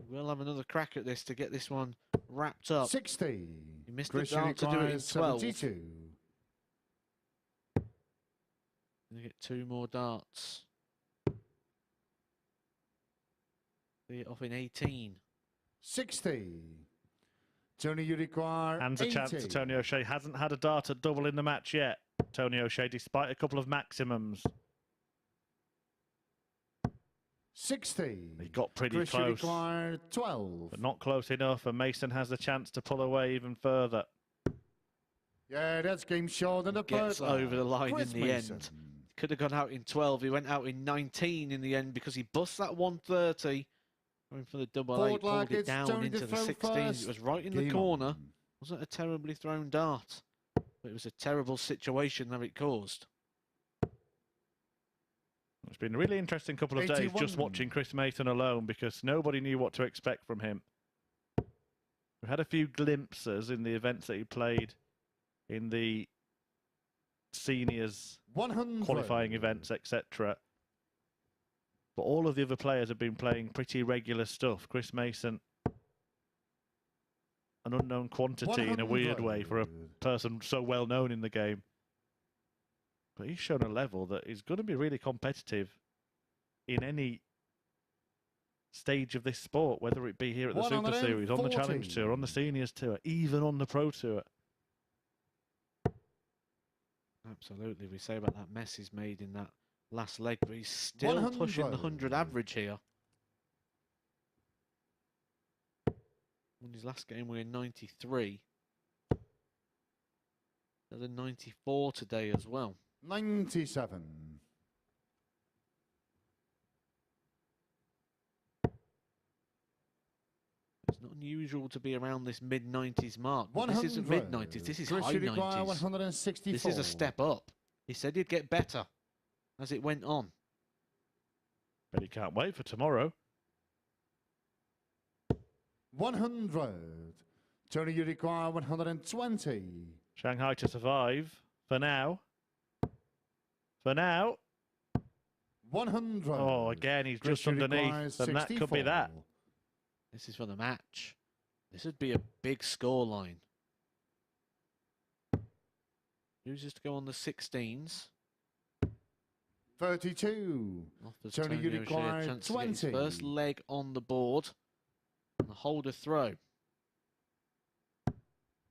We'll have another crack at this to get this one wrapped up. 60. You missed Chris, the dart to do it in 12. 72. You get 2 more darts. See it off in 18. 60. Tony, you require And a 80. chance to Tony O'Shea. Hasn't had a dart at double in the match yet, Tony O'Shea, despite a couple of maximums. 60. He got pretty Chris, you close, require 12. but not close enough, and Mason has the chance to pull away even further. Yeah, that's game short in the Gets third over the line Chris in the Mason. end. Could have gone out in 12. He went out in 19 in the end because he bust that 130. Going for the double Forward 8, pulled lag, it it's down Tony into to the throw 16s. first. It was right in the Game corner. on. Wasn't a terribly thrown dart, but it was a terrible situation that it caused. It's been a really interesting couple of days 81. just watching Chris Mason alone because nobody knew what to expect from him. We had a few glimpses in the events that he played in the seniors 100. qualifying events, etc. But all of the other players have been playing pretty regular stuff. Chris Mason, an unknown quantity in a weird way for a 100. person so well known in the game. But he's shown a level that is going to be really competitive in any stage of this sport, whether it be here at the Super Series, on the Challenge 140. Tour, on the Seniors Tour, even on the Pro Tour. Absolutely. We say about that mess he's made in that last leg, but he's still pushing the 100 average here. In his last game, we were 93. Another 94 today as well. 97. It's not unusual to be around this mid-90s mark. But this isn't mid-90s, this is high 90s. 164. This is a step up. He said he'd get better as it went on. But he can't wait for tomorrow. 100. Tony, you require 120. Shanghai to survive for now. For now. 100. Oh, again, he's just Chris, you underneath. require And that could be 64. that. This is for the match. This would be a big scoreline. Chooses to go on the 16s. 32. Offers Tony, you Tony O'Shea a require chance to get his 20. first leg on the board. And the holder throw.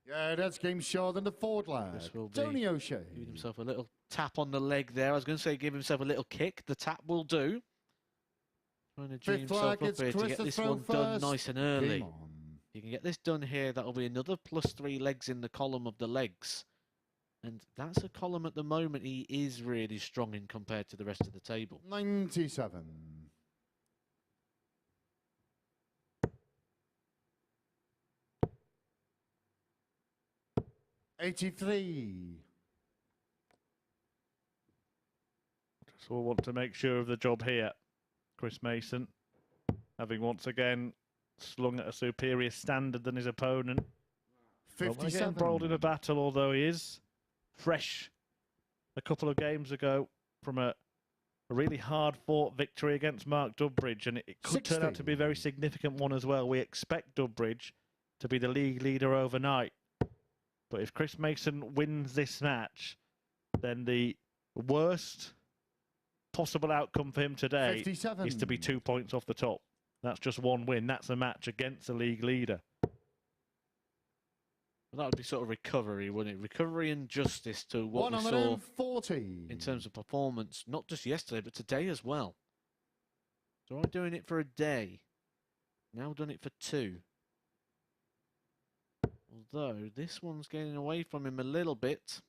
Yeah, that's game short in the fourth leg. This will be Tony O'Shea. giving himself a little tap on the leg there. I was going to say give himself a little kick. The tap will do. Trying to G Fifth himself flag, up it's here to Chris get to this throw one done first. nice and early. Game on. You can get this done here. That'll be another +3 legs in the column of the legs. And that's a column at the moment he is really strong in compared to the rest of the table. 97. 83. So we'll want to make sure of the job here. Chris Mason, having once again slung at a superior standard than his opponent. 57. Embroiled in a battle, although he is fresh a couple of games ago from a really hard-fought victory against Mark Dudbridge, and it could turn out to be a very significant one as well. We expect Dudbridge to be the league leader overnight. But if Chris Mason wins this match, then the worst possible outcome for him today 57. is to be 2 points off the top. That's just one win. That's a match against the league leader. Well, that would be sort of recovery, wouldn't it? Recovery and justice to what we saw 140. in terms of performance, not just yesterday, but today as well. So I'm doing it for a day. Now done it for 2. Although this one's getting away from him a little bit.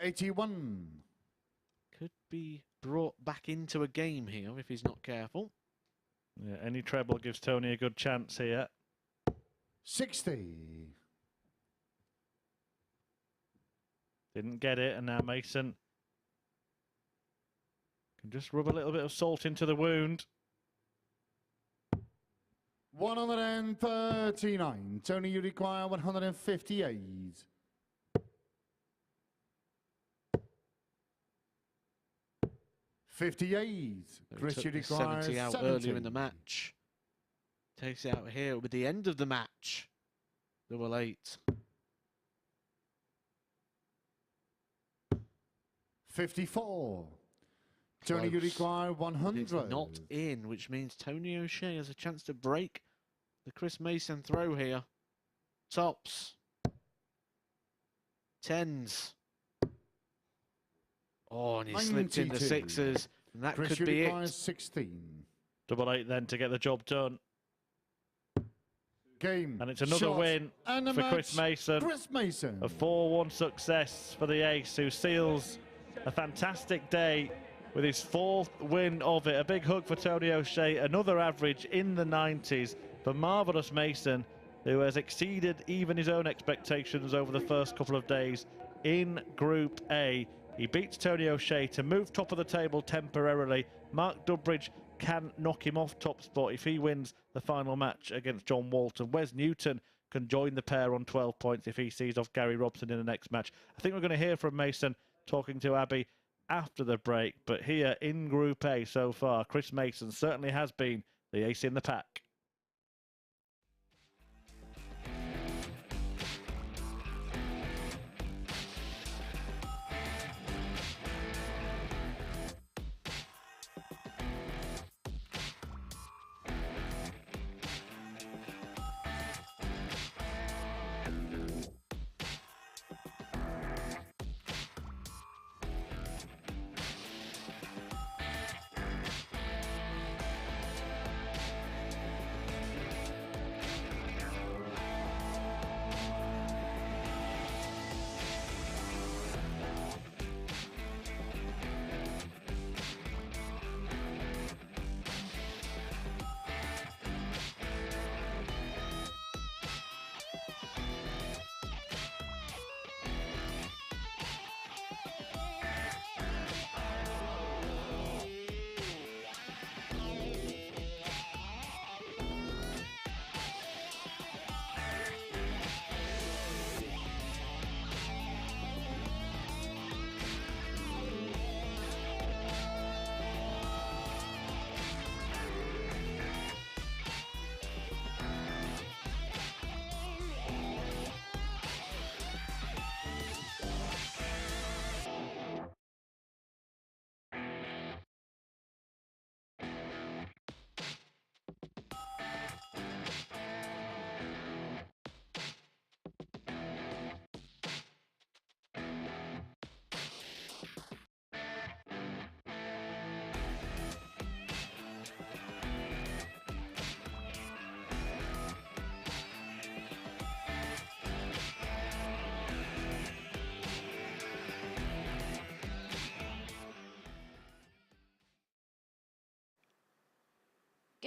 81. Could be brought back into a game here if he's not careful. Yeah, any treble gives Tony a good chance here. 60. Didn't get it, and now Mason can just rub a little bit of salt into the wound. 139. Tony, you require 158. 58. Chris, you Took the require 70 out 70. earlier in the match. Takes it out here with the end of the match. Double 8. 54. Tony, you Close. require It's 100. not in, which means Tony O'Shea has a chance to break the Chris Mason throw here. Tops. 10s. Oh, and he slipped in the 92. 6s. And that Chris, could you be require it. 16. Double 8 then to get the job done. Game. And it's another shot, win and a for match. Chris Mason. Chris Mason. A 4-1 success for the ace, who seals a fantastic day with his 4th win of it. A big hug for Tony O'Shea. Another average in the 90s for Marvellous Mason, who has exceeded even his own expectations over the first couple of days in Group A. He beats Tony O'Shea to move top of the table temporarily. Mark Dudbridge can knock him off top spot if he wins the final match against John Walton. Wes Newton can join the pair on 12 points if he sees off Gary Robson in the next match. I think we're going to hear from Mason talking to Abby after the break, but here in Group A so far, Chris Mason certainly has been the ace in the pack.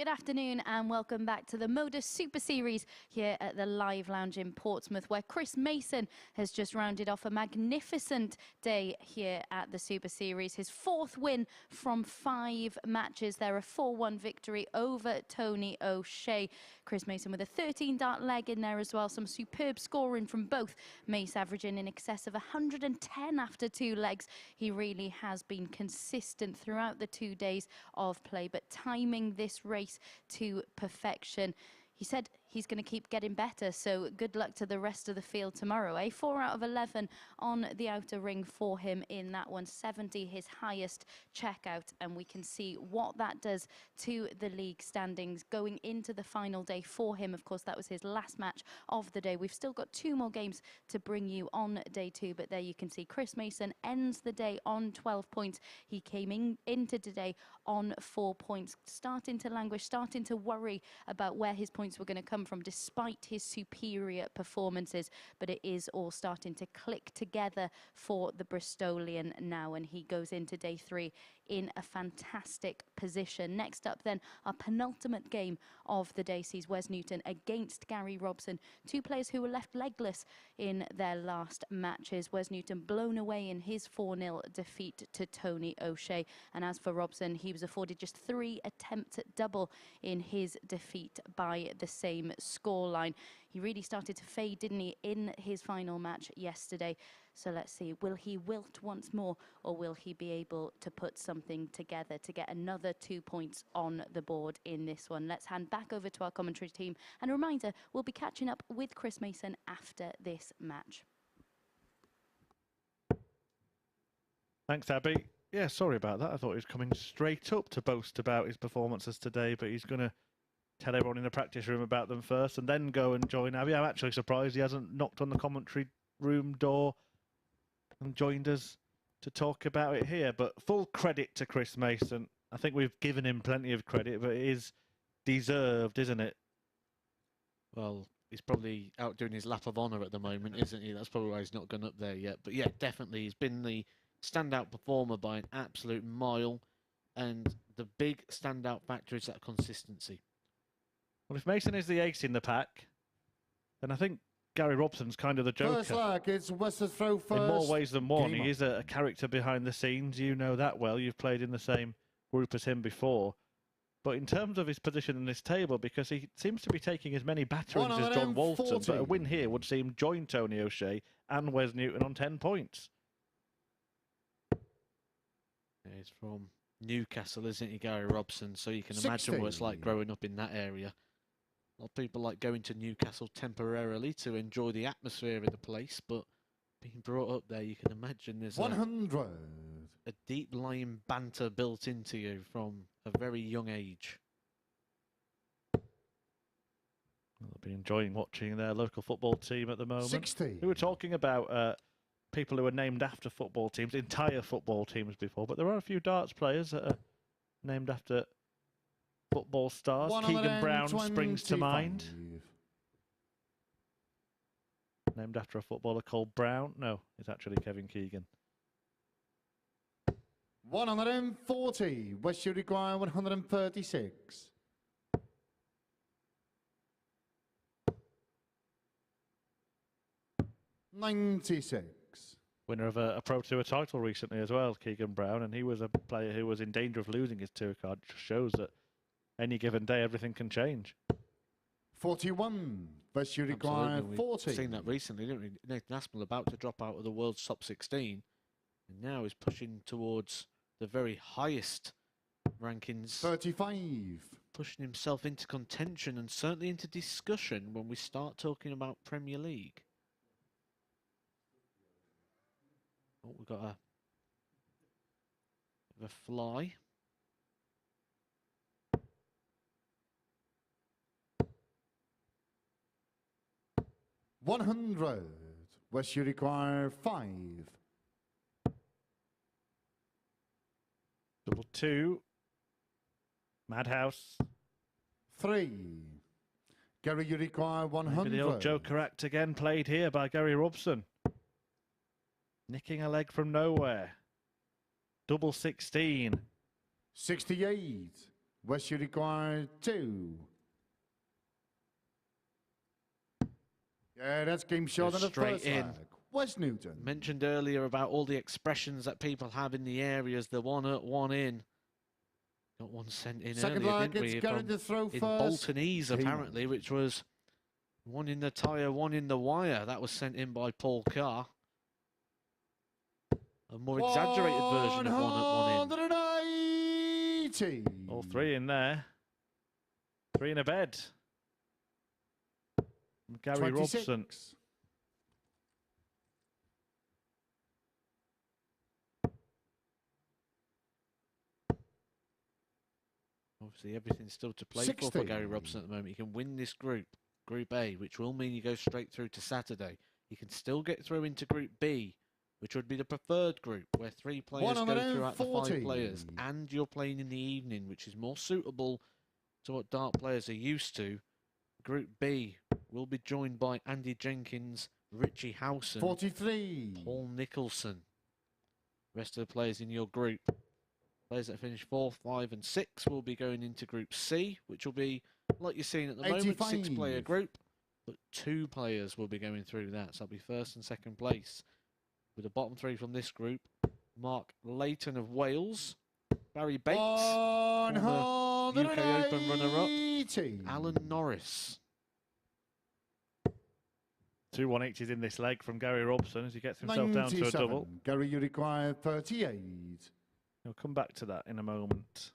Good afternoon and welcome back to the MODUS Super Series here at the Live Lounge in Portsmouth, where Chris Mason has just rounded off a magnificent day here at the Super Series. His 4th win from 5 matches. There a 4-1 victory over Tony O'Shea. Chris Mason with a 13-dart leg in there as well. Some superb scoring from both. Mace averaging in excess of 110 after 2 legs. He really has been consistent throughout the 2 days of play, but timing this race to perfection. He said he's going to keep getting better, so good luck to the rest of the field tomorrow. 4 out of 11 on the outer ring for him in that one. 70 his highest checkout, and we can see what that does to the league standings going into the final day for him. Of course, that was his last match of the day. We've still got 2 more games to bring you on day 2, but there you can see Chris Mason ends the day on 12 points. He came into today on 4 points, starting to languish, starting to worry about where his points were going to come from despite his superior performances, but it is all starting to click together for the Bristolian now, and he goes into day 3 in a fantastic position. Next up then, our penultimate game of the day sees Wes Newton against Gary Robson, 2 players who were left legless in their last matches. Wes Newton blown away in his 4-0 defeat to Tony O'Shea, and as for Robson, he was afforded just 3 attempts at double in his defeat by the same scoreline. He really started to fade, didn't he, in his final match yesterday. So let's see, will he wilt once more, or will he be able to put something together to get another 2 points on the board in this one? Let's hand back over to our commentary team. And a reminder, we'll be catching up with Chris Mason after this match. Thanks, Abby. Yeah, sorry about that. I thought he was coming straight up to boast about his performances today, but he's going to tell everyone in the practice room about them first and then go and join Abby. I'm actually surprised he hasn't knocked on the commentary room door and joined us to talk about it here. But full credit to Chris Mason. I think we've given him plenty of credit, but it is deserved, isn't it? Well, he's probably out doing his lap of honour at the moment, isn't he? That's probably why he's not gone up there yet. But yeah, definitely, he's been the standout performer by an absolute mile. And the big standout factor is that consistency. Well, if Mason is the ace in the pack, then I think Gary Robson's kind of the joker. First leg, it's West's throw first. In more ways than one. Game He is a character behind the scenes. You know that well. You've played in the same group as him before. But in terms of his position in this table, because he seems to be taking as many batterings as John Walton, but a win here would see him join Tony O'Shea and Wes Newton on 10 points. Yeah, he's from Newcastle, isn't he, Gary Robson? So you can imagine what it's like growing up in that area. A lot of people like going to Newcastle temporarily to enjoy the atmosphere of the place, but being brought up there, you can imagine there's 100. A deep-lying banter built into you from a very young age. They'll be enjoying watching their local football team at the moment. 60. We were talking about people who are named after football teams, entire football teams before, but there are a few darts players that are named after football stars. Keegan Brown springs to mind. Named after a footballer called Brown. No, it's actually Kevin Keegan. 140. West should require 136. 96. Winner of a Pro Tour title recently as well, Keegan Brown, and he was a player who was in danger of losing his tour card. It just shows that any given day everything can change. 41. West should require 40. We've seen that recently, didn't we? Nathan Aspinall about to drop out of the world's top 16, and now is pushing towards the very highest rankings. 35. Pushing himself into contention and certainly into discussion when we start talking about Premier League. Oh, we've got a fly. $100. West you require 5. Double 2. Madhouse. 3. Gary, you require 100. Maybe the old Joker act again played here by Gary Robson. Nicking a leg from nowhere. Double 16. 68. Wes, you require 2. Yeah, that's game short on the Straight first in. leg. Wes Newton. Mentioned earlier about all the expressions that people have in the areas. The one out, one in. Got one sent in Second earlier, leg, didn't it's we? going to throw In first. Boltonese, Game apparently, on. which was one in the tyre, one in the wire. That was sent in by Paul Carr. A more exaggerated version of one at one in. 180. All 3 in there. 3 in a bed. Gary 26. Robson. Obviously, everything's still to play 60. for Gary Robson at the moment. You can win this group, Group A, which will mean you go straight through to Saturday. You can still get through into Group B, which would be the preferred group, where 3 players go throughout the 5 players. And you're playing in the evening, which is more suitable to what dart players are used to. Group B will be joined by Andy Jenkins, Richie Howson, 43. Paul Nicholson. Rest of the players in your group. Players that finish 4th, 5 and 6 will be going into Group C, which will be, like you're seeing at the moment, 6-player group. But 2 players will be going through that. So that'll be 1st and 2nd place. With the bottom 3 from this group, Mark Layton of Wales, Barry Bates, former UK Open runner-up, Alan Norris. 2 180s in this leg from Gary Robson as he gets himself down to a double. Gary, you require 38. He'll come back to that in a moment.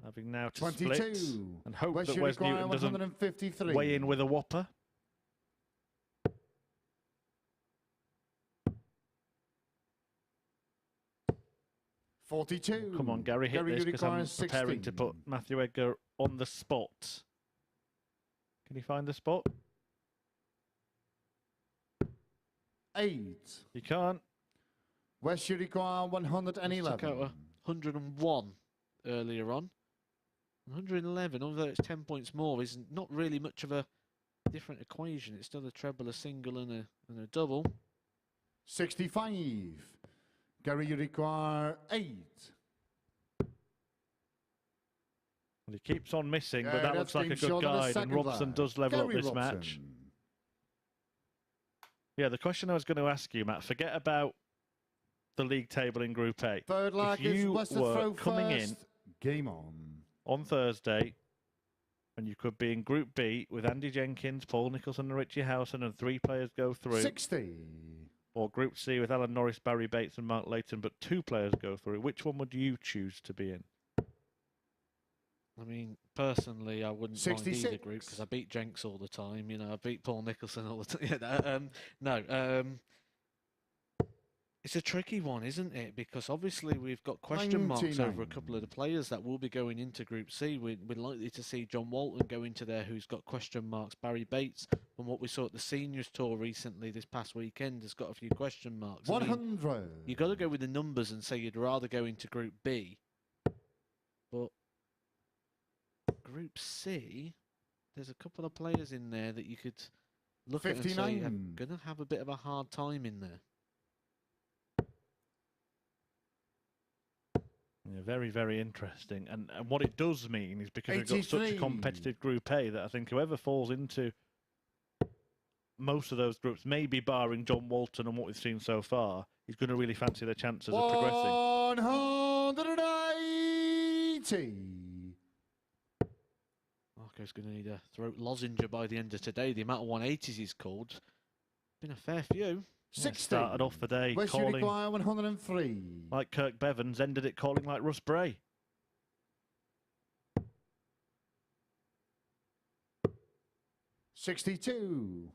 Having now to 22. split and hope Wes, that you Wes require Newton doesn't 153. weigh in with a whopper. $42. Come on, Gary, hit Gary, this you because I'm require preparing to put Matthew Edgar on the spot. Can you find the spot? 8. You can't. Wes, you require 111. Took out 101 earlier on. 111, although it's 10 points more, is not really much of a different equation. It's still a treble, a single, and a double. 65. Gary, you require 8. Well, he keeps on missing, Yeah, but that that's looks like a game good short of the guide, and second Robson leg. does level Gary up this Robson. match. Yeah, the question I was going to ask you, Matt, forget about the league table in Group A. Third leg if you is were coming in game on Thursday, and you could be in Group B with Andy Jenkins, Paul Nicholson and Richie Howson, and 3 players go through. 60. Or Group C with Alan Norris, Barry Bates and Mark Layton, but 2 players go through. Which one would you choose to be in? I mean, personally, I wouldn't mind 66. either group because I beat Jenks all the time. You know, I beat Paul Nicholson all the time. No, it's a tricky one, isn't it? Because obviously we've got question marks 99. over a couple of the players that will be going into Group C. We're likely to see John Walton go into there, who's got question marks. Barry Bates, from what we saw at the Seniors Tour recently this past weekend, has got a few question marks. 100. You've got to go with the numbers and say you'd rather go into Group B. But Group C, there's a couple of players in there that you could look at and say, I'm going to have a bit of a hard time in there. Yeah, very, very interesting. And what it does mean is because we've got such a competitive Group A that I think whoever falls into most of those groups, maybe barring John Walton and what we've seen so far, he's going to really fancy their chances of progressing. 180. Marco's going to need a throat lozenge by the end of today. The amount of 180s he's called, been a fair few. 60. Started off the day Wes, you calling require 103. like Kirk Bevans, ended it calling like Russ Bray. $62.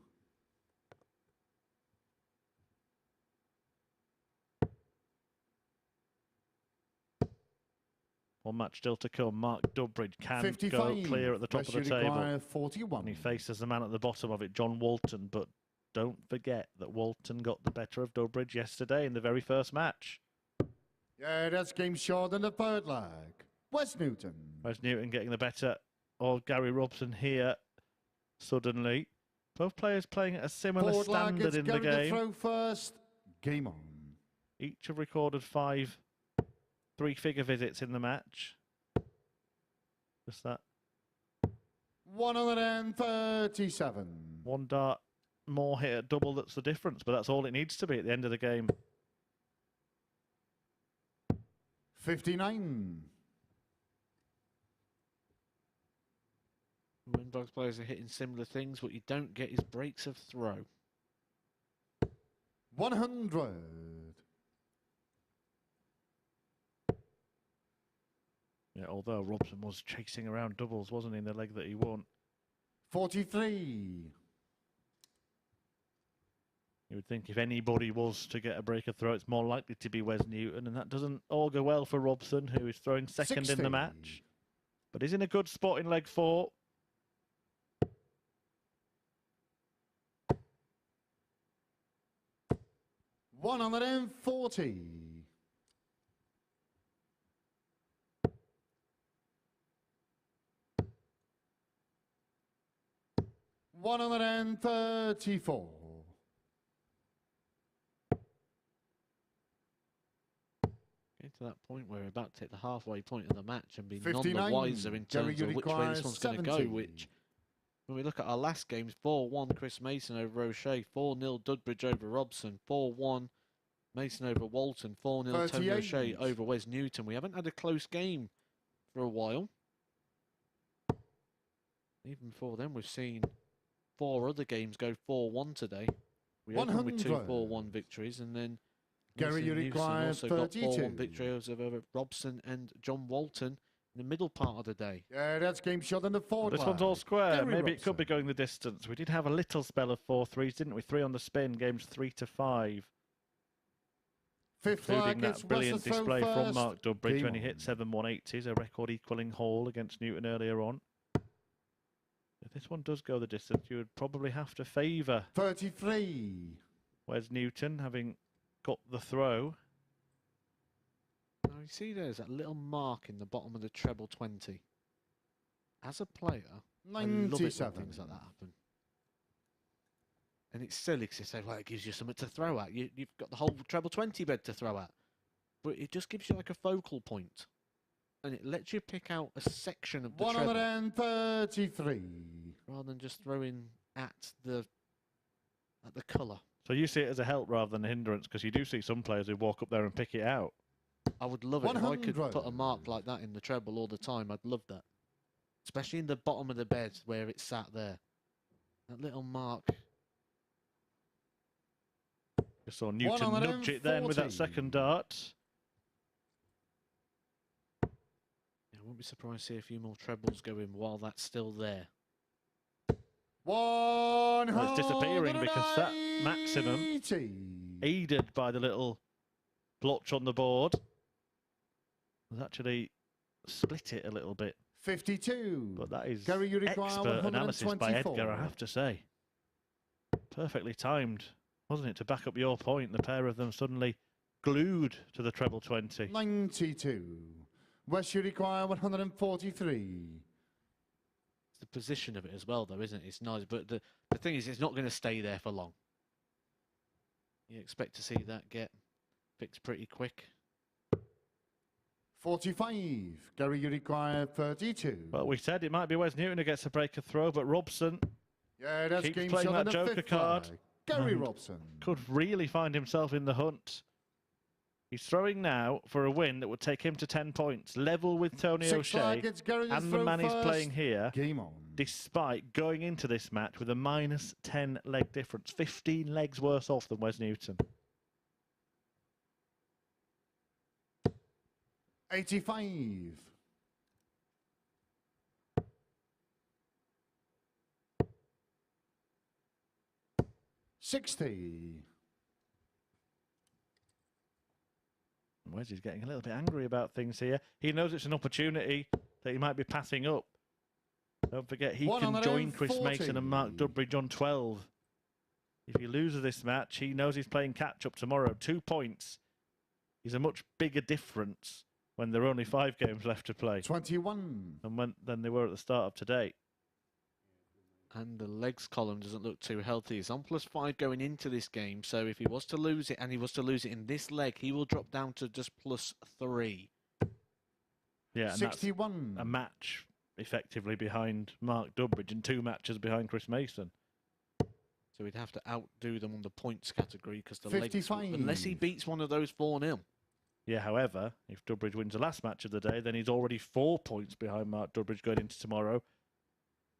One match still to come. Mark Dudbridge can 55. go clear at the top Wes, of the you require table. 41. And he faces the man at the bottom of it, John Walton. But don't forget that Walton got the better of Dudbridge yesterday in the very first match. Yeah, that's game short in the third leg. Wes Newton. Wes Newton getting the better of Gary Robson here suddenly. Both players playing at a similar Fourth leg, standard it's in the Gary to game. throw first. Game on. Each have recorded 5 three-figure visits in the match. Just that. 137. One dart more hit at double, that's the difference, but that's all it needs to be at the end of the game. 59. Windbog's players are hitting similar things. What you don't get is breaks of throw. 100. Yeah, although Robson was chasing around doubles, wasn't he, in the leg that he won. 43. You would think if anybody was to get a break of throw, it's more likely to be Wes Newton, and that doesn't all go well for Robson, who is throwing second 60. in the match. But he's in a good spot in leg 4. $140. 134. Getting to that point where we're about to hit the halfway point of the match and be none 59. the wiser in terms of which way this one's going to go. 70. Which, when we look at our last games, 4-1 Chris Mason over O'Shea, 4-0 Dudbridge over Robson, 4-1 Mason over Walton, 4-0 Tony 38. O'Shea over Wes Newton. We haven't had a close game for a while. Even before then, we've seen 4 other games go 4-1 today. We opened with 2 4-1 victories, and then Gary, you Newton require also got 32. 4-1 victories over Robson and John Walton in the middle part of the day. Yeah, that's game shot in the fourth. This one's all square. Gary Maybe it could be Robson. going the distance. We did have a little spell of 4-3s, didn't we? 3 on the spin, games 3 to 5. Fifth Including leg, it's that brilliant Western display throw from first. Mark Dudbridge Game when he on. hit 7 180s, a record equalling haul against Newton earlier on. If this one does go the distance, you would probably have to favour 33. Wes Newton, having got the throw. Now you see there's that little mark in the bottom of the treble 20. As a player, I love it when 97. things like that happen. And it's silly because you say, well, it gives you something to throw at. You've got the whole treble 20 bed to throw at. But it just gives you like a focal point. And it lets you pick out a section of the treble 133. rather than just throwing at the colour. So you see it as a help rather than a hindrance, because you do see some players who walk up there and pick it out. I would love it. If I could 100. put a mark like that in the treble all the time, I'd love that. Especially in the bottom of the bed where it's sat there. That little mark. Just saw Newton nudge it then with that 140. second dart. Yeah, I won't be surprised to see a few more trebles go in while that's still there. Well, it's disappearing because that maximum, 180. aided by the little blotch on the board, has actually split it a little bit. 52. But that is Gary, you require expert analysis by 124. Edgar, I have to say. Perfectly timed, wasn't it, to back up your point? The pair of them suddenly glued to the treble 20. 92. West, you require 143. It's the position of it as well, though, isn't it? It's nice, but the thing is, it's not going to stay there for long. You expect to see that get fixed pretty quick. 45. Gary, you require 32. Well, we said it might be Wes Newton who gets a break of throw, but Robson Yeah, that's keeps game playing shot that in the joker fifth card. flag. Gary And Robson. could really find himself in the hunt. He's throwing now for a win that would take him to 10 points, level with Tony Sixth flag, O'Shea it's Gary's and the throw man he's first. playing here, Game on. despite going into this match with a minus 10 leg difference, 15 legs worse off than Wes Newton. 85. 60. Wes is getting a little bit angry about things here. He knows it's an opportunity that he might be passing up. Don't forget, he can join Chris 140. Mason and Mark Dudbridge on 12. If he loses this match, he knows he's playing catch-up tomorrow. 2 points is a much bigger difference when there are only 5 games left to play 21. than they were at the start of today. And the legs column doesn't look too healthy. He's on +5 going into this game, so if he was to lose it, and he was to lose it in this leg, he will drop down to just +3. Yeah, and 61. that's a match effectively behind Mark Dudbridge and 2 matches behind Chris Mason. So he'd have to outdo them on the points category because the 55. legs, unless he beats one of those 4-0. Yeah, however, if Dudbridge wins the last match of the day, then he's already 4 points behind Mark Dudbridge going into tomorrow.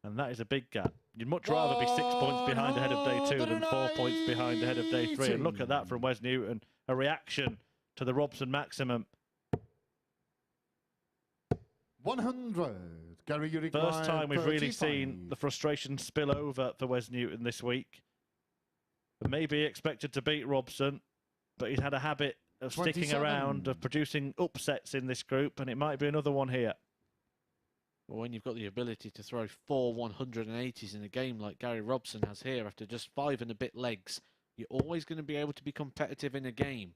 And that is a big gap. You'd much rather be 6 points behind ahead of day 2 than 4 points behind ahead of day 3. And look at that from Wes Newton. A reaction to the Robson maximum. 100. Gary, you require First time we've really 35. seen the frustration spill over for Wes Newton this week. And maybe he expected to beat Robson, but he's had a habit of sticking 27. around, of producing upsets in this group, and it might be another one here. Well, when you've got the ability to throw 4 180s in a game like Gary Robson has here after just 5 and a bit legs, you're always going to be able to be competitive in a game.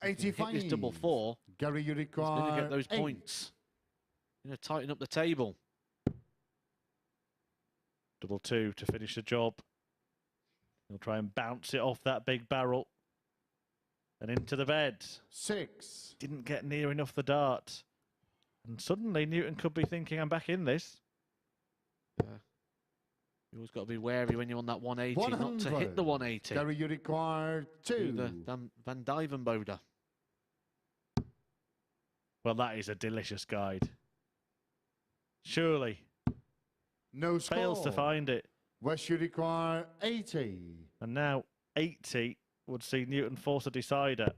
If you 85. hit this double 4, Gary, you he's going to require get those 8. points. Going to tighten up the table. Double 2 to finish the job. He'll try and bounce it off that big barrel. And into the bed. 6. Didn't get near enough the dart. And suddenly Newton could be thinking, I'm back in this. You always got to be wary when you're on that 180, not to hit the 180. Gary, you require 2. Do the Van Dyvenboder. Well, that is a delicious guide. Surely. No score. Fails to find it. West, you require 80. And now 80 would see Newton force a decider.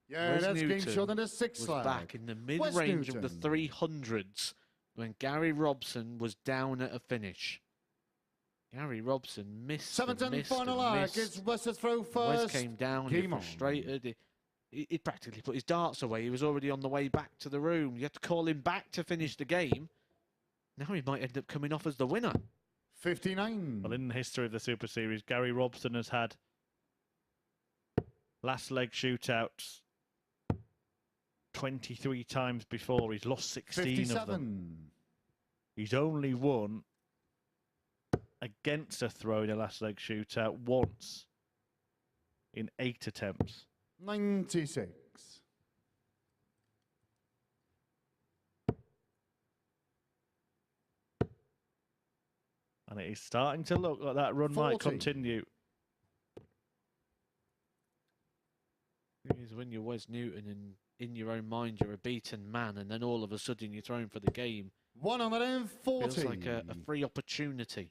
Yeah, Wes that's Newton game shot in the 6th was leg. back in the Wes mid-range of the Newton. 300s when Gary Robson was down at a finish. Gary Robson missed 7th and and missed final and lag. missed. It's West to throw first. Wes came down, he Game on. frustrated. He practically put his darts away. He was already on the way back to the room. You had to call him back to finish the game. Now he might end up coming off as the winner. 59. Well, in the history of the Super Series, Gary Robson has had last leg shootouts 23 times before. He's lost 16 of them. 57. He's only won against a throw in a last leg shootout once in 8 attempts. 96. And it is starting to look like that run might 40. continue. Thing is, when you're Wes Newton and in your own mind you're a beaten man, and then all of a sudden you're thrown for the game, 140. feels like a free opportunity.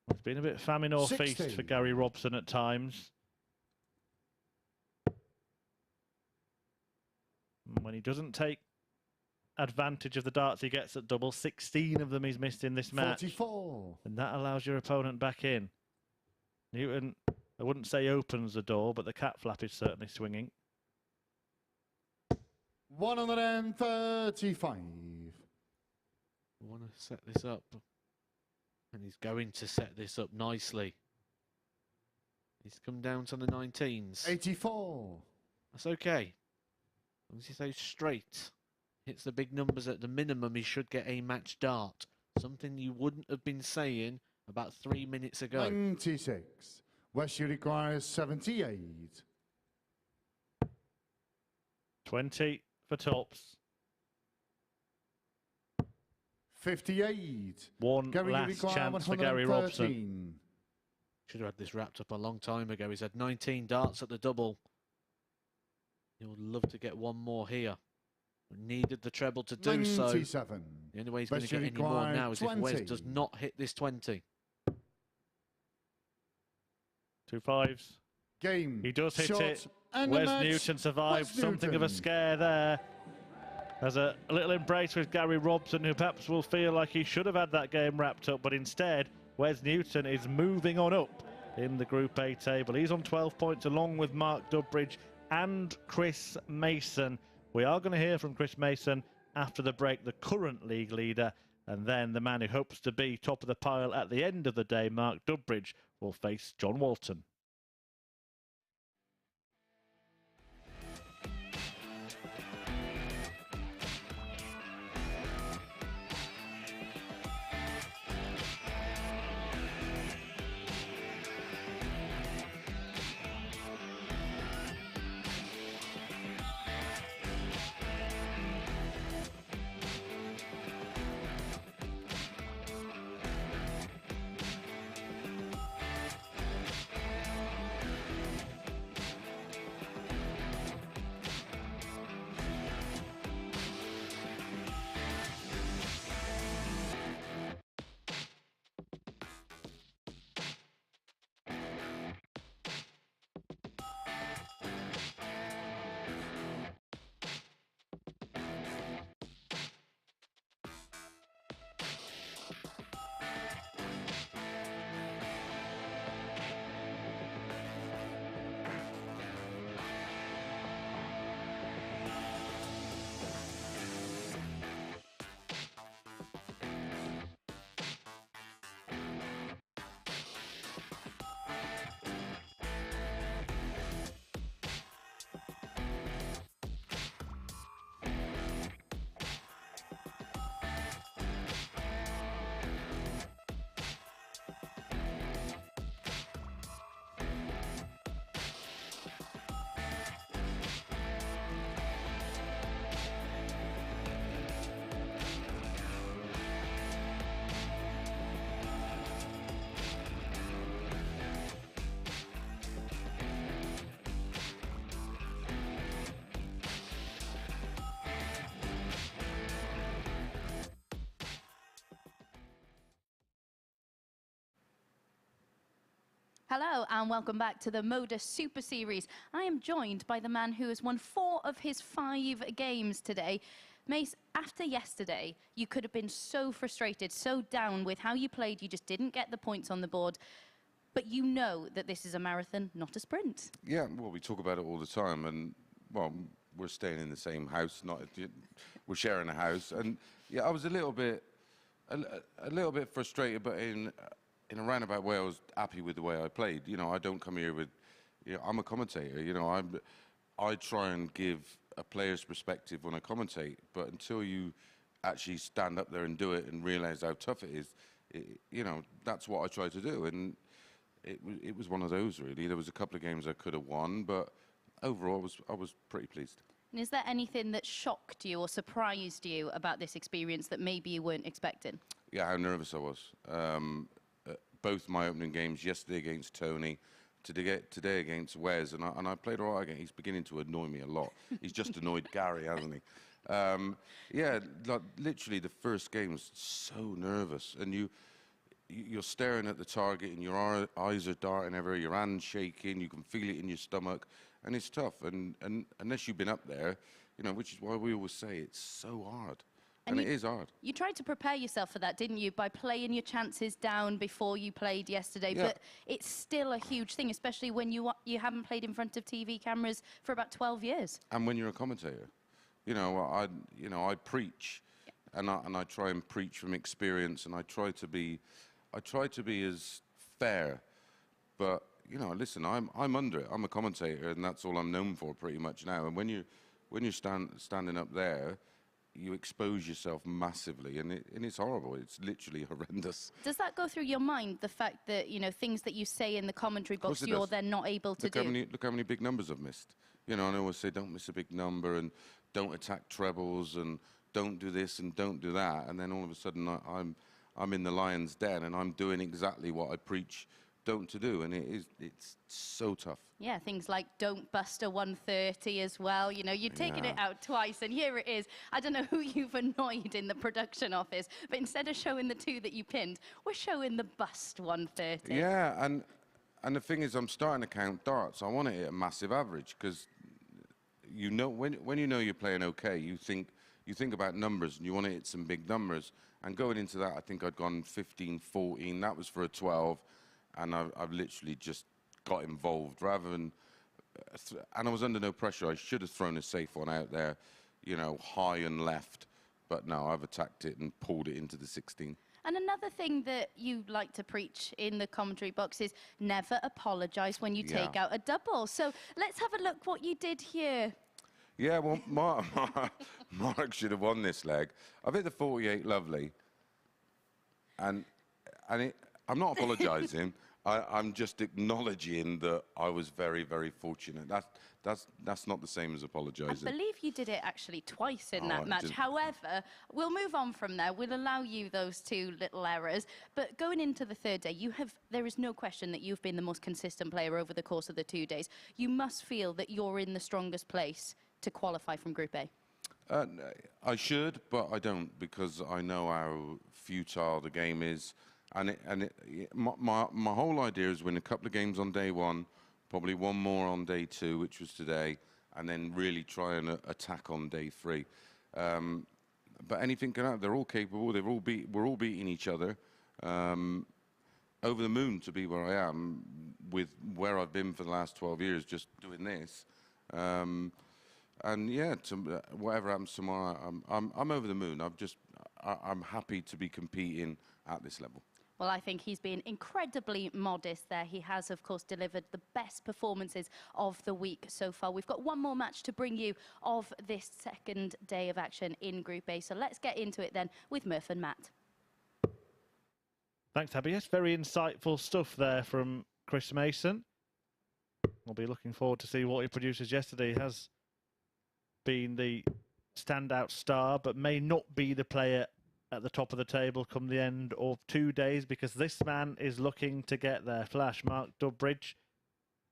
It's been a bit famine or 60. feast for Gary Robson at times. And when he doesn't take advantage of the darts he gets at double, 16 of them he's missed in this match. 44. And that allows your opponent back in. Newton, I wouldn't say opens the door, but the cat flap is certainly swinging. 135. I want to set this up. And he's going to set this up nicely. He's come down to the 19s. 84. That's okay. As long as he stays straight, hits the big numbers at the minimum, he should get a match dart. Something you wouldn't have been saying about 3 minutes ago. 96. West, you require 78. 20 for tops. 58. One Gary, you last require chance for Gary Robson. 113. Should have had this wrapped up a long time ago. He's had 19 darts at the double. He would love to get one more here. Needed the treble to do so. 97. The only way he's going to West, you get any more require now is if Wes 20. does not hit this 20. 2 5s. Game. He does hit shot, it. and the Wes match. Newton survived Wes something of a Newton. scare there. There's a little embrace with Gary Robson, who perhaps will feel like he should have had that game wrapped up, but instead, Wes Newton is moving on up in the Group A table. He's on 12 points along with Mark Dudbridge and Chris Mason. We are going to hear from Chris Mason after the break, the current league leader, and then the man who hopes to be top of the pile at the end of the day, Mark Dudbridge, will face John Walton. Hello and welcome back to the MODUS Super Series. I am joined by the man who has won 4 of his 5 games today. Mace, after yesterday, you could have been so frustrated, so down with how you played, you just didn't get the points on the board. But you know that this is a marathon, not a sprint. Yeah, well, we talk about it all the time, and, well, we're staying in the same house, we're sharing a house, and, yeah, I was a little bit frustrated, but in a roundabout way, I was happy with the way I played. You know, I don't come here with, you know, I'm a commentator. You know, I try and give a player's perspective when I commentate, but until you actually stand up there and do it and realise how tough it is, you know, that's what I try to do. And it was one of those, really. There was a couple of games I could have won, but overall, I was pretty pleased. And is there anything that shocked you or surprised you about this experience that maybe you weren't expecting? Yeah, how nervous I was. Both my opening games, yesterday against Tony, today against Wes, and I played all right again. He's beginning to annoy me a lot. He's just annoyed Gary, hasn't he? Yeah, like, literally the first game was so nervous, and you're staring at the target, and your eyes are darting everywhere, your hand's shaking, you can feel it in your stomach, and it's tough. And unless you've been up there, you know, which is why we always say it's so hard. And it is hard. You tried to prepare yourself for that, didn't you, by playing your chances down before you played yesterday. Yeah. But it's still a huge thing, especially when you haven't played in front of TV cameras for about 12 years. And when you're a commentator, you know, I preach, and I try and preach from experience, and I try to be as fair. But you know, listen, I'm under it. I'm a commentator, and that's all I'm known for pretty much now. And when you're standing up there, you expose yourself massively, and it's horrible. It's literally horrendous. Does that go through your mind, the fact that, you know, things that you say in the commentary box you're then not able to do? Look how many big numbers I've missed. You know, and I always say, don't miss a big number, and don't attack trebles, and don't do this, and don't do that. And then all of a sudden, I'm in the lion's den, and I'm doing exactly what I preach don't to do, and it's so tough. Yeah, things like don't bust a 130 as well. You know, you've taken it out twice, and here it is. I don't know who you've annoyed in the production office, but instead of showing the 2 that you pinned, we're showing the bust 130. Yeah, and the thing is, I'm starting to count darts. I want to hit a massive average, because you know, when you know you're playing okay, you think about numbers, and you want to hit some big numbers. And going into that, I think I'd gone 15, 14. That was for a 12. And I've literally just got involved rather than, and I was under no pressure. I should have thrown a safe one out there, you know, high and left. But no, I've attacked it and pulled it into the 16. And another thing that you like to preach in the commentary box is never apologise when you take out a double. So let's have a look what you did here. Yeah, well, Mark should have won this leg. I've hit the 48 lovely. And I'm not apologising. I'm just acknowledging that I was very, very fortunate. That's not the same as apologising. I believe you did it actually twice in that match. However, we'll move on from there. We'll allow you those 2 little errors. But going into the 3rd day, there is no question that you've been the most consistent player over the course of the 2 days. You must feel that you're in the strongest place to qualify from Group A. I should, but I don't, because I know how futile the game is. My whole idea is win a couple of games on day 1, probably 1 more on day 2, which was today, and then really try and attack on day 3. But anything can happen. They're all capable. We're all beating each other. Over the moon to be where I am, with where I've been for the last 12 years, just doing this. And yeah, whatever happens tomorrow, I'm over the moon. I'm happy to be competing at this level. Well, I think he's been incredibly modest there. He has, of course, delivered the best performances of the week so far. We've got 1 more match to bring you of this 2nd day of action in Group A. So let's get into it then with Murph and Matt. Thanks, Abby. Yes, very insightful stuff there from Chris Mason. I'll be looking forward to see what he produces yesterday. He has been the standout star, but may not be the player at the top of the table come the end of 2 days, because this man is looking to get there. Flash, Mark Dudbridge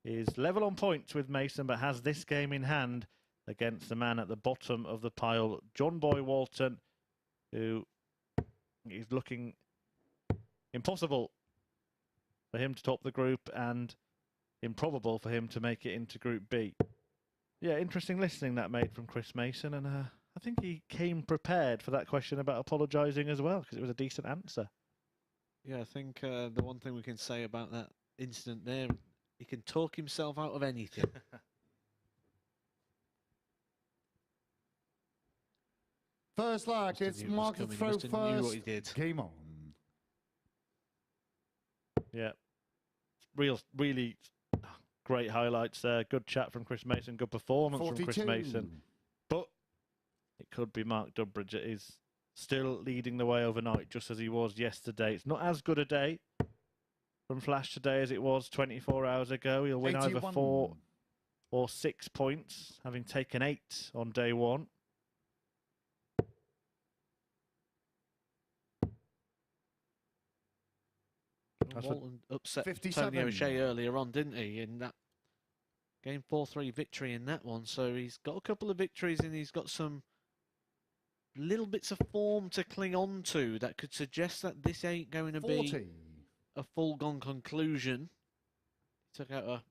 is level on points with Mason, but has this game in hand against the man at the bottom of the pile, John Boy Walton, who is looking impossible for him to top the group and improbable for him to make it into Group B. Yeah, interesting listening that made from Chris Mason, and I think he came prepared for that question about apologising as well, because it was a decent answer. Yeah, I think the one thing we can say about that incident there, he can talk himself out of anything. First lag, it's Mark to throw Knew what he first. did. Game on. Yeah, really great highlights there. Good chat from Chris Mason, good performance from Chris Mason. But it could be Mark Dudbridge that is still leading the way overnight, just as he was yesterday. It's not as good a day from Flash today as it was 24 hours ago. He'll win 81. either 4 or 6 points, having taken 8 on day 1. Walton upset 57. Tony O'Shea earlier on, didn't he? In that game 4-3 victory in that one. So he's got a couple of victories and he's got some little bits of form to cling on to that could suggest that this ain't going to 40. be a full-gone conclusion. He took out a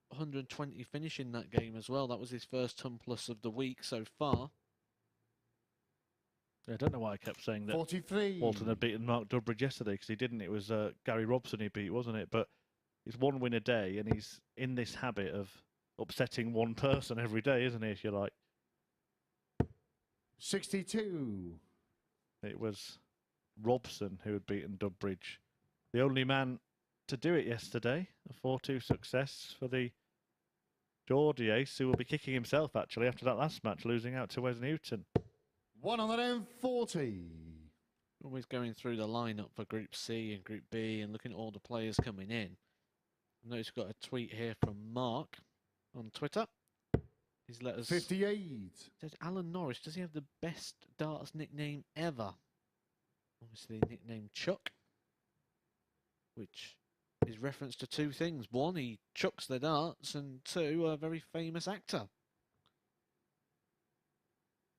120 finish in that game as well. That was his first ton plus of the week so far. I don't know why I kept saying that 43. Walton had beaten Mark Dudbridge yesterday, because he didn't. It was Gary Robson he beat, wasn't it? But it's 1 win a day, and he's in this habit of upsetting one person every day, isn't he, if you like? 62. It was Robson who had beaten Dudbridge. The only man to do it yesterday. A 4-2 success for the Geordie ace, who will be kicking himself, actually, after that last match, losing out to Wes Newton. 140. Always going through the lineup for Group C and Group B and looking at all the players coming in. I notice we've got a tweet here from Mark on Twitter. His letters 58. says Alan Norris, does he have the best darts nickname ever? Obviously nicknamed Chuck, which is reference to 2 things. 1, he chucks the darts, and 2, a very famous actor.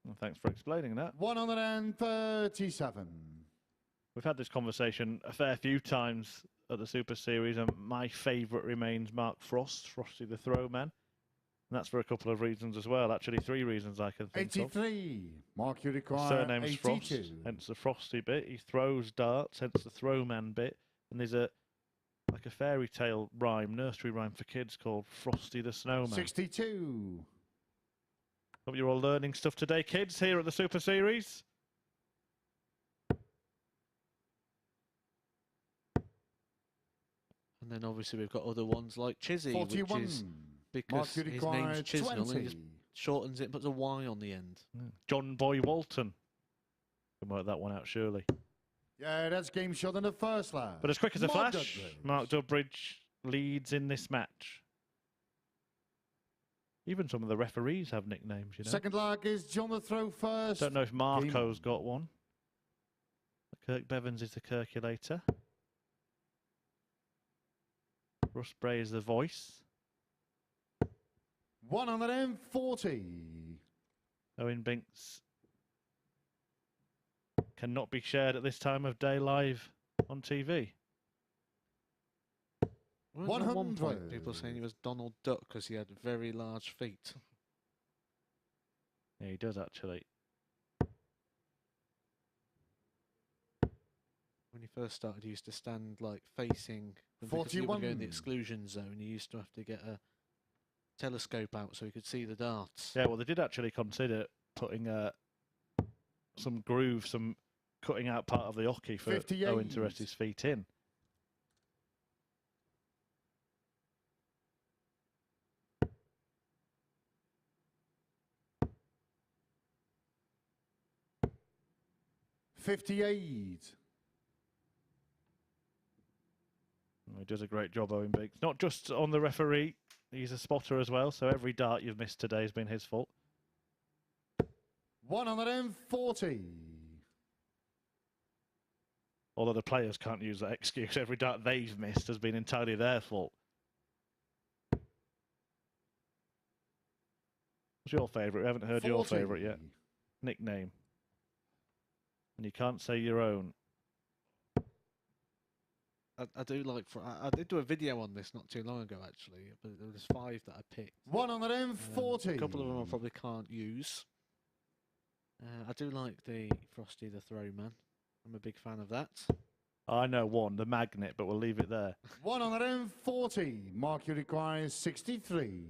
Well, thanks for explaining that. 137. We've had this conversation a fair few times at the Super Series, and my favourite remains Mark Frost, Frosty the Throwman. And that's for a couple of reasons as well. Actually, 3 reasons I can think 83. Mark, you of. require Surname's 82. Frost, hence the Frosty bit. He throws darts, hence the Throwman bit. And there's like a fairy tale rhyme, nursery rhyme for kids called Frosty the Snowman. 62. Hope you're all learning stuff today, kids, here at the Super Series. And then obviously we've got other ones like Chizzy, 41. which is because his name's Chisnell and he just shortens it and puts a Y on the end. John Boy Walton. Can work that one out, surely. Yeah, that's game shot in the first lag. But as quick as a Mark flash, Dudbridge. Mark Dudbridge leads in this match. Even some of the referees have nicknames, you know. Second lag is John the throw first. Don't know if Marco's got one. Kirk Bevins is the Kirkulator. Russ Bray is the voice. 140. Owen Binks cannot be shared at this time of day live on TV. Well, at one 100. point, people were saying he was Donald Duck because he had very large feet. Yeah, he does actually. When he first started, he used to stand like facing. Because he would go in 41. the exclusion zone, he used to have to get a telescope out so he could see the darts. Yeah, well, they did actually consider putting some groove, some cutting out part of the hockey for 58. Owen to rest his feet in. $58. He does a great job, Owen Binks. Not just on the referee, he's a spotter as well, so every dart you've missed today has been his fault. 140. Although the players can't use that excuse. Every dart they've missed has been entirely their fault. What's your favourite? We haven't heard 40. your favourite yet. Nickname. And you can't say your own. I do like. I did do a video on this not too long ago, actually, but there was 5 that I picked. 140. A couple of them I probably can't use. I do like the Frosty the Throwman. I'm a big fan of that. I know one, the magnet, but we'll leave it there. 140. Mark, you require 63.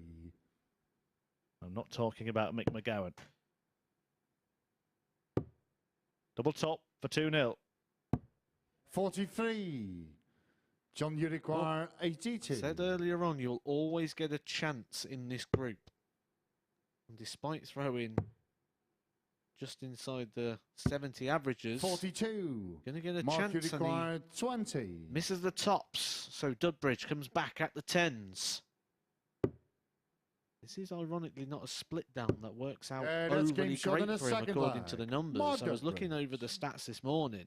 I'm not talking about Mick McGowan. Double top for 2-0. 43. John, you require 82. Said earlier on, you'll always get a chance in this group. And despite throwing just inside the 70 averages, 42. Going to get a Mark, chance. you And require 20. he misses the tops. So Dudbridge comes back at the 10s. This is ironically not a split down that works out that's game overly shot in great a for him second according leg. to the numbers. Mark I was looking Dudbridge. over the stats this morning,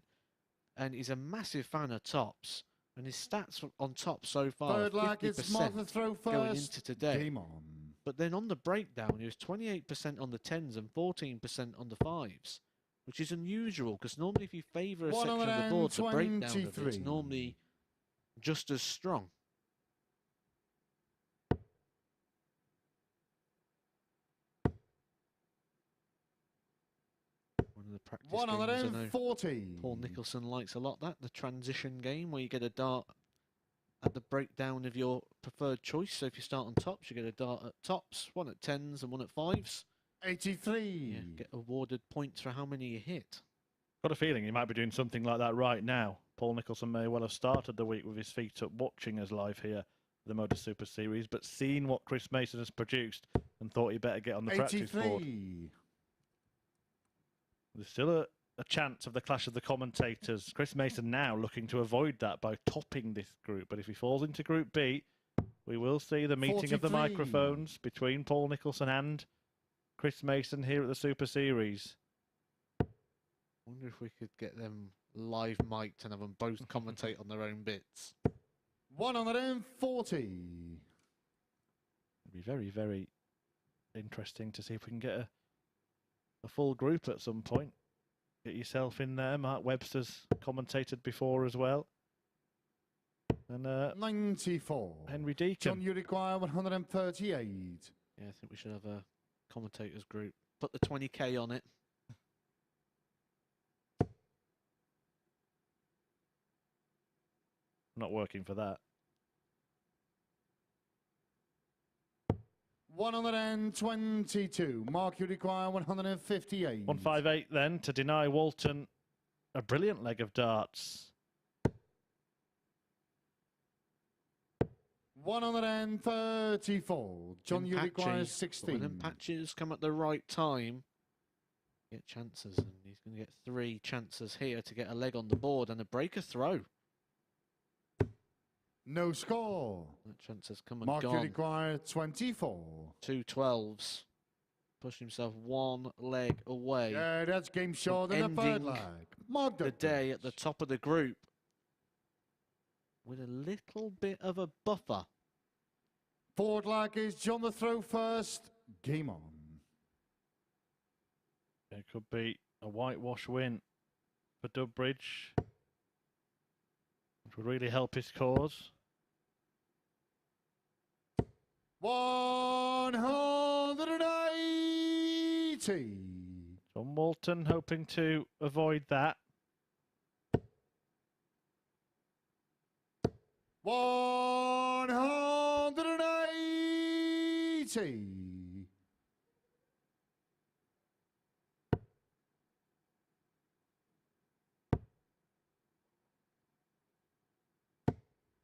and he's a massive fan of tops. And his stats on top so far, Third leg, it's Mark the 50% throw going first. into today. Game on. But then on the breakdown, he was 28% on the 10s and 14% on the 5s, which is unusual because normally if you favour a section of the board, the breakdown of it's 123. normally just as strong. One of the practice games I know 140. Paul Nicholson likes a lot, that the transition game where you get a dart at the breakdown of your preferred choice. So if you start on tops, you get a dart at tops, one at 10s and one at 5s. 83. Yeah, get awarded points for how many you hit. Got a feeling he might be doing something like that right now. Paul Nicholson may well have started the week with his feet up watching us live here for the MODUS Super Series, but seen what Chris Mason has produced and thought he better get on the practice board. 83. There's still a chance of the clash of the commentators. Chris Mason now looking to avoid that by topping this group. But if he falls into Group B, we will see the meeting of the 43. microphones between Paul Nicholson and Chris Mason here at the Super Series. Wonder if we could get them live mic'd and have them both commentate on their own bits. 140. It'd be very, very interesting to see if we can get a full group at some point. Get yourself in there. Mark Webster's commentated before as well. And 94. Henry Deacon. John, you require 138. Yeah, I think we should have a commentators group. Put the 20k on it. Not working for that. 122. Mark, you require 158. 158 then to deny Walton a brilliant leg of darts. 134. John, you require But 16. when them patches come at the right time, get chances, and he's going to get 3 chances here to get a leg on the board and a breaker throw. No score. That chance has come and Mark, you gone. require 24. 2 12s. Push himself 1 leg away. Yeah, that's game short in the third ending leg. Mark The day Dudbridge. at the top of the group with a little bit of a buffer. Fourth leg is John the throw first. Game on. It could be a whitewash win for Dudbridge, which would really help his cause. 180. John Walton hoping to avoid that. 180.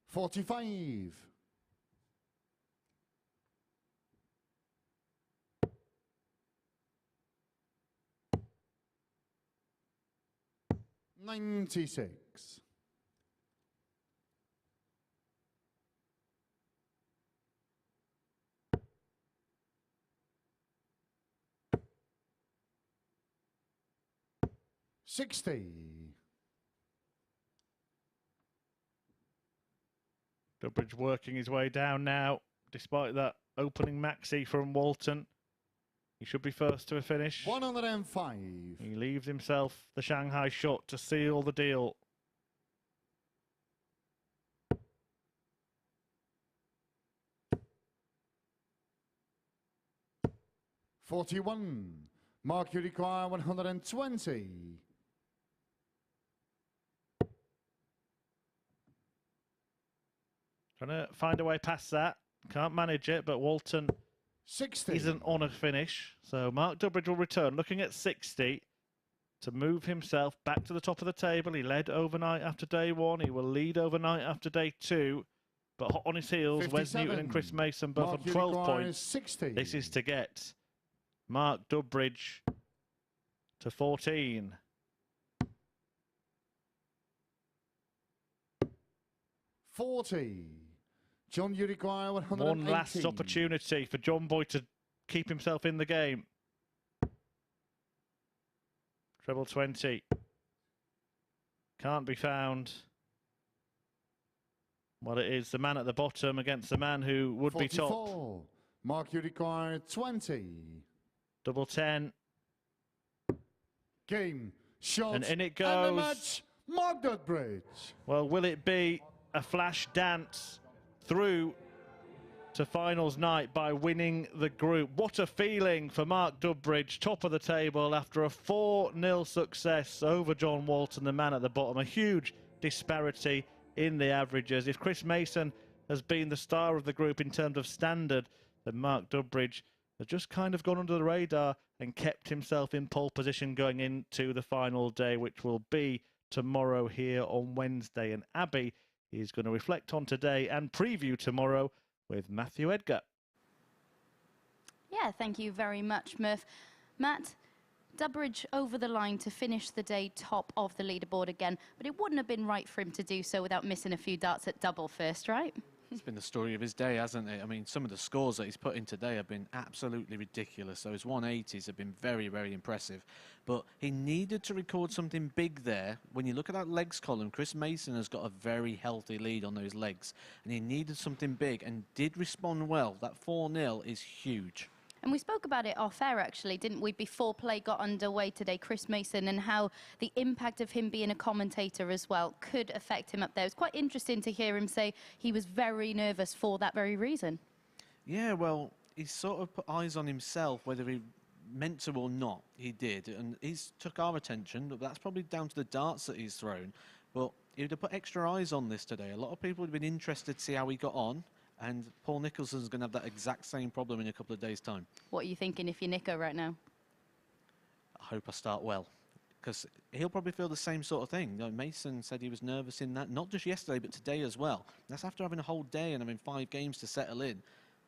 45. 96. 60. Dudbridge working his way down now, despite that opening maxi from Walton. He should be first to a finish. 105. He leaves himself the Shanghai shot to seal the deal. 41. Mark, you require 120. Trying to find a way past that. Can't manage it, but Walton 60. isn't on a finish. So Mark Dudbridge will return, looking at 60 to move himself back to the top of the table. He led overnight after day 1. He will lead overnight after day 2. But hot on his heels, Wes Newton and Chris Mason both Mark, on 12 points. 60. This is to get Mark Dudbridge to 14. 40. John, you require 180. One last opportunity for John Boy to keep himself in the game. Treble 20. Can't be found. Well, it is the man at the bottom against the man who would 44. be top. Mark, you require 20. Double 10. Game, shot, And in it and the goes. match, Mark Dudbridge. Well, will it be a flash dance through to finals night by winning the group? What a feeling for Mark Dudbridge, top of the table after a 4-0 success over John Walton, the man at the bottom. A huge disparity in the averages. If Chris Mason has been the star of the group in terms of standard, then Mark Dudbridge has just kind of gone under the radar and kept himself in pole position going into the final day, which will be tomorrow here on Wednesday. And Abby is going to reflect on today and preview tomorrow with Matthew Edgar. Yeah, thank you very much, Murph. Matt, Dudbridge over the line to finish the day top of the leaderboard again, but it wouldn't have been right for him to do so without missing a few darts at double first, right? It's been the story of his day, hasn't it? I mean, some of the scores that he's put in today have been absolutely ridiculous. Those 180s have been very, very impressive. But he needed to record something big there. When you look at that legs column, Chris Mason has got a very healthy lead on those legs. And he needed something big and did respond well. That 4-0 is huge. And we spoke about it off air, actually, didn't we, before play got underway today, Chris Mason, and how the impact of him being a commentator as well could affect him up there. It was quite interesting to hear him say he was very nervous for that very reason. Yeah, well, he sort of put eyes on himself, whether he meant to or not, he did. And he's took our attention, but that's probably down to the darts that he's thrown. But he would have put extra eyes on this today. A lot of people would have been interested to see how he got on. And Paul Nicholson's going to have that exact same problem in a couple of days' time. What are you thinking if you're Nico right now? I hope I start well, because he'll probably feel the same sort of thing. You know, Mason said he was nervous in that, not just yesterday, but today as well. That's after having a whole day and having 5 games to settle in.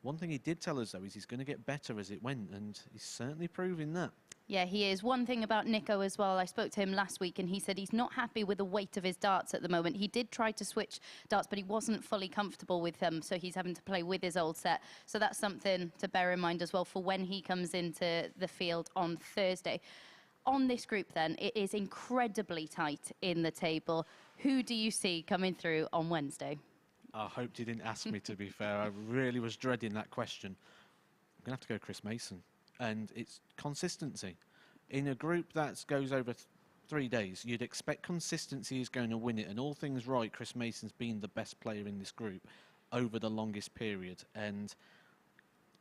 One thing he did tell us, though, is he's going to get better as it went, and he's certainly proving that. Yeah, he is. One thing about Nico as well, I spoke to him last week and he said he's not happy with the weight of his darts at the moment. He did try to switch darts, but he wasn't fully comfortable with them, so he's having to play with his old set. So that's something to bear in mind as well for when he comes into the field on Thursday. On this group then, it is incredibly tight in the table. Who do you see coming through on Wednesday? I hoped he didn't ask me, to be fair. I really was dreading that question. I'm going to have to go Chris Mason. And it's consistency. In a group that goes over 3 days, you'd expect consistency is going to win it. And all things right, Chris Mason's been the best player in this group over the longest period. And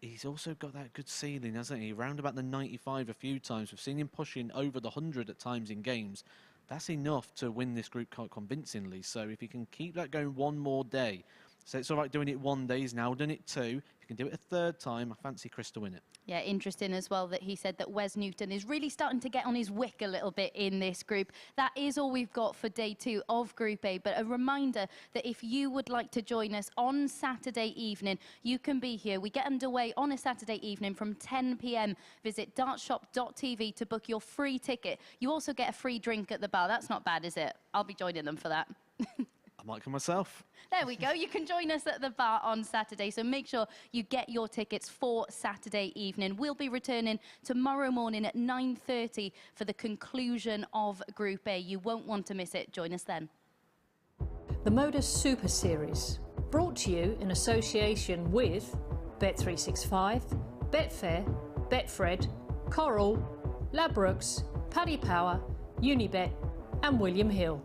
he's also got that good ceiling, hasn't he? Round about the 95 a few times. We've seen him pushing over the 100 at times in games. That's enough to win this group quite convincingly. So if he can keep that going one more day, so it's all right doing it 1 day, he's now done it 2. If you can do it a 3rd time, I fancy Chris to win it. Yeah, interesting as well that he said that Wes Newton is really starting to get on his wick a little bit in this group. That is all we've got for day 2 of Group A, but a reminder that if you would like to join us on Saturday evening, you can be here. We get underway on a Saturday evening from 10 p.m. Visit dartshop.tv to book your free ticket. You also get a free drink at the bar. That's not bad, is it? I'll be joining them for that. I might come myself. There we go. You can join us at the bar on Saturday, so make sure you get your tickets for Saturday evening. We'll be returning tomorrow morning at 9:30 for the conclusion of Group A. You won't want to miss it. Join us then. The MODUS Super Series, brought to you in association with Bet365, Betfair, Betfred, Coral, Ladbrokes, Paddy Power, Unibet and William Hill.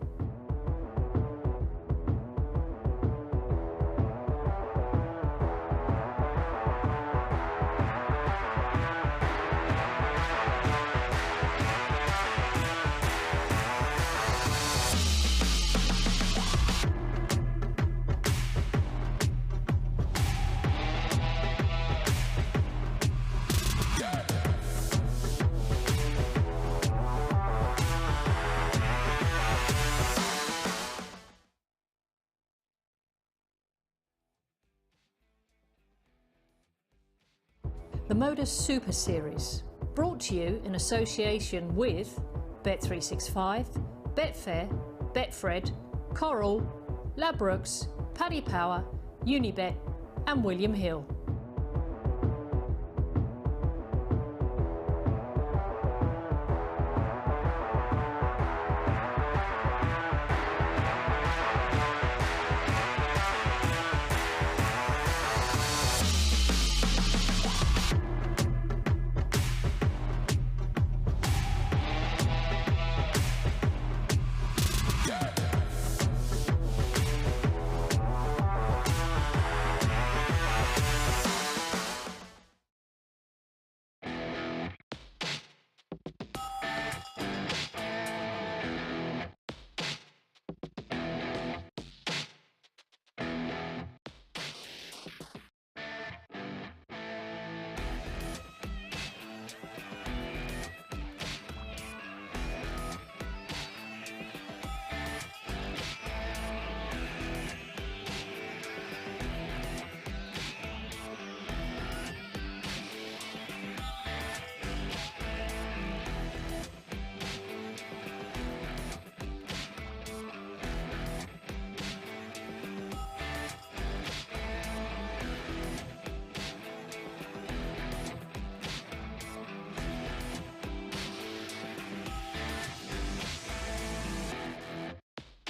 the MODUS Super Series, brought to you in association with Bet365, Betfair, Betfred, Coral, Ladbrokes, Paddy Power, Unibet and William Hill.